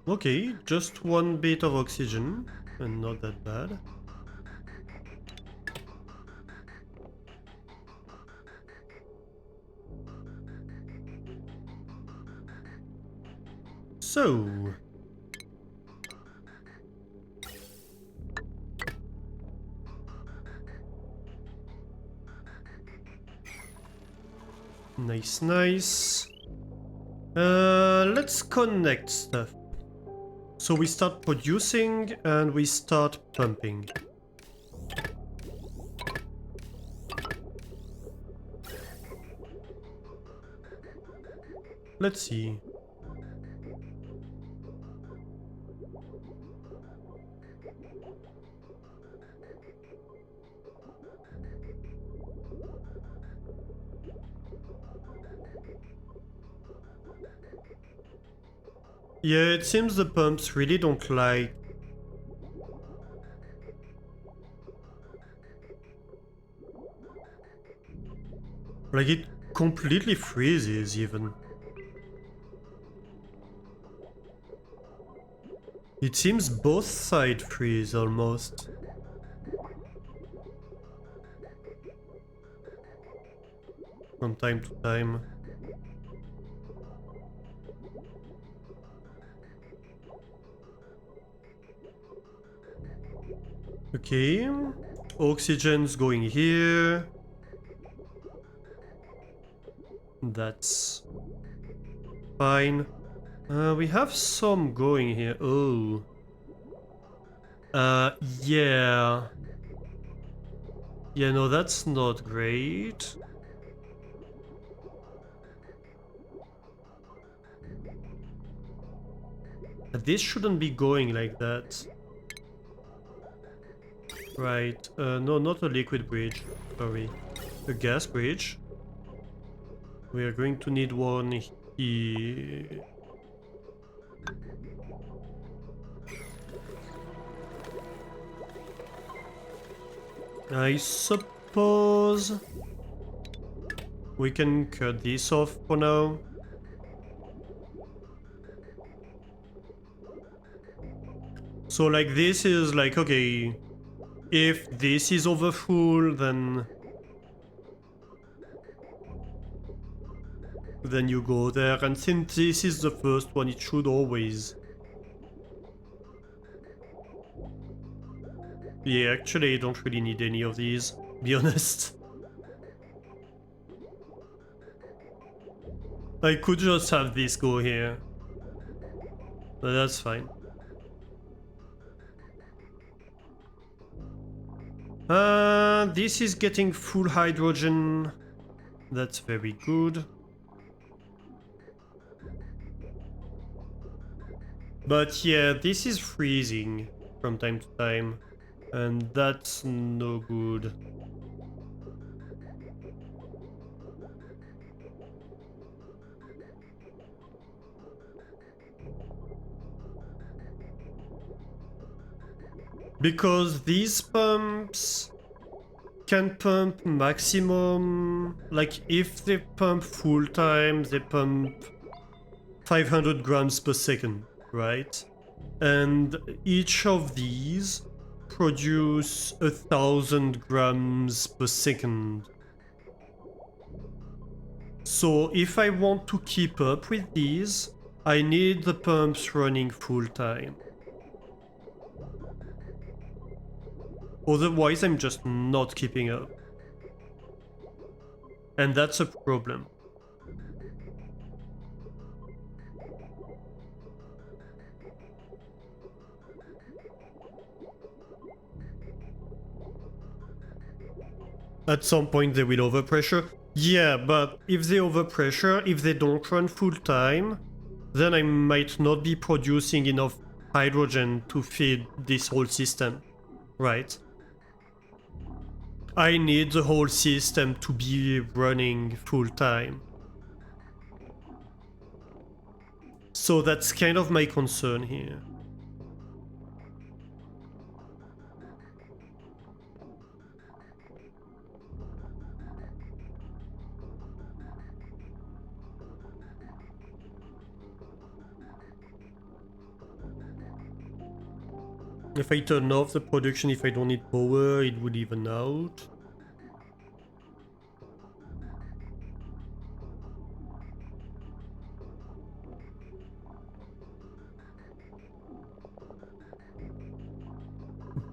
Okay, just one bit of oxygen, and not that bad. So... Nice, nice. Let's connect stuff. So we start producing and we start pumping. Let's see. Yeah, it seems the pumps really don't like... Like, it completely freezes, even. It seems both sides freeze, almost. From time to time. Okay, oxygen's going here. That's fine. We have some going here. Oh. Yeah. Yeah, no, that's not great. This shouldn't be going like that. Right, no, not a liquid bridge, sorry. A gas bridge. We are going to need one here. I suppose we can cut this off for now. So like this is like, okay, if this is over full, then you go there, and since this is the first one, it should always... Yeah, actually I don't really need any of these, be honest. I could just have this go here, but that's fine. This is getting full hydrogen. That's very good. But yeah, this is freezing from time to time, and that's no good. Because these pumps can pump maximum, like if they pump full time, they pump 500 grams per second, right? And each of these produce 1,000 grams per second. So if I want to keep up with these, I need the pumps running full time. Otherwise, I'm just not keeping up. And that's a problem. At some point they will overpressure. Yeah, but if they overpressure, if they don't run full time, then I might not be producing enough hydrogen to feed this whole system, right? I need the whole system to be running full time. So that's kind of my concern here. If I turn off the production, if I don't need power, it would even out.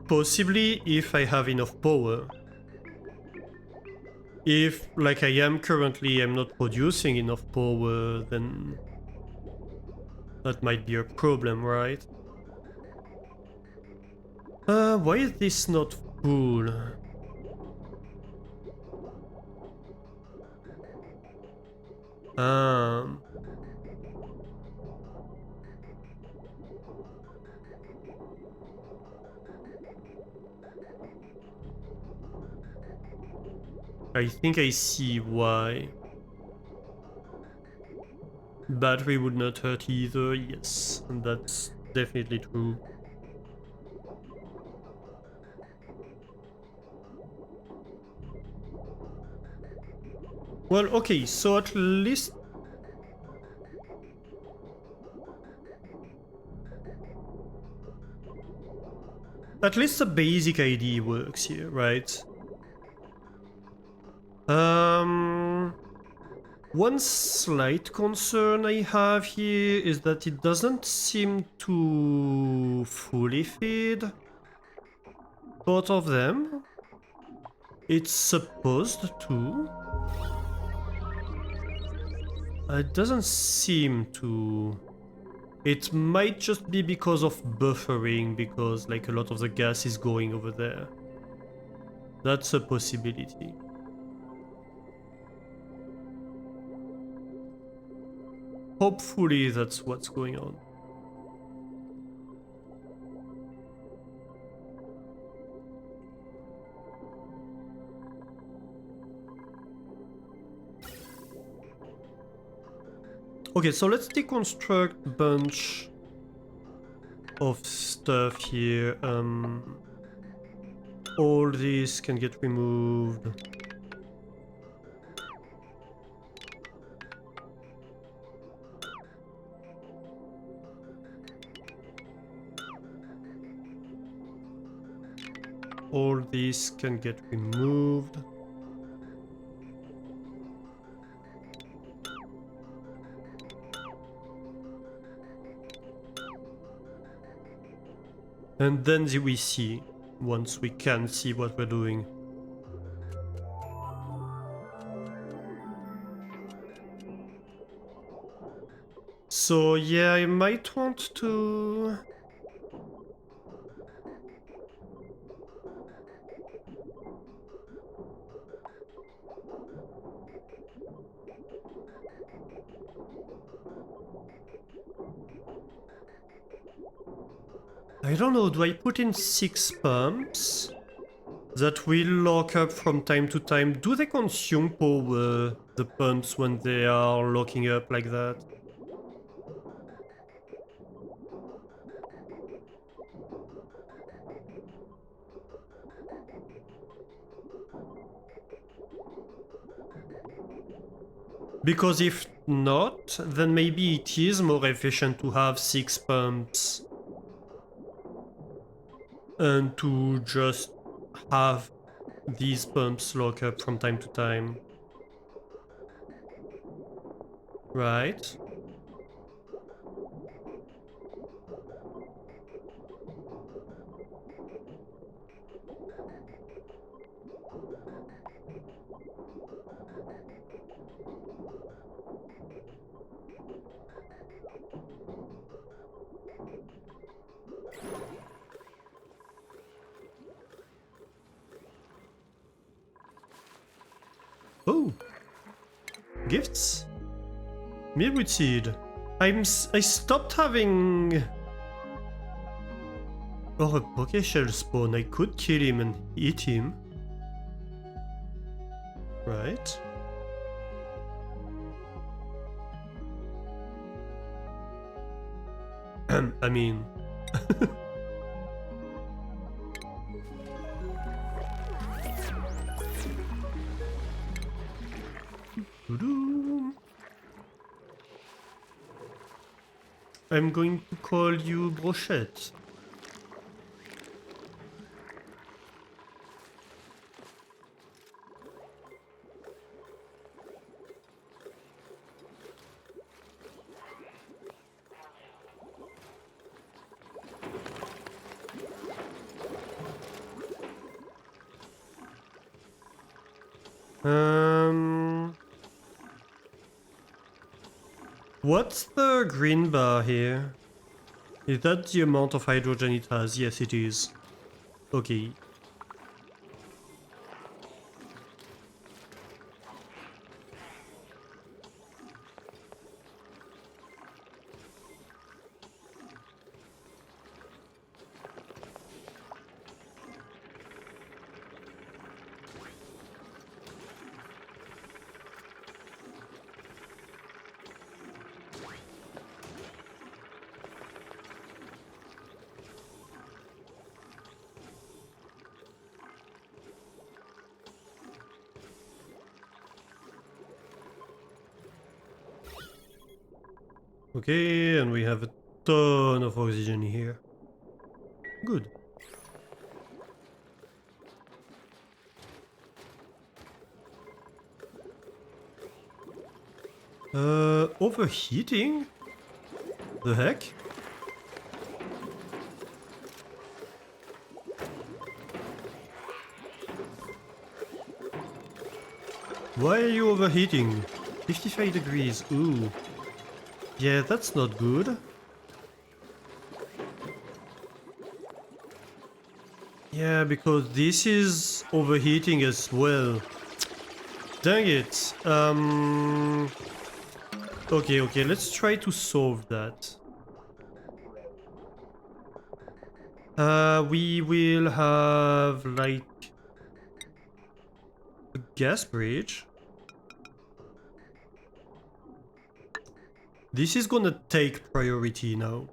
Possibly if I have enough power. If, like I am currently, I'm not producing enough power, then that might be a problem, right? Why is this not full? Um... I think I see why. Battery would not hurt either, yes, and that's definitely true. Well, okay, so at least... At least the basic idea works here, right? One slight concern I have here is that it doesn't seem to fully feed both of them. It's supposed to. It doesn't seem to. It might just be because of buffering, because like a lot of the gas is going over there. That's a possibility. Hopefully that's what's going on. Okay, so let's deconstruct a bunch of stuff here. All this can get removed. All this can get removed. And then we see, once we can see what we're doing. So yeah, I might want to... I don't know, do I put in 6 pumps that will lock up from time to time? Do they consume power, the pumps, when they are locking up like that? Because if not, then maybe it is more efficient to have 6 pumps and to just have these pumps lock up from time to time. Right? Oh! Gifts? Mirwood seed. I stopped having... Oh, a Pokeshell spawn. I could kill him and eat him. Right. I mean... I'm going to call you Brochette. What's the green bar here? Is that the amount of hydrogen it has? Yes, it is. Okay. Okay, and we have a ton of oxygen here. Good. Overheating? The heck? Why are you overheating? 55 degrees, ooh. Yeah, that's not good. Yeah, because this is overheating as well. Dang it. Okay, let's try to solve that. We will have like a gas bridge. This is gonna take priority now.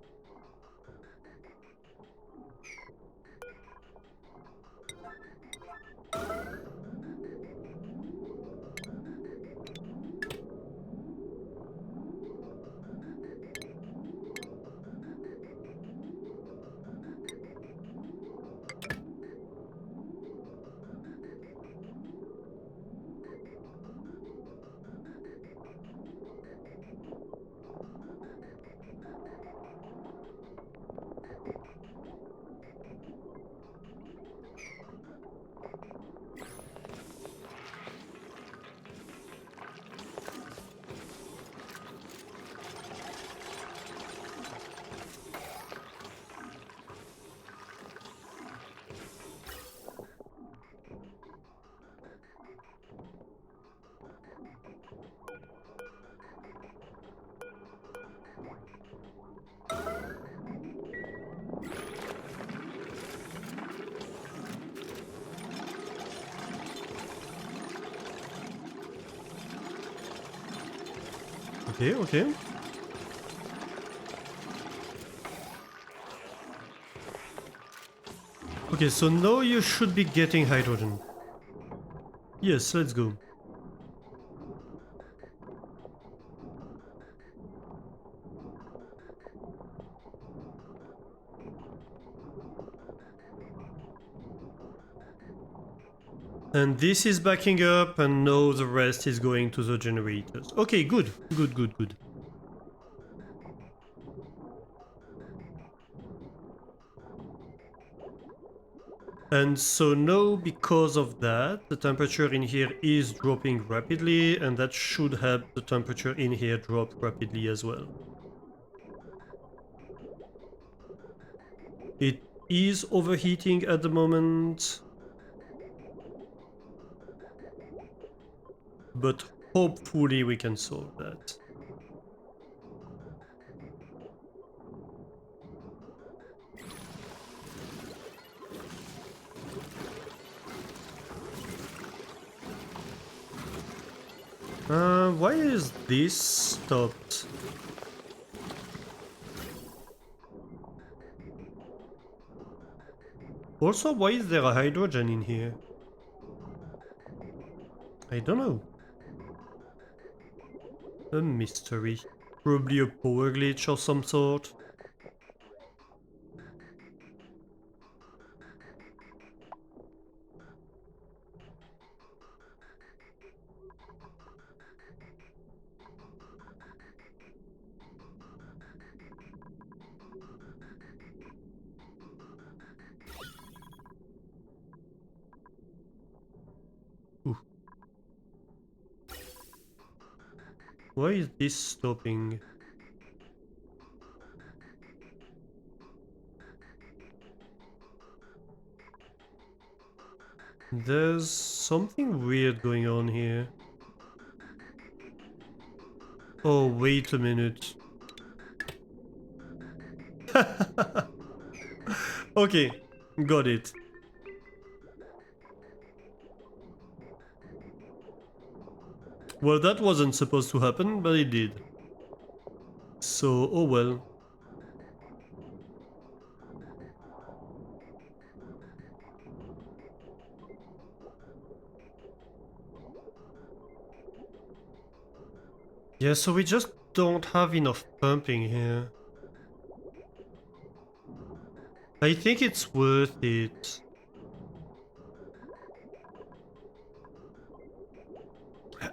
Okay. Okay, so now you should be getting hydrogen. Yes, let's go. And this is backing up, and now the rest is going to the generators. Okay, good. And so now, because of that, the temperature in here is dropping rapidly, and that should help the temperature in here drop rapidly as well. It is overheating at the moment, but hopefully we can solve that. Why is this stopped? Also, why is there a hydrogen in here? I don't know. A mystery. Probably a power glitch or some sort. Ooh. Why is this stopping? There's something weird going on here. Oh, wait a minute. Okay, got it. Well, that wasn't supposed to happen, but it did. So, oh well. Yeah, so we just don't have enough pumping here. I think it's worth it.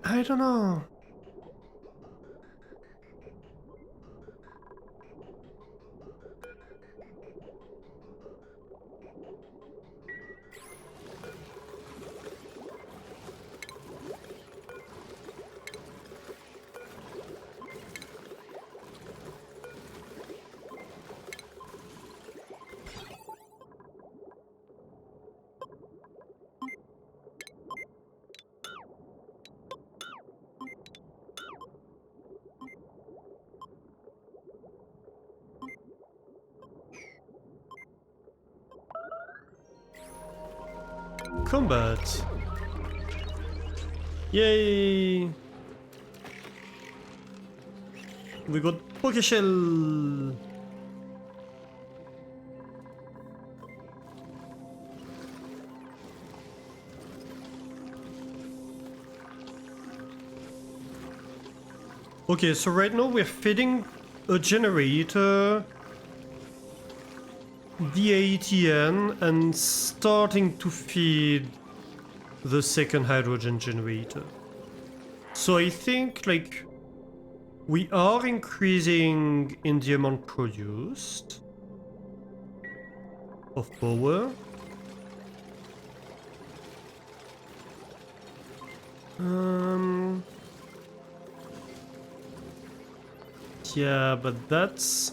I don't know. Combat. Yay! We got Pokeshell! Okay, so right now we're feeding a generator, the ATN, and starting to feed the second hydrogen generator. So I think, like, we are increasing in the amount produced of power. Yeah, but that's...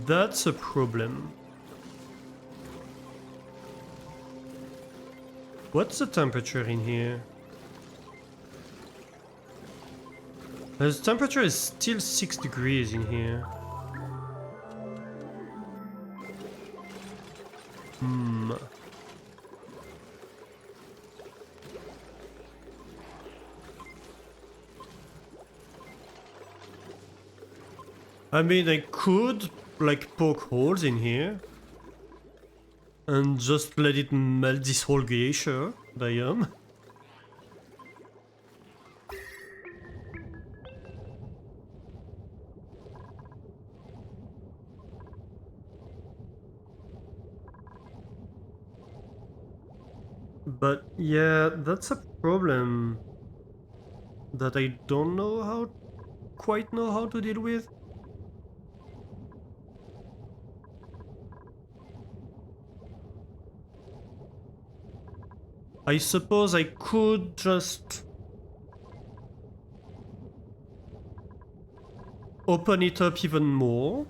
that's a problem. What's the temperature in here? The temperature is still 6 degrees in here. I mean, I could, like, poke holes in here and just let it melt this whole glacier biome. But yeah, that's a problem that I don't know how quite know how to deal with. I suppose I could just open it up even more.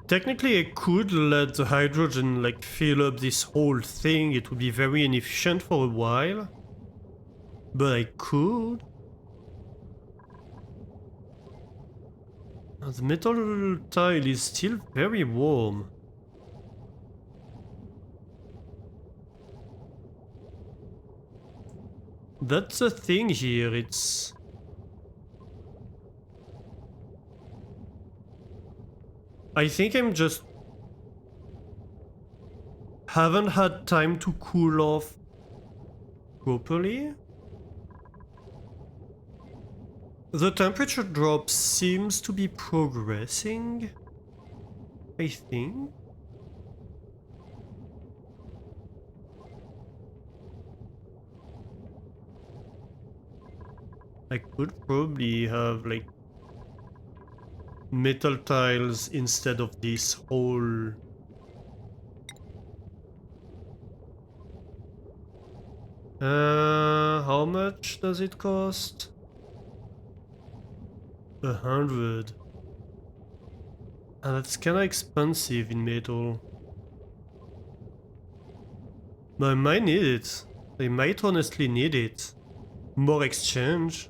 Technically, I could let the hydrogen like fill up this whole thing. It would be very inefficient for a while. But I could. The metal tile is still very warm. That's the thing here, it's... I think I'm just... haven't had time to cool off properly. The temperature drop seems to be progressing, I think. I could probably have like metal tiles instead of this whole how much does it cost? 100. And that's kinda expensive in metal. But I might need it. I might honestly need it. More exchange.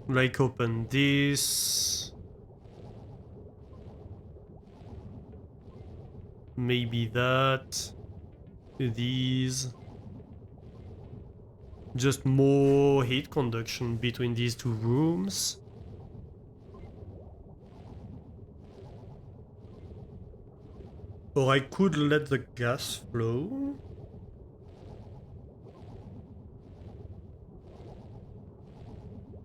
Like open this. Maybe that. These. Just more heat conduction between these two rooms. Or I could let the gas flow.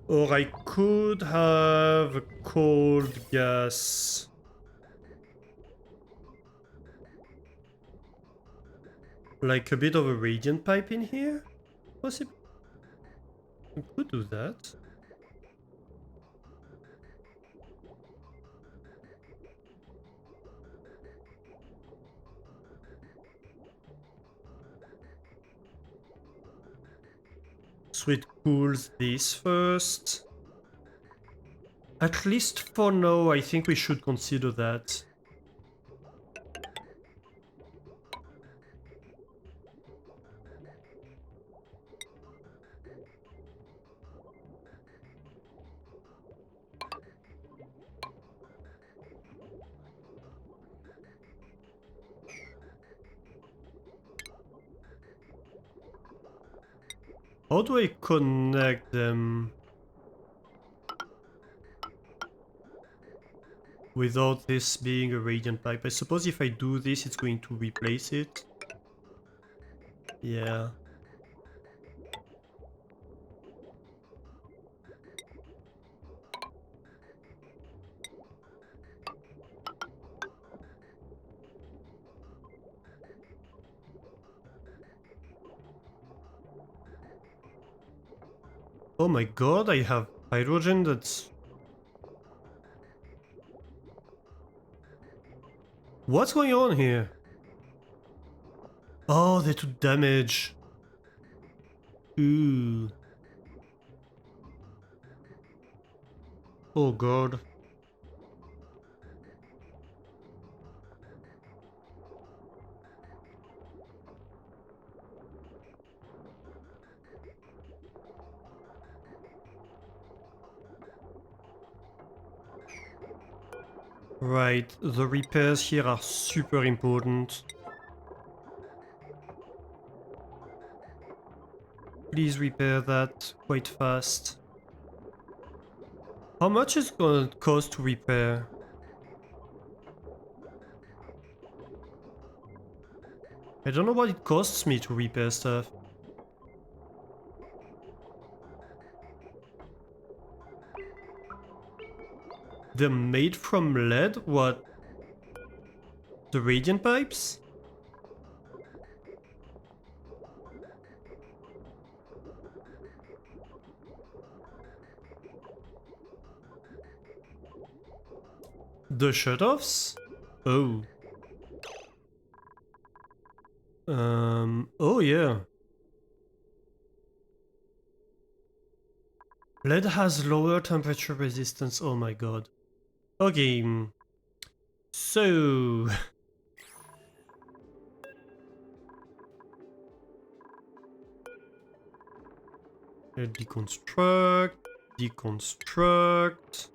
Or I could have a cold gas. Like a bit of a radiant pipe in here? Possibly. I could do that. So it cools this first. At least for now, I think we should consider that. How do I connect them without this being a radiant pipe? I suppose if I do this, it's going to replace it. Yeah. Oh my god, I have hydrogen that's... What's going on here? Oh, they took damage. Ooh. Oh god. Right, the repairs here are super important. Please repair that quite fast. How much is it gonna cost to repair? I don't know what it costs me to repair stuff. They're made from lead? What? The radiant pipes? The shutoffs? Oh. Oh yeah. Lead has lower temperature resistance, oh my god. Okay. So... deconstruct, deconstruct.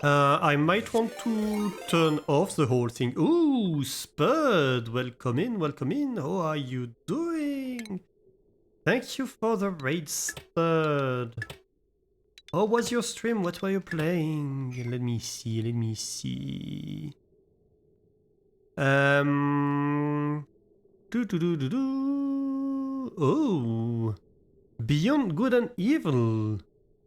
I might want to turn off the whole thing. Ooh, Spud! Welcome in, welcome in. How are you doing? Thank you for the raid, Spud. How was your stream? What were you playing? Let me see, let me see. Oh, Beyond Good and Evil.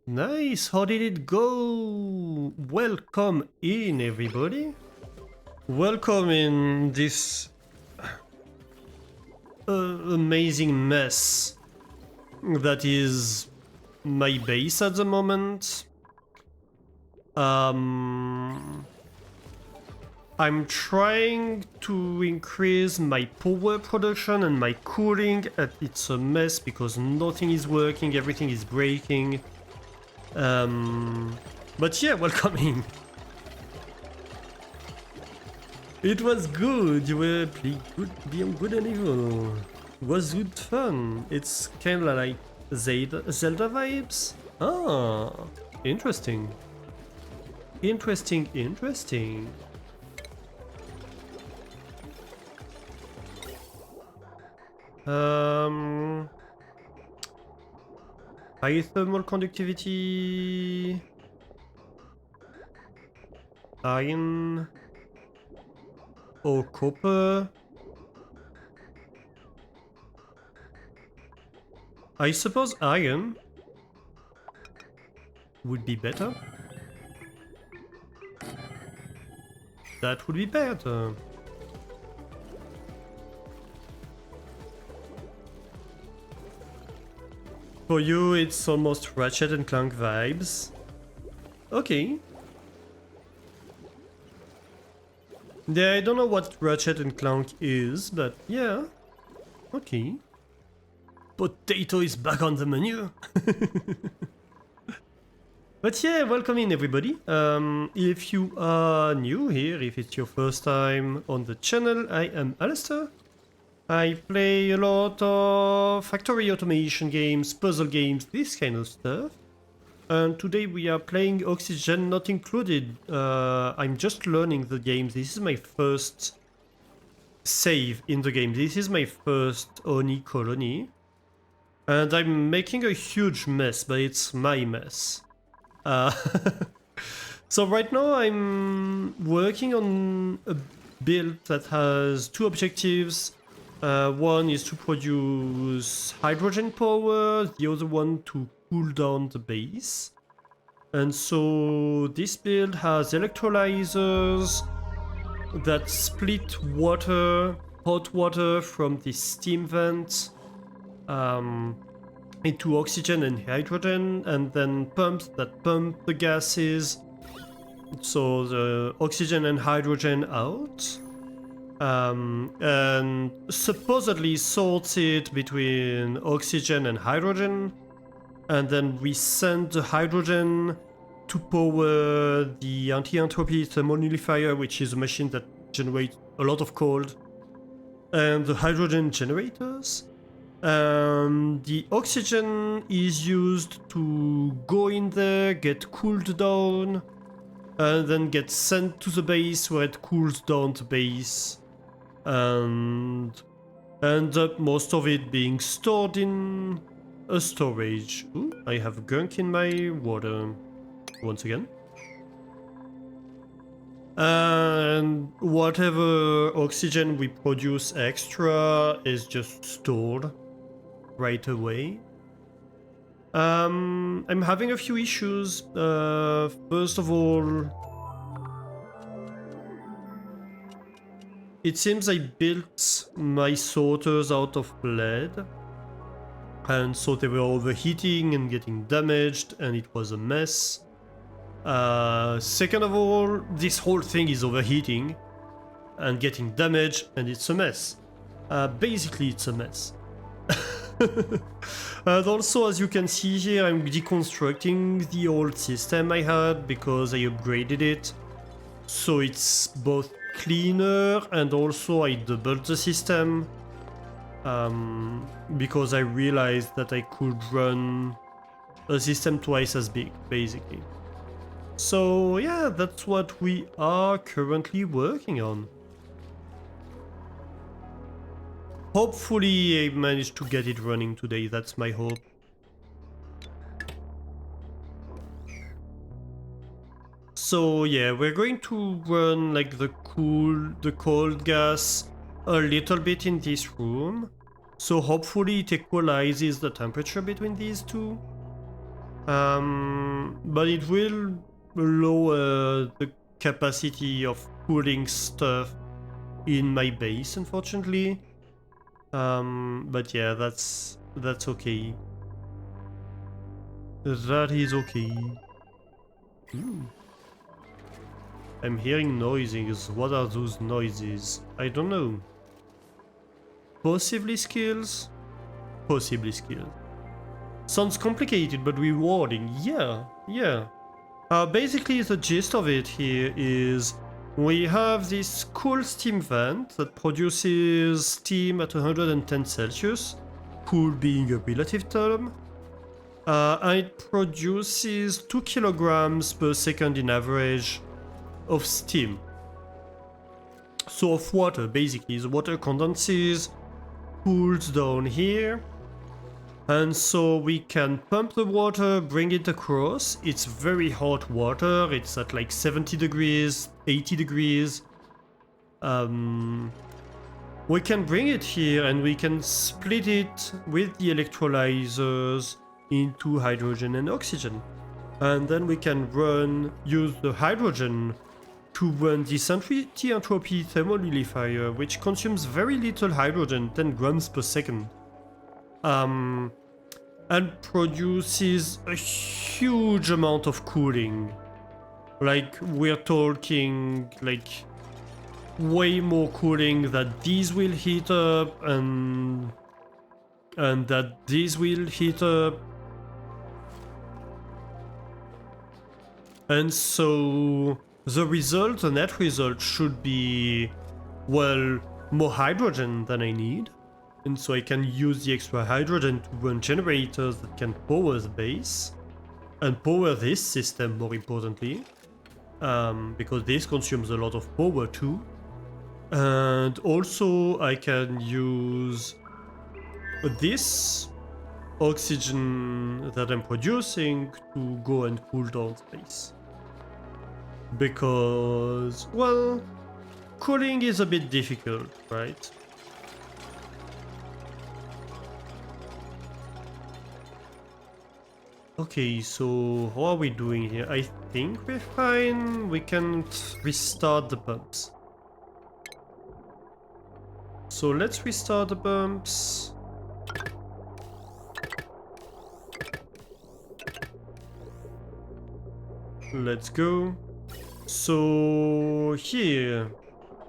Nice. How did it go? Welcome in, everybody. Welcome in this amazing mess that is my base at the moment. I'm trying to increase my power production and my cooling, and it's a mess because nothing is working, everything is breaking. But yeah, welcome in. It was good, you were playing good, Beyond Good and Evil. It was good fun. It's kind of like Zelda vibes. Ah, interesting. Interesting, interesting. High thermal conductivity. Iron. Or copper. I suppose iron would be better. That would be better. For you, it's almost Ratchet and Clank vibes. Okay. Yeah, I don't know what Ratchet and Clank is, but yeah. Okay. Potato is back on the menu. But yeah, welcome in everybody. If you are new here, if it's your first time on the channel, I am Alistair. I play a lot of factory automation games, puzzle games, this kind of stuff. And today we are playing Oxygen Not Included. I'm just learning the game. This is my first save in the game. This is my first Oni colony. And I'm making a huge mess, but it's my mess. So right now I'm working on a build that has two objectives. One is to produce hydrogen power, the other one to cool down the base. And so this build has electrolyzers that split water, hot water from the steam vent into oxygen and hydrogen, and then pumps that pump the gases, so the oxygen and hydrogen out. And supposedly sorts it between oxygen and hydrogen, and then we send the hydrogen to power the anti-entropy thermonullifier, which is a machine that generates a lot of cold, and the hydrogen generators. The oxygen is used to go in there, get cooled down, and then get sent to the base where it cools down the base, and end up most of it being stored in a storage. Ooh, I have gunk in my water once again. And whatever oxygen we produce extra is just stored right away. I'm having a few issues. First of all, it seems I built my sorters out of lead, and so they were overheating and getting damaged, and it was a mess. Second of all, this whole thing is overheating and getting damaged, and it's a mess. Basically, it's a mess. And also, as you can see here, I'm deconstructing the old system I had because I upgraded it. So it's both cleaner, and also I doubled the system. Because I realized that I could run a system twice as big, basically. So yeah, that's what we are currently working on. Hopefully I managed to get it running today, that's my hope. So yeah, we're going to run like the cold gas a little bit in this room. So hopefully it equalizes the temperature between these two. But it will lower the capacity of cooling stuff in my base, unfortunately. But yeah, that's okay. That is okay. Ooh. I'm hearing noises. What are those noises? I don't know. Possibly skills? Possibly skills. Sounds complicated but rewarding. Yeah. Basically the gist of it here is we have this cool steam vent that produces steam at 110 Celsius, cool being a relative term. And it produces 2 kilograms per second in average of steam. So of water, basically. The water condenses, cools down here, and so we can pump the water, bring it across. It's very hot water. It's at like 70 degrees, 80 degrees. We can bring it here and we can split it with the electrolyzers into hydrogen and oxygen. And then we can use the hydrogen to run this anti-entropy thermonullifier, which consumes very little hydrogen, 10 grams per second. And produces a huge amount of cooling. Like, we're talking, like, way more cooling that these will heat up and that these will heat up. And so the net result should be, well, more hydrogen than I need. And so I can use the extra hydrogen to run generators that can power the base. And power this system, more importantly. Because this consumes a lot of power too. And also I can use this oxygen that I'm producing to go and cool down space. Because, well, cooling is a bit difficult, right? Okay, so how are we doing here? I think we're fine. We can restart the pumps. So let's restart the pumps. Let's go. So here,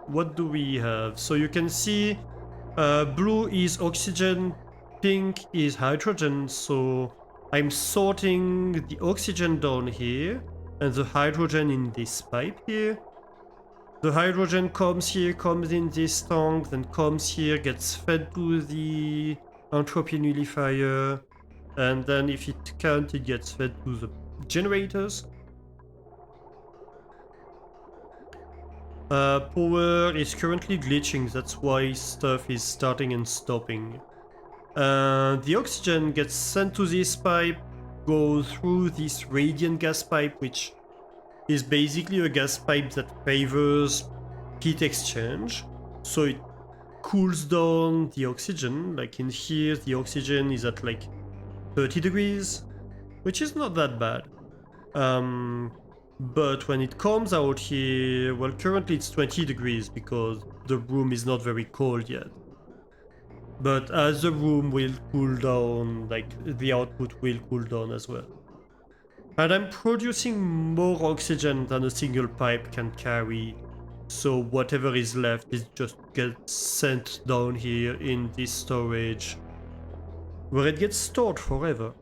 what do we have? So you can see blue is oxygen, pink is hydrogen. So I'm sorting the oxygen down here and the hydrogen in this pipe here. The hydrogen comes here, comes in this tank, then comes here, gets fed to the entropy nullifier, and then if it can't, it gets fed to the generators. Power is currently glitching, that's why stuff is starting and stopping. The oxygen gets sent to this pipe, goes through this radiant gas pipe, which is basically a gas pipe that favors heat exchange. So it cools down the oxygen. Like in here, the oxygen is at like 30 degrees, which is not that bad. But when it comes out here, well, currently it's 20 degrees because the room is not very cold yet. But as the room will cool down, like the output will cool down as well. And I'm producing more oxygen than a single pipe can carry. So whatever is left is just gets sent down here in this storage, where it gets stored forever.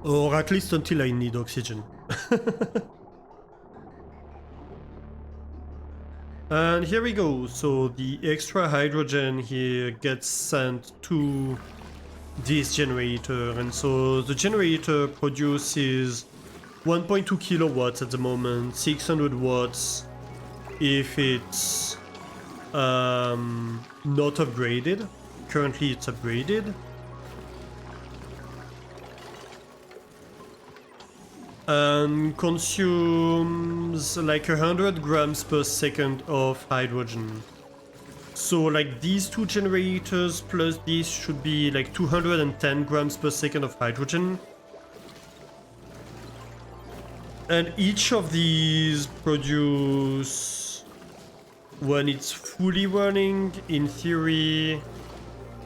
Or at least until I need oxygen. And here we go. So the extra hydrogen here gets sent to this generator, and so the generator produces 1.2 kilowatts at the moment, 600 watts if it's not upgraded. Currently it's upgraded. and consumes like 100 grams per second of hydrogen. So like these two generators plus these should be like 210 grams per second of hydrogen. And each of these produce, when it's fully running, in theory,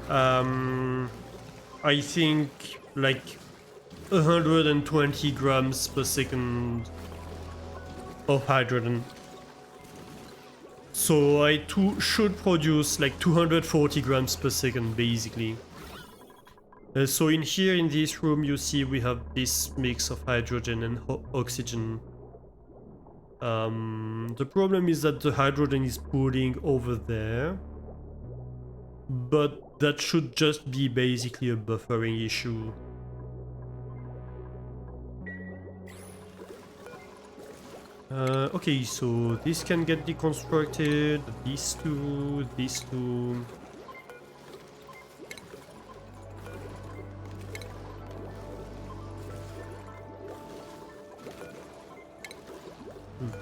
I think like 120 grams per second of hydrogen. So I should produce like 240 grams per second basically. So in here in this room you see we have this mix of hydrogen and oxygen. The problem is that the hydrogen is pooling over there, but that should just be basically a buffering issue. Okay, so this can get deconstructed, these two.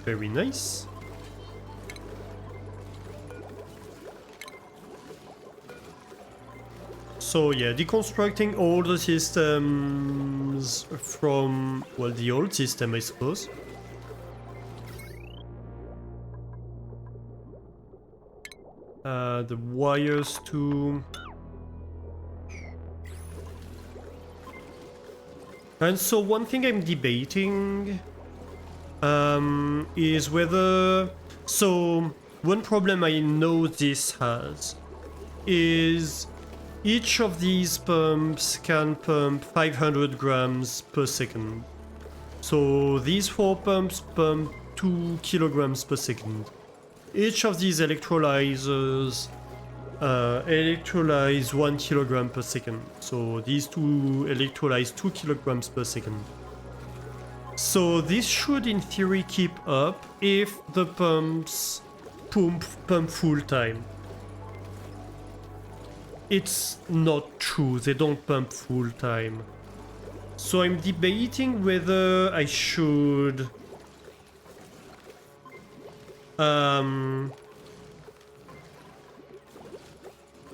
Very nice. So yeah, deconstructing all the systems from, well, the old system, I suppose. The wires too. And so one thing I'm debating is whether... So one problem I know this has is each of these pumps can pump 500 grams per second. So these 4 pumps pump 2 kilograms per second. Each of these electrolyzers electrolyze 1 kilogram per second. So these two electrolyze 2 kilograms per second. So this should in theory keep up if the pumps pump full time. It's not true, they don't pump full time. So I'm debating whether I should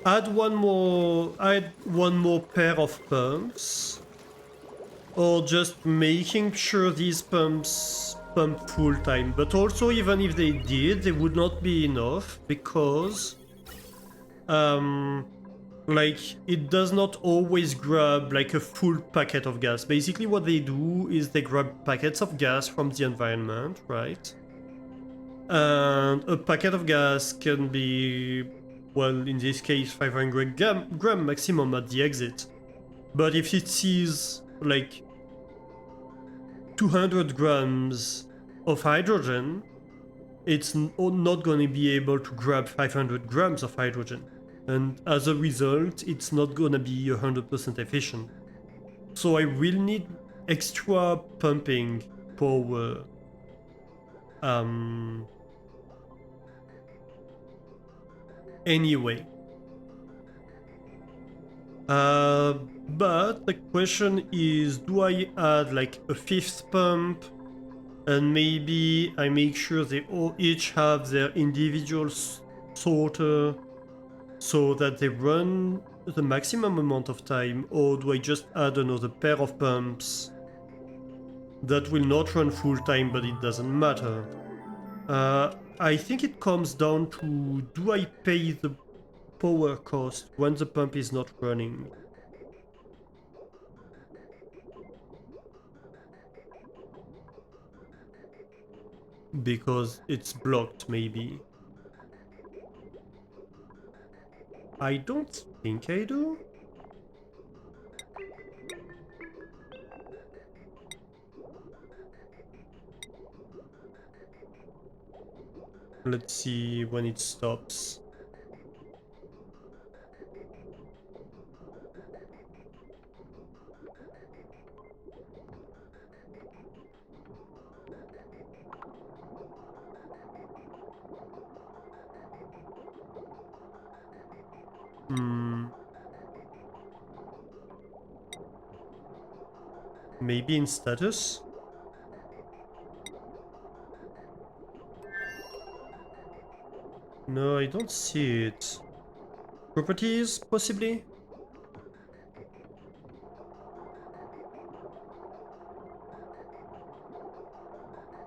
add one more pair of pumps, or just making sure these pumps pump full time. But also, even if they did, they would not be enough because like it does not always grab like a full packet of gas. Basically what they do is they grab packets of gas from the environment, right? And a packet of gas can be, well, in this case 500 gram maximum at the exit. But if it sees like 200 grams of hydrogen, it's not going to be able to grab 500 grams of hydrogen. And as a result, it's not going to be 100% efficient. So I will need extra pumping power. Anyway. But the question is, do I add like a 5th pump? And maybe I make sure they all each have their individual sorter so that they run the maximum amount of time, or do I just add another pair of pumps that will not run full time, but it doesn't matter? I think it comes down to, do I pay the power cost when the pump is not running? Because it's blocked, maybe. I don't think I do. Let's see when it stops. Maybe in status? No, I don't see it. Properties, possibly?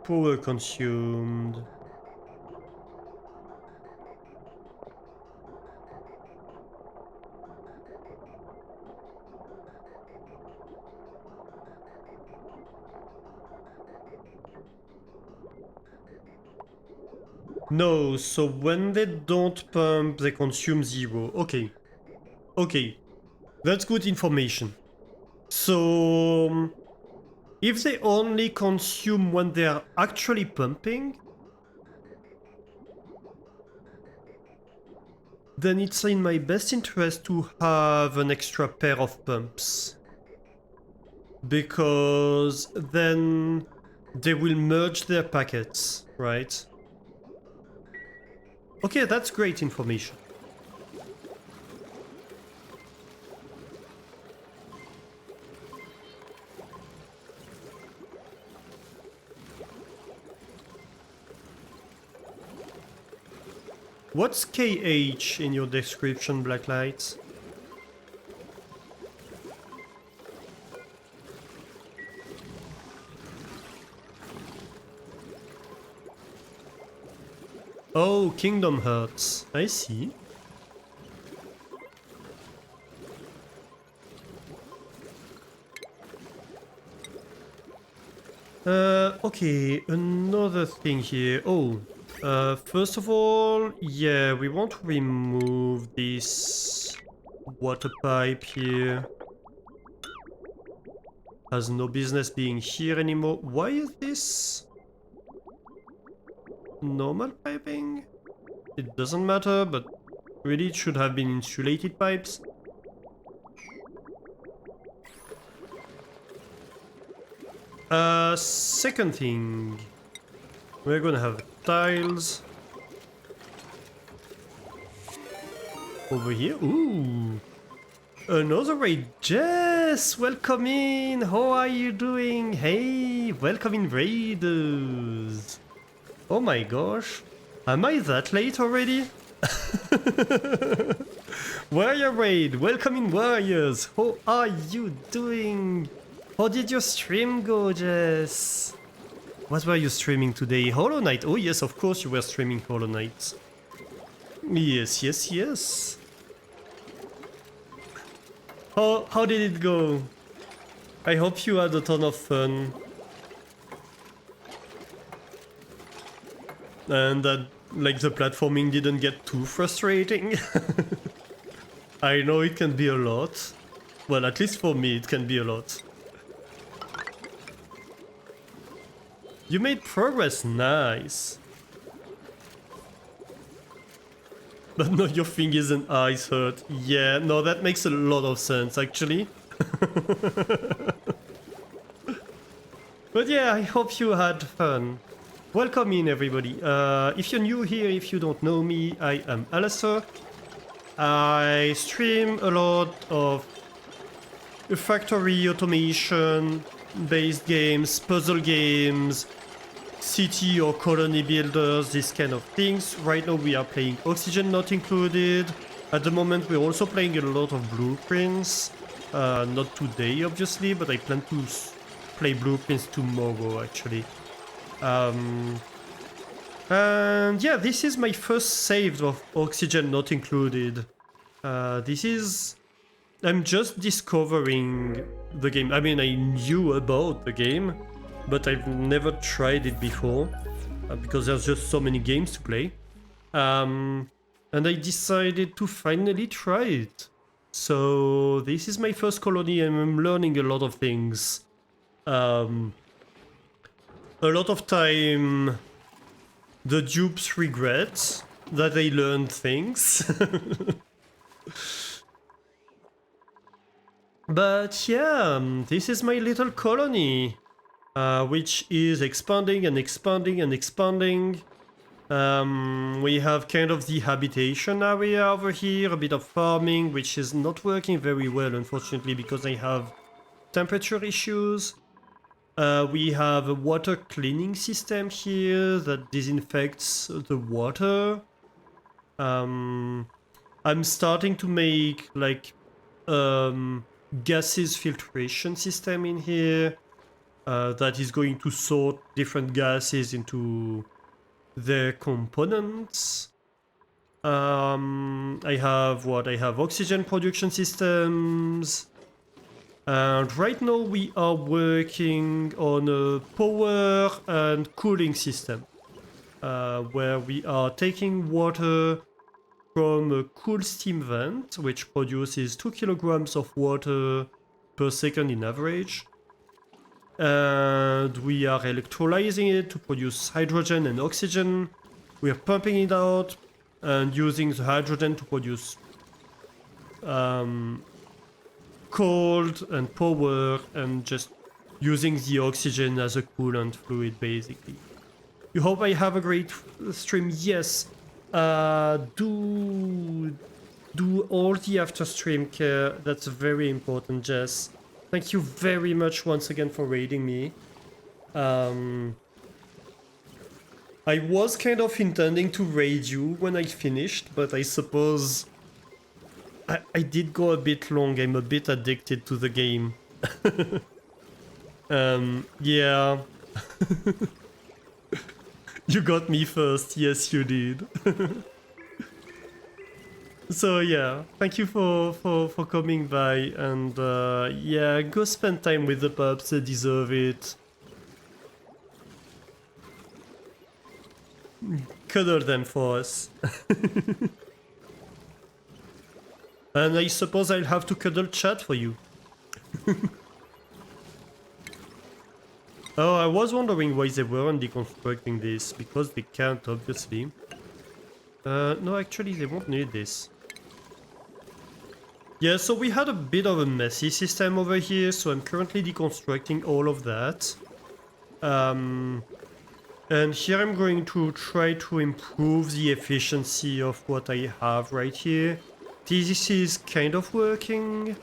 Power consumed. No, so when they don't pump, they consume 0. Okay. Okay. That's good information. So, if they only consume when they are actually pumping, then it's in my best interest to have an extra pair of pumps. Because then they will merge their packets, right? Okay, that's great information. What's KH in your description, Blacklight? Oh, Kingdom Hearts. I see. Okay, another thing here. Oh, first of all, yeah, we want to remove this water pipe here. Has no business being here anymore. Why is this normal piping? It doesn't matter, but really it should have been insulated pipes. Second thing, we're gonna have tiles over here. Ooh, another raid. Jess, welcome in. How are you doing? Hey, welcome in, raiders. Oh my gosh, am I that late already? Warrior raid, welcome in, warriors. How are you doing? How did your stream go, Jess? What were you streaming today? Hollow Knight? Oh yes, of course you were streaming Hollow Knight. Yes, yes, yes. How did it go? I hope you had a ton of fun. And that, like, the platforming didn't get too frustrating. I know it can be a lot. Well, at least for me, it can be a lot. You made progress, nice. But no, your fingers and eyes hurt. Yeah, no, that makes a lot of sense, actually. But yeah, I hope you had fun. Welcome in, everybody. If you're new here, if you don't know me, I am Alistair. I stream a lot of factory automation based games, puzzle games, city or colony builders, these kind of things. Right now we are playing Oxygen Not Included. At the moment we're also playing a lot of Blueprints. Not today obviously, but I plan to play Blueprints tomorrow actually. And yeah, this is my first save of Oxygen Not Included. I'm just discovering the game. I mean, I knew about the game, but I've never tried it before because there's just so many games to play. And I decided to finally try it. So this is my first colony and I'm learning a lot of things. A lot of time the dupes regret that they learned things. But yeah, this is my little colony, which is expanding and expanding and expanding. We have kind of the habitation area over here, a bit of farming, which is not working very well, unfortunately, because I have temperature issues. We have a water cleaning system here that disinfects the water. I'm starting to make like gases filtration system in here that is going to sort different gases into their components. I have what? I have oxygen production systems. And right now we are working on a power and cooling system where we are taking water from a cool steam vent which produces 2 kilograms of water per second in average. And we are electrolyzing it to produce hydrogen and oxygen. We are pumping it out and using the hydrogen to produce cold and power, and just using the oxygen as a coolant fluid basically. You hope I have a great stream? Yes. Do all the after stream care. That's very important, Jess. Thank you very much once again for raiding me. I was kind of intending to raid you when I finished, but I suppose I did go a bit long. I'm a bit addicted to the game. Yeah. You got me first. Yes, you did. So yeah, thank you for coming by, and yeah, go spend time with the pups. They deserve it. Cuddle them for us. And I suppose I'll have to cuddle chat for you. Oh, I was wondering why they weren't deconstructing this, because they can't, obviously. No, actually, they won't need this. Yeah, so we had a bit of a messy system over here, so I'm currently deconstructing all of that. And here I'm going to try to improve the efficiency of what I have right here. This is kind of working,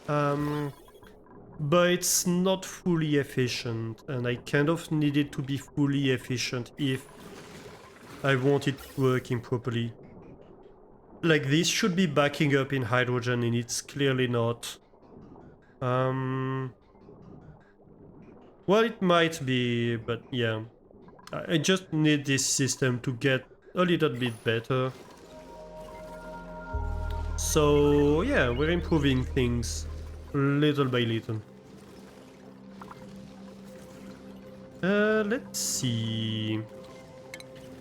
but it's not fully efficient, and I kind of need it to be fully efficient if I want it working properly. Like, this should be backing up in hydrogen, and it's clearly not. Well, it might be, but yeah. I just need this system to get a little bit better. So yeah, we're improving things little by little. Let's see.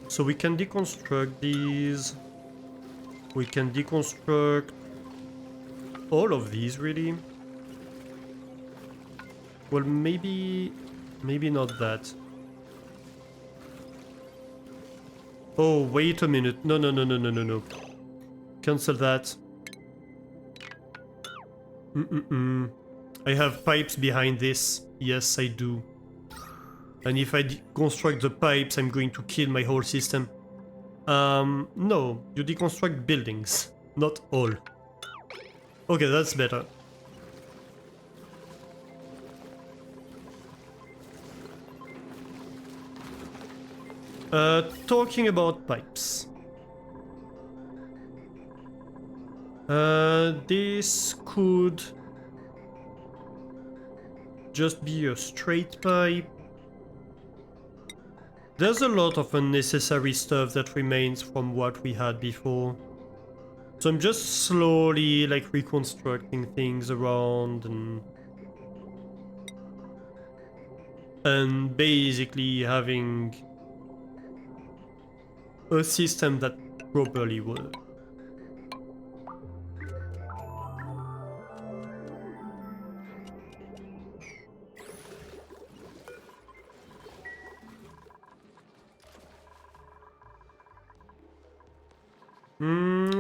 So we can deconstruct these. We can deconstruct all of these, really. Well, maybe not that. Oh, wait a minute. No. Cancel that. I have pipes behind this. Yes, I do. And if I deconstruct the pipes, I'm going to kill my whole system. No, you deconstruct buildings, not all. Okay, that's better. Talking about pipes. This could just be a straight pipe. There's a lot of unnecessary stuff that remains from what we had before. So I'm just slowly like reconstructing things around and basically having a system that properly works.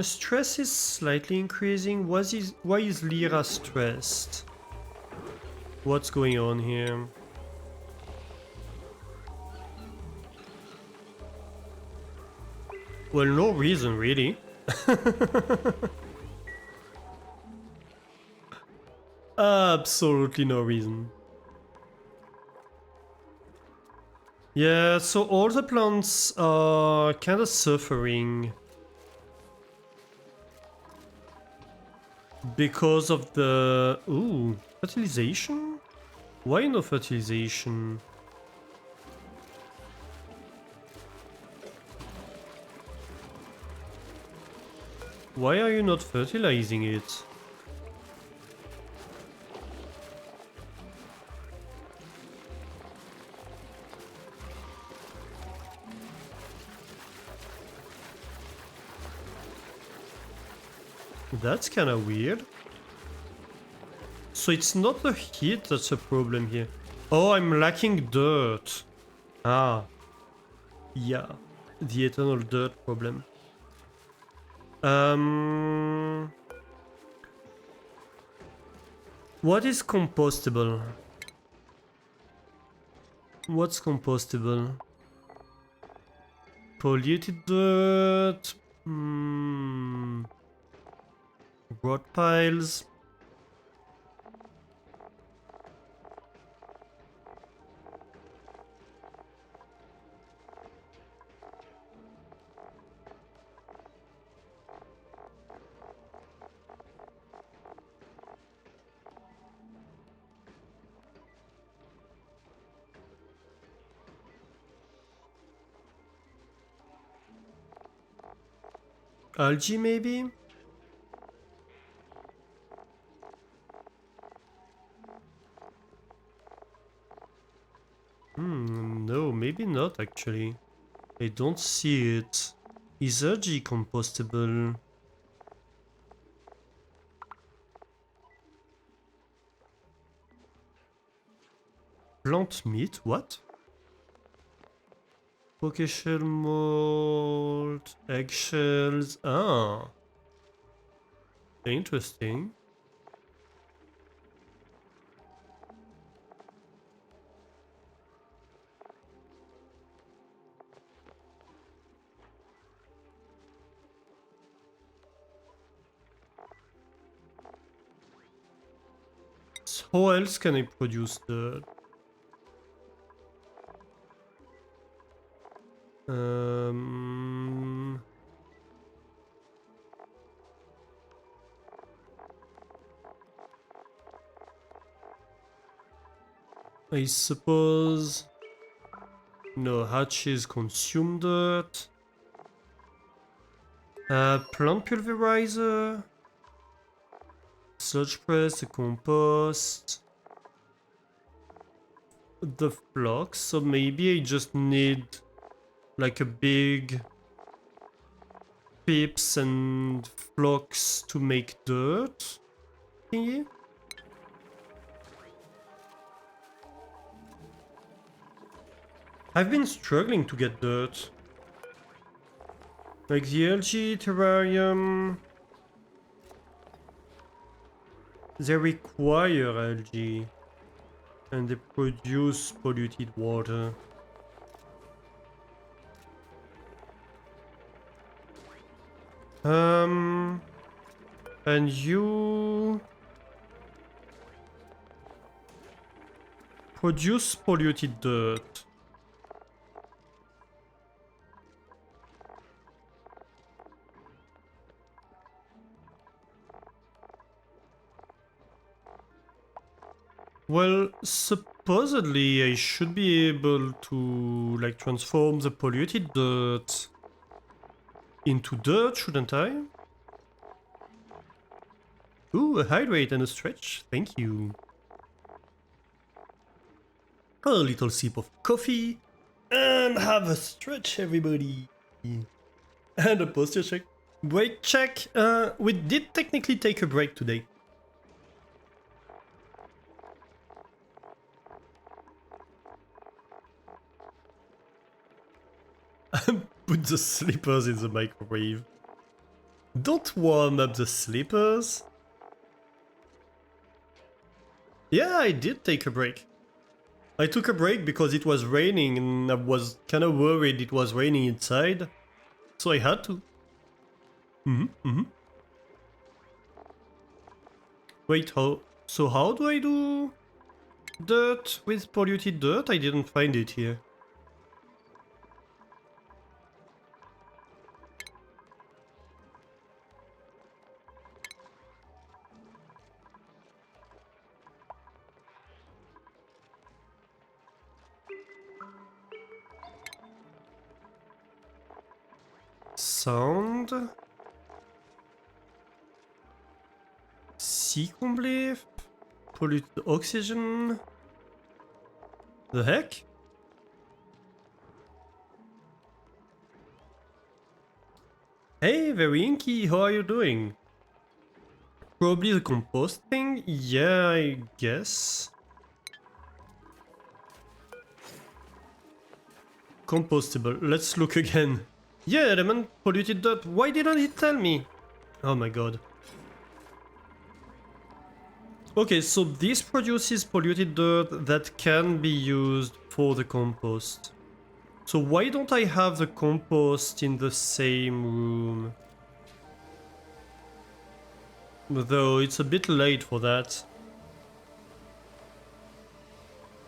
Stress is slightly increasing. Why is Lyra stressed? What's going on here? Well, no reason, really. Absolutely no reason. Yeah, so all the plants are kind of suffering. Because of the... Ooh, fertilization? Why no fertilization? Why are you not fertilizing it? That's kinda weird. So it's not the heat that's a problem here. Oh, I'm lacking dirt. Ah. Yeah. The eternal dirt problem. What is compostable? What's compostable? Polluted dirt. Rot piles. Algae, maybe? No, maybe not actually. I don't see it. Is algae compostable? Plant meat? What? Pokeshell mold, eggshells. Ah, interesting. So how else can I produce the... I suppose... No, hatches consume dirt. Plant pulverizer. Sludge press, a compost. The flux, so maybe I just need like a big pips and flocks to make dirt thingy. I've been struggling to get dirt. Like the algae terrarium, they require algae and they produce polluted water. And you produce polluted dirt. Well, supposedly I should be able to like transform the polluted dirt into dirt, shouldn't I? Ooh, a hydrate and a stretch. Thank you. A little sip of coffee and have a stretch, everybody. And a posture check. Break check. We did technically take a break today. Put the slippers in the microwave. Don't warm up the slippers. Yeah, I did take a break. I took a break because it was raining and I was kind of worried it was raining inside. So I had to. Wait, how? So how do I do dirt with polluted dirt? I didn't find it here. sound. Sea comblé. Polluted oxygen. The heck? Hey, very inky, how are you doing? Probably the compost thing? Yeah, I guess. Compostable. Let's look again. Yeah, element polluted dirt. Why didn't he tell me? Oh my god. Okay, so this produces polluted dirt that can be used for the compost. So why don't I have the compost in the same room? Though it's a bit late for that.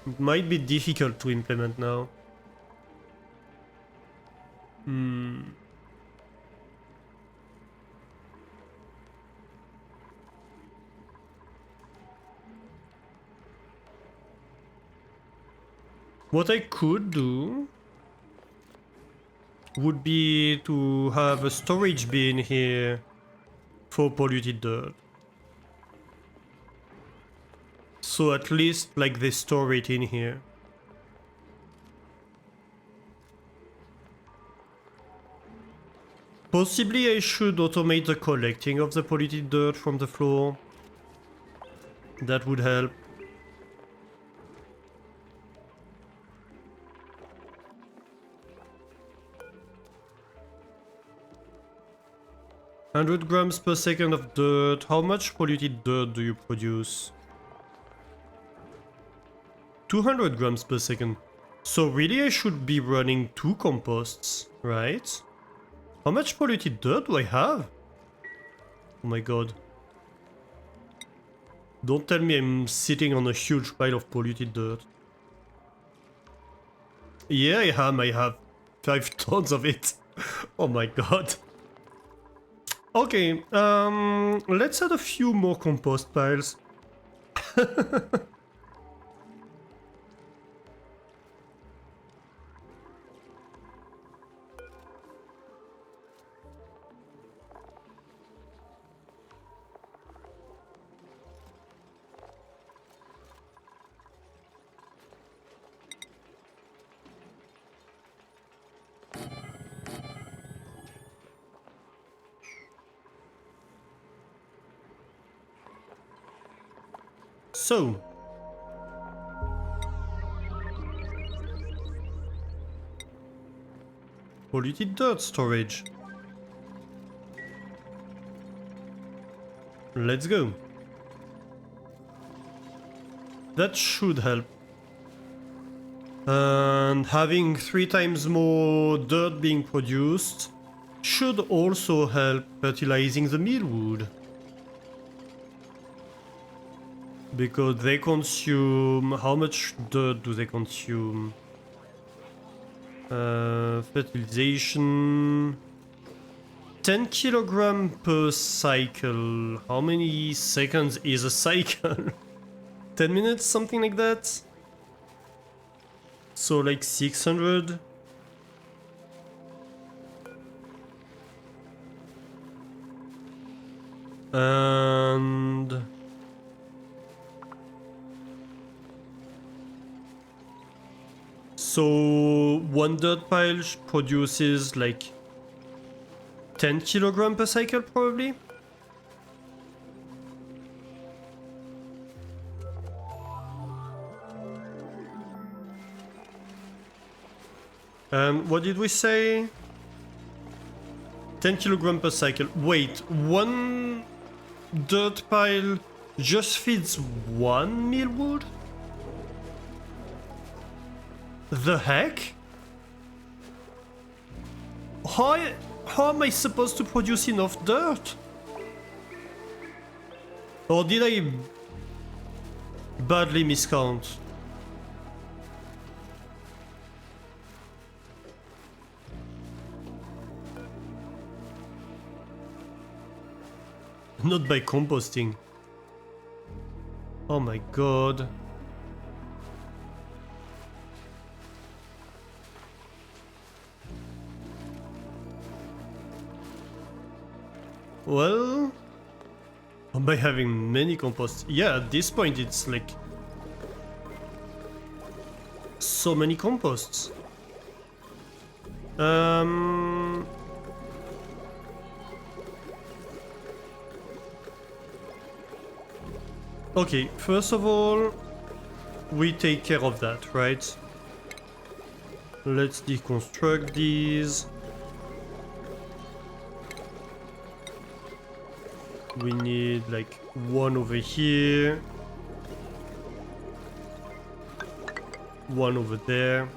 It might be difficult to implement now. What I could do would be to have a storage bin here for polluted dirt. So at least like they store it in here. Possibly I should automate the collecting of the polluted dirt from the floor. That would help. $100 grams per second of dirt. How much polluted dirt do you produce? 200 grams per second. So really I should be running 2 composts, right? How much polluted dirt do I have? Oh my god. Don't tell me I'm sitting on a huge pile of polluted dirt. Yeah, I have 5 tons of it. Oh my god. Okay, let's add a few more compost piles. So, polluted dirt storage. Let's go. That should help. And having 3 times more dirt being produced should also help fertilizing the mealwood. Because they consume... How much dirt do they consume? Fertilization... 10 kilogram per cycle. How many seconds is a cycle? 10 minutes, something like that? So like 600? And... So one dirt pile produces like 10 kilogram per cycle probably? What did we say? 10 kilogram per cycle. Wait, one dirt pile just feeds 1 mealwood? The heck? How am I supposed to produce enough dirt? Or did I badly miscount? Not by composting. Oh my god. Well, by having many composts, yeah, at this point it's like so many composts. Okay, first of all, we take care of that, right? Let's deconstruct these. We need like one over here, one over there.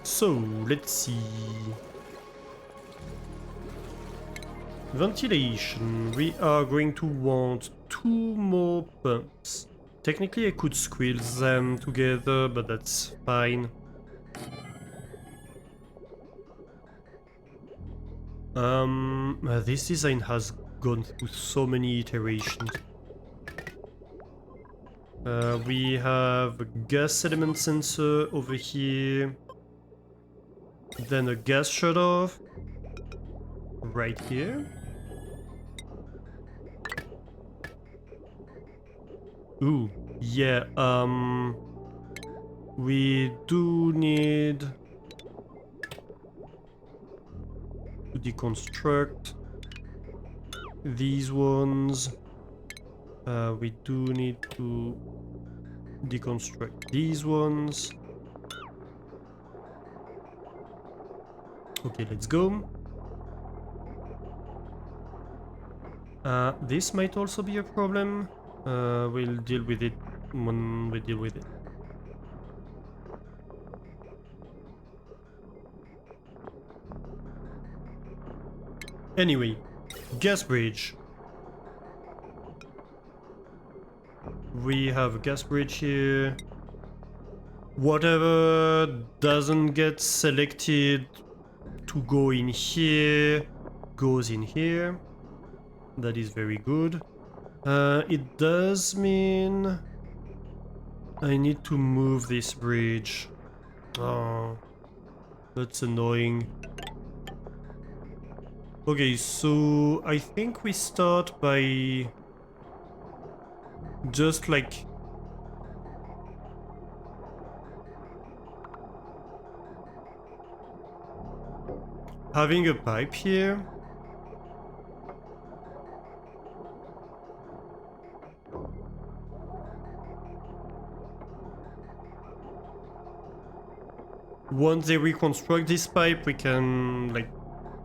So let's see. Ventilation. We are going to want 2 more pumps. Technically I could squeeze them together, but that's fine. This design has gone through so many iterations. We have a gas element sensor over here. Then a gas shutoff right here. Ooh, yeah, we do need to deconstruct these ones. We do need to deconstruct these ones. Okay, let's go. This might also be a problem. We'll deal with it when we deal with it. Anyway, gas bridge. We have a gas bridge here. Whatever doesn't get selected to go in here goes in here. That is very good. It does mean I need to move this bridge. Oh, that's annoying. Okay, so I think we start by just like having a pipe here. Once they reconstruct this pipe, we can like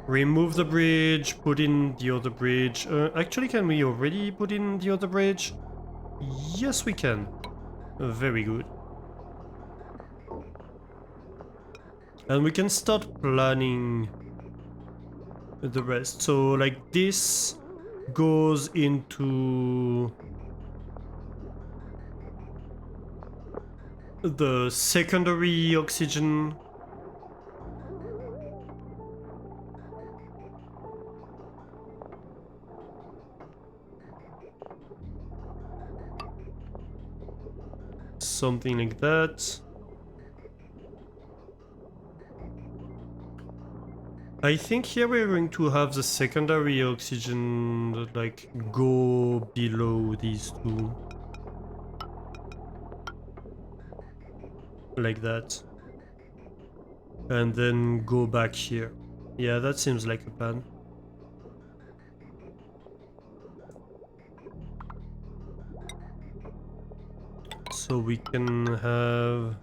remove the bridge, put in the other bridge. Actually, can we already put in the other bridge? Yes, we can. Very good. And we can start planning the rest. So like this goes into the secondary oxygen. Something like that. I think here we're going to have the secondary oxygen that like go below these two. Like that. And then go back here. Yeah, that seems like a plan. So we can have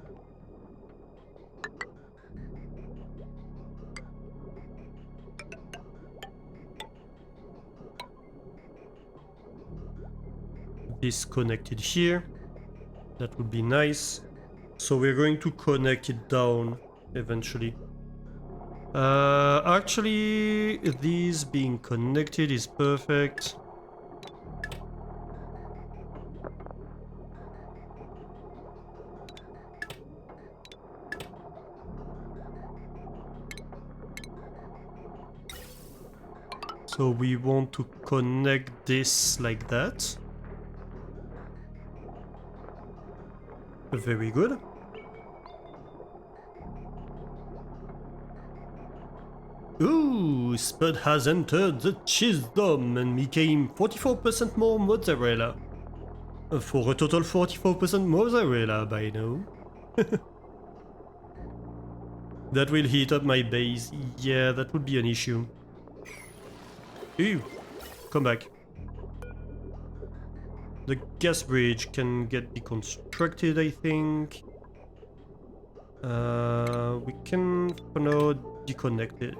this connected here. That would be nice. So we're going to connect it down eventually. Actually, these being connected is perfect. So we want to connect this like that. Very good. Ooh, Spud has entered the cheese dome and became 44% more mozzarella. For a total 44% mozzarella by now. That will heat up my base. Yeah, that would be an issue. Ew, come back. The gas bridge can get deconstructed, I think. We can for now disconnect it.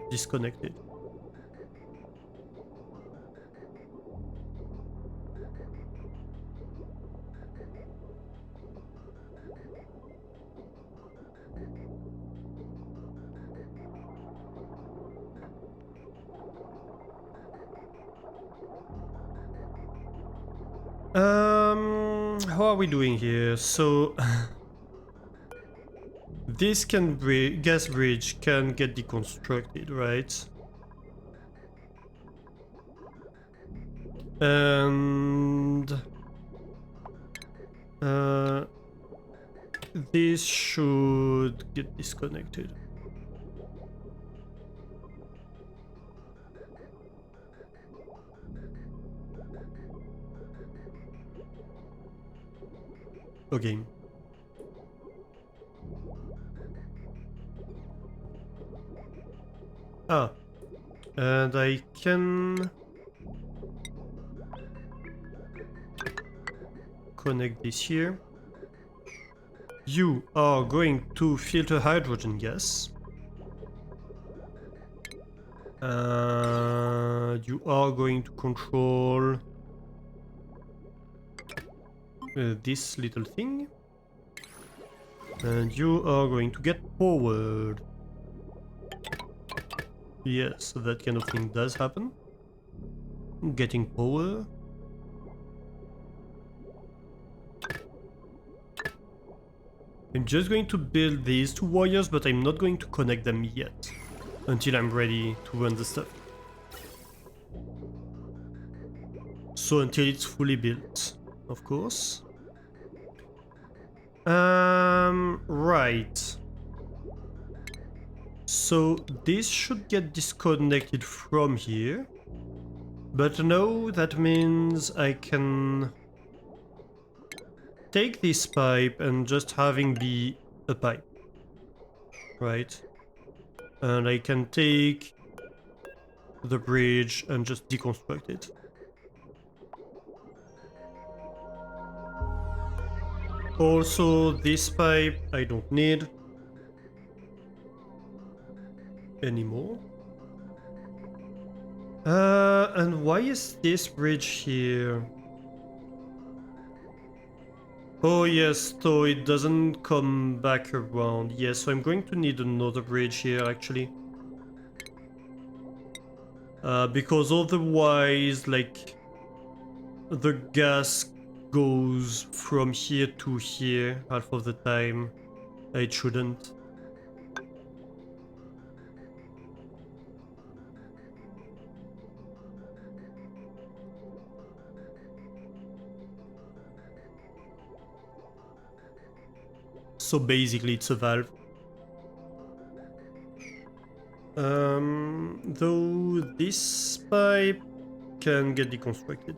How are we doing here? So this gas bridge can get deconstructed, right? And this should get disconnected. Okay. Ah, and I can connect this here. You are going to filter hydrogen gas. You are going to control this little thing. And you are going to get forward. Yes, that kind of thing does happen. Getting power. I'm just going to build these two wires, but I'm not going to connect them yet. Until I'm ready to run the stuff. So until it's fully built, of course. Right. So this should get disconnected from here. But no, that means I can take this pipe and just having be a pipe. Right? And I can take the bridge and just deconstruct it. Also, this pipe I don't need anymore. And why is this bridge here? Oh yes, so it doesn't come back around. Yes, so I'm going to need another bridge here actually. Because otherwise, like, the gas goes from here to here half of the time. It shouldn't. So basically it's a valve. Though this pipe can get deconstructed.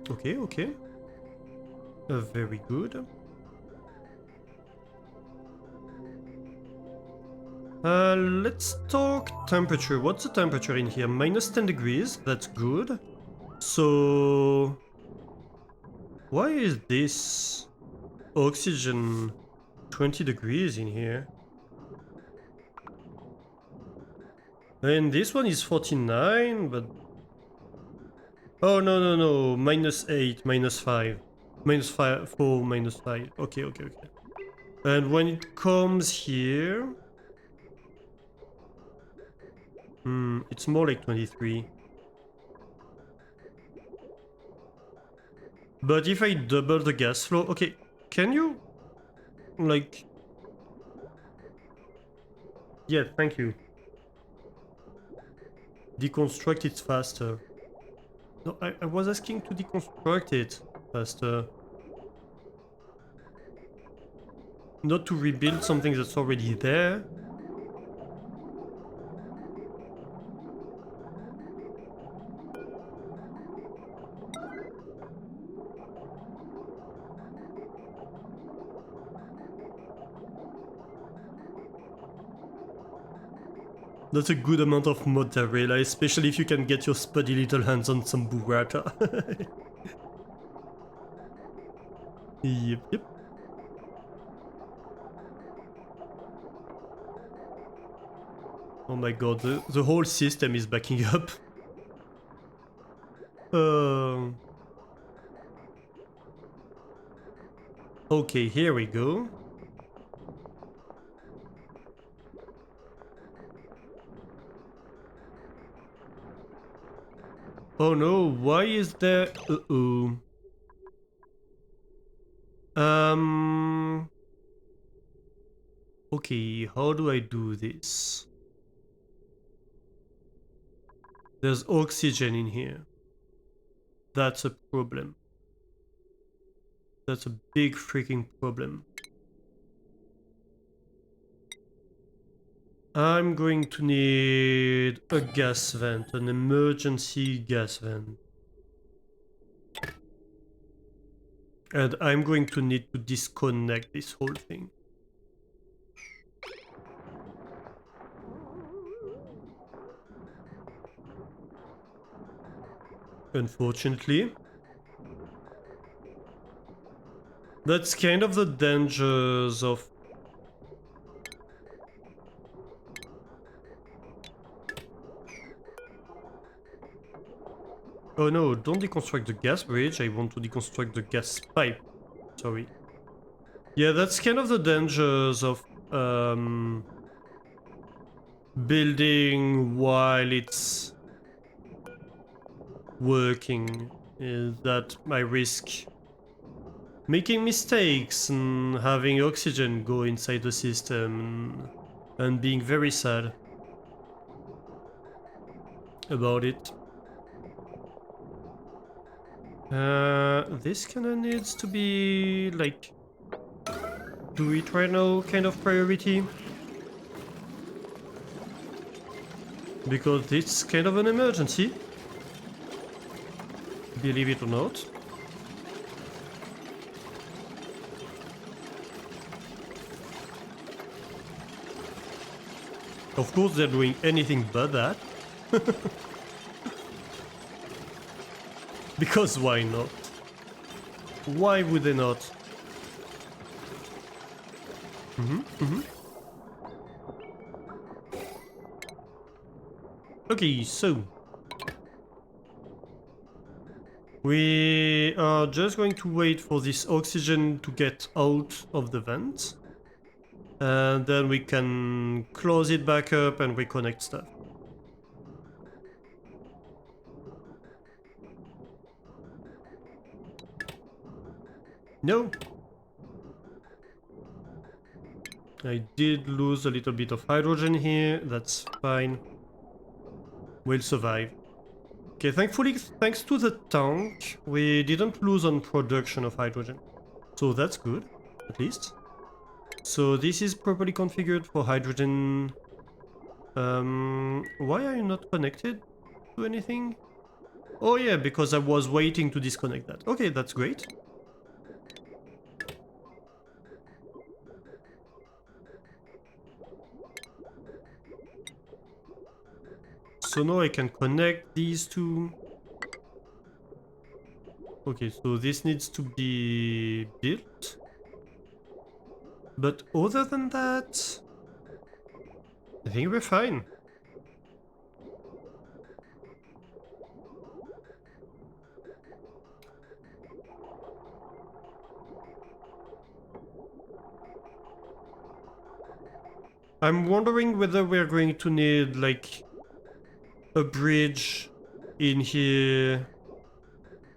Okay, okay. Very good. Let's talk temperature. What's the temperature in here? Minus 10 degrees. That's good. So... why is this oxygen 20 degrees in here? And this one is 49, but... oh, no, no, no. Minus 8, minus 5. Minus 5, 4, minus 5. Okay, okay, okay. And when it comes here... it's more like 23. But if I double the gas flow... okay, can you... like... yeah, thank you. Deconstruct it faster. No, I was asking to deconstruct it faster. not to rebuild something that's already there. That's a good amount of mozzarella, especially if you can get your spuddy little hands on some burrata. Yep. Oh my god, the whole system is backing up. Okay, here we go. Oh no, why is there... Uh-oh. Okay, how do I do this? There's oxygen in here. That's a problem. That's a big freaking problem. I'm going to need a gas vent, an emergency gas vent. And I'm going to need to disconnect this whole thing. Unfortunately. That's kind of the dangers of... Oh no, don't deconstruct the gas bridge, I want to deconstruct the gas pipe. Sorry. Yeah, that's kind of the dangers of building while it's working. That I risk making mistakes and having oxygen go inside the system and being very sad about it. This kinda needs to be like do it right now kind of priority. Because it's kind of an emergency. Believe it or not. Of course they're doing anything but that. Because why not? Why would they not? Okay, so we are just going to wait for this oxygen to get out of the vent. And then we can close it back up and reconnect stuff. No. I did lose a little bit of hydrogen here, that's fine. We'll survive. Okay, thankfully, thanks to the tank, we didn't lose on production of hydrogen. So that's good, at least. So this is properly configured for hydrogen. Why are you not connected to anything? Oh yeah, because I was waiting to disconnect that. Okay, that's great. So now I can connect these two. Okay, so this needs to be built. But other than that, I think we're fine. I'm wondering whether we're going to need like a bridge in here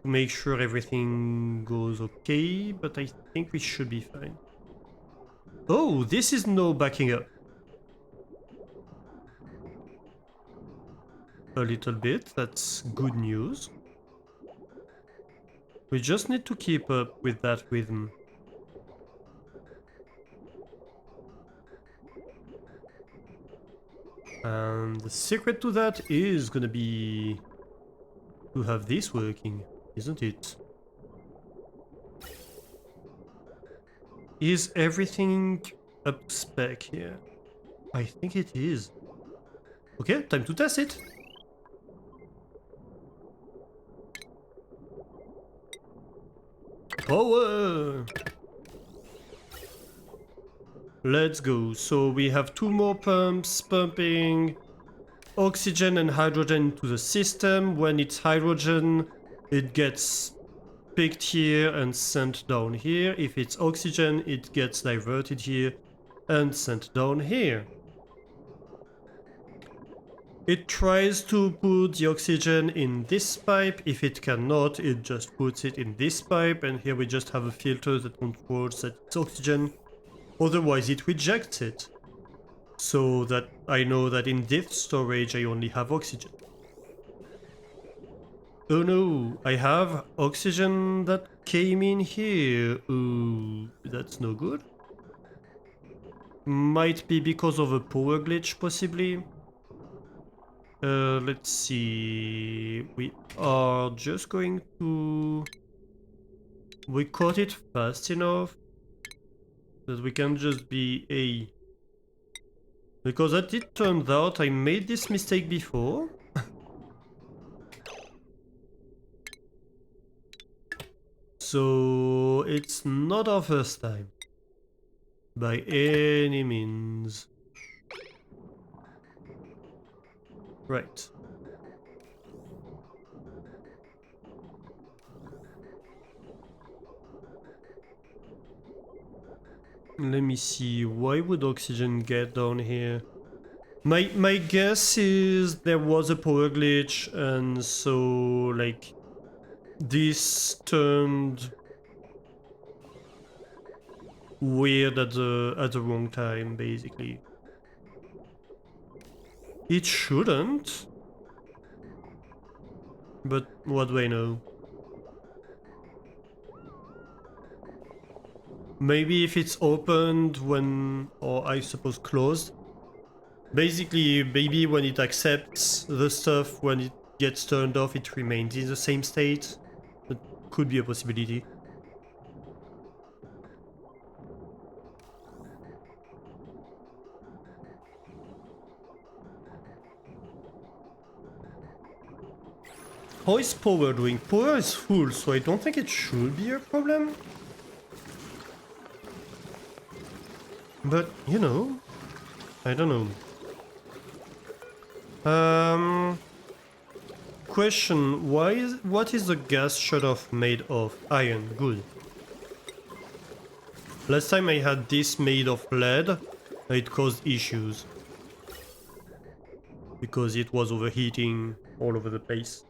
to make sure everything goes okay, but I think we should be fine. Oh, this is no backing up. A little bit, that's good news. We just need to keep up with that rhythm. And the secret to that is gonna be to have this working, isn't it? Is everything up to spec here? I think it is. Okay, time to test it. Power! Let's go. So we have 2 more pumps pumping oxygen and hydrogen to the system. When it's hydrogen, it gets picked here and sent down here. If it's oxygen, it gets diverted here and sent down here. It tries to put the oxygen in this pipe. If it cannot, it just puts it in this pipe, and here we just have a filter that controls that it's oxygen. Otherwise it rejects it. So that I know that in this storage I only have oxygen. Oh no, I have oxygen that came in here. Ooh, that's no good. Might be because of a power glitch, possibly. Let's see. We are just going to... We caught it fast enough that we can just be A. Because as it turned out, I made this mistake before. So it's not our first time. By any means. Right. Let me see, why would oxygen get down here? My guess is there was a power glitch, and so like this turned weird at the wrong time, basically. It shouldn't, but what do I know? Maybe if it's opened when, or I suppose closed. Basically, maybe when it accepts the stuff, when it gets turned off, it remains in the same state. That could be a possibility. How is power doing? Power is full, so I don't think it should be a problem. But, you know, I don't know. Question, what is the gas shut-off made of? Iron, good. Last time I had this made of lead, it caused issues. Because it was overheating all over the place.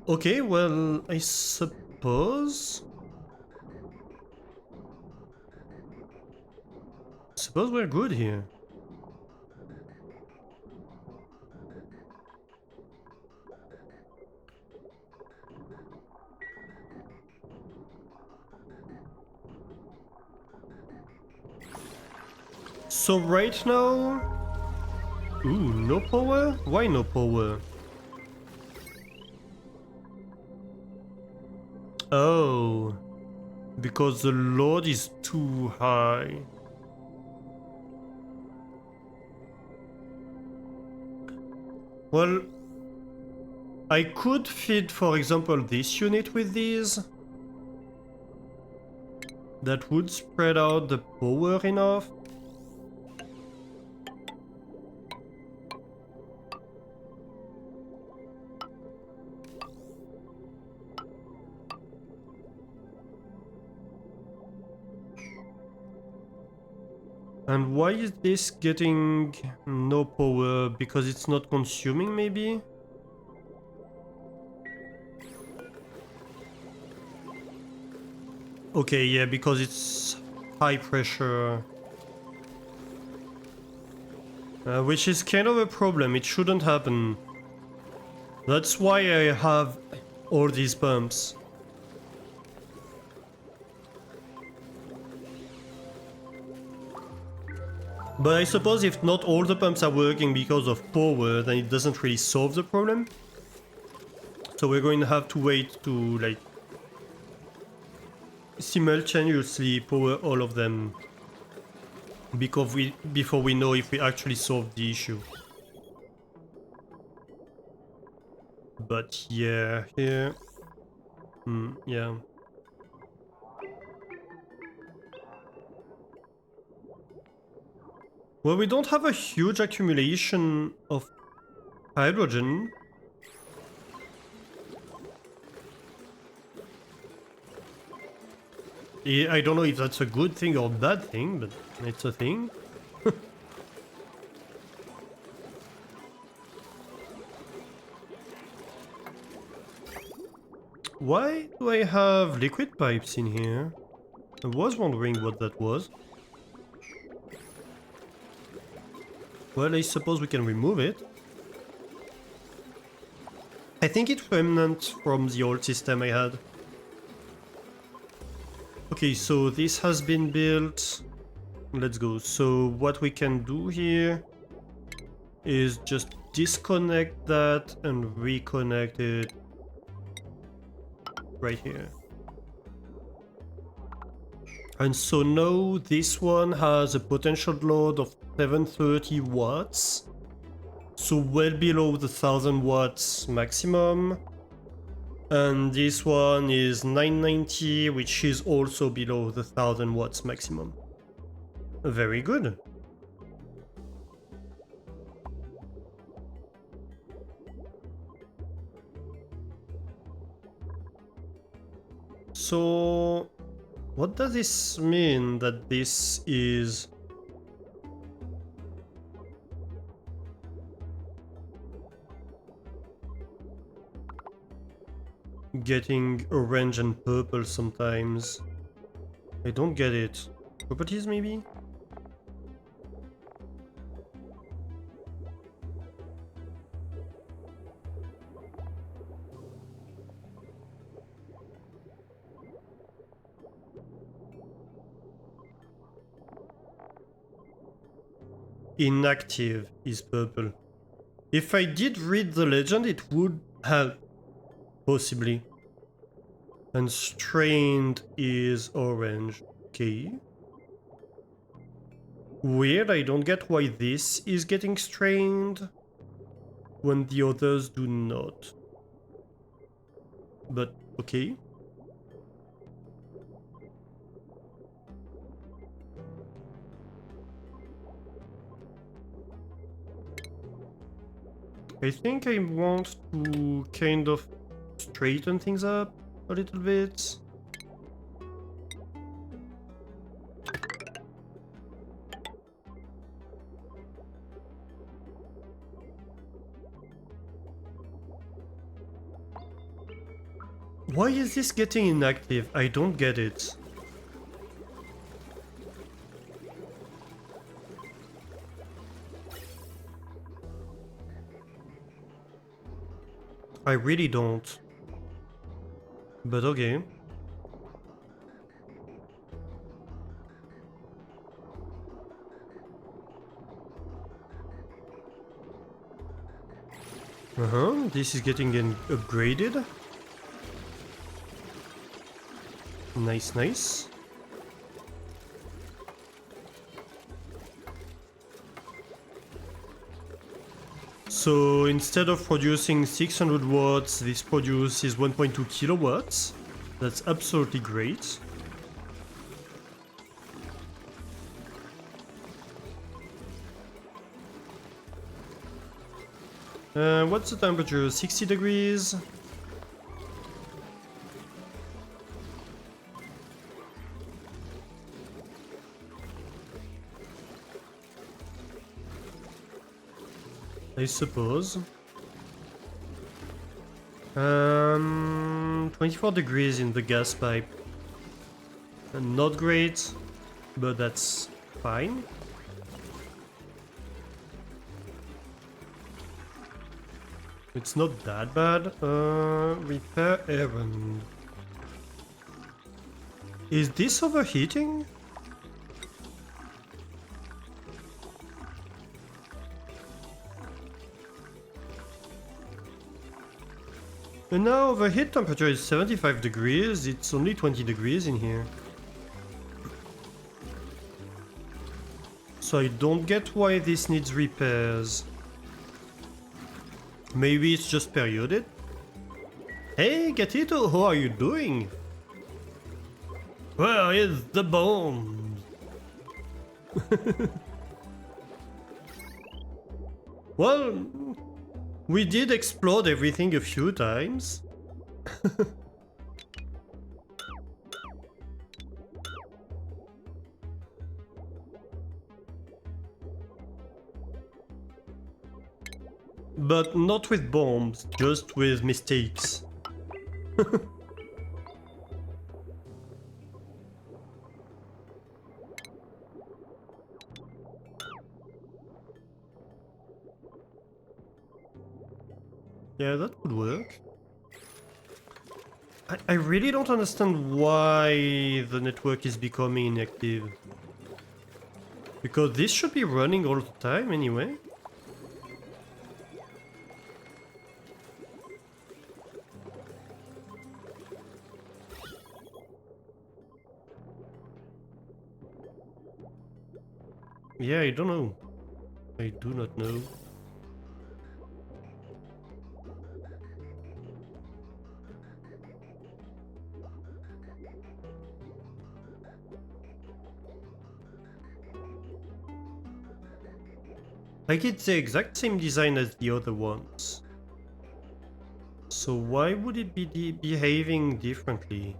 Okay, well, I suppose we're good here. So right now... Ooh, no power? Why no power? Oh, because the load is too high. Well, I could feed, for example, this unit with these. That would spread out the power enough. And why is this getting no power? Because it's not consuming, maybe? Okay, yeah, because it's high pressure. Which is kind of a problem, it shouldn't happen. That's why I have all these pumps. But I suppose if not all the pumps are working because of power, then it doesn't really solve the problem. So we're going to have to wait to like simultaneously power all of them before we know if we actually solved the issue. But yeah, here... yeah. Well, we don't have a huge accumulation of hydrogen. I don't know if that's a good thing or a bad thing, but it's a thing. Why do I have liquid pipes in here? I was wondering what that was. Well, I suppose we can remove it. I think it's remnant from the old system I had. Okay, so this has been built. Let's go. So what we can do here is just disconnect that and reconnect it right here. And so now this one has a potential load of 730 watts. So well below the 1000 watts maximum. And this one is 990, which is also below the 1000 watts maximum. Very good. So, what does this mean that this is... getting orange and purple sometimes? I don't get it. Properties maybe? Inactive is purple. If I did read the legend, it would help. Possibly. And strained is orange. Okay. Weird, I don't get why this is getting strained when the others do not. But okay. I think I want to kind of straighten things up a little bit. Why is this getting inactive? I don't get it. I really don't. But okay. This is getting upgraded. Nice, nice. So instead of producing 600 watts, this produces 1.2 kilowatts. That's absolutely great. What's the temperature? 60 degrees? I suppose. 24 degrees in the gas pipe. Not great, but that's fine. It's not that bad. Repair errand. Is this overheating? And now the heat temperature is 75 degrees, it's only 20 degrees in here. So I don't get why this needs repairs. Maybe it's just periodic? Hey, Gatito, how are you doing? Where is the bomb? Well, we did explode everything a few times. But not with bombs, just with mistakes. Yeah, that would work. I really don't understand why the network is becoming inactive. Because this should be running all the time anyway. Yeah, I don't know. I do not know. Like, it's the exact same design as the other ones. So why would it be behaving differently?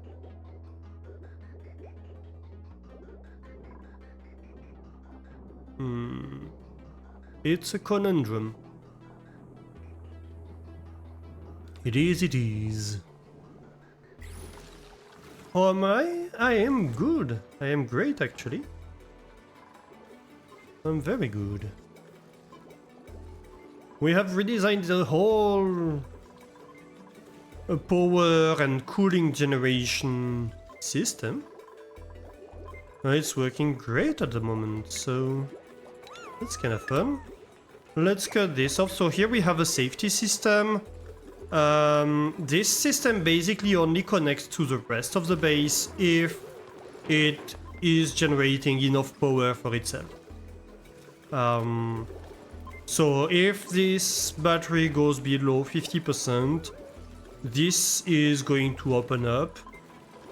It's a conundrum. It is, it is. How am I? I am good. I am great, actually. I'm very good. We have redesigned the whole power and cooling generation system. It's working great at the moment, so that's kind of fun. Let's cut this off. So here we have a safety system. This system basically only connects to the rest of the base if it is generating enough power for itself. So if this battery goes below 50%, this is going to open up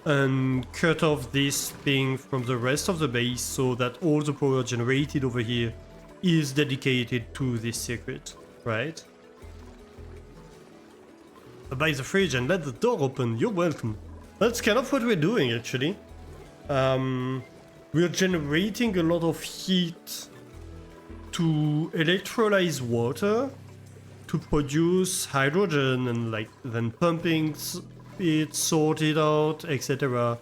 and cut off this thing from the rest of the base so that all the power generated over here is dedicated to this circuit, right? Buy the fridge and let the door open, you're welcome. That's kind of what we're doing actually. We're generating a lot of heat to electrolyze water to produce hydrogen and like then pumping it, sort it out, etc.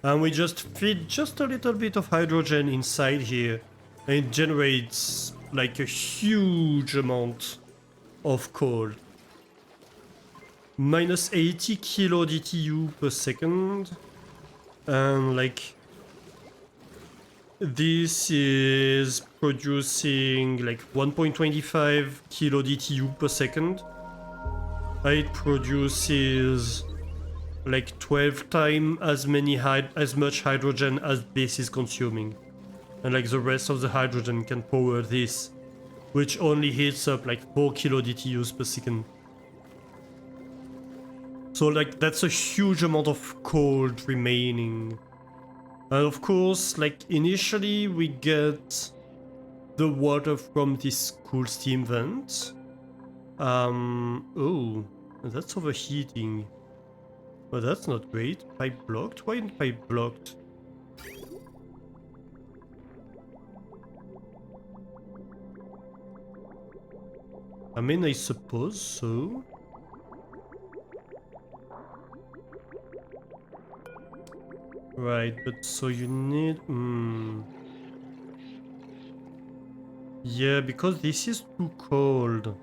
And we just feed just a little bit of hydrogen inside here and it generates like a huge amount of coal. Minus 80 kilo DTU per second, and like this is producing like 1.25 kilo DTU per second. It produces like 12 times as much hydrogen as this is consuming, and like the rest of the hydrogen can power this, which only heats up like 4 kilo DTUs per second. So like that's a huge amount of cold remaining. And of course, like initially we get the water from this cool steam vent. Oh, that's overheating. Well, that's not great. Pipe blocked? Why isn't pipe blocked? I mean, I suppose so. Right, but so you need... Yeah, because this is too cold.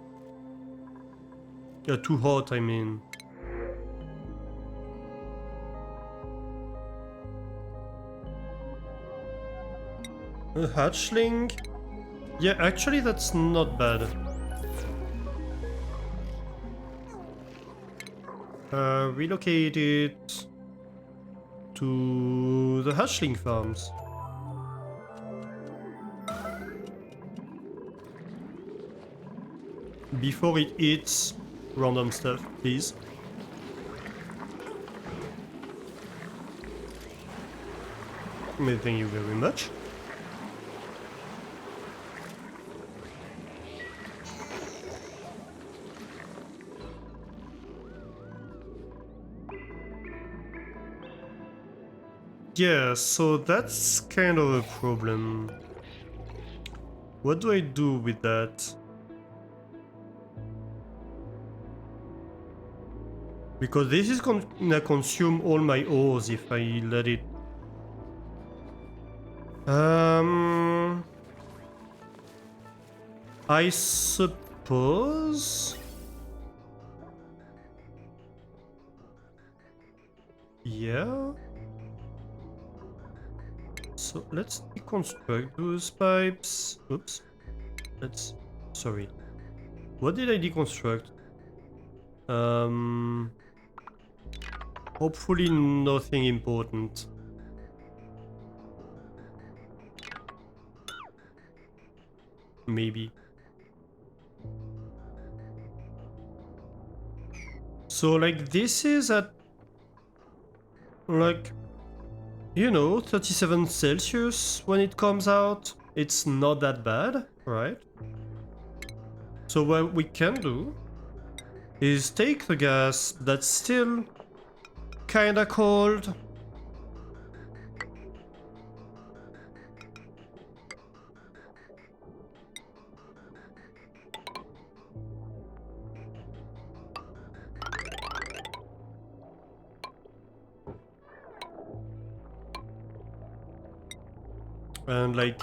Yeah, too hot, I mean. A hatchling? Yeah, actually that's not bad. relocate it to the hatchling farms. Before it eats random stuff, please. Thank you very much. Yeah, so that's kind of a problem. What do I do with that? Because this is gonna consume all my ores if I let it. I suppose. Yeah. So let's deconstruct those pipes. Oops. Sorry. What did I deconstruct? Hopefully nothing important. Maybe. So like this is at like, you know, 37 Celsius when it comes out. It's not that bad, right? So what we can do is take the gas that's still kinda cold. And like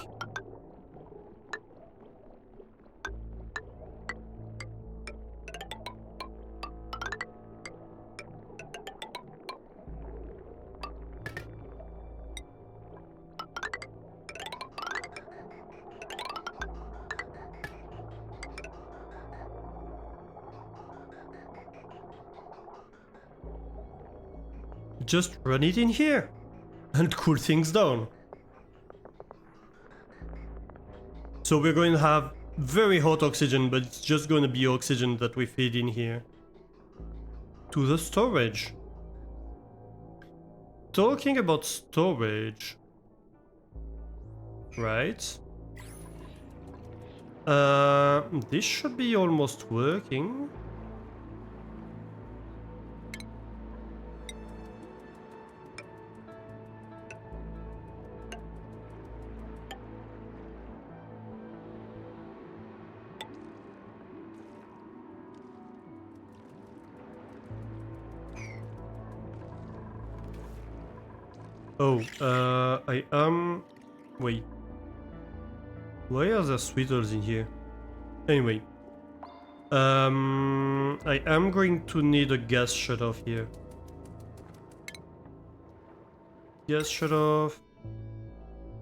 just run it in here and cool things down. So we're going to have very hot oxygen, but it's just going to be oxygen that we feed in here. To the storage. Talking about storage. Right. This should be almost working. Oh, I am... Wait. Why are there sweeters in here? Anyway. I am going to need a gas shut-off here. Gas shut-off.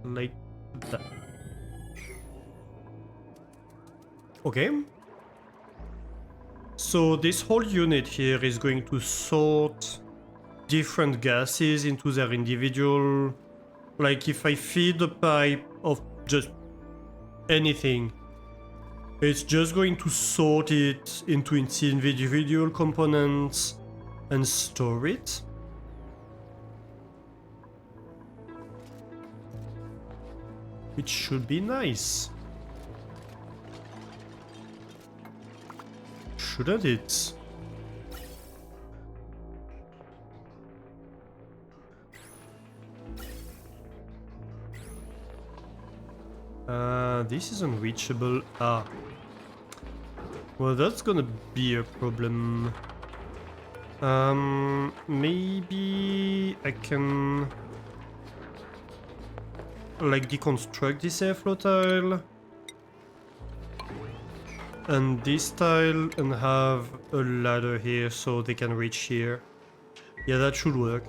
Like that. Okay. So this whole unit here is going to sort different gases into their individual... Like if I feed a pipe of just anything, it's just going to sort it into its individual components and store it. Which should be nice. Shouldn't it? This is unreachable. Ah. Well, that's gonna be a problem. Maybe I can... like deconstruct this airflow tile. And this tile and have a ladder here so they can reach here. Yeah, that should work.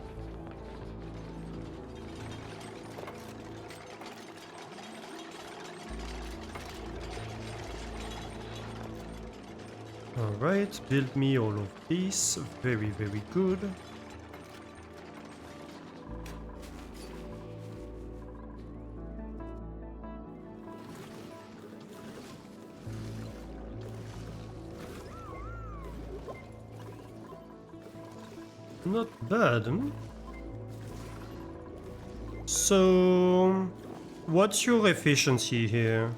Alright, build me all of this. Very, very good. Not bad, hmm? So, what's your efficiency here?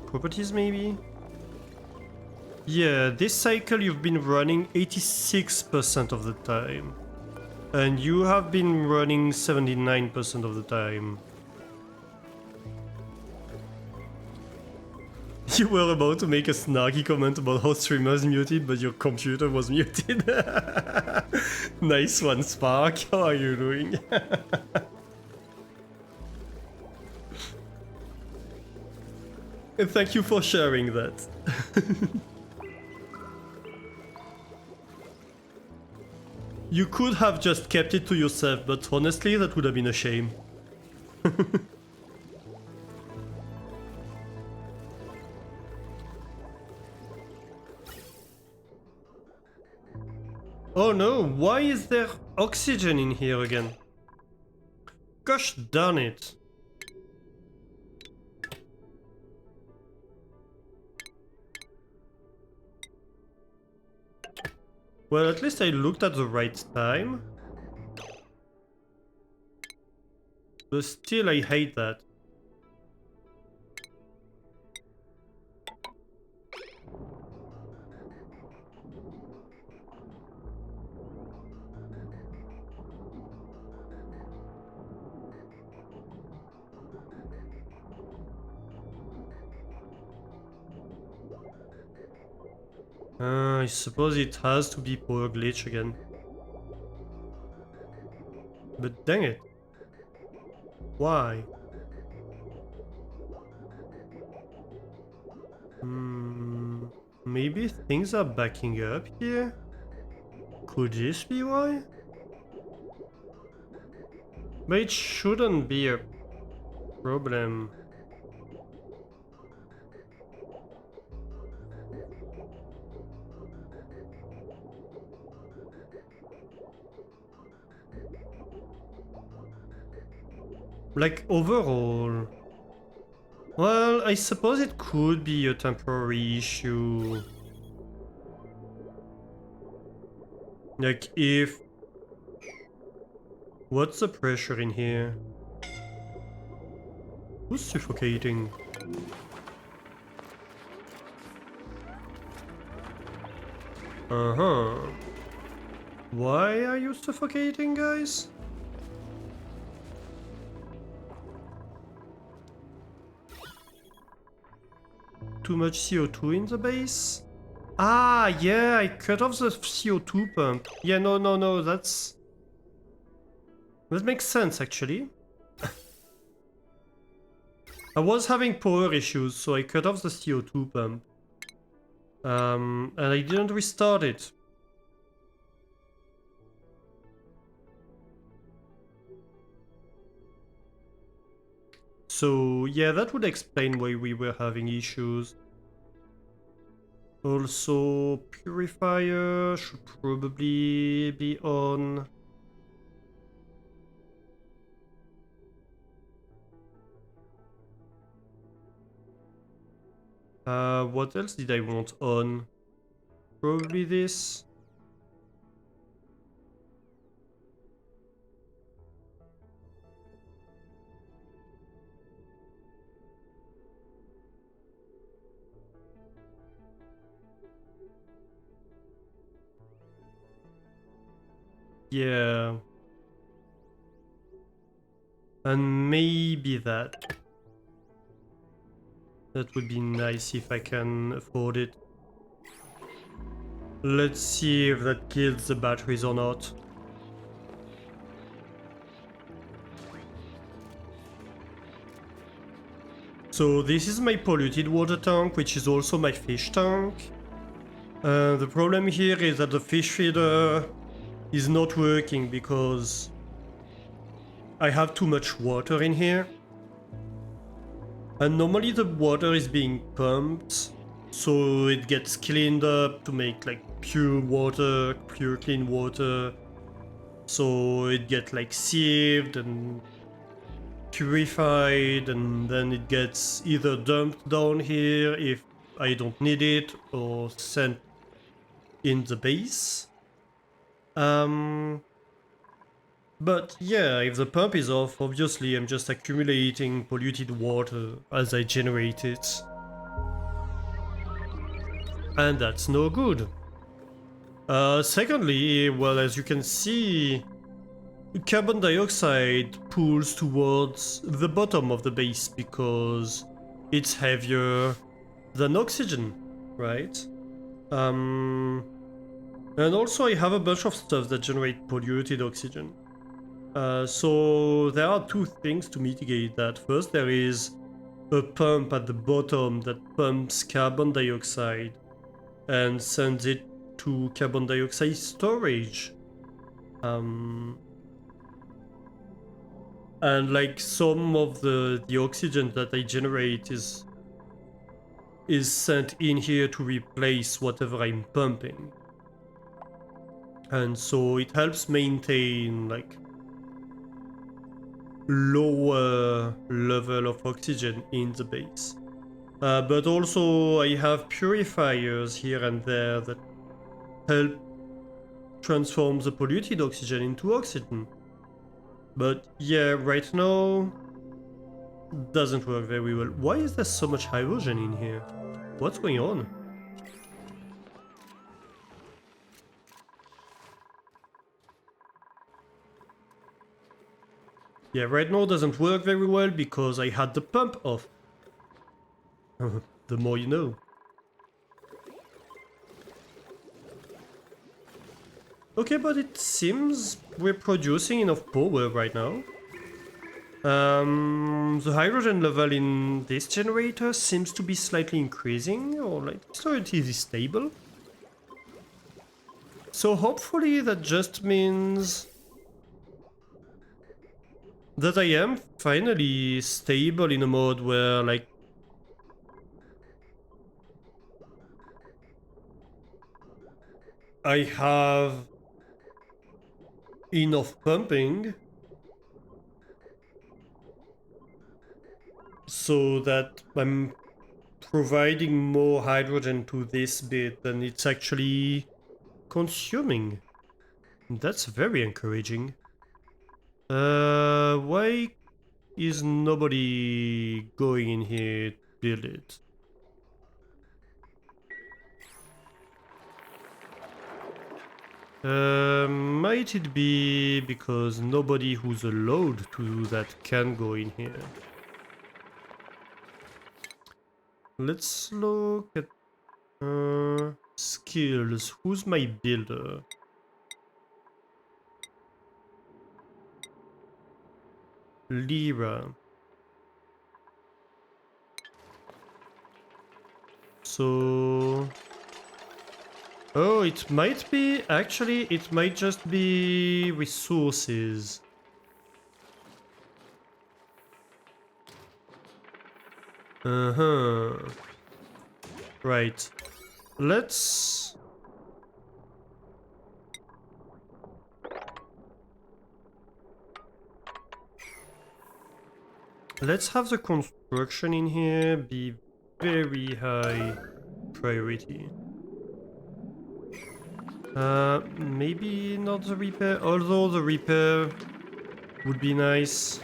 Properties, maybe? Yeah, this cycle you've been running 86% of the time. And you have been running 79% of the time. You were about to make a snarky comment about how streamers muted, but your computer was muted. Nice one, Spark. How are you doing? And thank you for sharing that. You could have just kept it to yourself, but honestly, that would have been a shame. Oh no, why is there oxygen in here again? Gosh darn it. Well, at least I looked at the right time. But still, I hate that. I suppose it has to be power glitch again. But dang it. Why? Maybe things are backing up here? Could this be why? But it shouldn't be a problem. Like, overall... Well, I suppose it could be a temporary issue. Like, if... What's the pressure in here? Who's suffocating? Uh-huh. Why are you suffocating, guys? Too much CO2 in the base? Ah, yeah, I cut off the CO2 pump. Yeah, no, that's... That makes sense, actually. I was having power issues, so I cut off the CO2 pump. And I didn't restart it. So, yeah, that would explain why we were having issues. Also, purifier should probably be on. What else did I want on? Probably this. Yeah. And maybe that. That would be nice if I can afford it. Let's see if that kills the batteries or not. So this is my polluted water tank, which is also my fish tank. The problem here is that the fish feeder is not working because I have too much water in here. And normally the water is being pumped so it gets cleaned up to make like pure water, pure clean water. So it gets like sieved and purified, and then it gets either dumped down here if I don't need it, or sent in the base. But yeah, if the pump is off, obviously I'm just accumulating polluted water as I generate it. And that's no good. Secondly, well, as you can see, carbon dioxide pulls towards the bottom of the base because it's heavier than oxygen, right? And also I have a bunch of stuff that generate polluted oxygen. So there are two things to mitigate that. First, there is a pump at the bottom that pumps carbon dioxide and sends it to carbon dioxide storage. And like some of the oxygen that I generate is sent in here to replace whatever I'm pumping. And so it helps maintain like lower level of oxygen in the base. But also I have purifiers here and there that help transform the polluted oxygen into oxygen. But yeah, right now doesn't work very well. Why is there so much hydrogen in here? What's going on? Yeah, right now doesn't work very well because I had the pump off. The more you know. Okay, but it seems we're producing enough power right now. The hydrogen level in this generator seems to be slightly increasing, or like it is stable. So hopefully that just means that I am finally stable in a mode where like I have enough pumping so that I'm providing more hydrogen to this bit than it's actually consuming. That's very encouraging. Why is nobody going in here to build it? Might it be because nobody who's allowed to do that can go in here? Let's look at skills. Who's my builder? Lyra. So... oh, it might be... actually, it might just be resources. Uh-huh. Right. Let's have the construction in here be very high priority. Maybe not the repair, although the repair would be nice.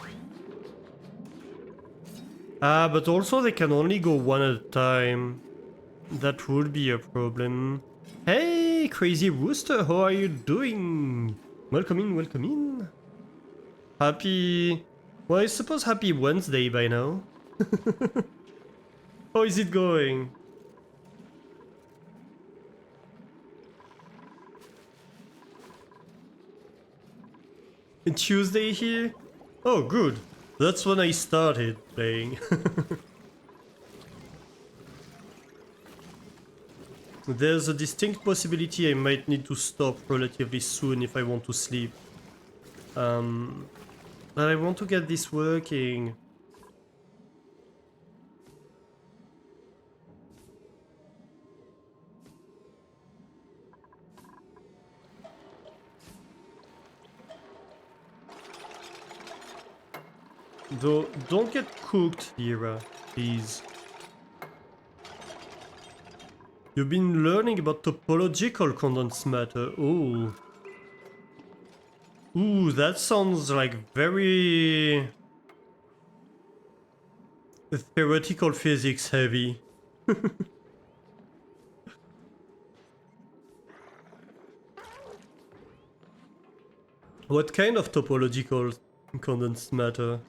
But also they can only go one at a time. That would be a problem. Hey, Crazy Rooster, how are you doing? Welcome in, welcome in. Happy... well, I suppose happy Wednesday by now. How is it going? Tuesday here? Oh, good. That's when I started playing. There's a distinct possibility I might need to stop relatively soon if I want to sleep. But I want to get this working. Though, don't get cooked here, please. You've been learning about topological condensed matter. Oh. Ooh, that sounds like very theoretical physics heavy. What kind of topological condensed matter?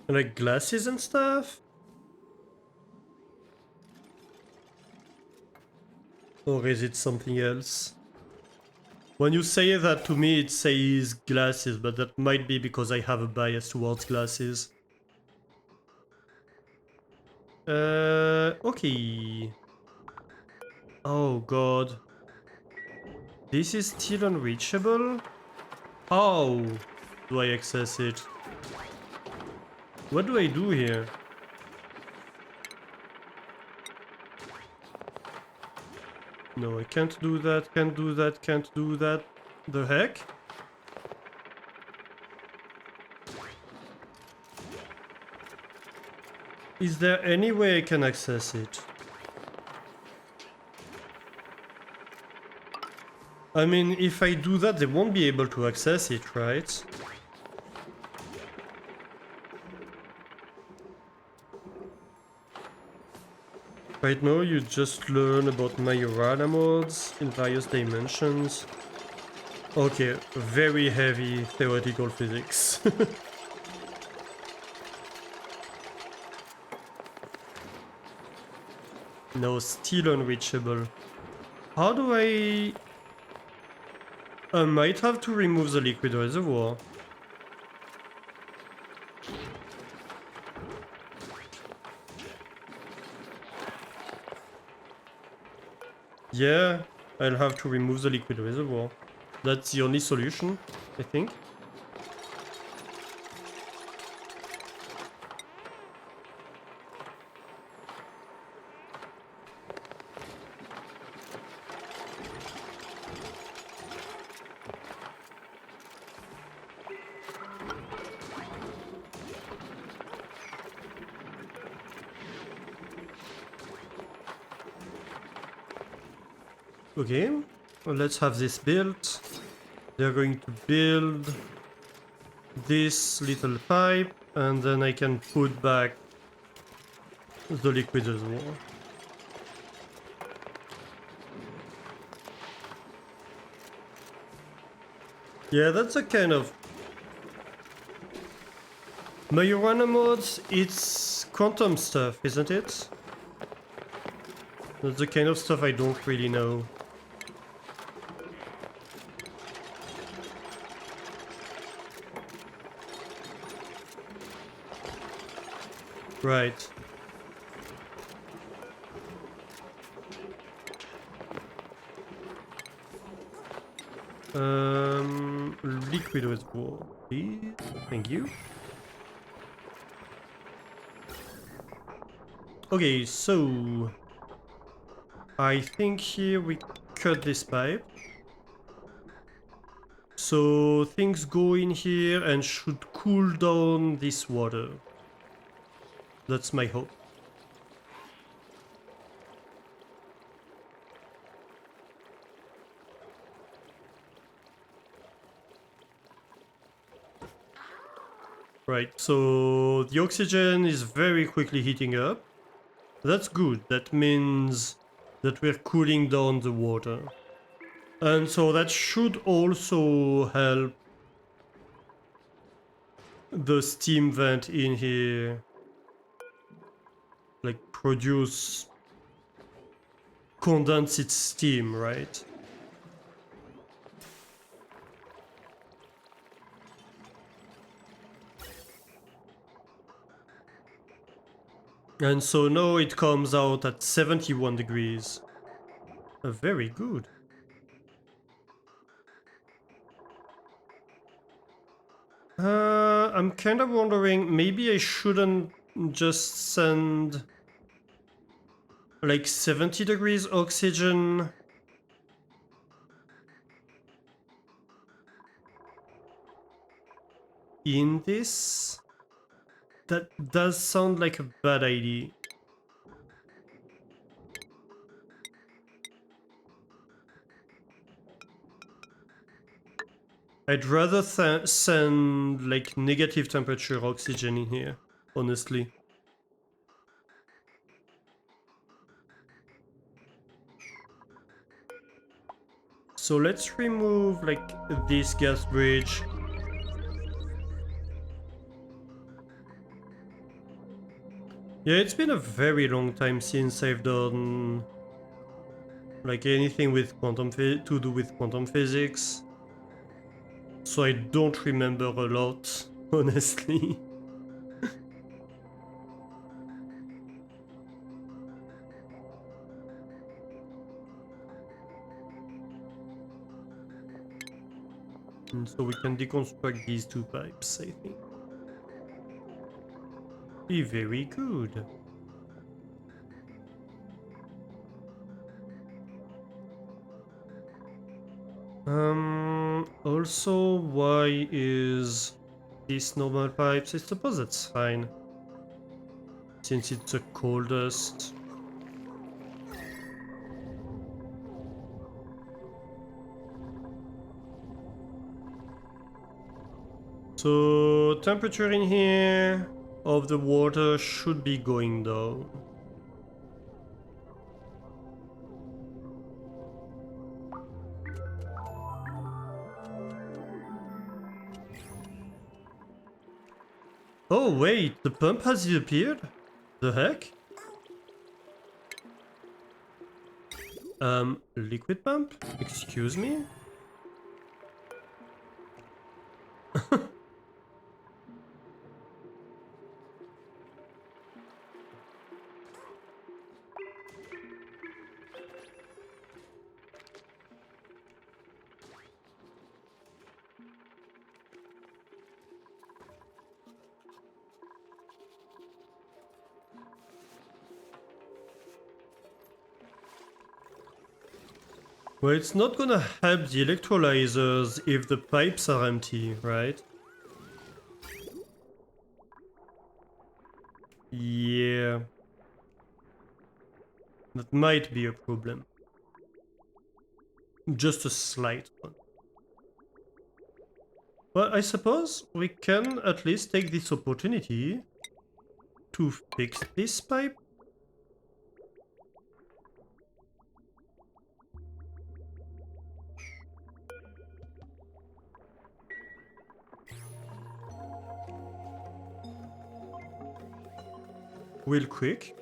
Like glasses and stuff? Or is it something else? When you say that to me, it says glasses, but that might be because I have a bias towards glasses. Okay. Oh god. This is still unreachable? How do I access it? What do I do here? No, I can't do that, can't do that, can't do that. The heck? Is there any way I can access it? I mean, if I do that, they won't be able to access it, right? Right now, you just learn about Majorana modes in various dimensions. Okay, very heavy theoretical physics. No, still unreachable. How do I might have to remove the liquid reservoir. Yeah, I'll have to remove the liquid reservoir. That's the only solution, I think. Okay, well, let's have this built. They're going to build this little pipe, and then I can put back the liquid reservoir. Yeah, that's a kind of... Majorana mods, it's quantum stuff, isn't it? That's the kind of stuff I don't really know. Right. Liquid reservoir, please. Thank you. Okay, so I think here we cut this pipe. So things go in here and should cool down this water. That's my hope. Right, so the oxygen is very quickly heating up. That's good. That means that we're cooling down the water. And so that should also help the steam vent in here, like, produce condensed steam, right? And so now it comes out at 71 degrees. Very good. I'm kind of wondering, maybe I shouldn't just send like 70 degrees oxygen. In this? That does sound like a bad idea. I'd rather send like negative temperature oxygen in here, honestly. So let's remove like this gas bridge. Yeah, it's been a very long time since I've done like anything with to do with quantum physics. So I don't remember a lot, honestly. And so we can deconstruct these two pipes, I think. Be very good. Also, why is this normal pipes? I suppose that's fine. Since it's the coldest. So, temperature in here of the water should be going down. Oh wait, the pump has disappeared? The heck? Liquid pump? Excuse me? Well, it's not gonna help the electrolyzers if the pipes are empty, right? Yeah. That might be a problem. Just a slight one. But I suppose we can at least take this opportunity to fix this pipe. Real quick.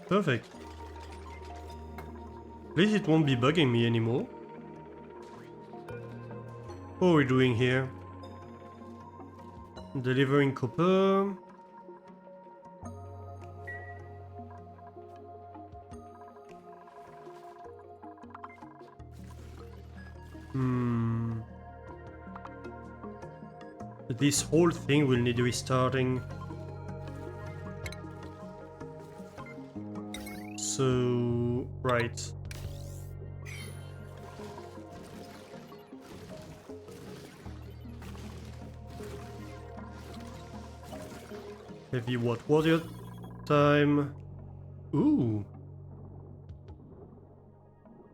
Perfect. At least it won't be bugging me anymore. What are we doing here? Delivering copper. Hmm. This whole thing will need restarting. So, right. Heavy water time. Ooh.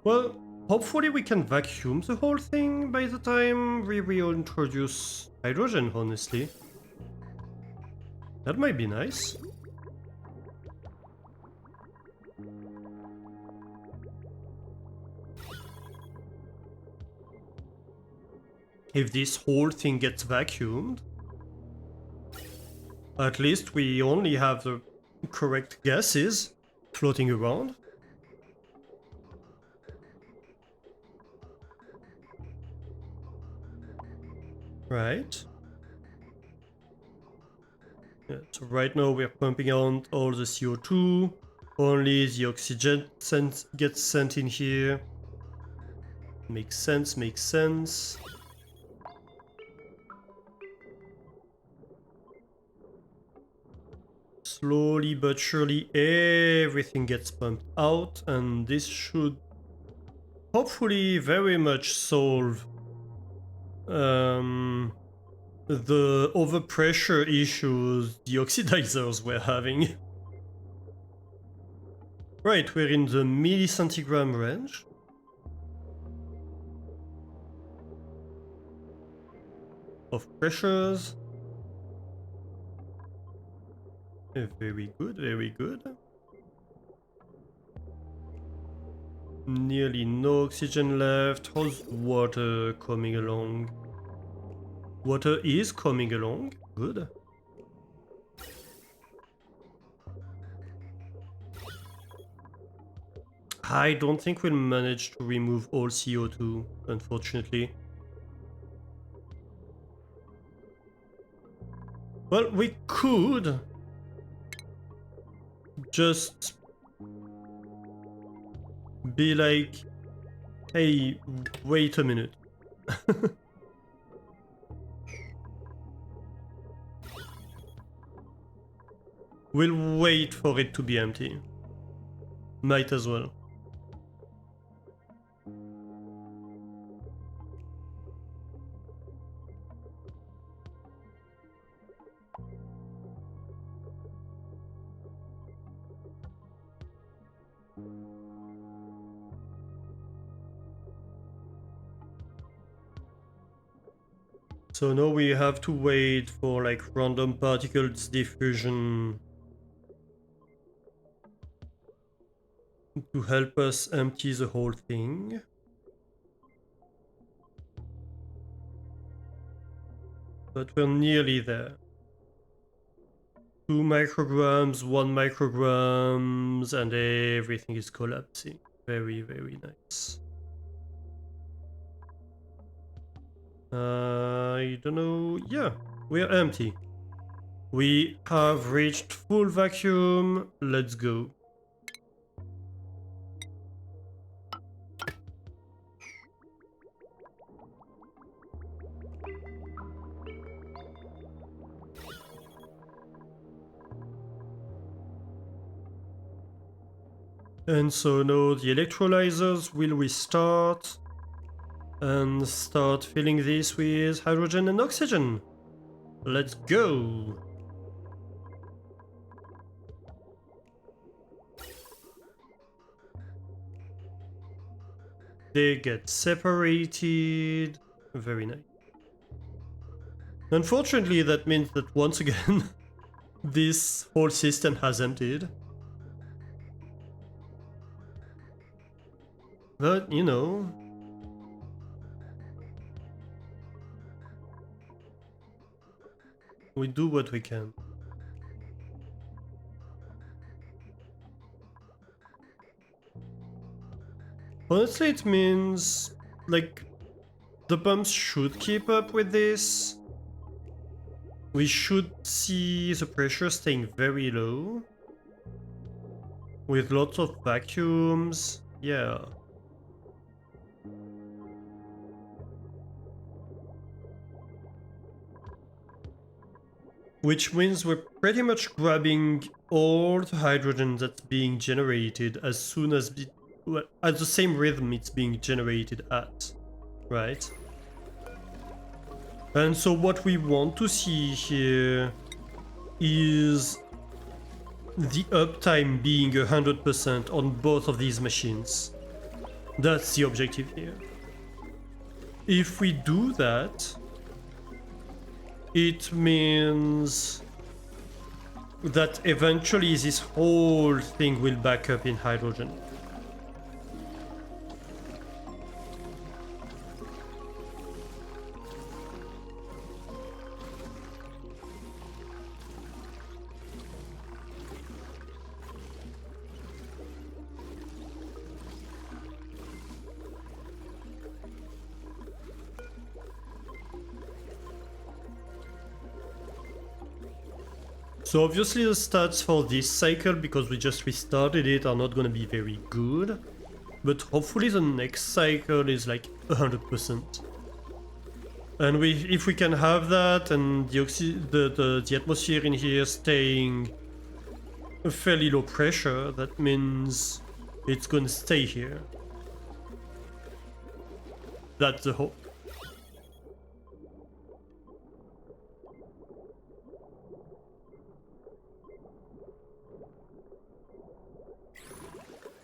Well, hopefully we can vacuum the whole thing by the time we reintroduce hydrogen, honestly. That might be nice. If this whole thing gets vacuumed, at least we only have the correct gases floating around. Right. Yeah, so right now we're pumping out all the CO2, only the oxygen gets sent in here. Makes sense, makes sense. Slowly but surely everything gets pumped out, and this should hopefully very much solve the overpressure issues the oxidizers were having. Right, we're in the millicentigram range. Of pressures. Very good, very good. Nearly no oxygen left. How's water coming along? Water is coming along. Good. I don't think we'll manage to remove all CO2, unfortunately. Well, we could just be like, hey, wait a minute. We'll wait for it to be empty. Might as well. So now we have to wait for like random particles diffusion to help us empty the whole thing. But we're nearly there. 2 micrograms, 1 micrograms, and everything is collapsing. Very, very nice. I don't know. Yeah, we're empty. We have reached full vacuum. Let's go. And so now the electrolyzers will restart and start filling this with hydrogen and oxygen. Let's go. They get separated. Very nice. Unfortunately, that means that once again, this whole system has emptied. But, you know, we do what we can. Honestly, it means, like, the pumps should keep up with this. We should see the pressure staying very low. With lots of vacuums. Yeah. Which means we're pretty much grabbing all the hydrogen that's being generated as soon as at the same rhythm it's being generated at, right? And so what we want to see here is the uptime being 100% on both of these machines. That's the objective here. If we do that, it means that eventually this whole thing will back up in hydrogen. So obviously the stats for this cycle, because we just restarted it, are not gonna be very good. But hopefully the next cycle is like 100%. And if we can have that and the atmosphere in here staying a fairly low pressure, that means it's gonna stay here. That's the hope.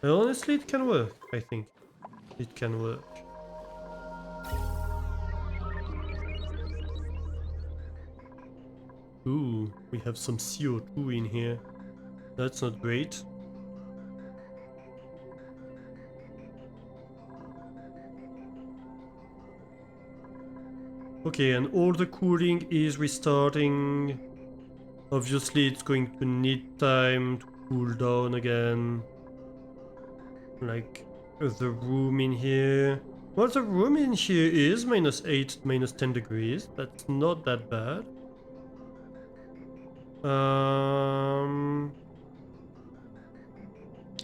And honestly, it can work, I think. It can work. Ooh, we have some CO2 in here. That's not great. Okay, and all the cooling is restarting. Obviously, it's going to need time to cool down again. Like the room in here. Well, the room in here is -8, -10 degrees. That's not that bad.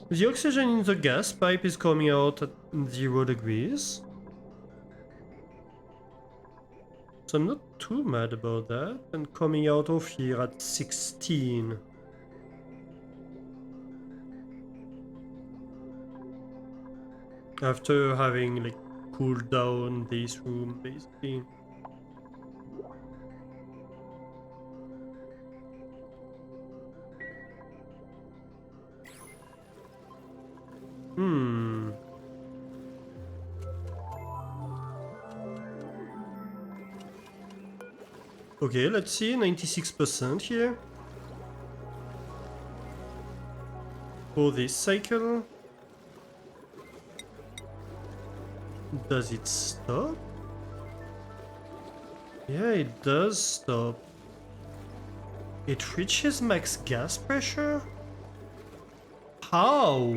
The oxygen in the gas pipe is coming out at 0 degrees. So I'm not too mad about that. And coming out of here at 16. After having like cooled down this room basically. Okay, let's see, 96% here. For this cycle. Does it stop? Yeah, it does stop. It reaches max gas pressure? How?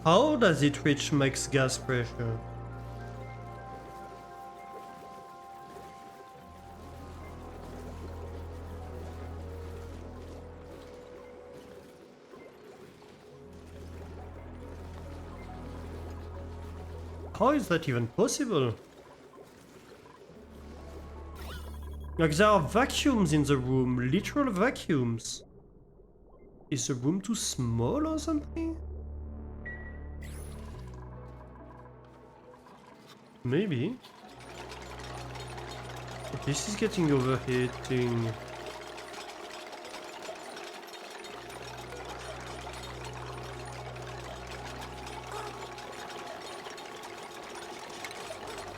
How does it reach max gas pressure? How is that even possible? Like, there are vacuums in the room, literal vacuums. Is the room too small or something? Maybe. This is getting overheating.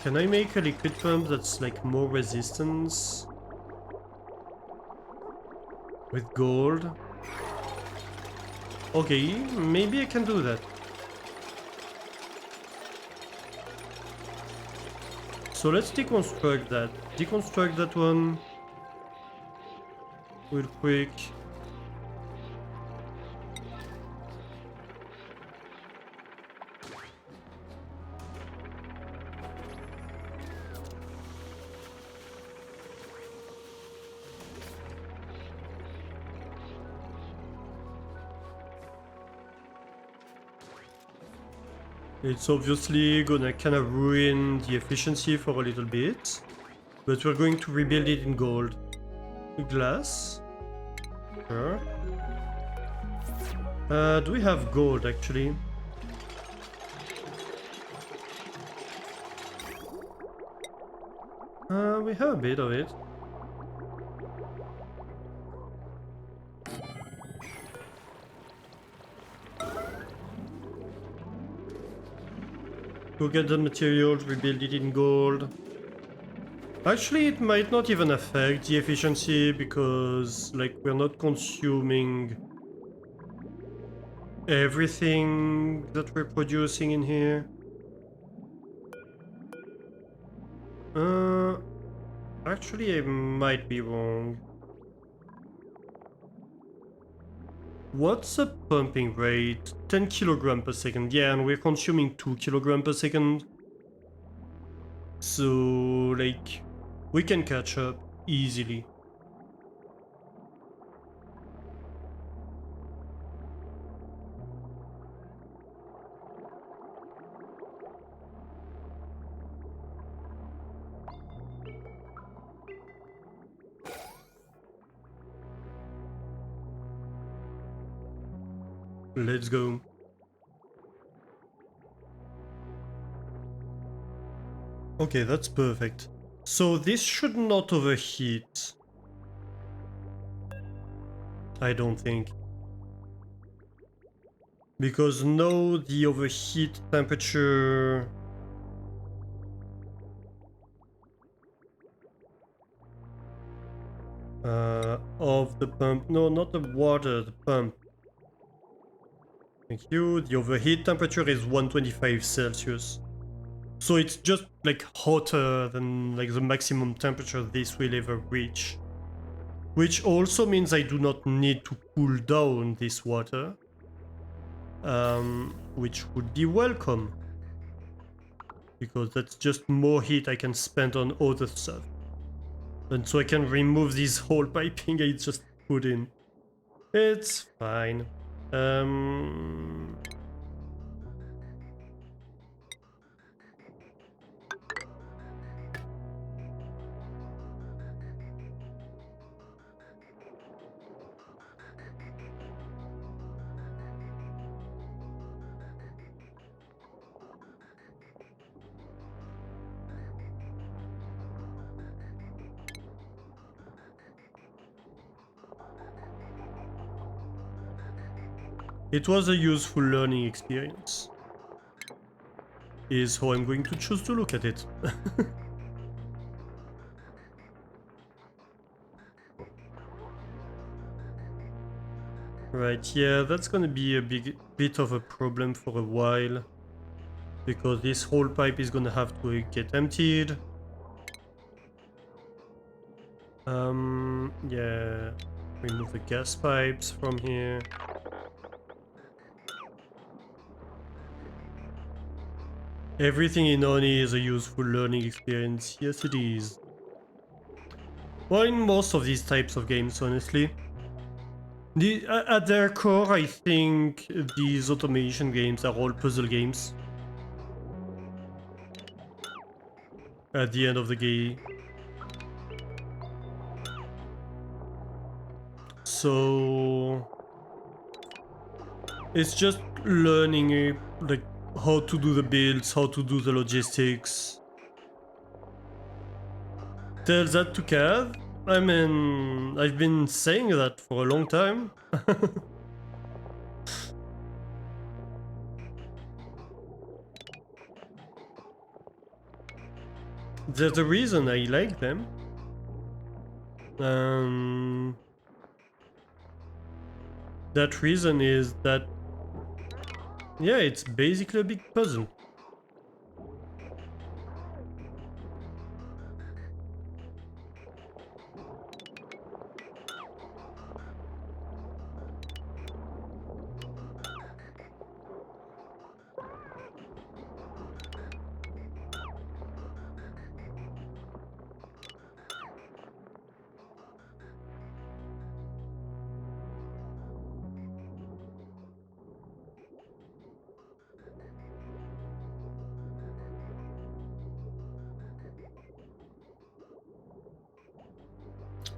Can I make a liquid pump that's like more resistance? With gold? Okay, maybe I can do that. So let's deconstruct that. Deconstruct that one real quick. It's obviously gonna kind of ruin the efficiency for a little bit, but we're going to rebuild it in gold. Glass. Sure. Do we have gold actually? We have a bit of it. Go get the materials, rebuild it in gold. Actually, it might not even affect the efficiency because, like, we're not consuming everything that we're producing in here. Actually, I might be wrong. What's the pumping rate? 10 kilogram per second. Yeah, and we're consuming 2 kilogram per second. So, like, we can catch up easily. Let's go. Okay, that's perfect. So this should not overheat. I don't think. Because now the overheat temperature... of the pump. No, not the water, the pump. Thank you. The overheat temperature is 125 Celsius. So it's just like hotter than like the maximum temperature this will ever reach. Which also means I do not need to cool down this water. Which would be welcome. Because that's just more heat I can spend on other stuff. And so I can remove this whole piping I just put in. It's fine. It was a useful learning experience. Is how I'm going to choose to look at it. Right, yeah, that's gonna be a bit of a problem for a while. Because this whole pipe is gonna have to get emptied. Yeah, remove the gas pipes from here. Everything in Oni is a useful learning experience. Yes, it is. Well, in most of these types of games, honestly. At their core, I think these automation games are all puzzle games. At the end of the game. So... it's just learning like how to do the builds, how to do the logistics. Tell that to Cav. I mean, I've been saying that for a long time. There's a reason I like them. That reason is that, yeah, it's basically a big puzzle.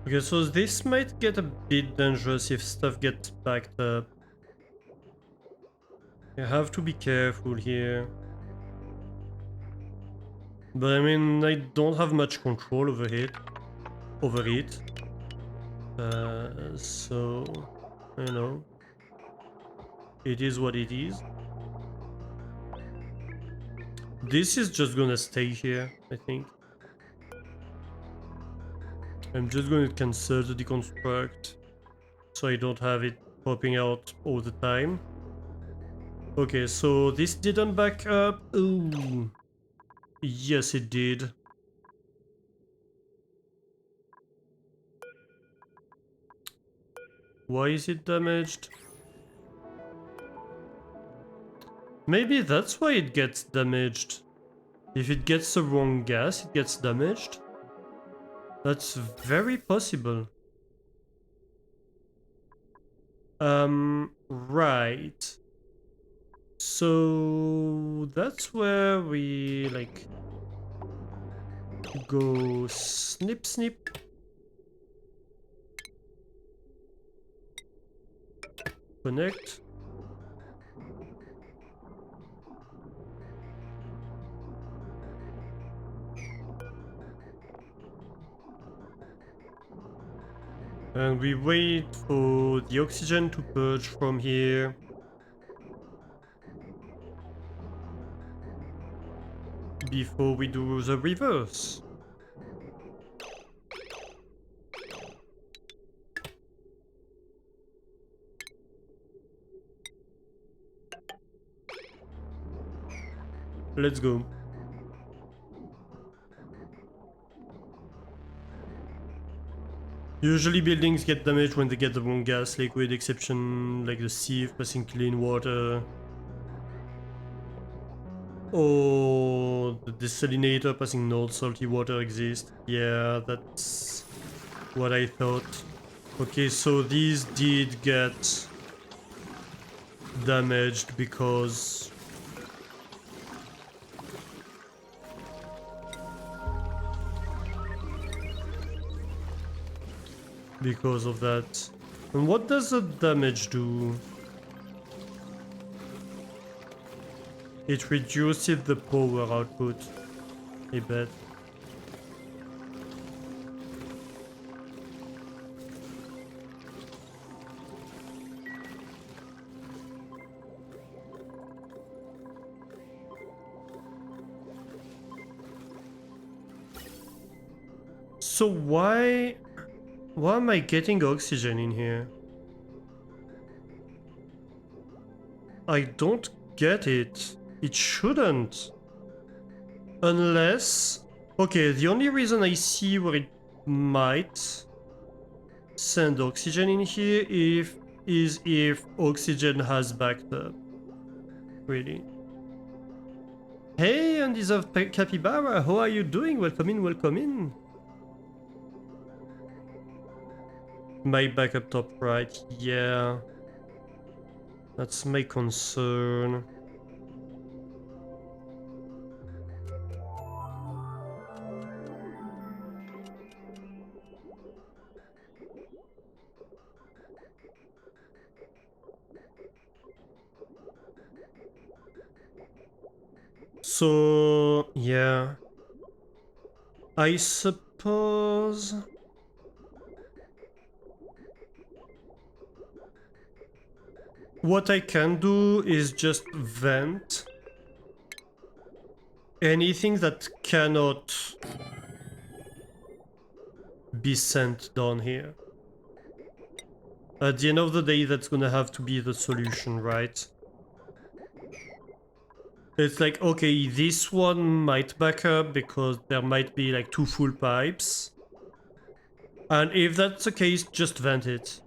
Okay, so this might get a bit dangerous if stuff gets backed up. You have to be careful here. But I mean, I don't have much control over it. So, you know, it is what it is. This is just gonna stay here, I think. I'm just going to cancel the deconstruct so I don't have it popping out all the time. Okay, so this didn't back up. Ooh. Yes, it did. Why is it damaged? Maybe that's why it gets damaged. If it gets the wrong gas, it gets damaged. That's very possible. Right. So that's where we like go snip snip. Connect. And we wait for the oxygen to purge from here. Before we do the reverse. Let's go. Usually buildings get damaged when they get the wrong gas liquid, exception like the sieve passing clean water. Or the desalinator passing not salty water exist. Yeah, that's what I thought. Okay, so these did get damaged because of that. And what does the damage do? It reduces the power output, I bet. So why am I getting oxygen in here? I don't get it. It shouldn't. Unless... Okay, the only reason I see where it might send oxygen in here is if oxygen has backed up. Really. Hey, Undeserved of Capybara, how are you doing? Welcome in, welcome in. My backup top right, yeah. That's my concern. So, yeah. I suppose... What I can do is just vent anything that cannot be sent down here. At the end of the day, that's gonna have to be the solution, right? It's like, okay, this one might back up because there might be like 2 full pipes. And if that's the case, just vent it.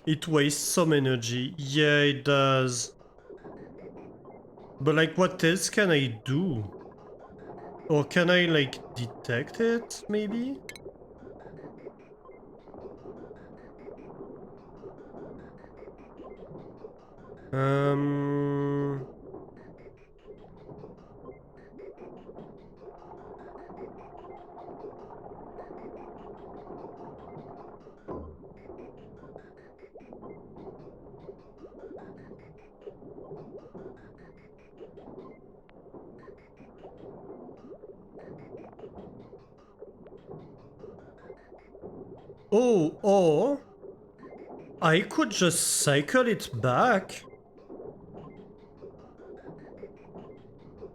It wastes some energy. Yeah, it does. But like, what else can I do? Or can I like detect it, maybe? Oh, or I could just cycle it back.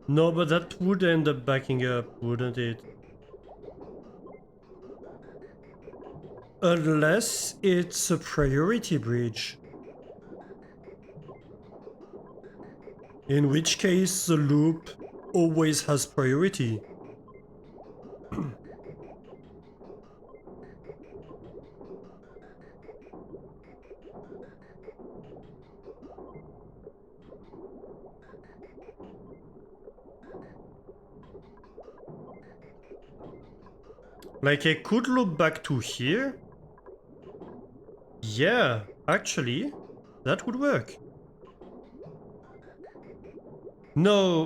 No, but that would end up backing up, wouldn't it? Unless it's a priority bridge. In which case the loop always has priority. Like, I could loop back to here. Yeah, actually, that would work. No,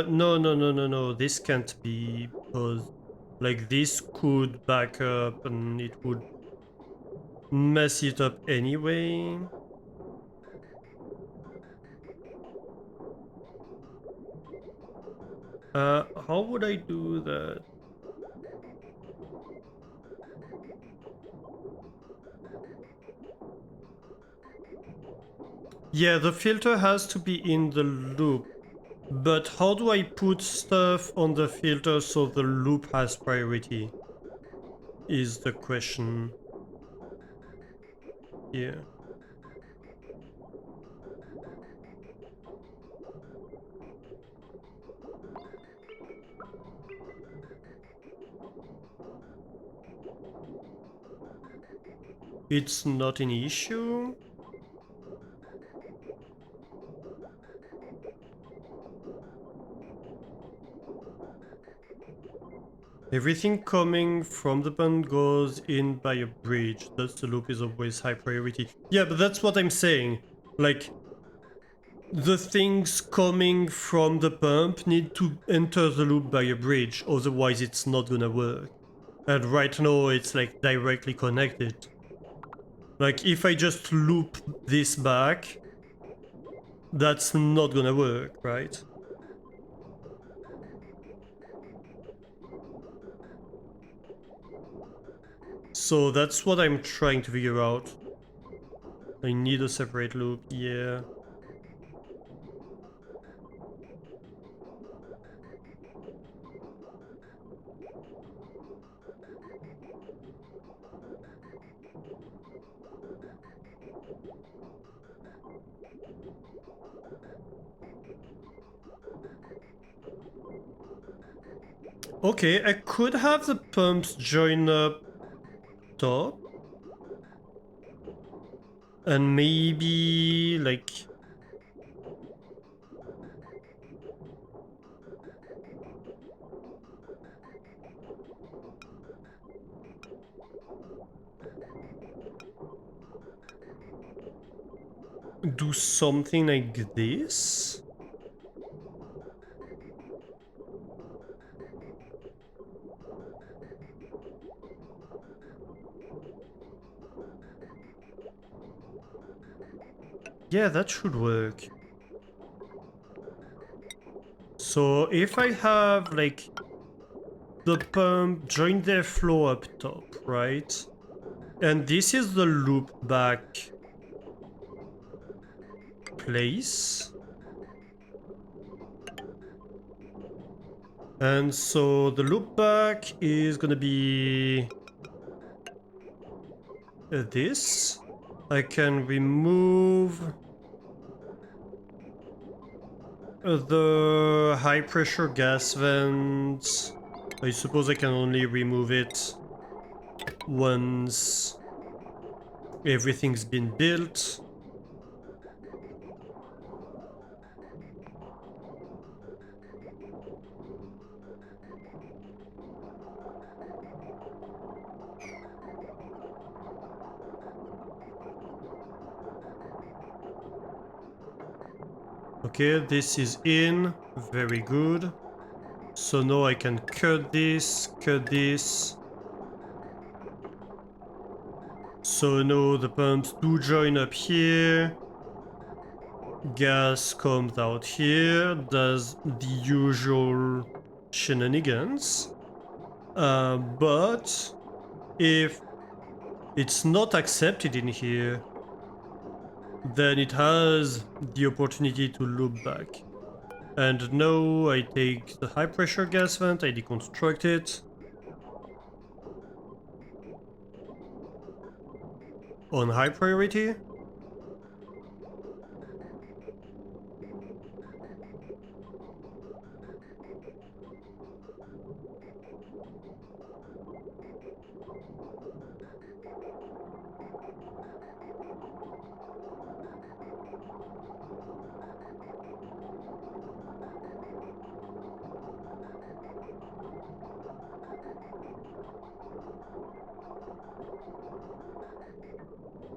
no. This can't be, because, like, this could back up and it would mess it up anyway. How would I do that? Yeah, the filter has to be in the loop. But how do I put stuff on the filter so the loop has priority? Is the question here. It's not an issue. Everything coming from the band goes in by a bridge. Thus the loop is always high priority. Yeah, but that's what I'm saying. Like, the things coming from the pump need to enter the loop by a bridge, otherwise it's not gonna work. And right now it's like directly connected. Like, if I just loop this back, that's not gonna work, right? So that's what I'm trying to figure out. I need a separate loop, yeah. Okay, I could have the pumps join up top. And maybe, like... do something like this? Yeah, that should work. So if I have, like, the pump join their flow up top, right? And this is the loop back place. And so the loop back is gonna be this. I can remove the high pressure gas vent. I suppose I can only remove it once everything's been built. Okay, this is in. Very good. So now I can cut this, cut this. So now the pumps do join up here. Gas comes out here, does the usual shenanigans. But if it's not accepted in here, then it has the opportunity to loop back. And now I take the high pressure gas vent, I deconstruct it. On high priority.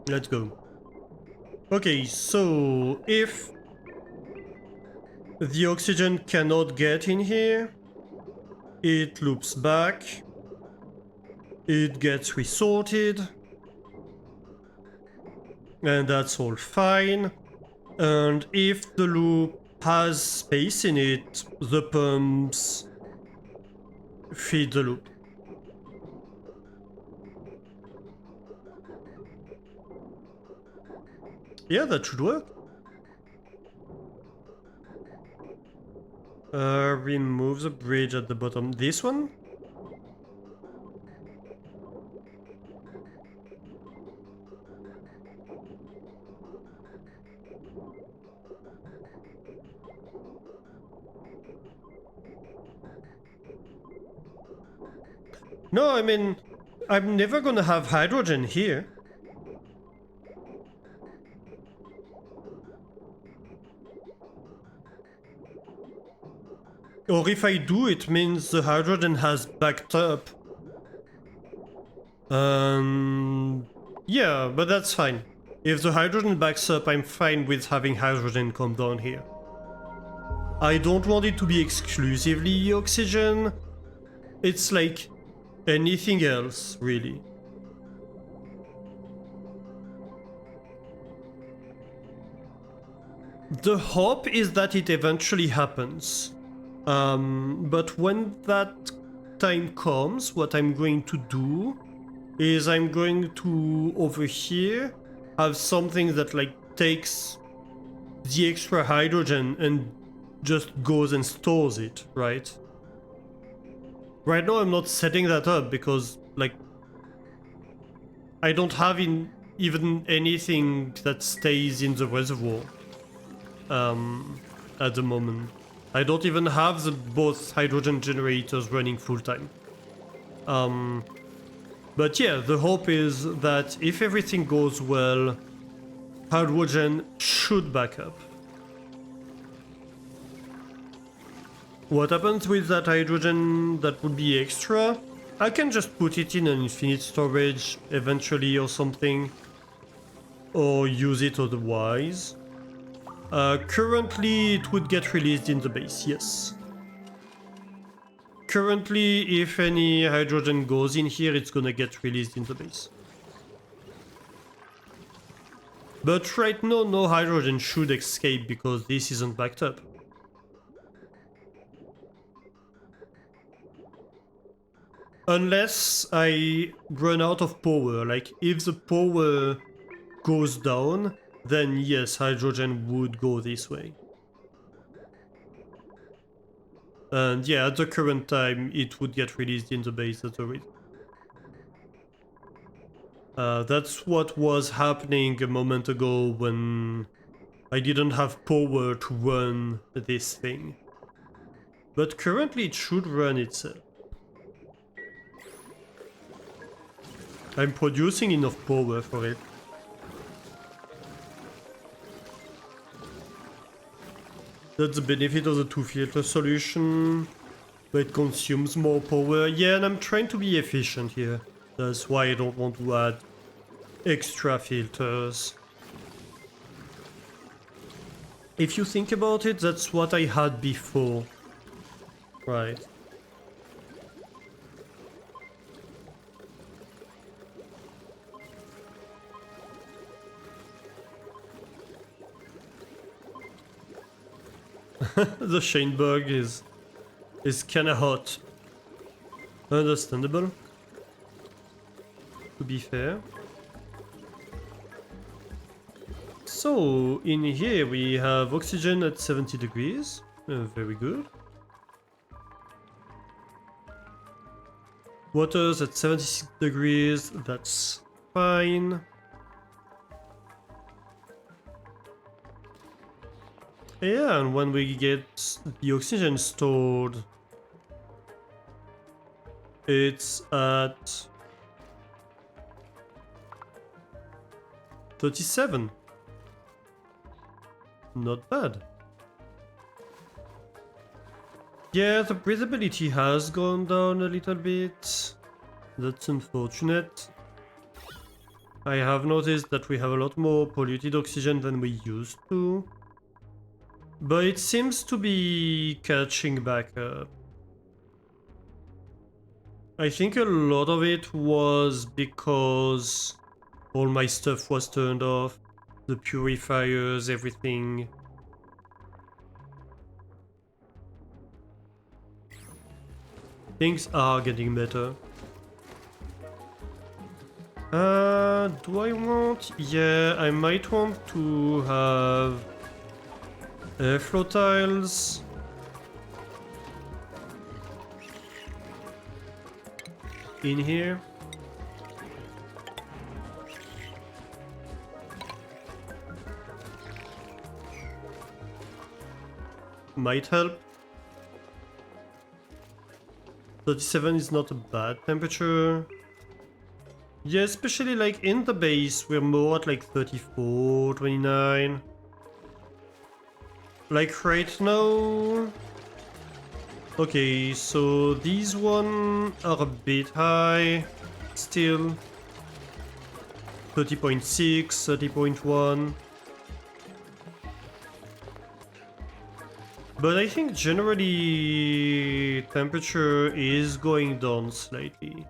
Let's go. Okay, so if the oxygen cannot get in here, it loops back, it gets resorted, and that's all fine. And if the loop has space in it, the pumps feed the loop. Yeah, that should work. Remove the bridge at the bottom. This one? No, I mean, I'm never gonna have hydrogen here. Or if I do, it means the hydrogen has backed up. Yeah, but that's fine. If the hydrogen backs up, I'm fine with having hydrogen come down here. I don't want it to be exclusively oxygen. It's like anything else, really. The hope is that it eventually happens. But when that time comes, what I'm going to do is I'm going to, over here, have something that like takes the extra hydrogen and just goes and stores it, right? Right now I'm not setting that up because like I don't have even anything that stays in the reservoir at the moment. I don't even have both hydrogen generators running full time. But yeah, the hope is that if everything goes well, hydrogen should back up. What happens with that hydrogen that would be extra? I can just put it in an infinite storage eventually or something, or use it otherwise. Currently it would get released in the base, yes. Currently, if any hydrogen goes in here, it's gonna get released in the base. But right now, no hydrogen should escape because this isn't backed up. Unless I run out of power, like if the power goes down, then yes, hydrogen would go this way. And yeah, at the current time, it would get released in the base, that's the reason. That's what was happening a moment ago when I didn't have power to run this thing. But currently it should run itself. I'm producing enough power for it. That's the benefit of the two-filter solution. But it consumes more power. Yeah, and I'm trying to be efficient here. That's why I don't want to add extra filters. If you think about it, that's what I had before. Right. The Shainbug is kinda hot. Understandable. To be fair. So, in here we have oxygen at 70 degrees. Very good. Water's at 76 degrees. That's fine. Yeah, and when we get the oxygen stored, it's at 37. Not bad. Yeah, the breathability has gone down a little bit. That's unfortunate. I have noticed that we have a lot more polluted oxygen than we used to. But it seems to be catching back up. I think a lot of it was because all my stuff was turned off. The purifiers, everything. Things are getting better. Do I want? Yeah, I might want to have airflow tiles. In here. Might help. 37 is not a bad temperature. Yeah, especially like in the base, we're more at like 34, 29. Like right now... Okay, so these one are a bit high still. 30.6, 30.1. But I think generally temperature is going down slightly.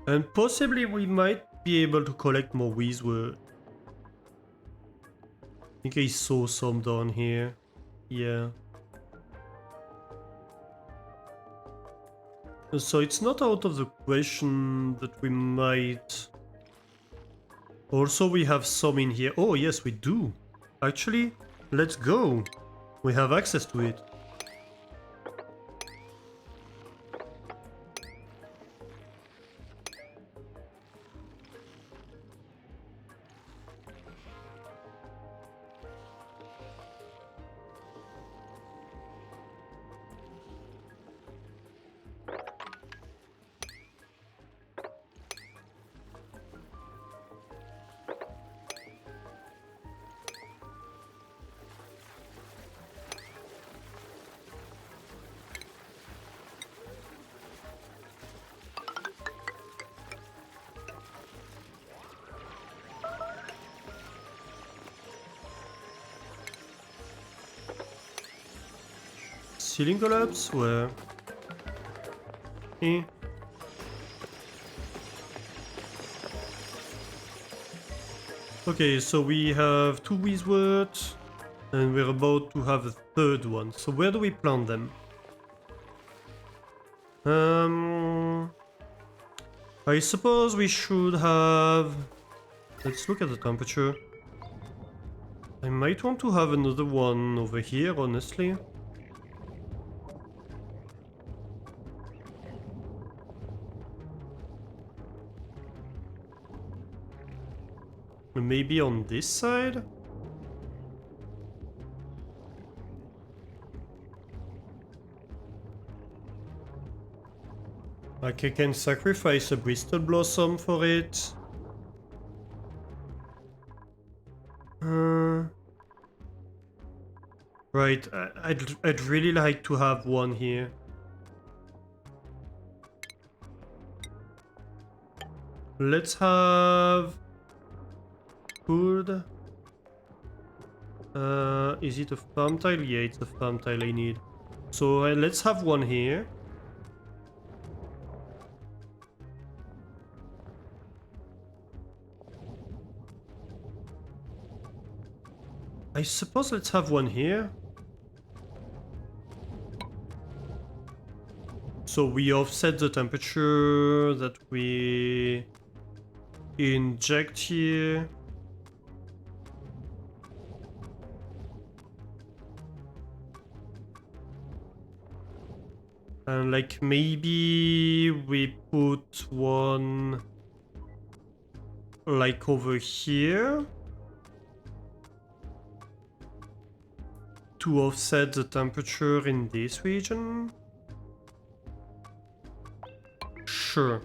And possibly we might be able to collect more Wheezewort. I think I saw some down here. Yeah. So it's not out of the question that we might... Also we have some in here. Oh yes, we do. Actually, let's go. We have access to it. Ceiling collapse? Where? Eh. Okay, so we have 2 Wheezewort, and we're about to have a third one. So where do we plant them? I suppose we should have... Let's look at the temperature. I might want to have another one over here, honestly. Maybe on this side? Like I can sacrifice a Bristol Blossom for it. Right, I'd really like to have one here. Let's have... Food. Is it a farm tile? Yeah, it's a farm tile I need. So let's have one here. I suppose let's have one here. So we offset the temperature that we inject here. And like maybe we put one like over here to offset the temperature in this region. Sure.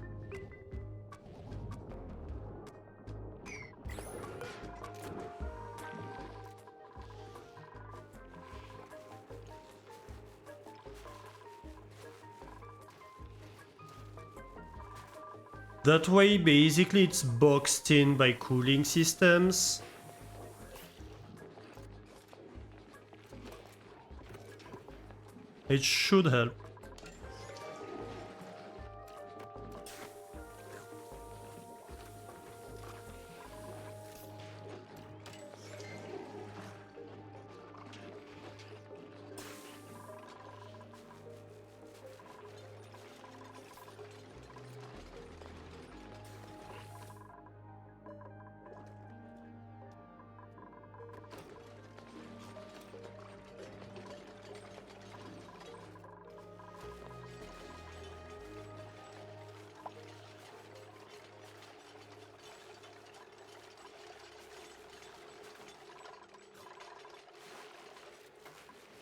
That way, basically, it's boxed in by cooling systems. It should help.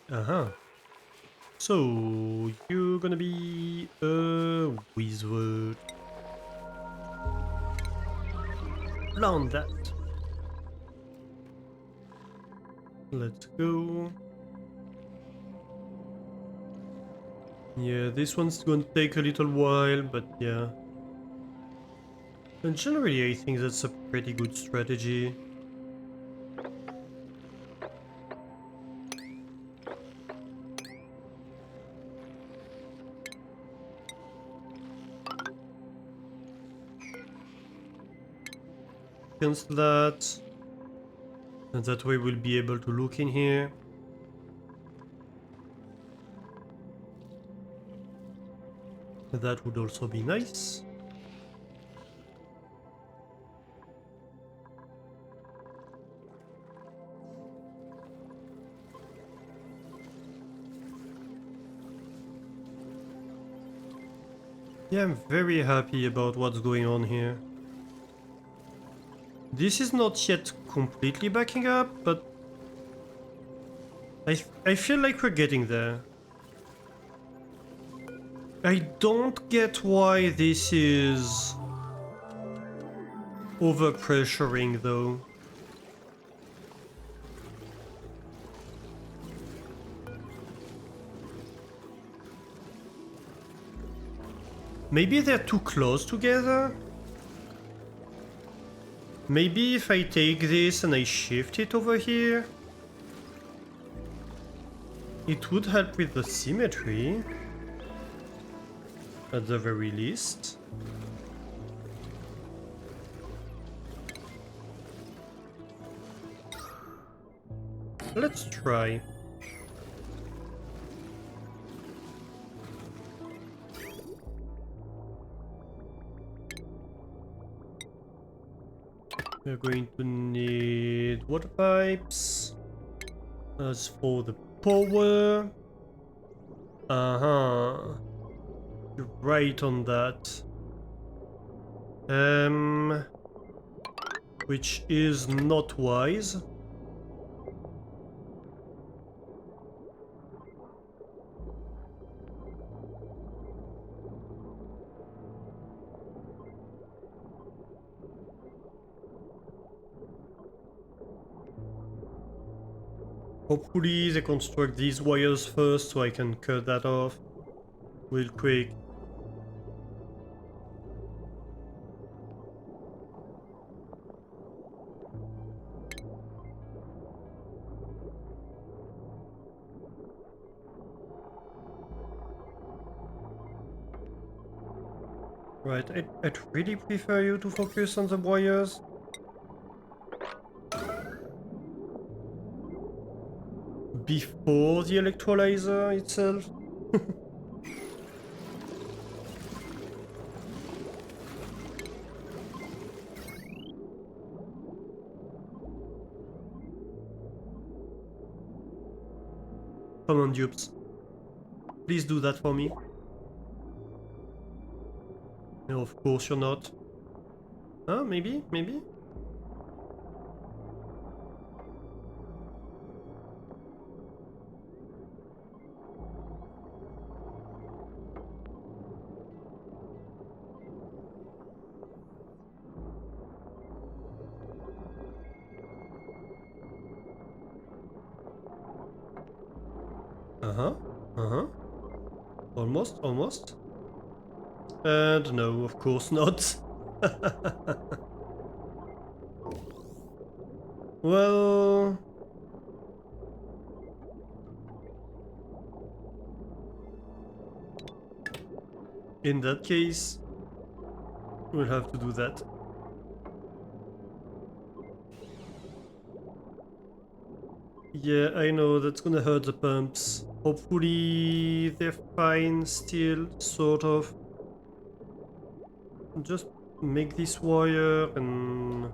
Uh-huh. So, you're gonna be a wizard. Learn that. Let's go. Yeah, this one's gonna take a little while, but yeah. And generally, I think that's a pretty good strategy. Against that. And that way we'll be able to look in here. That would also be nice. Yeah, I'm very happy about what's going on here. This is not yet completely backing up, but I feel like we're getting there. I don't get why this is overpressuring though. Maybe they're too close together? Maybe if I take this and I shift it over here, it would help with the symmetry, at the very least. Let's try. We're going to need water pipes. As for the power... Uh-huh. You're right on that. Which is not wise. Hopefully they construct these wires first so I can cut that off real quick. Right, I'd really prefer you to focus on the wires. Before the electrolyzer itself. Come on, dupes. Please do that for me. No, of course you're not. Huh? Maybe? Maybe? Uh-huh. Uh-huh. Almost, almost. And no, of course not. Well... in that case, we'll have to do that. Yeah, I know, that's gonna hurt the pumps. Hopefully they're fine still, sort of. Just make this wire and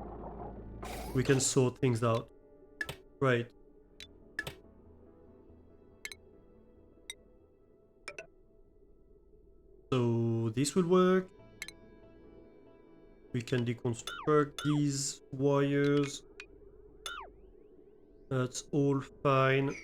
we can sort things out. Right. So this will work. We can deconstruct these wires. That's all fine.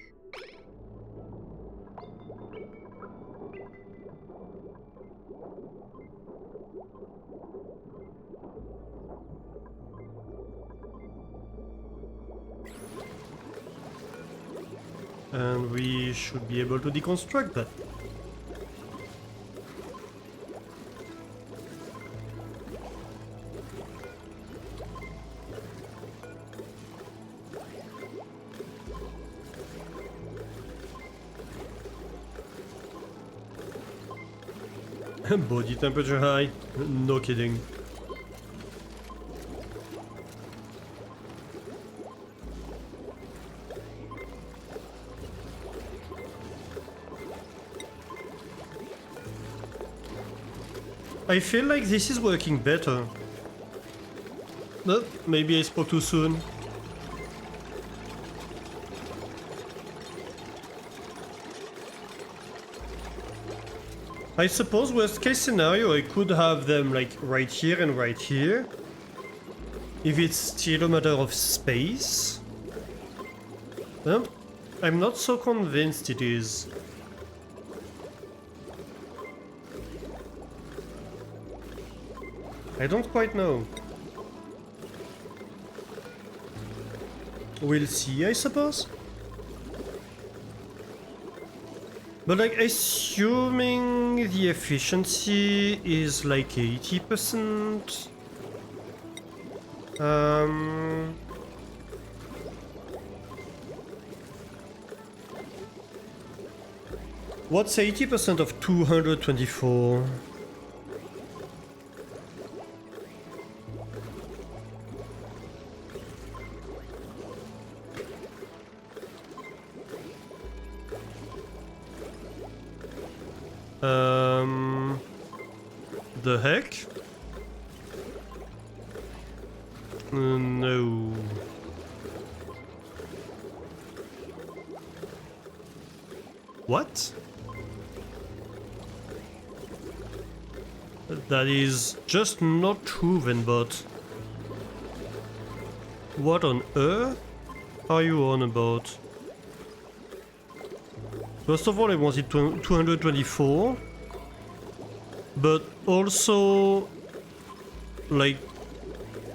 And we should be able to deconstruct that. Body temperature high? No kidding. I feel like this is working better. But maybe I spoke too soon. I suppose worst case scenario I could have them like right here and right here. If it's still a matter of space. I'm not so convinced it is. I don't quite know. We'll see, I suppose. But like, assuming the efficiency is like 80%. What's 80% of 224? The heck? No. What? That is just not true, Venbot. What on earth are you on about? First of all, I wanted 224. But also... like...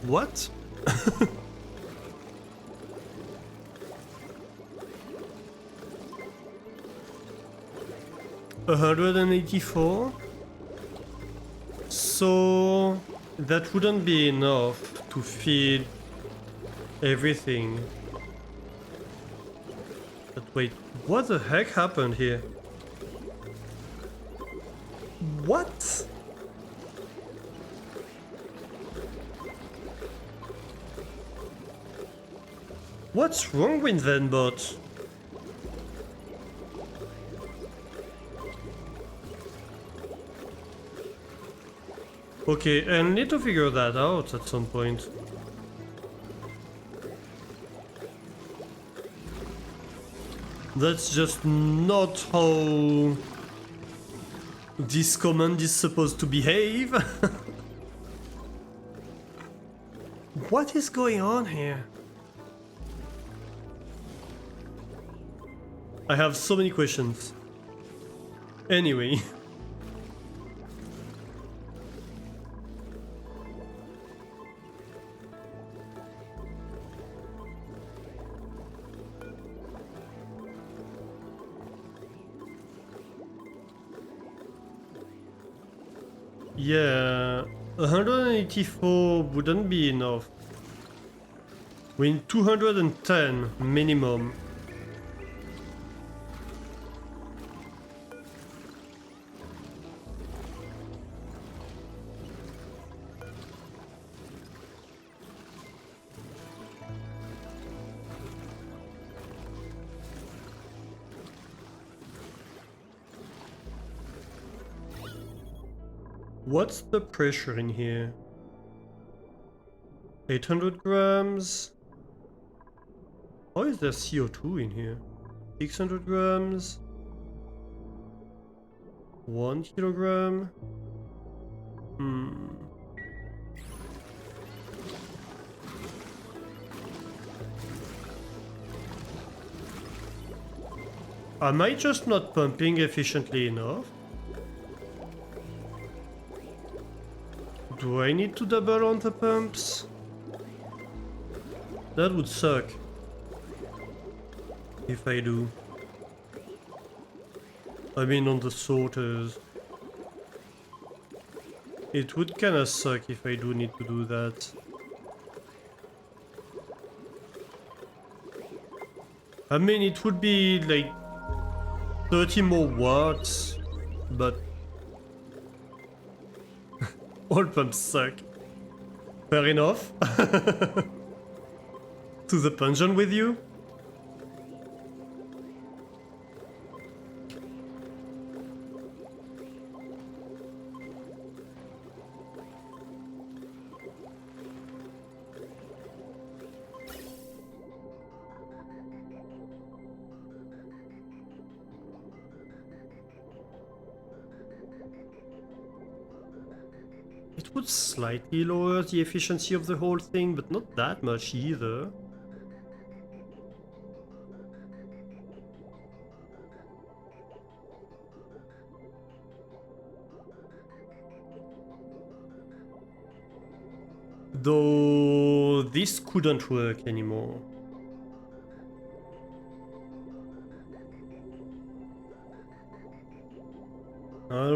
what? $184? So... that wouldn't be enough to feed everything. But wait, what the heck happened here? What? What's wrong with Venbot? Okay, I need to figure that out at some point. That's just not how This command is supposed to behave? What is going on here? I have so many questions. Anyway. Yeah, 184 wouldn't be enough. We need 210 minimum. What's the pressure in here? 800 grams. How is there CO2 in here? 600 grams. 1 kilogram. Am I just not pumping efficiently enough? Do I need to double on the pumps? That would suck. If I do. I mean on the sorters. It would kinda suck if I do need to do that. I mean it would be like 30 more watts, but all pumps suck. Fair enough. To the dungeon with you? It would slightly lower the efficiency of the whole thing, but not that much either. Though this couldn't work anymore.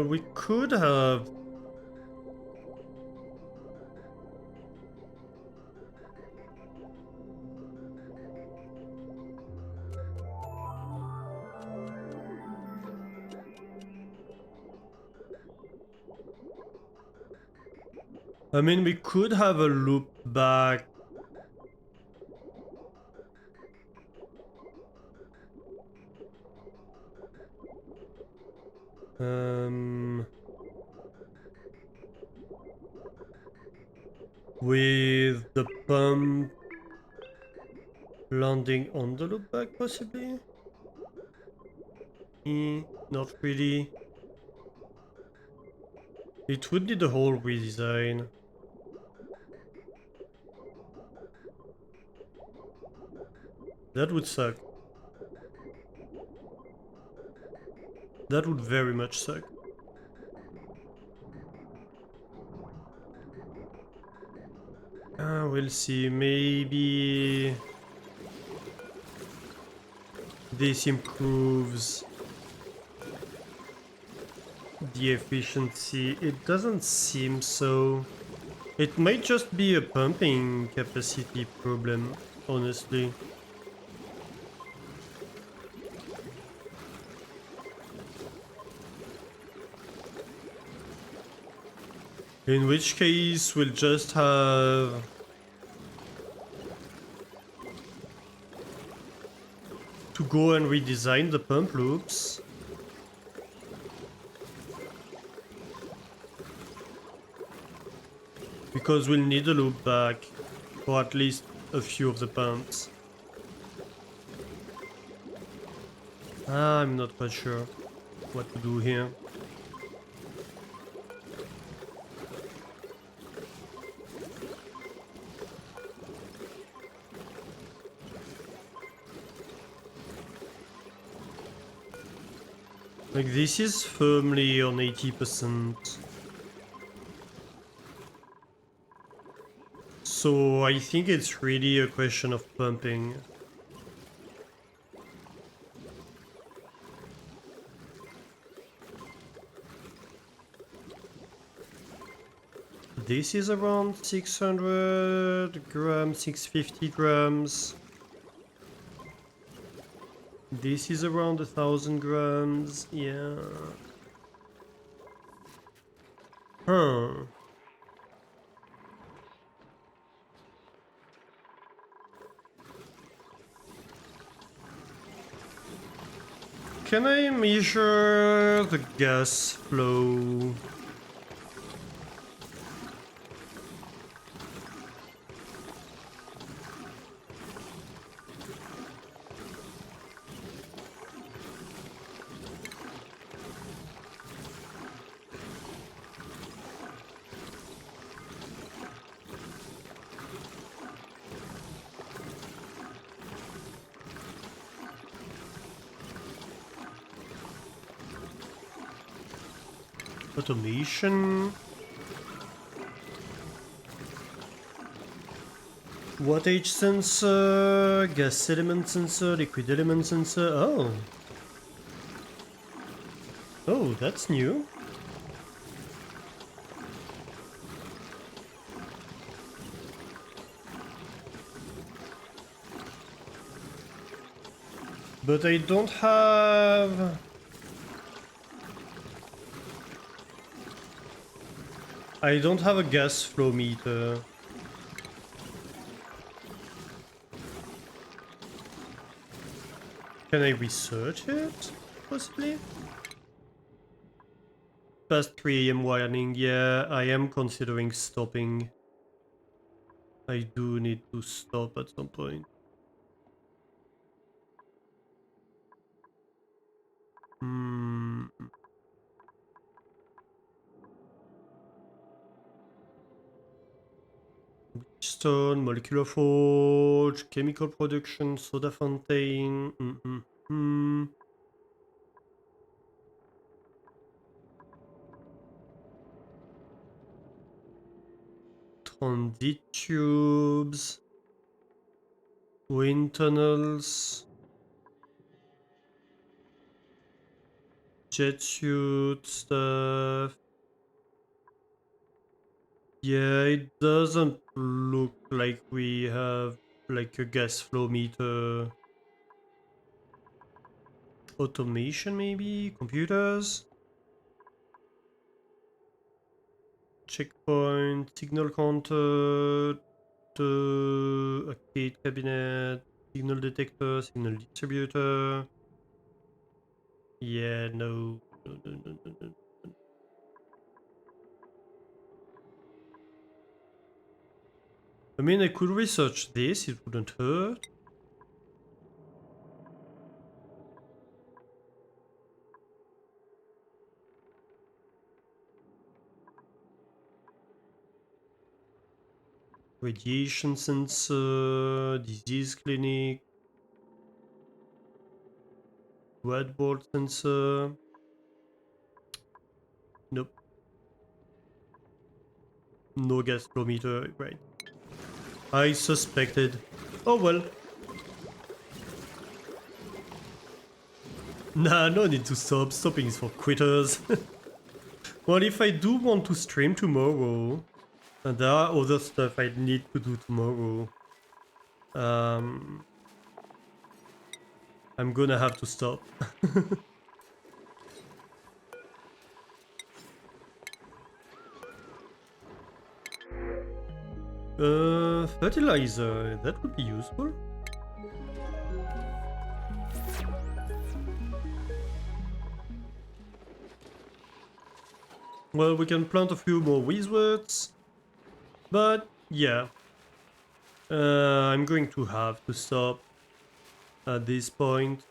We could have... I mean, we could have a loop back. With the pump landing on the loop back, possibly? Not really. It would need a whole redesign. That would suck. That would very much suck. We'll see. Maybe this improves the efficiency. It doesn't seem so. It might just be a pumping capacity problem, honestly. In which case, we'll just have... to go and redesign the pump loops. Because we'll need a loop back for at least a few of the pumps. I'm not quite sure what to do here. Like, this is firmly on 80%. So I think it's really a question of pumping. This is around 600 grams, 650 grams. This is around 1000 grams, yeah. Huh. Can I measure the gas flow? Automation. Wattage sensor, gas element sensor, liquid element sensor. Oh. Oh, that's new. But I don't have... I don't have a gas flow meter. Can I research it? Possibly? Past 3 AM wiring, yeah, I am considering stopping. I do need to stop at some point. Hmm. Stone, molecular forge, chemical production, soda fountain. Transit tubes, wind tunnels, jet suit stuff. Yeah, it doesn't look like we have like a gas flow meter. Automation maybe? Computers? Checkpoint, signal counter, arcade cabinet, signal detector, signal distributor. Yeah, no. No. I mean, I could research this, it wouldn't hurt. Radiation sensor, disease clinic, red bolt sensor. Nope. No gas flow meter, right. I suspected. Oh well. Nah, no need to stop. Stopping is for quitters. Well, if I do want to stream tomorrow, and there are other stuff I need to do tomorrow, I'm gonna have to stop. Fertilizer, that would be useful. Well, we can plant a few more wizards, but yeah. I'm going to have to stop at this point.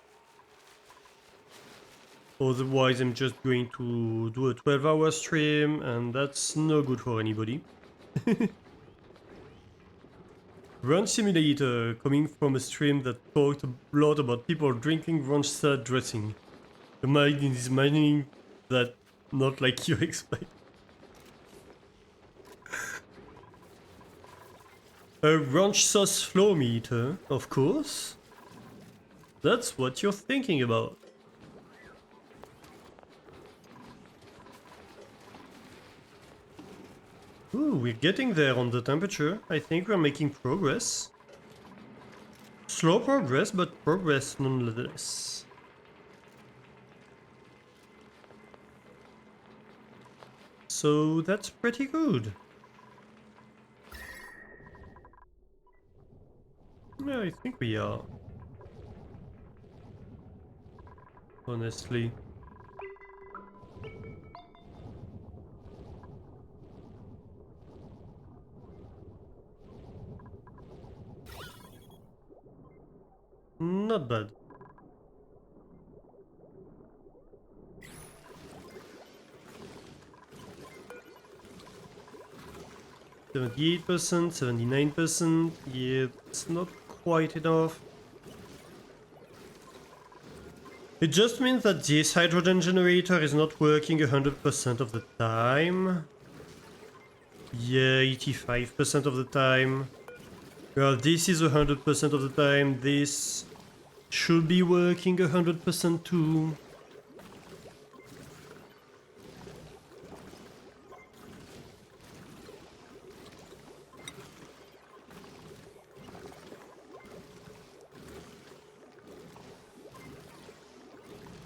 Otherwise, I'm just going to do a 12-hour stream, and that's no good for anybody. Run Simulator, coming from a stream that talked a lot about people drinking Randstad dressing. The mind is mining that not like you expect. A ranch sauce flow meter, of course. That's what you're thinking about. Ooh, we're getting there on the temperature. I think we're making progress. Slow progress, but progress nonetheless. So that's pretty good. Yeah, I think we are. Honestly. Not bad. %78%, 79%. Yeah, it's not quite enough. It just means that this hydrogen generator is not working 100% of the time. Yeah, 85% of the time. Well, this is 100% of the time. This should be working 100% too.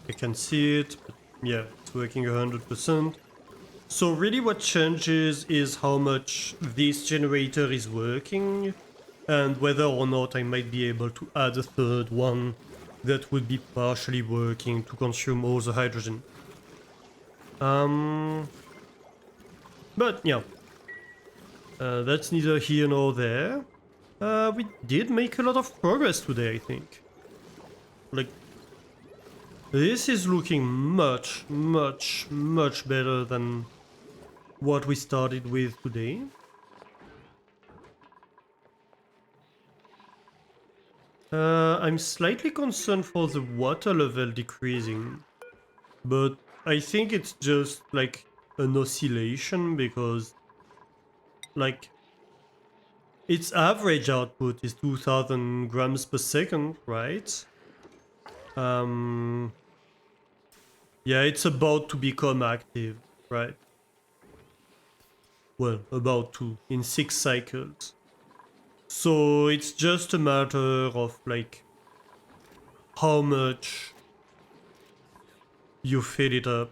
I can see it, but yeah, it's working 100%. So really what changes is how much this generator is working and whether or not I might be able to add a third one that would be partially working to consume all the hydrogen. But yeah, that's neither here nor there. We did make a lot of progress today, I think. Like, this is looking much, much, much better than what we started with today. I'm slightly concerned for the water level decreasing, but I think it's just like an oscillation because like its average output is 2000 grams per second, right? Yeah, it's about to become active, right? Well, about to, in 6 cycles. So it's just a matter of like how much you fill it up.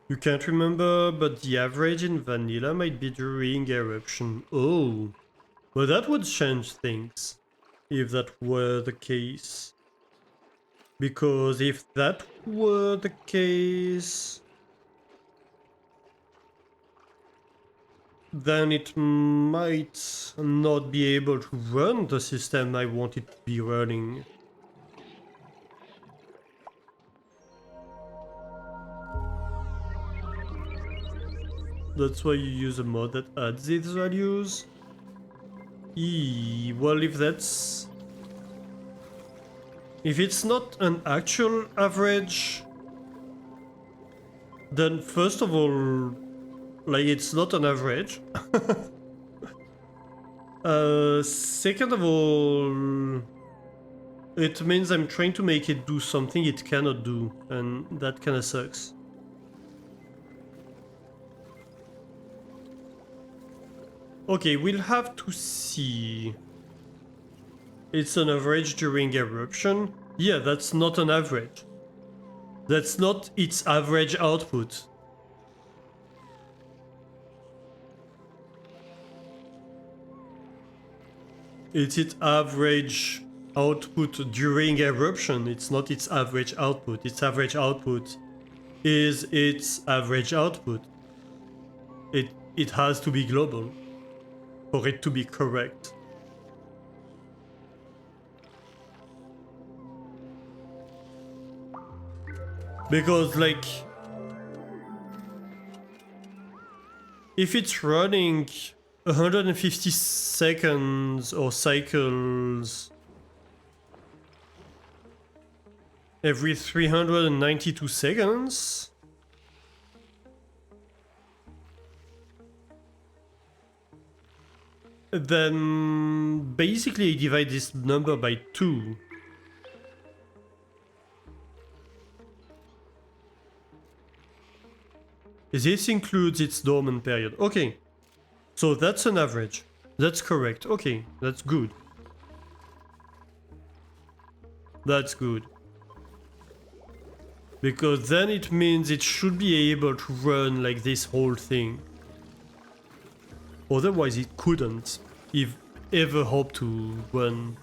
You can't remember, but the average in vanilla might be during eruption. Oh, well that would change things, if that were the case. Because if that were the case, then it might not be able to run the system I want it to be running. That's why you use a mod that adds these values. Well, if that's... if it's not an actual average, then first of all, like, it's not an average. Second of all, it means I'm trying to make it do something it cannot do, and that kinda sucks. Okay, we'll have to see. It's an average during eruption. Yeah, that's not an average. That's not its average output. It's its average output during eruption. It's not its average output. Its average output is its average output. It has to be global for it to be correct. Because, like, if it's running 150 seconds or cycles every 392 seconds, then basically I divide this number by 2. This includes its dormant period. Okay. So that's an average. That's correct. Okay, that's good. That's good. Because then it means it should be able to run like this whole thing. Otherwise it couldn't, if ever hope to run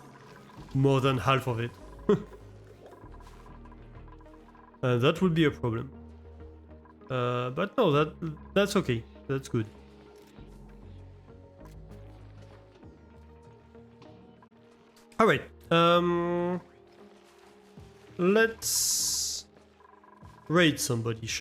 more than half of it. That would be a problem. But no, that's okay. That's good. Alright. Let's raid somebody.